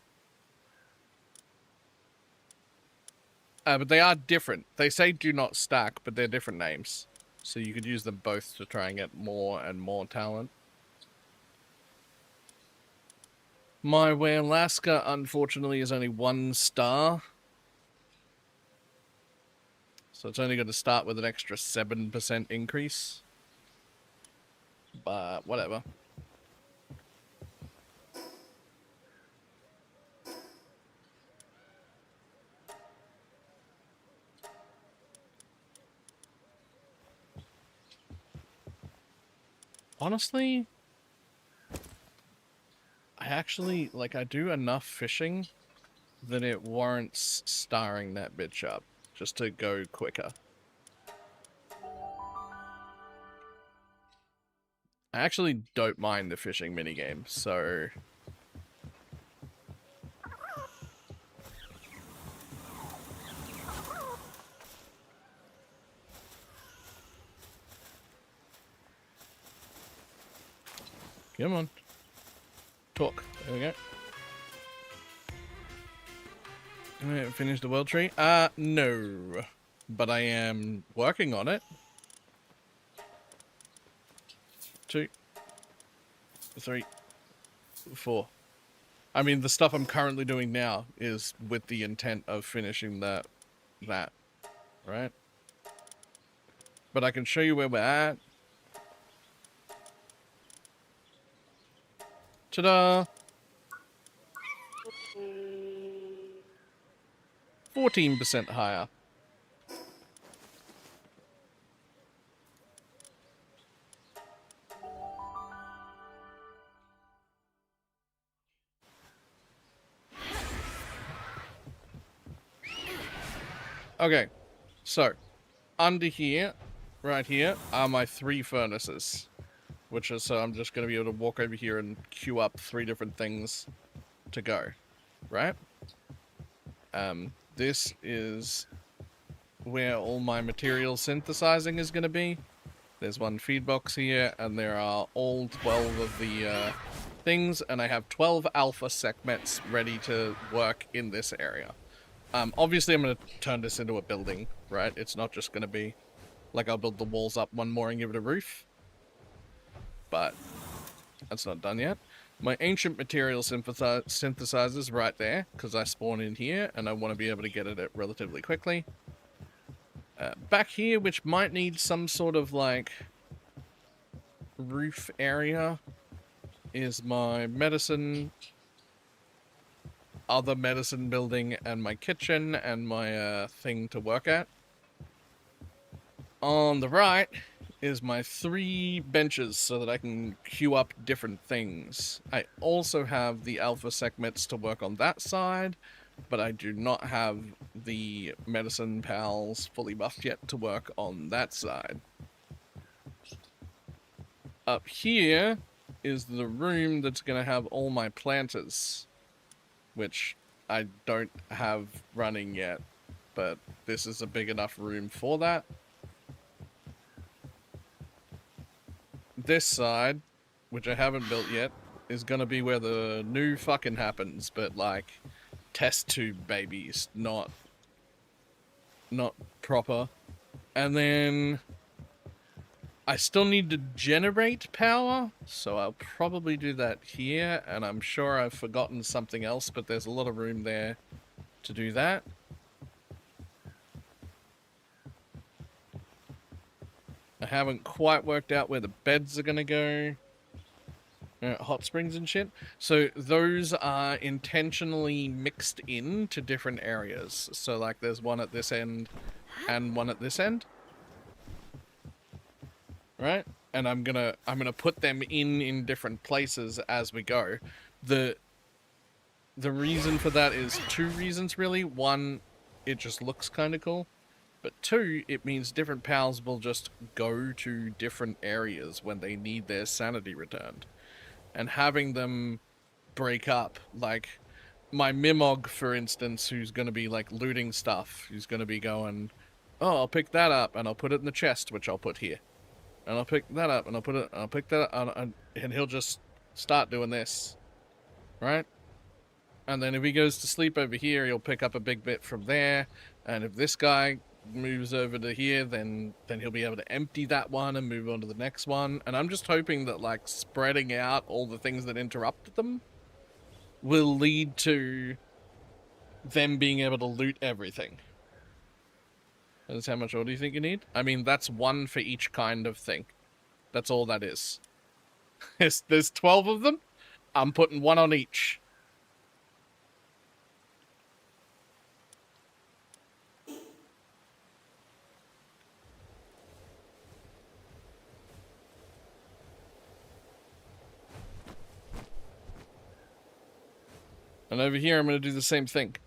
But they are different. They say do not stack, but they're different names. So you could use them both to try and get more and more talent. My Whalaska, unfortunately, is only 1 star. So it's only going to start with an extra 7% increase. But whatever. Honestly, I actually, like, I do enough fishing that it warrants starring that bitch up, just to go quicker. I actually don't mind the fishing minigame, so... Come on. Talk. There we go. Finish the world tree? No. But I am working on it. 2, 3, 4. I mean, the stuff I'm currently doing now is with the intent of finishing that, right? But I can show you where we're at. Ta-da! 14% higher. Okay, so under here, right here, are my 3 furnaces. Which is, so I'm just going to be able to walk over here and queue up 3 different things to go. Right? This is where all my material synthesizing is going to be. There's 1 feed box here, and there are all 12 of the things, and I have 12 alpha segments ready to work in this area. Obviously I'm going to turn this into a building, right? It's not just going to be like I'll build the walls up 1 more and give it a roof. But that's not done yet. My ancient material synthesizer's right there, because I spawn in here, and I want to be able to get at it relatively quickly. Back here, which might need some sort of, like, roof area, is my medicine, other medicine building, and my kitchen, and my thing to work at. On the right is my 3 benches so that I can queue up different things. I also have the alpha segments to work on that side, but I do not have the medicine pals fully buffed yet to work on that side. Up here is the room that's going to have all my planters, which I don't have running yet, but this is a big enough room for that. This side, which I haven't built yet, is gonna be where the new fucking happens, but like test tube babies, not proper. And then I still need to generate power, so I'll probably do that here, and I'm sure I've forgotten something else, but there's a lot of room there to do that. I haven't quite worked out where the beds are going to go. Hot springs and shit. So those are intentionally mixed in to different areas. So like there's one at this end and one at this end. Right? And I'm gonna put them in different places as we go. The reason for that is 2 reasons really. 1, it just looks kind of cool. But 2, it means different pals will just go to different areas when they need their sanity returned. And having them break up, like my Mimog, for instance, who's going to be like looting stuff, who's going to be going, oh, I'll pick that up and I'll put it in the chest, which I'll put here. And I'll pick that up and I'll pick that up, and he'll just start doing this. Right? And then if he goes to sleep over here, he'll pick up a big bit from there. And if this guy moves over to here, then he'll be able to empty that one and move on to the next one. And I'm just hoping that like spreading out all the things that interrupted them will lead to them being able to loot everything. That's how much ore do you think you need? I mean, that's 1 for each kind of thing. That's all that is. There's 12 of them. I'm putting 1 on each. And over here, I'm going to do the same thing,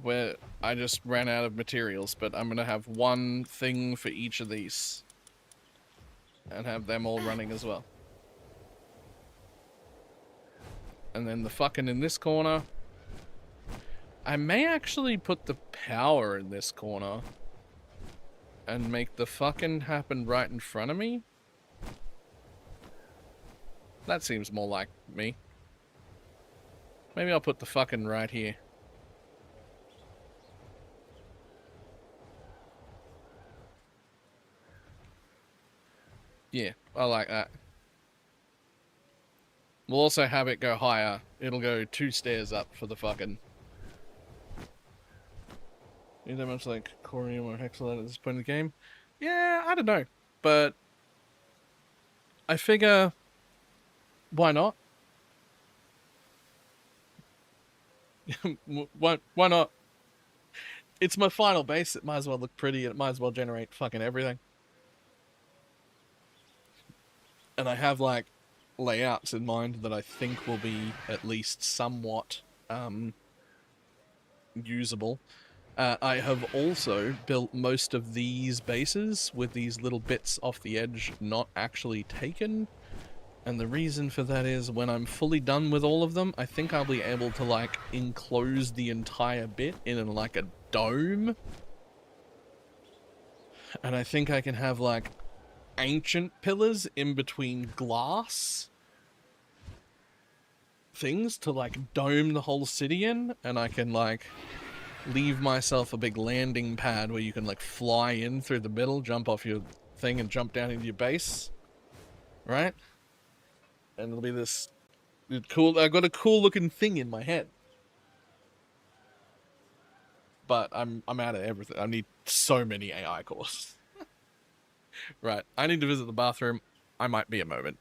where I just ran out of materials, but I'm going to have 1 thing for each of these, and have them all running as well. And then the fucking in this corner, I may actually put the power in this corner, and make the fucking happen right in front of me. That seems more like me. Maybe I'll put the fucking right here. Yeah, I like that. We'll also have it go higher. It'll go 2 stairs up for the fucking... Ain't that much like corium or hexalite at this point in the game? Yeah, I don't know. But I figure, why not? why not? It's my final base. It might as well look pretty. It might as well generate fucking everything. And I have like layouts in mind that I think will be at least somewhat usable. I have also built most of these bases with these little bits off the edge not actually taken. And the reason for that is when I'm fully done with all of them, I think I'll be able to like enclose the entire bit in like a dome. And I think I can have like ancient pillars in between glass things to like dome the whole city in, and I can like leave myself a big landing pad where you can like fly in through the middle, jump off your thing and jump down into your base, right? And it'll be this cool, I've got a cool looking thing in my head, but I'm out of everything. I need so many AI cores. Right, I need to visit the bathroom. I might be a moment.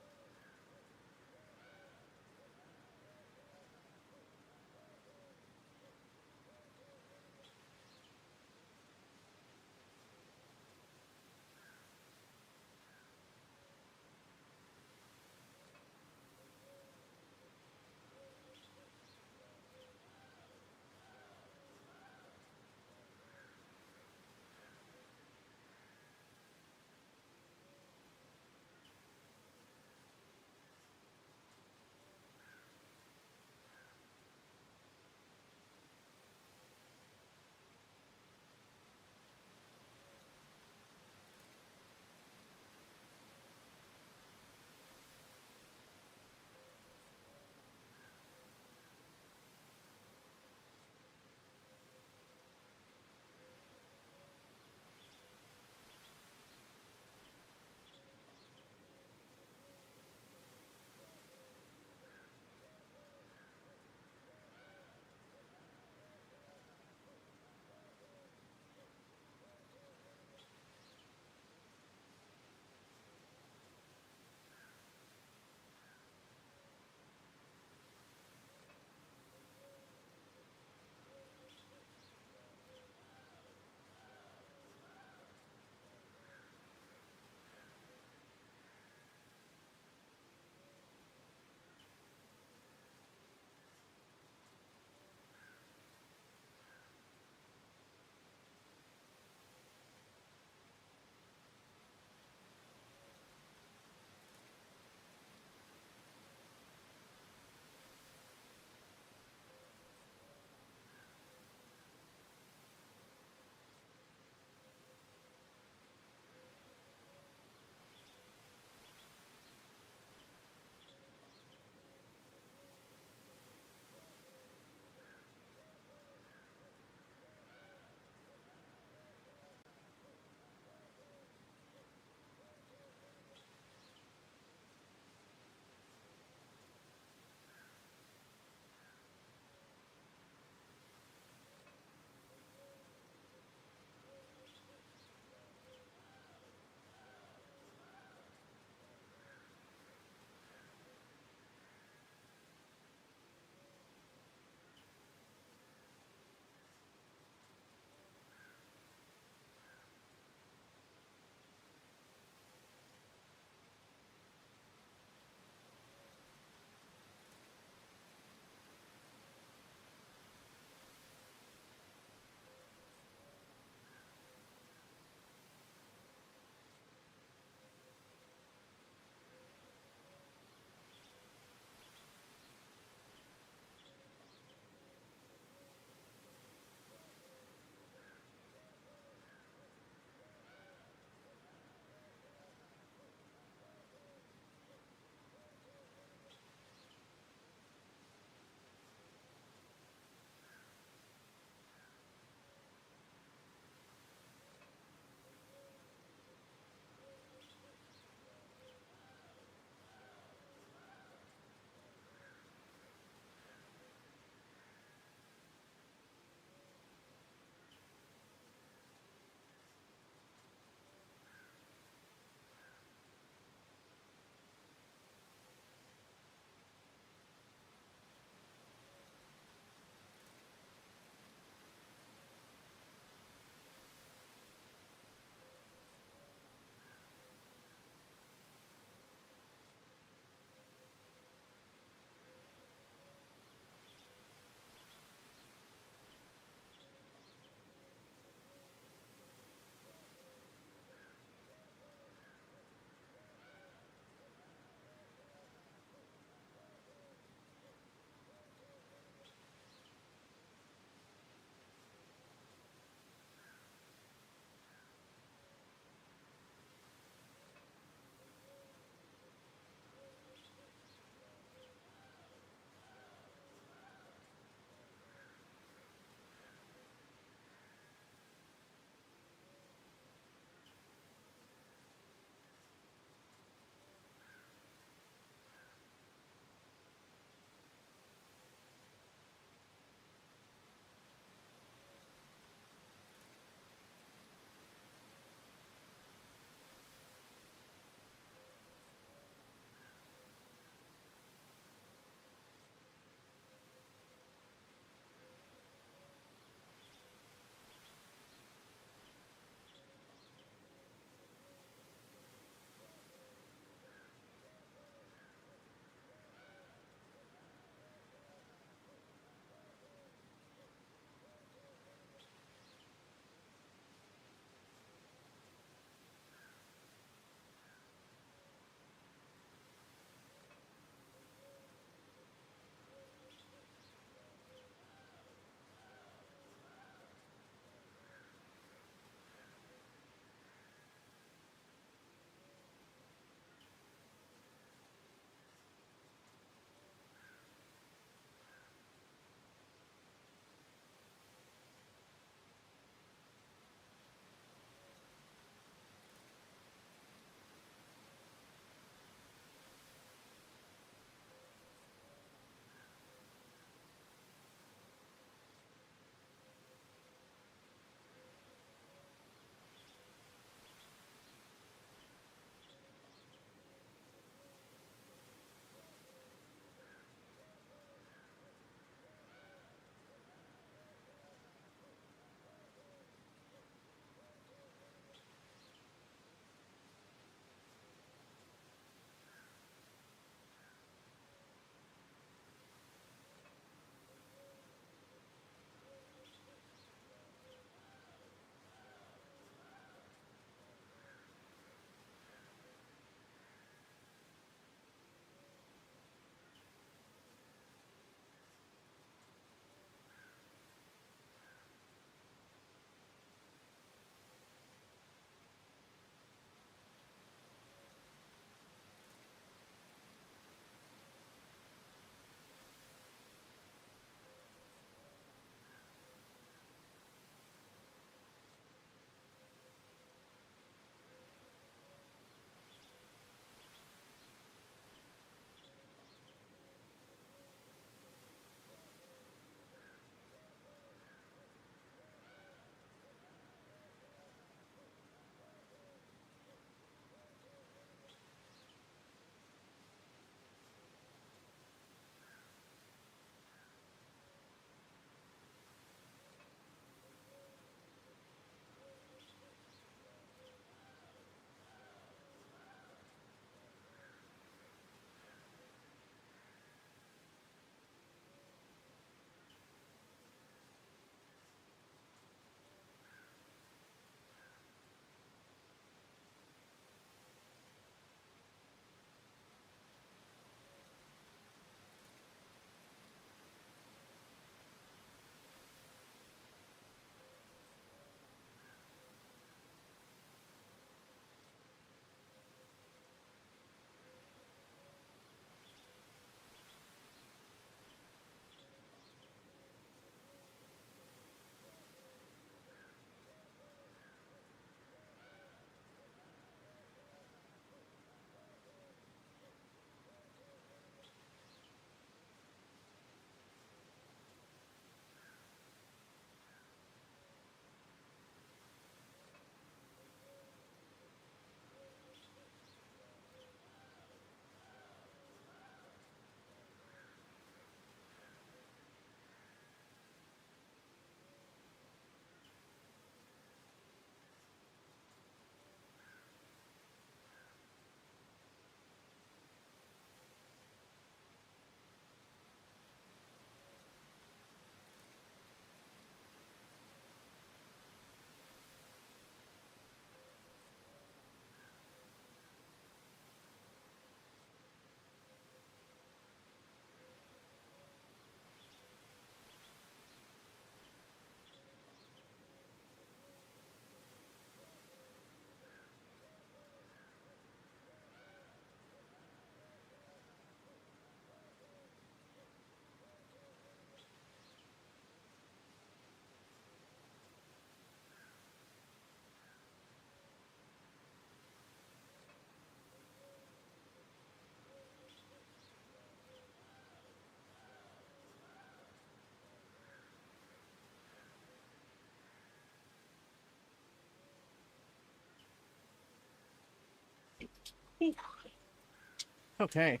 Okay.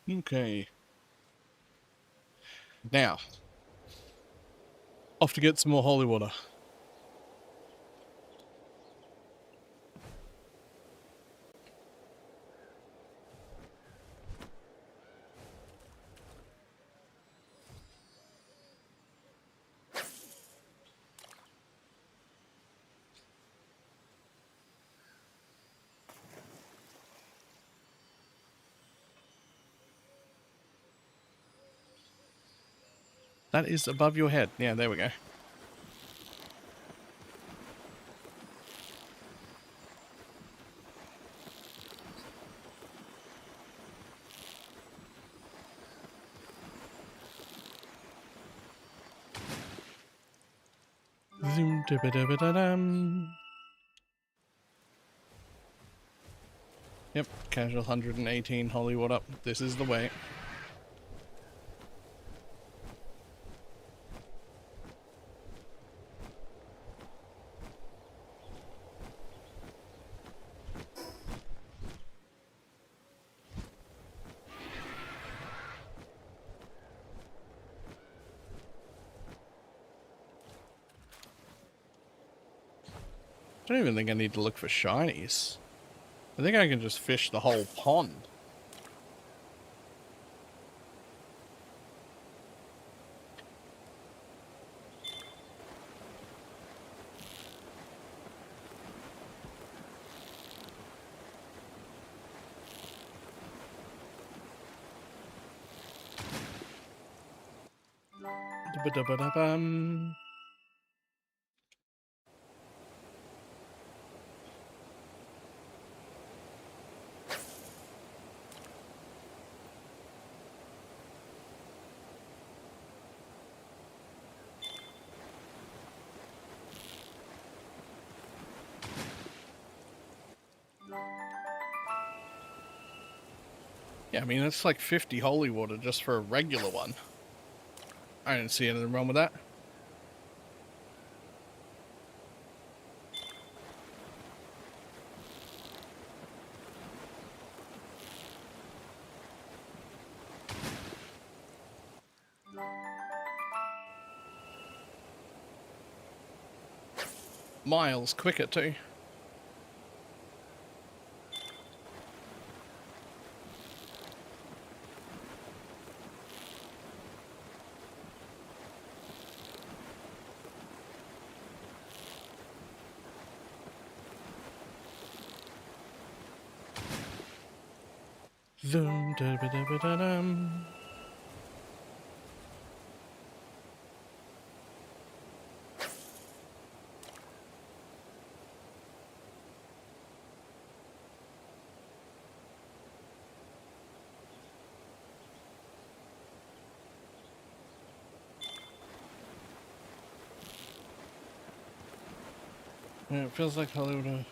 Okay. Now, off to get some more holy water. That is above your head. Yeah, there we go. Zoom dum. Yep, casual 118 Hollywood up. This is the way. I don't even think I need to look for shinies. I think I can just fish the whole pond. Dum. Yeah, I mean, it's like 50 holy water just for a regular one. I didn't see anything wrong with that. Miles quicker too. Zoom dum. Yeah, it feels like Hollywood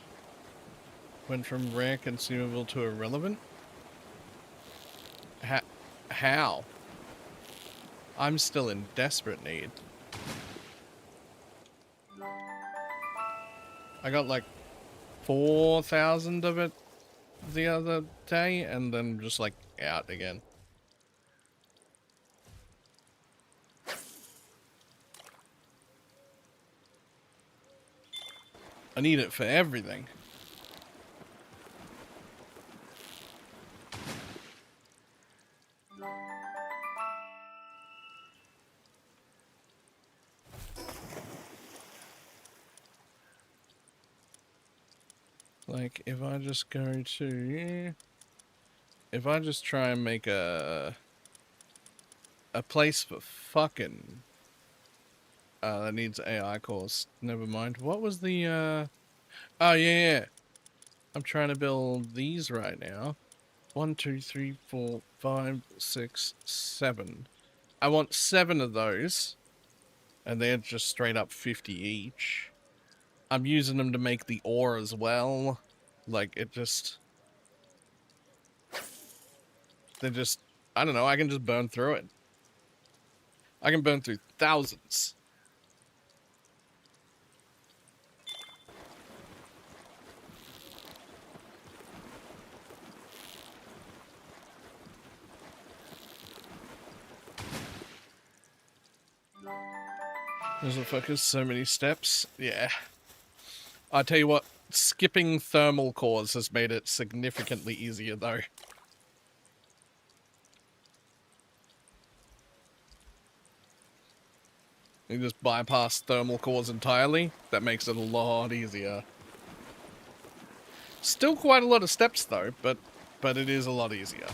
went from rare consumable to irrelevant. How? I'm still in desperate need. I got like 4,000 of it the other day and then just like out again. I need it for everything. Like, if I just go to... If I just try and make a place for fucking... that needs AI course. Never mind. What was the, Oh, yeah. I'm trying to build these right now. 1, 2, 3, 4, 5, 6, 7. I want 7 of those. And they're just straight up 50 each. I'm using them to make the ore as well. Like, it just... They're just, I don't know, I can just burn through it. I can burn through thousands. Does it focus so many steps? Yeah. I tell you what, skipping thermal cores has made it significantly easier though. You just bypass thermal cores entirely. That makes it a lot easier. Still quite a lot of steps though, but it is a lot easier.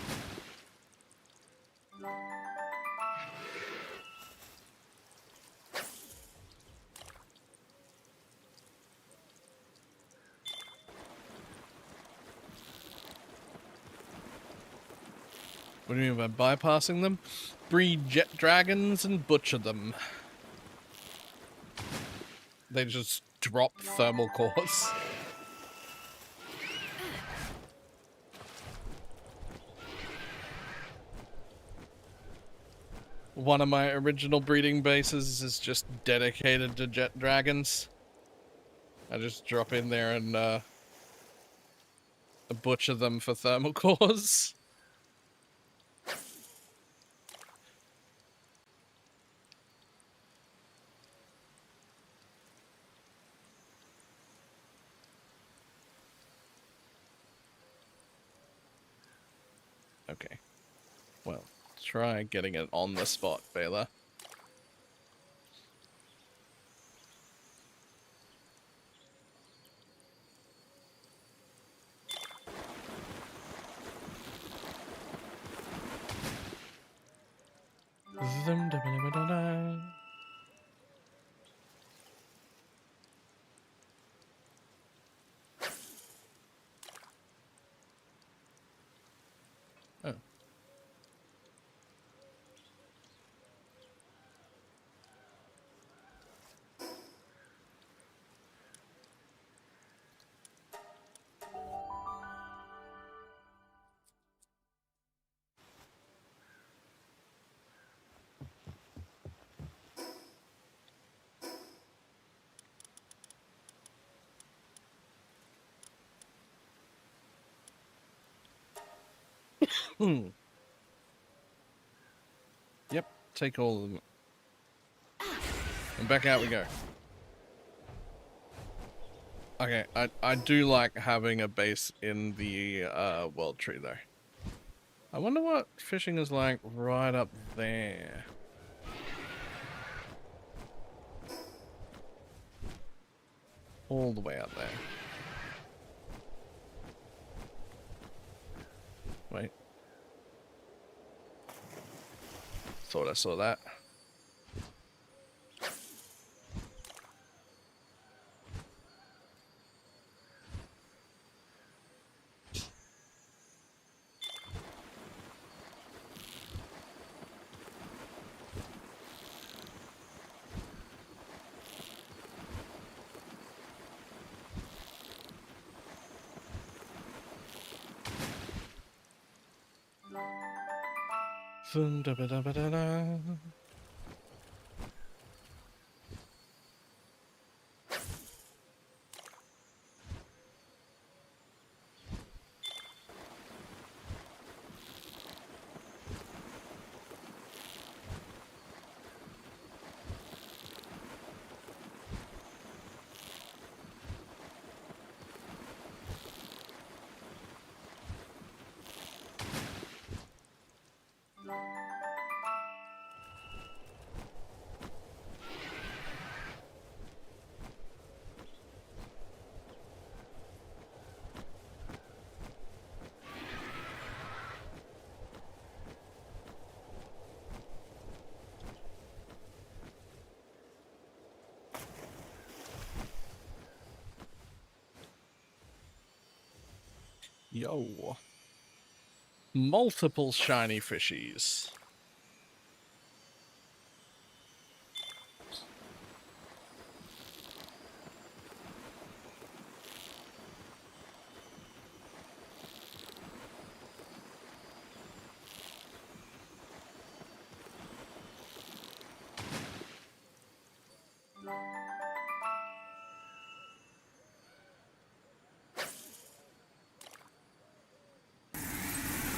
What do you mean by bypassing them? Breed jet dragons and butcher them. They just drop thermal cores. One of my original breeding bases is just dedicated to jet dragons. I just drop in there and butcher them for thermal cores. Okay. Well, try getting it on the spot, Baylor. Oh. Yep, take all of them. And back out we go. Okay, I do like having a base in the world tree though. I wonder what fishing is like right up there. All the way up there. Wait. Thought I saw that. Yo. Multiple shiny fishies.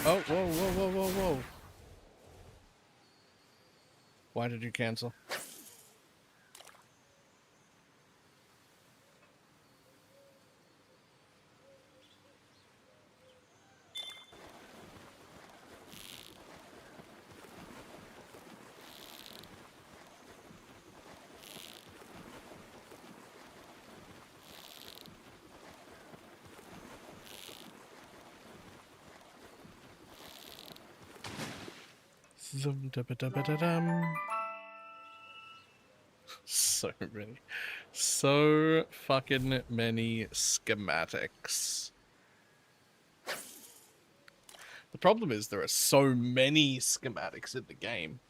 Oh, whoa, whoa, whoa, whoa, whoa. Why did you cancel? Zum-da-ba-da-ba-da-dum. So many. So fucking many schematics. The problem is there are so many schematics in the game.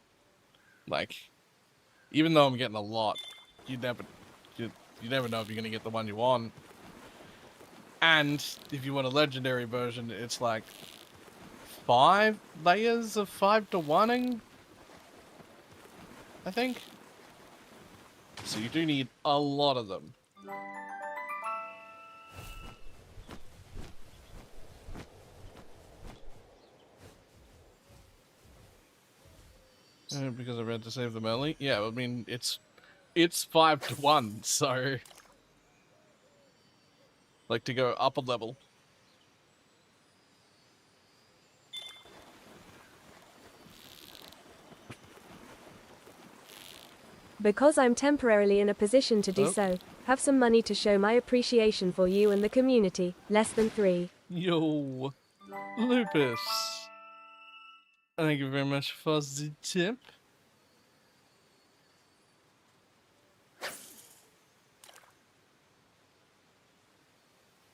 Like, even though I'm getting a lot, you never know if you're gonna get the one you want. And if you want a legendary version, it's like 5 layers of 5 to 1ing, I think. So you do need a lot of them. Because I read to save them early. Yeah, I mean it's 5 to 1, so like to go up a level. Because I'm temporarily in a position to do so, have some money to show my appreciation for you and the community. Less than 3. Yo, Lupus. Thank you very much for the tip.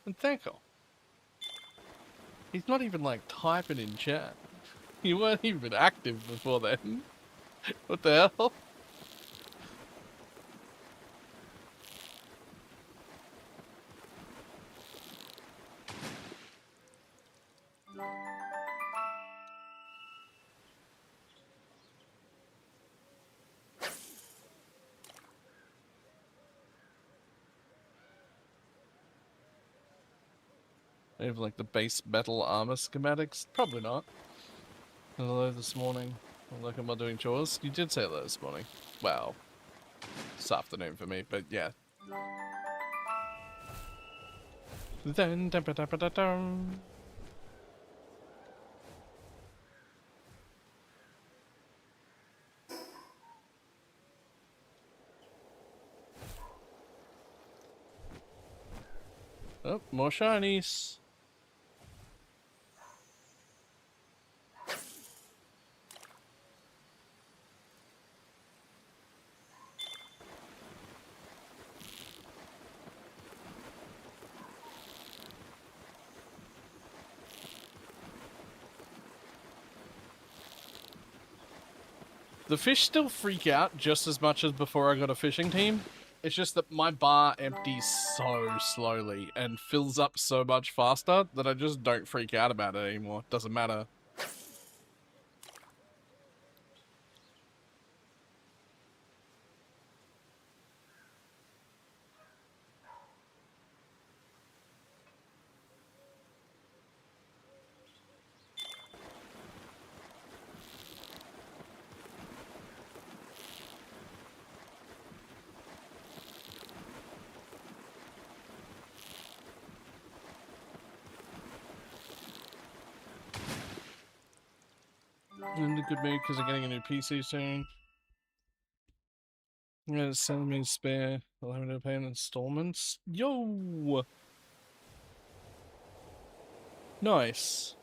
And thank you. He's not even like typing in chat. You weren't even active before then. What the hell? They have like the base metal armor schematics? Probably not. Hello this morning. Like, am I doing chores? You did say that this morning. Wow. This afternoon for me, but yeah. Then da ba da ba da dum. Oh, more shinies. The fish still freak out just as much as before I got a fishing team. It's just that my bar empties so slowly and fills up so much faster that I just don't freak out about it anymore. Doesn't matter. I'm in a good mood because I'm getting a new PC soon. I'm gonna send me a spare. I'll have to pay in installments. Yo! Nice.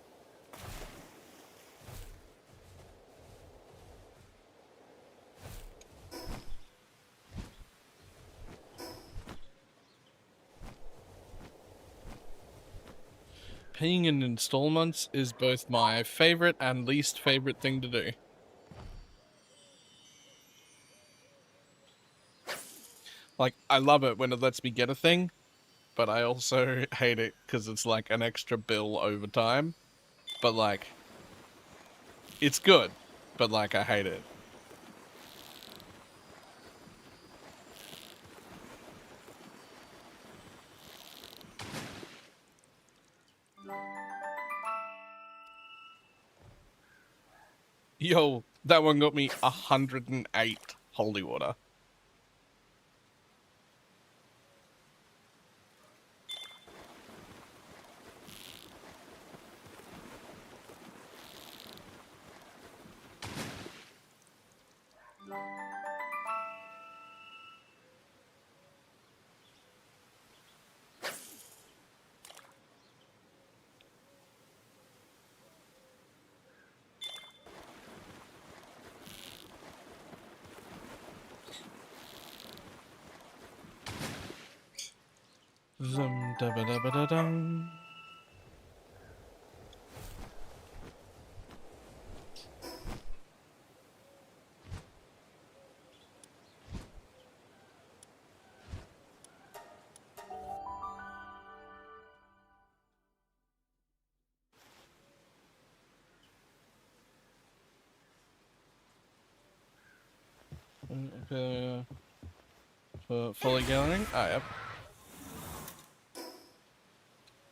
Paying in installments is both my favorite and least favorite thing to do. Like, I love it when it lets me get a thing, but I also hate it because it's like an extra bill over time. But like, it's good, but like, I hate it. Yo, that one got me 108 holy water. Zum da ba da ba da dum. For fully gallery? Ah, yep.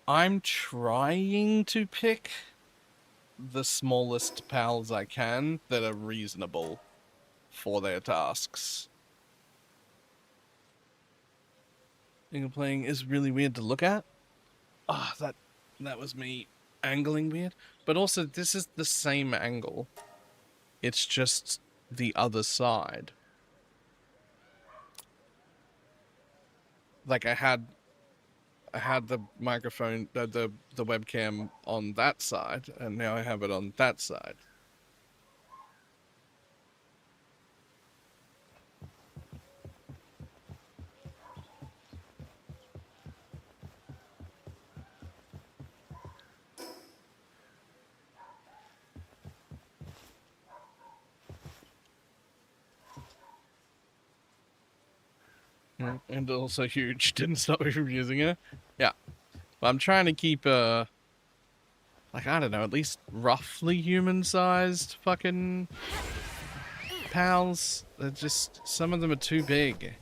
I'm trying to pick the smallest pals I can that are reasonable for their tasks. Single playing is really weird to look at. Ah, that was me angling weird. But also, this is the same angle. It's just the other side. Like I had the microphone, the webcam on that side, and now I have it on that side. And also huge. Didn't stop me from using it. Yeah. But I'm trying to keep, like, I don't know, at least roughly human-sized fucking pals. They're just, some of them are too big.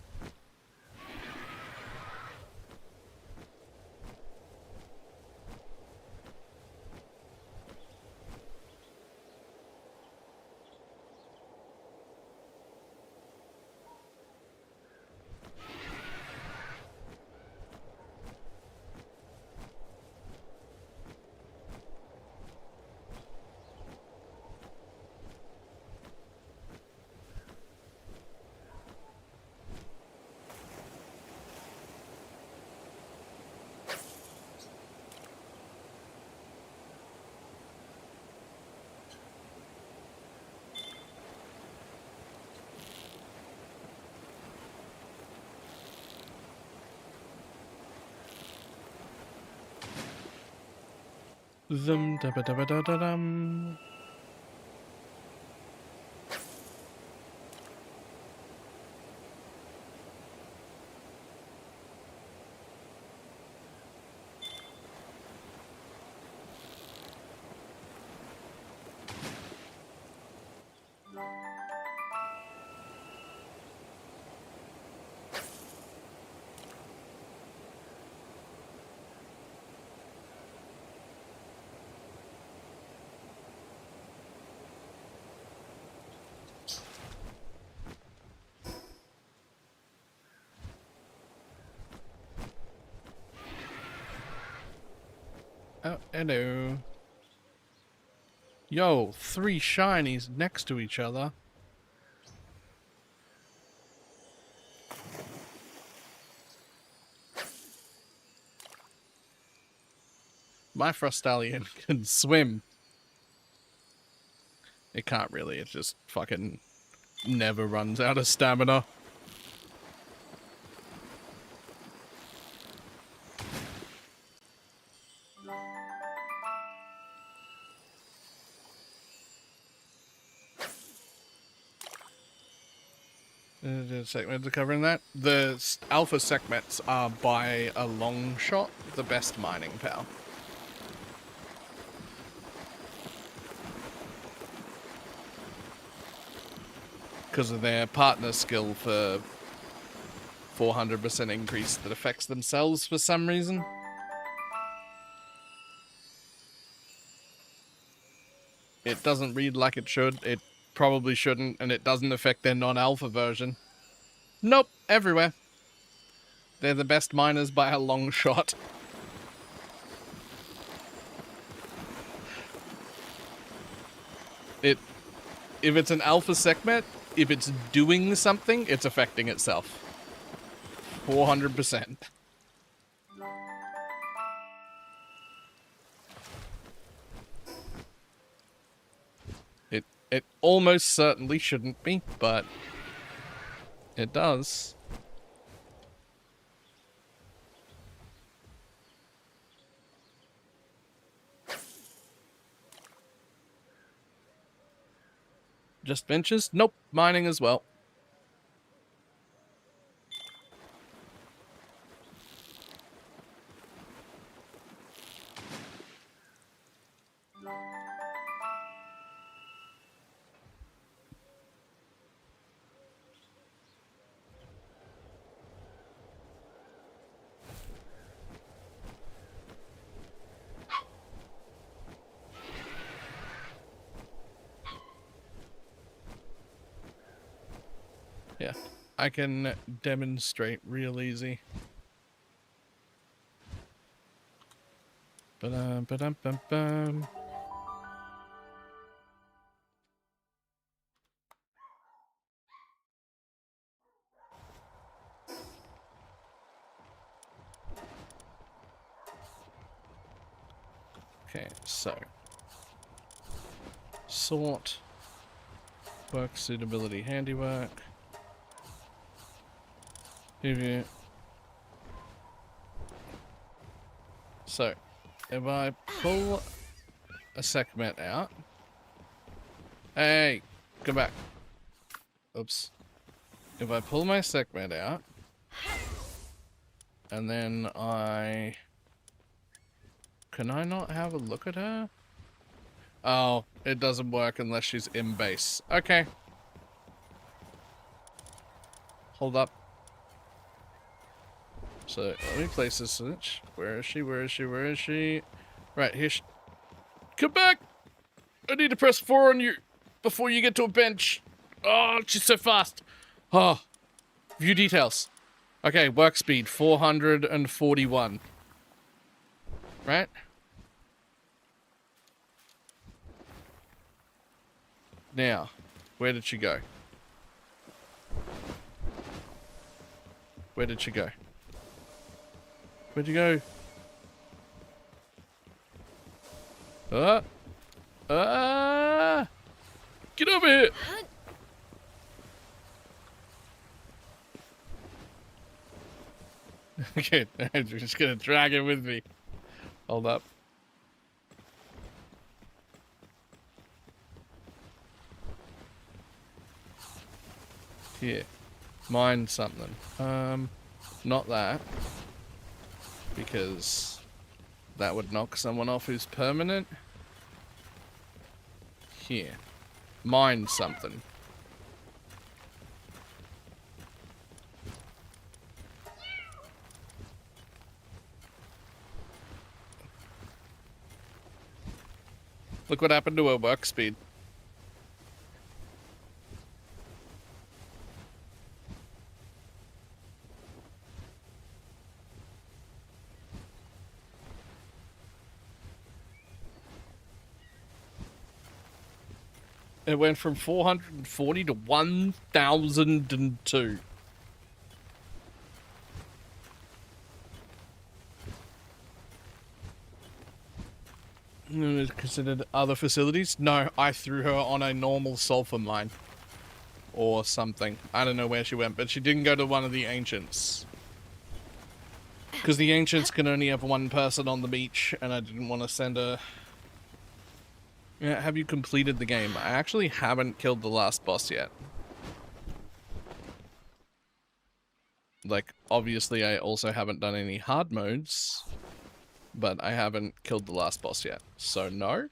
Zum da ba da ba da da dum. Oh, hello. Yo, 3 shinies next to each other. My Frostallion can swim. It can't really, it just fucking never runs out of stamina. Segments are covering that. The alpha segments are by a long shot the best mining pal. Because of their partner skill for 400% increase that affects themselves for some reason. It doesn't read like it should. It probably shouldn't, and it doesn't affect their non-alpha version. Nope, everywhere. They're the best miners by a long shot. If it's an alpha segment, if it's doing something, it's affecting itself. 400%. It almost certainly shouldn't be, but it does. Just benches? Nope, mining as well. Yeah, I can demonstrate real easy. Ba-dum-ba-dum-bum-bum. Okay, so sort, work suitability, handiwork. Review. So, if I pull a segment out, hey, come back. Oops. If I pull my segment out, and then can I not have a look at her? Oh, it doesn't work unless she's in base. Okay. Hold up. So, let me place this switch. Where is she? Where is she? Where is she? Right, here come back! I need to press 4 on you before you get to a bench. Oh, she's so fast. Oh, view details. Okay, work speed, 441. Right? Now, where did she go? Where did she go? Where'd you go? Get over here! Okay, I'm just gonna drag it with me. Hold up. Here. Mine something. Not that. Because that would knock someone off who's permanent. Here. Mine something. Look what happened to her work speed. It went from 440 to 1,002. Considered other facilities? No, I threw her on a normal sulfur mine. Or something. I don't know where she went, but she didn't go to one of the ancients. Because the ancients can only have one person on the beach, and I didn't want to send her... Yeah, have you completed the game? I actually haven't killed the last boss yet. Like, obviously I also haven't done any hard modes, but I haven't killed the last boss yet. So, no.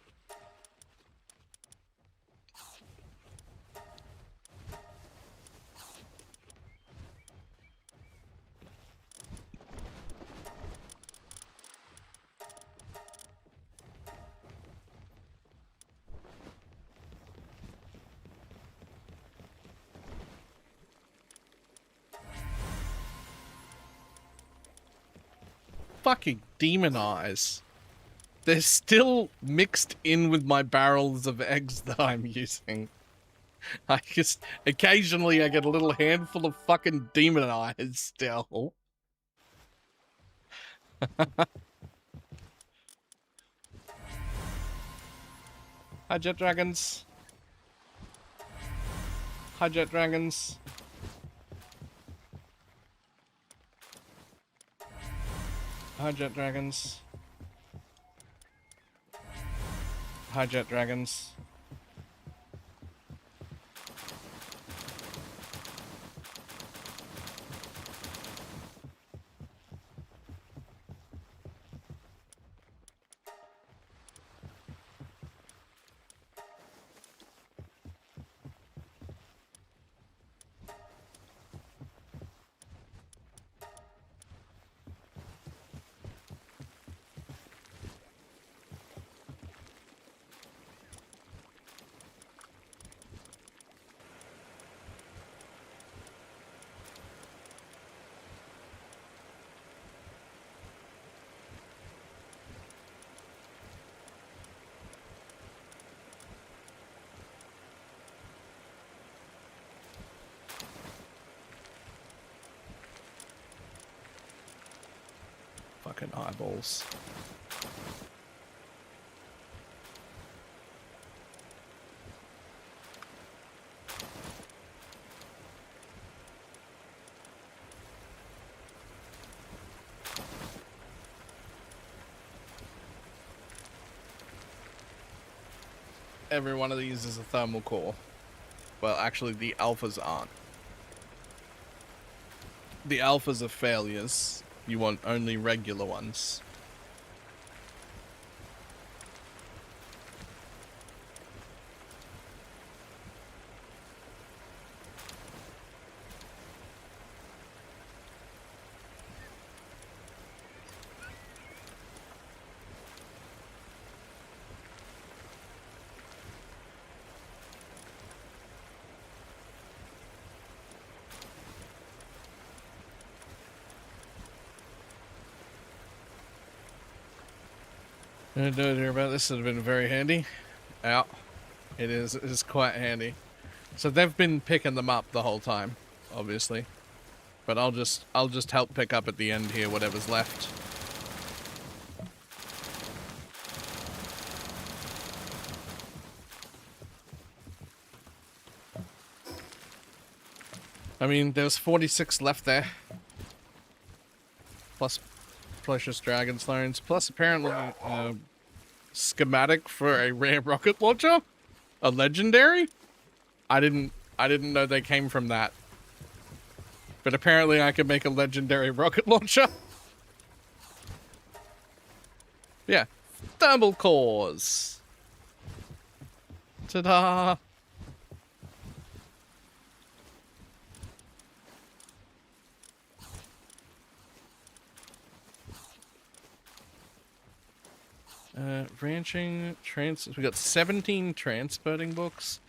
fucking demon eyes. They're still mixed in with my barrels of eggs that I'm using. I just, occasionally I get a little handful of fucking demon eyes still. Hi, jet dragons. Hi, jet dragons. Hi, jet dragons. Hi, jet dragons. Fucking eyeballs. Every one of these is a thermal core. Well, actually, the alphas aren't. The alphas are failures. You want only regular ones. I didn't hear about this. It would have been very handy. Yeah, it is quite handy. So they've been picking them up the whole time, obviously. But I'll just help pick up at the end here whatever's left. I mean, there's 46 left there. Plus precious dragon stones. Plus apparently schematic for a rare rocket launcher. A legendary? I didn't know they came from that. But apparently I could make a legendary rocket launcher. Yeah. Thermal cores. Ta-da! Ranching, we got 17 transporting books,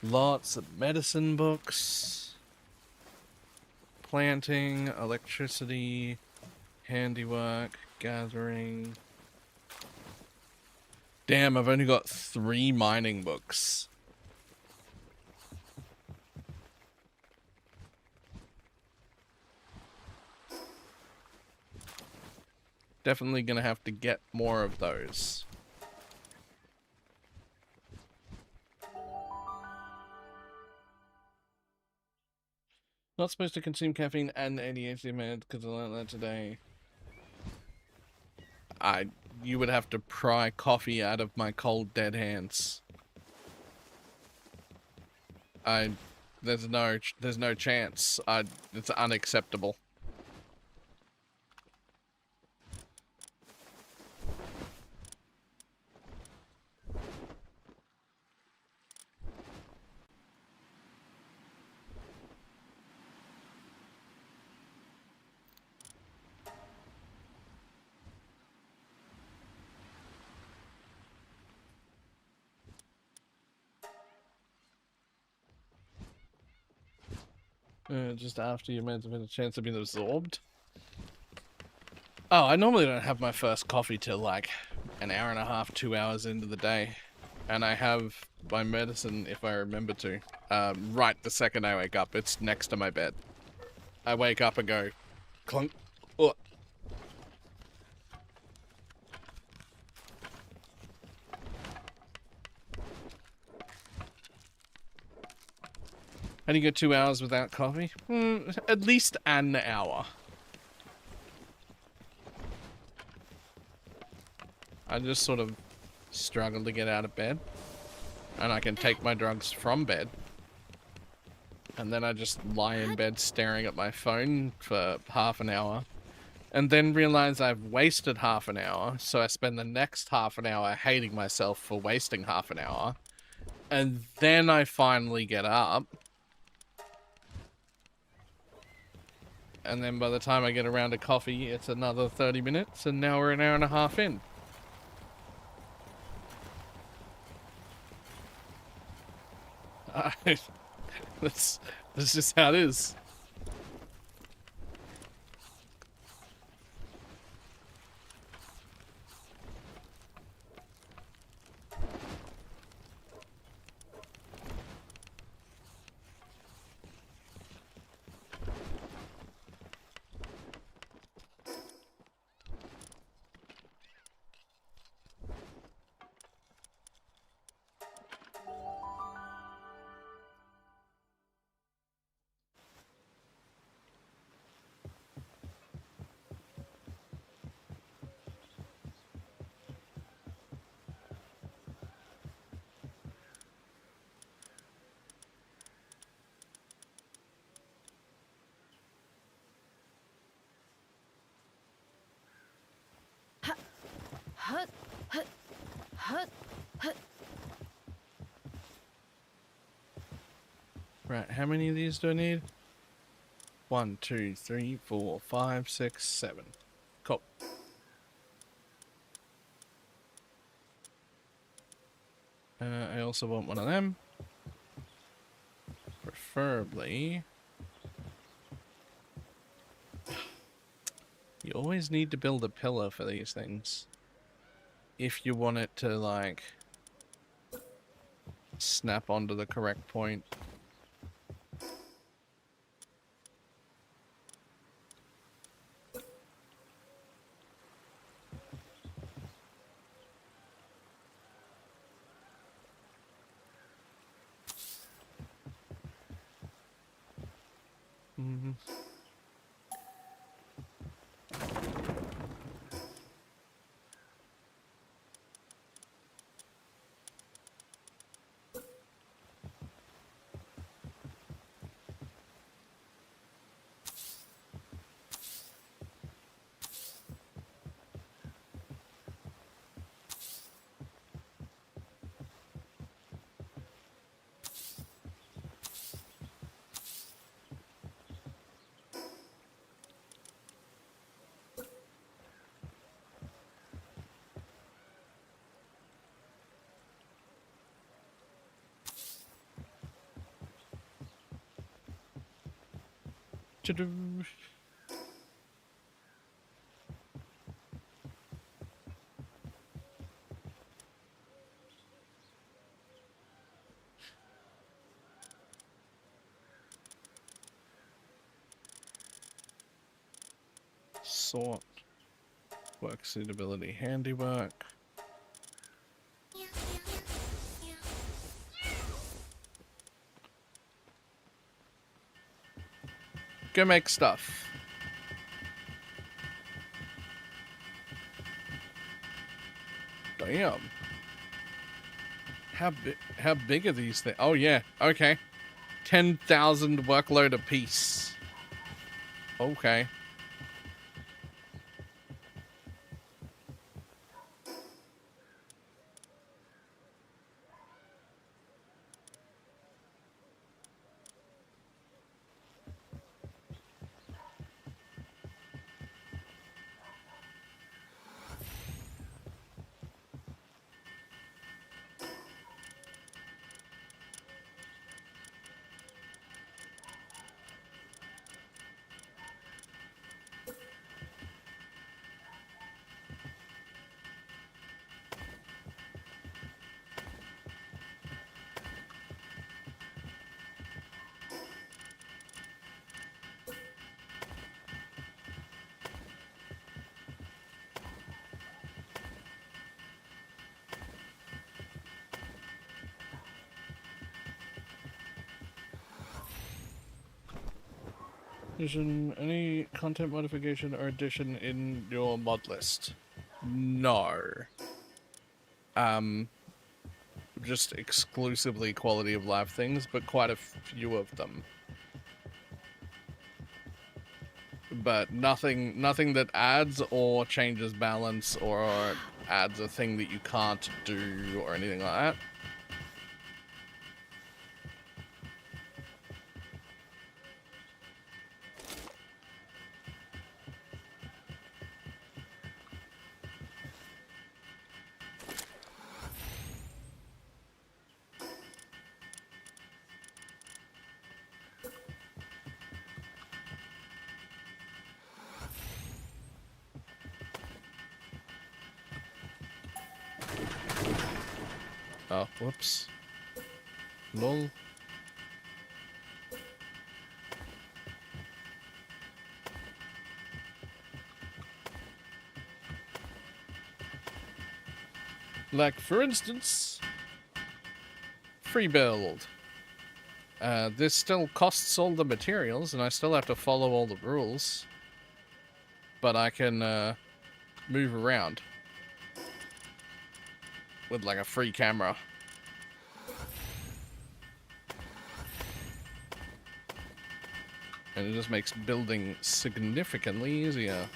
lots of medicine books, planting, electricity, handiwork, gathering. Damn, I've only got 3 mining books. Definitely gonna have to get more of those. Not supposed to consume caffeine and ADHD meds because I learned that today. You would have to pry coffee out of my cold dead hands. There's no chance. It's unacceptable. Just after your meds have been a chance of being absorbed. Oh, I normally don't have my first coffee till like an hour and a half, 2 hours into the day. And I have my medicine, if I remember to, right the second I wake up. It's next to my bed. I wake up and go, clunk. Oh. How do you go 2 hours without coffee? At least an hour. I just sort of struggle to get out of bed. And I can take my drugs from bed. And then I just lie in bed staring at my phone for half an hour. And then realize I've wasted half an hour. So I spend the next half an hour hating myself for wasting half an hour. And then I finally get up. And then by the time I get around to coffee, it's another 30 minutes. And now we're an hour and a half in. That's just how it is. Right, how many of these do I need? 1, 2, 3, 4, 5, 6, 7. Cool. I also want one of them. Preferably. You always need to build a pillar for these things. If you want it to, like, snap onto the correct point. Mm-hmm. Ta-doo. Sort. Work suitability handiwork. Go make stuff. Damn. How big are these things? Oh yeah, okay. 10,000 workload apiece. Okay. Addition, any content modification or addition in your mod list? No. Just exclusively quality of life things, but quite a few of them. But nothing that adds or changes balance or adds a thing that you can't do or anything like that. Oh, whoops. Lol. Like, for instance, free build. This still costs all the materials, and I still have to follow all the rules. But I can, move around. With, like, a free camera. And it just makes building significantly easier.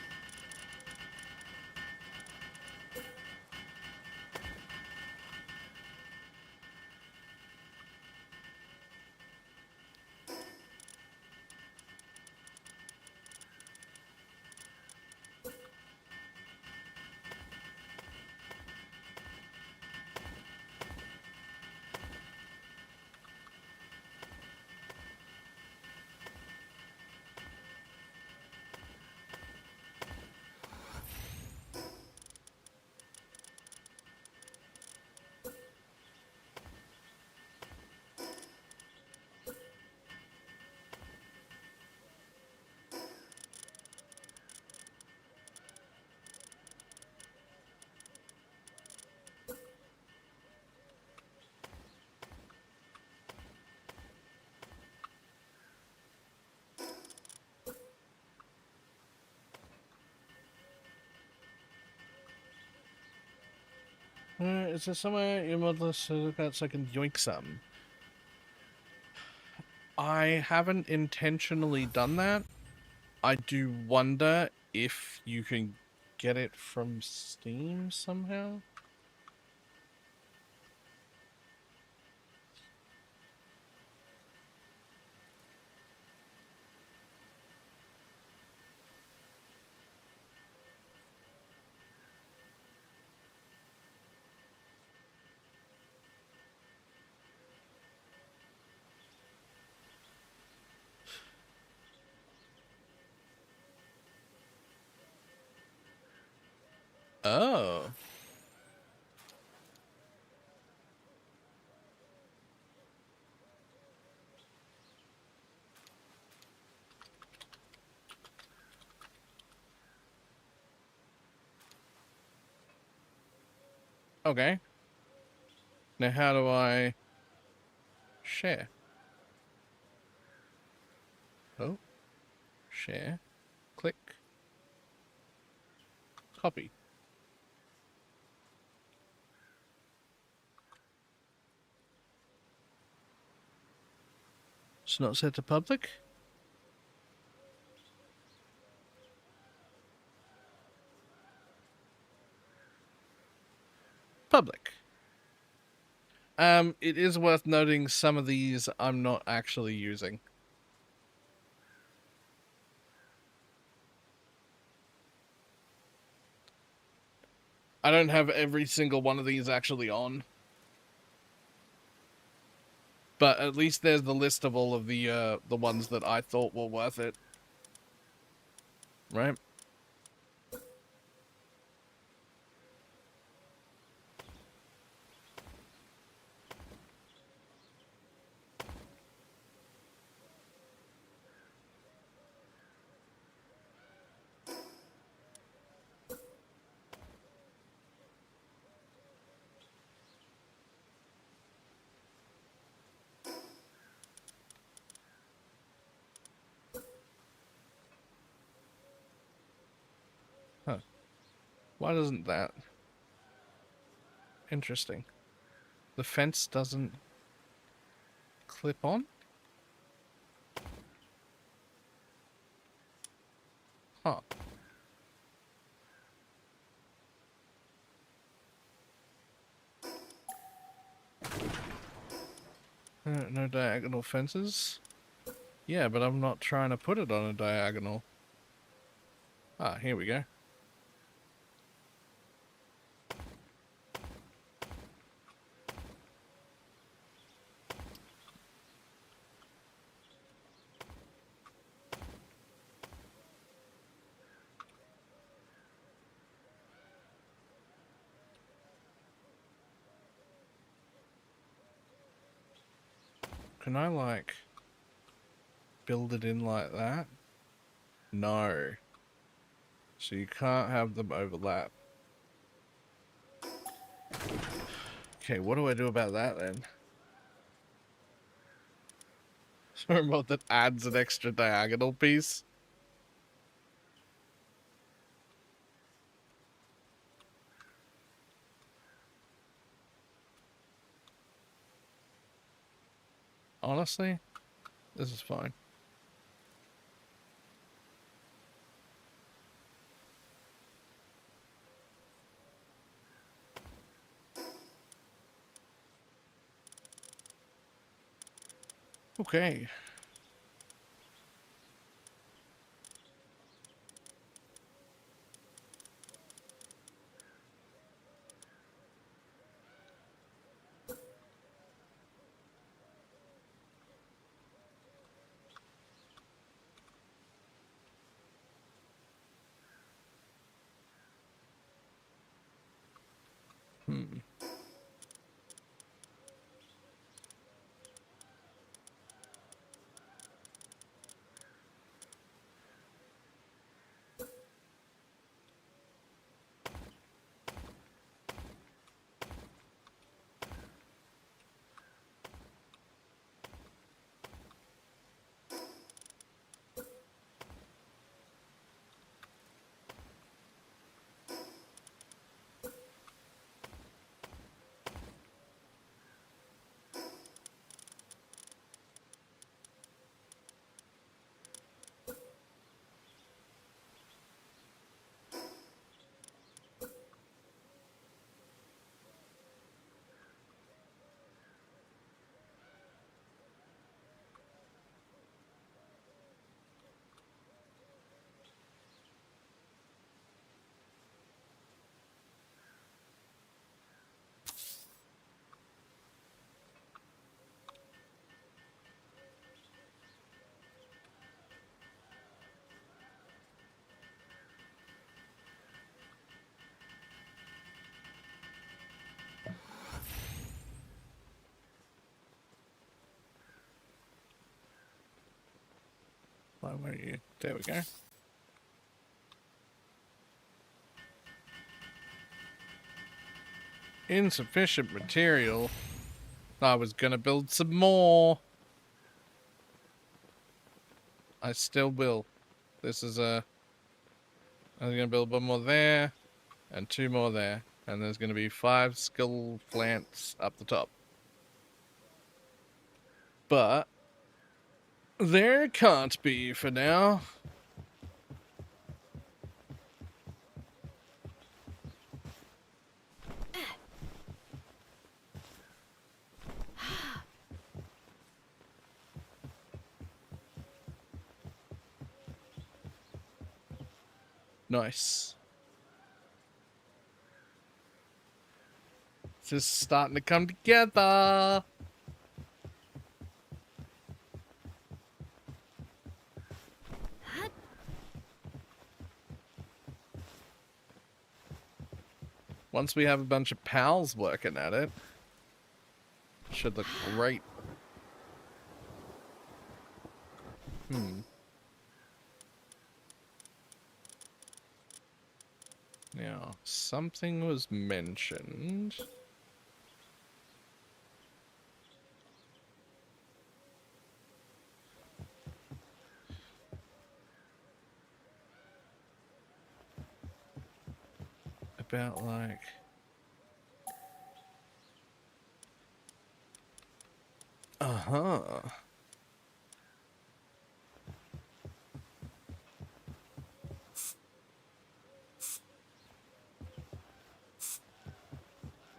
Is there somewhere your mod list so I can yoink some? I haven't intentionally done that. I do wonder if you can get it from Steam somehow. Oh. Okay. Now how do I share? Oh. Share. Click. Copy. It's not set to public? Public. It is worth noting some of these I'm not actually using. I don't have every single one of these actually on. But at least there's the list of all of the ones that I thought were worth it. Right? Huh. Why doesn't that? Interesting. The fence doesn't clip on? Huh. No diagonal fences? Yeah, but I'm not trying to put it on a diagonal. Ah, here we go. Can I, like, build it in like that? No. So you can't have them overlap. Okay, what do I do about that then? Sorry about that adds an extra diagonal piece. Honestly, this is fine. Okay. Hmm. Why won't you? There we go. Insufficient material. I was gonna build some more. I still will. This is a... I'm gonna build one more there, and 2 more there. And there's gonna be 5 skill plants up the top. But there can't be for now. Nice. This is starting to come together. Once we have a bunch of pals working at it, should look great. Now, something was mentioned. about like... Uh-huh.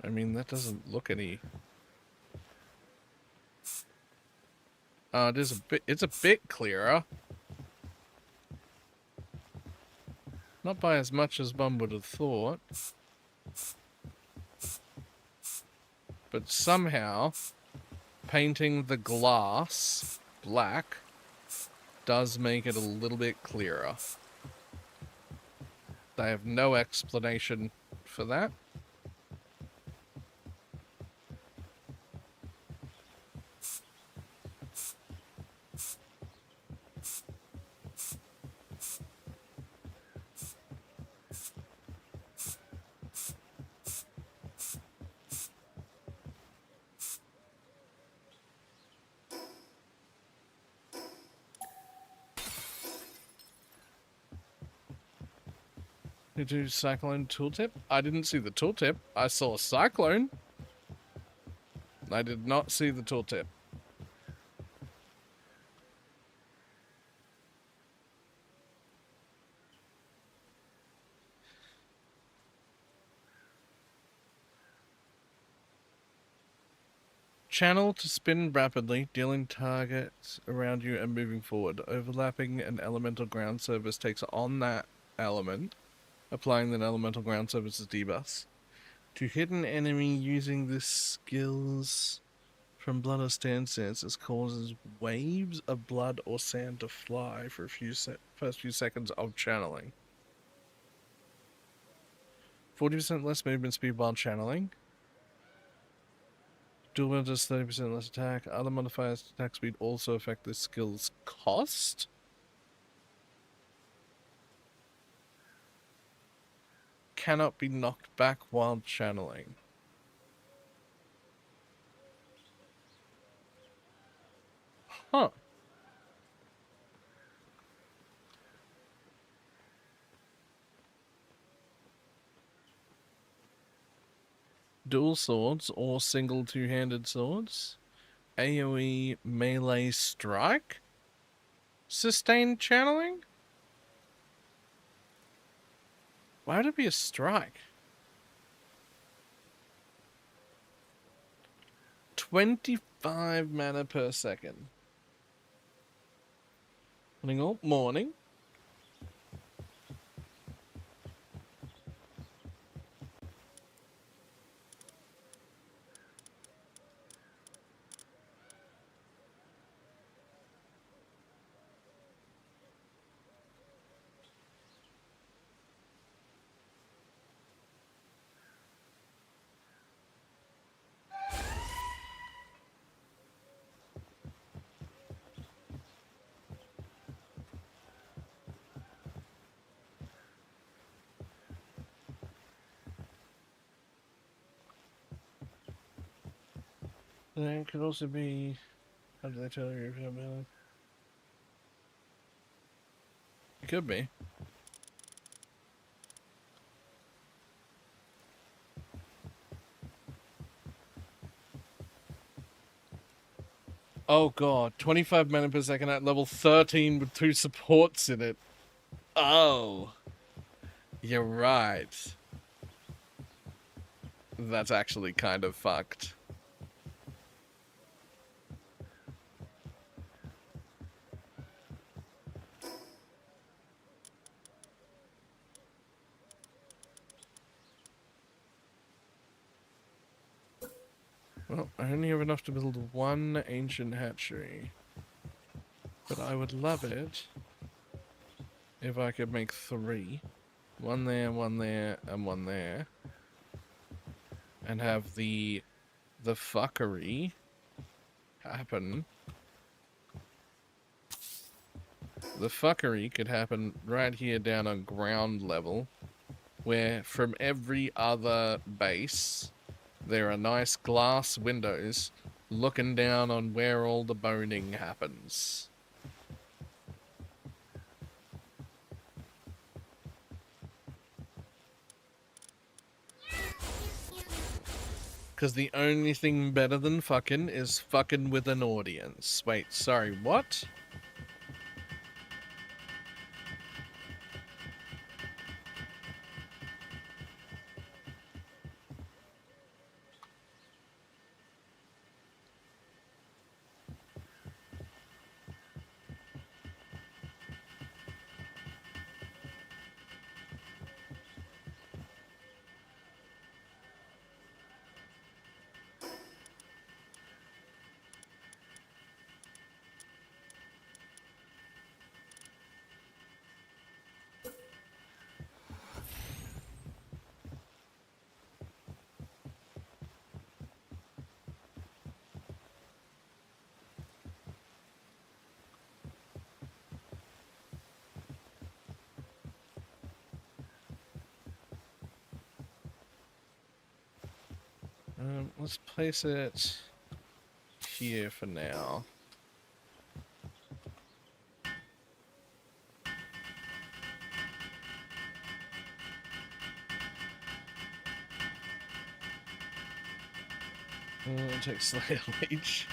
I mean, that doesn't look any... it is a bit... It's a bit clearer. Not by as much as one would have thought. But somehow, painting the glass black does make it a little bit clearer. I have no explanation for that. Did you do Cyclone tooltip? I didn't see the tooltip. I saw a Cyclone. I did not see the tooltip. Channel to spin rapidly, dealing targets around you and moving forward. Overlapping an elemental ground service takes on that element, applying that elemental ground service's debuffs. To hit an enemy using this skills from blood or sand stances causes waves of blood or sand to fly for a few first few seconds of channeling. 40% less movement speed while channeling. Dual wield does 30% less attack. Other modifiers to attack speed also affect this skill's cost. Cannot be knocked back while channeling. Huh. Dual swords or single two-handed swords. AoE melee strike. Sustained channeling? Why would it be a strike? 25 mana per second. Morning all morning. There could also be... How do they tell you if you're melee? It could be. Oh god, 25 mana per second at level 13 with 2 supports in it. Oh. You're right. That's actually kind of fucked. Well, I only have enough to build 1 ancient hatchery. But I would love it if I could make 3. 1 there, 1 there, and 1 there. And have the fuckery happen. The fuckery could happen right here down on ground level, where from every other base there are nice glass windows looking down on where all the boning happens. Because the only thing better than fucking is fucking with an audience. Wait, sorry, what? Let's place it here for now. It takes Slayer Leech.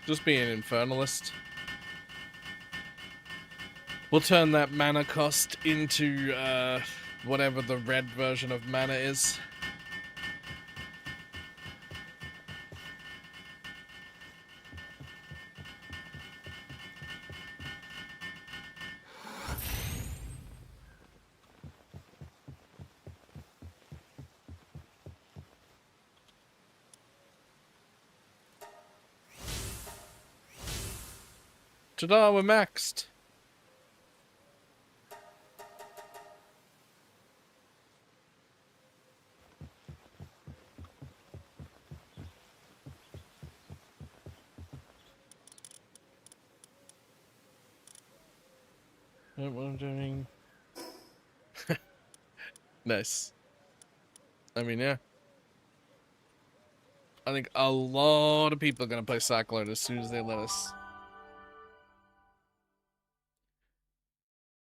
Just be an Infernalist. We'll turn that mana cost into whatever the red version of mana is. Ta-da, we're maxed. What I'm doing. Nice. I mean, yeah. I think a lot of people are going to play Cyclone as soon as they let us.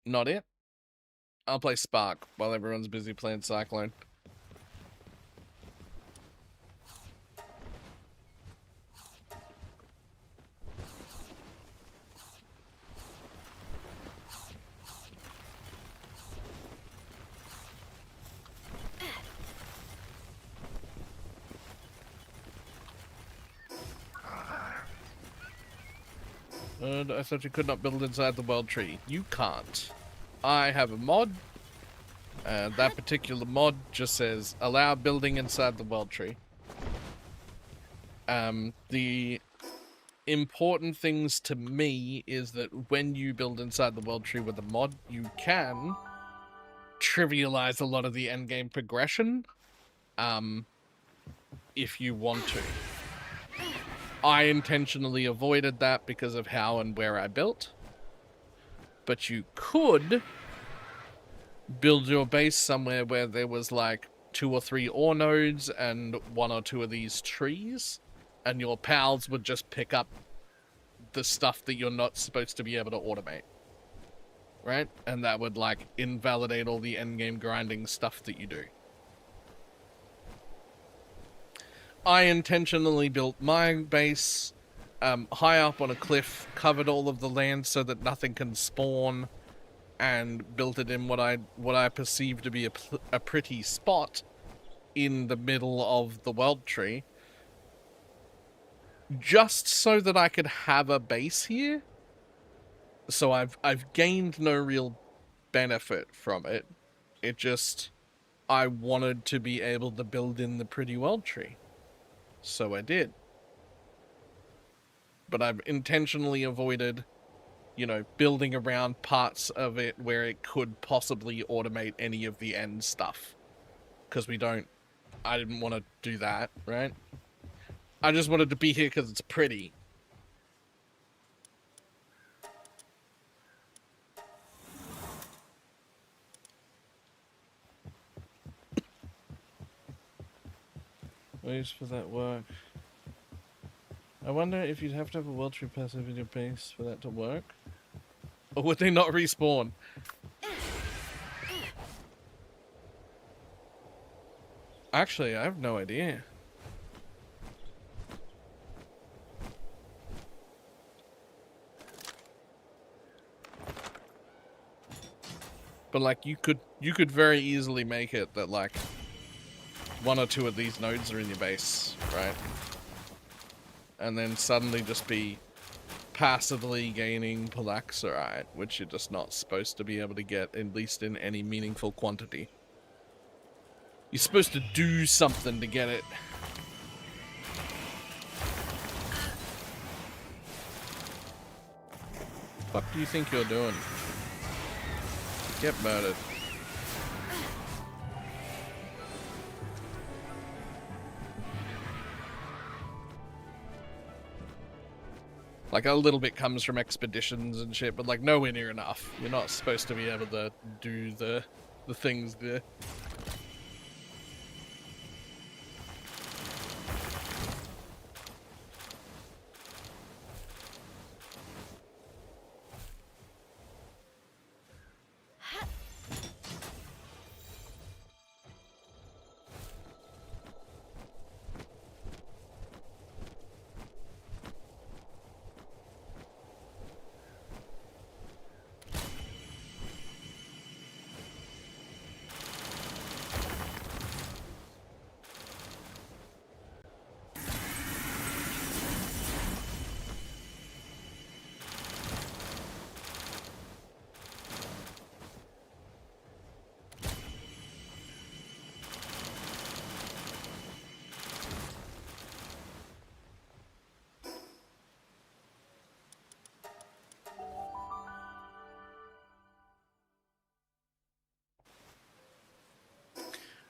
Not it. I'll play Spark while everyone's busy playing Cyclone. I thought you could not build inside the world tree. You can't. I have a mod. That particular mod just says allow building inside the world tree. The important things to me is that when you build inside the world tree with a mod, you can trivialize a lot of the endgame progression. If you want to. I intentionally avoided that because of how and where I built. But you could build your base somewhere where there was like 2 or 3 ore nodes and 1 or 2 of these trees, and your pals would just pick up the stuff that you're not supposed to be able to automate. Right? And that would like invalidate all the endgame grinding stuff that you do. I intentionally built my base high up on a cliff, covered all of the land so that nothing can spawn, and built it in what I perceive to be a pretty spot in the middle of the world tree, just so that I could have a base here. So I've gained no real benefit from it. It just, I wanted to be able to build in the pretty world tree. So I did. But I've intentionally avoided, you know, building around parts of it where it could possibly automate any of the end stuff. Because I didn't want to do that, right? I just wanted to be here because it's pretty. Ways for that work. I wonder if you'd have to have a world tree passive in your base for that to work. Or would they not respawn? Actually, I have no idea. But like you could very easily make it that like one or two of these nodes are in your base, right? And then suddenly just be passively gaining Palaxorite, which you're just not supposed to be able to get, at least in any meaningful quantity. You're supposed to do something to get it. What do you think you're doing? Get murdered. Like, a little bit comes from expeditions and shit, but like nowhere near enough. You're not supposed to be able to do the things there.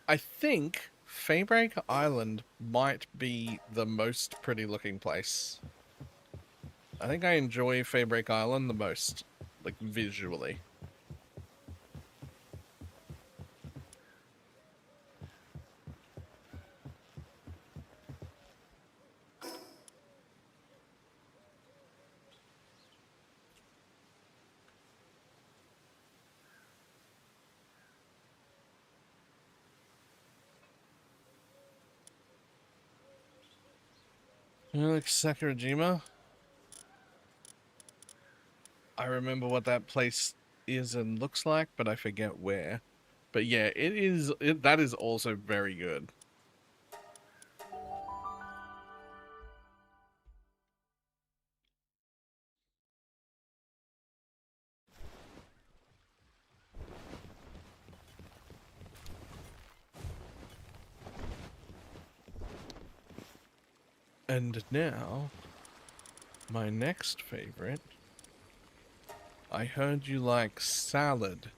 I think Faybreak Island might be the most pretty looking place. I think I enjoy Faybreak Island the most, like visually. Like Sakurajima? I remember what that place is and looks like, but I forget where. But yeah, that is also very good. And now, my next favorite. I heard you like salad.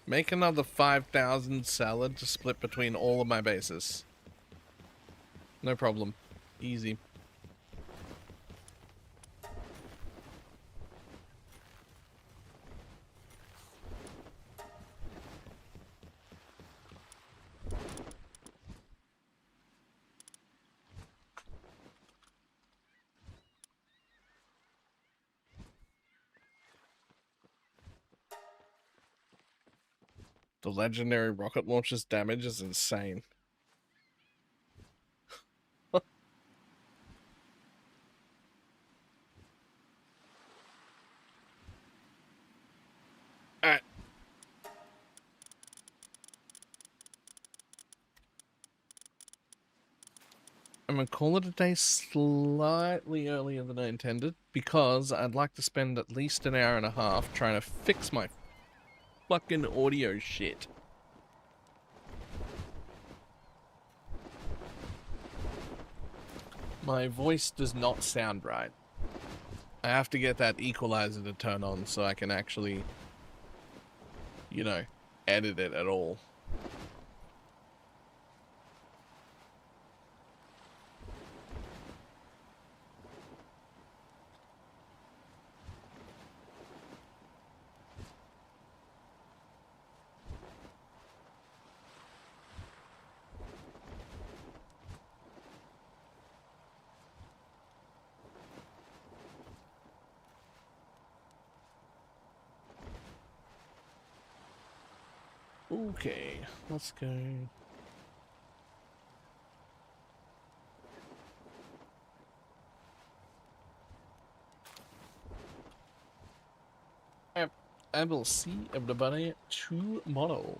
Make another 5,000 salad to split between all of my bases. No problem. Easy. The legendary rocket launcher's damage is insane. Alright. I'm gonna call it a day slightly earlier than I intended, because I'd like to spend at least an hour and a half trying to fix my fucking audio shit. My voice does not sound right. I have to get that equalizer to turn on so I can actually, you know, edit it at all. Okay, let's go. I will see everybody tomorrow.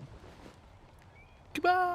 Goodbye.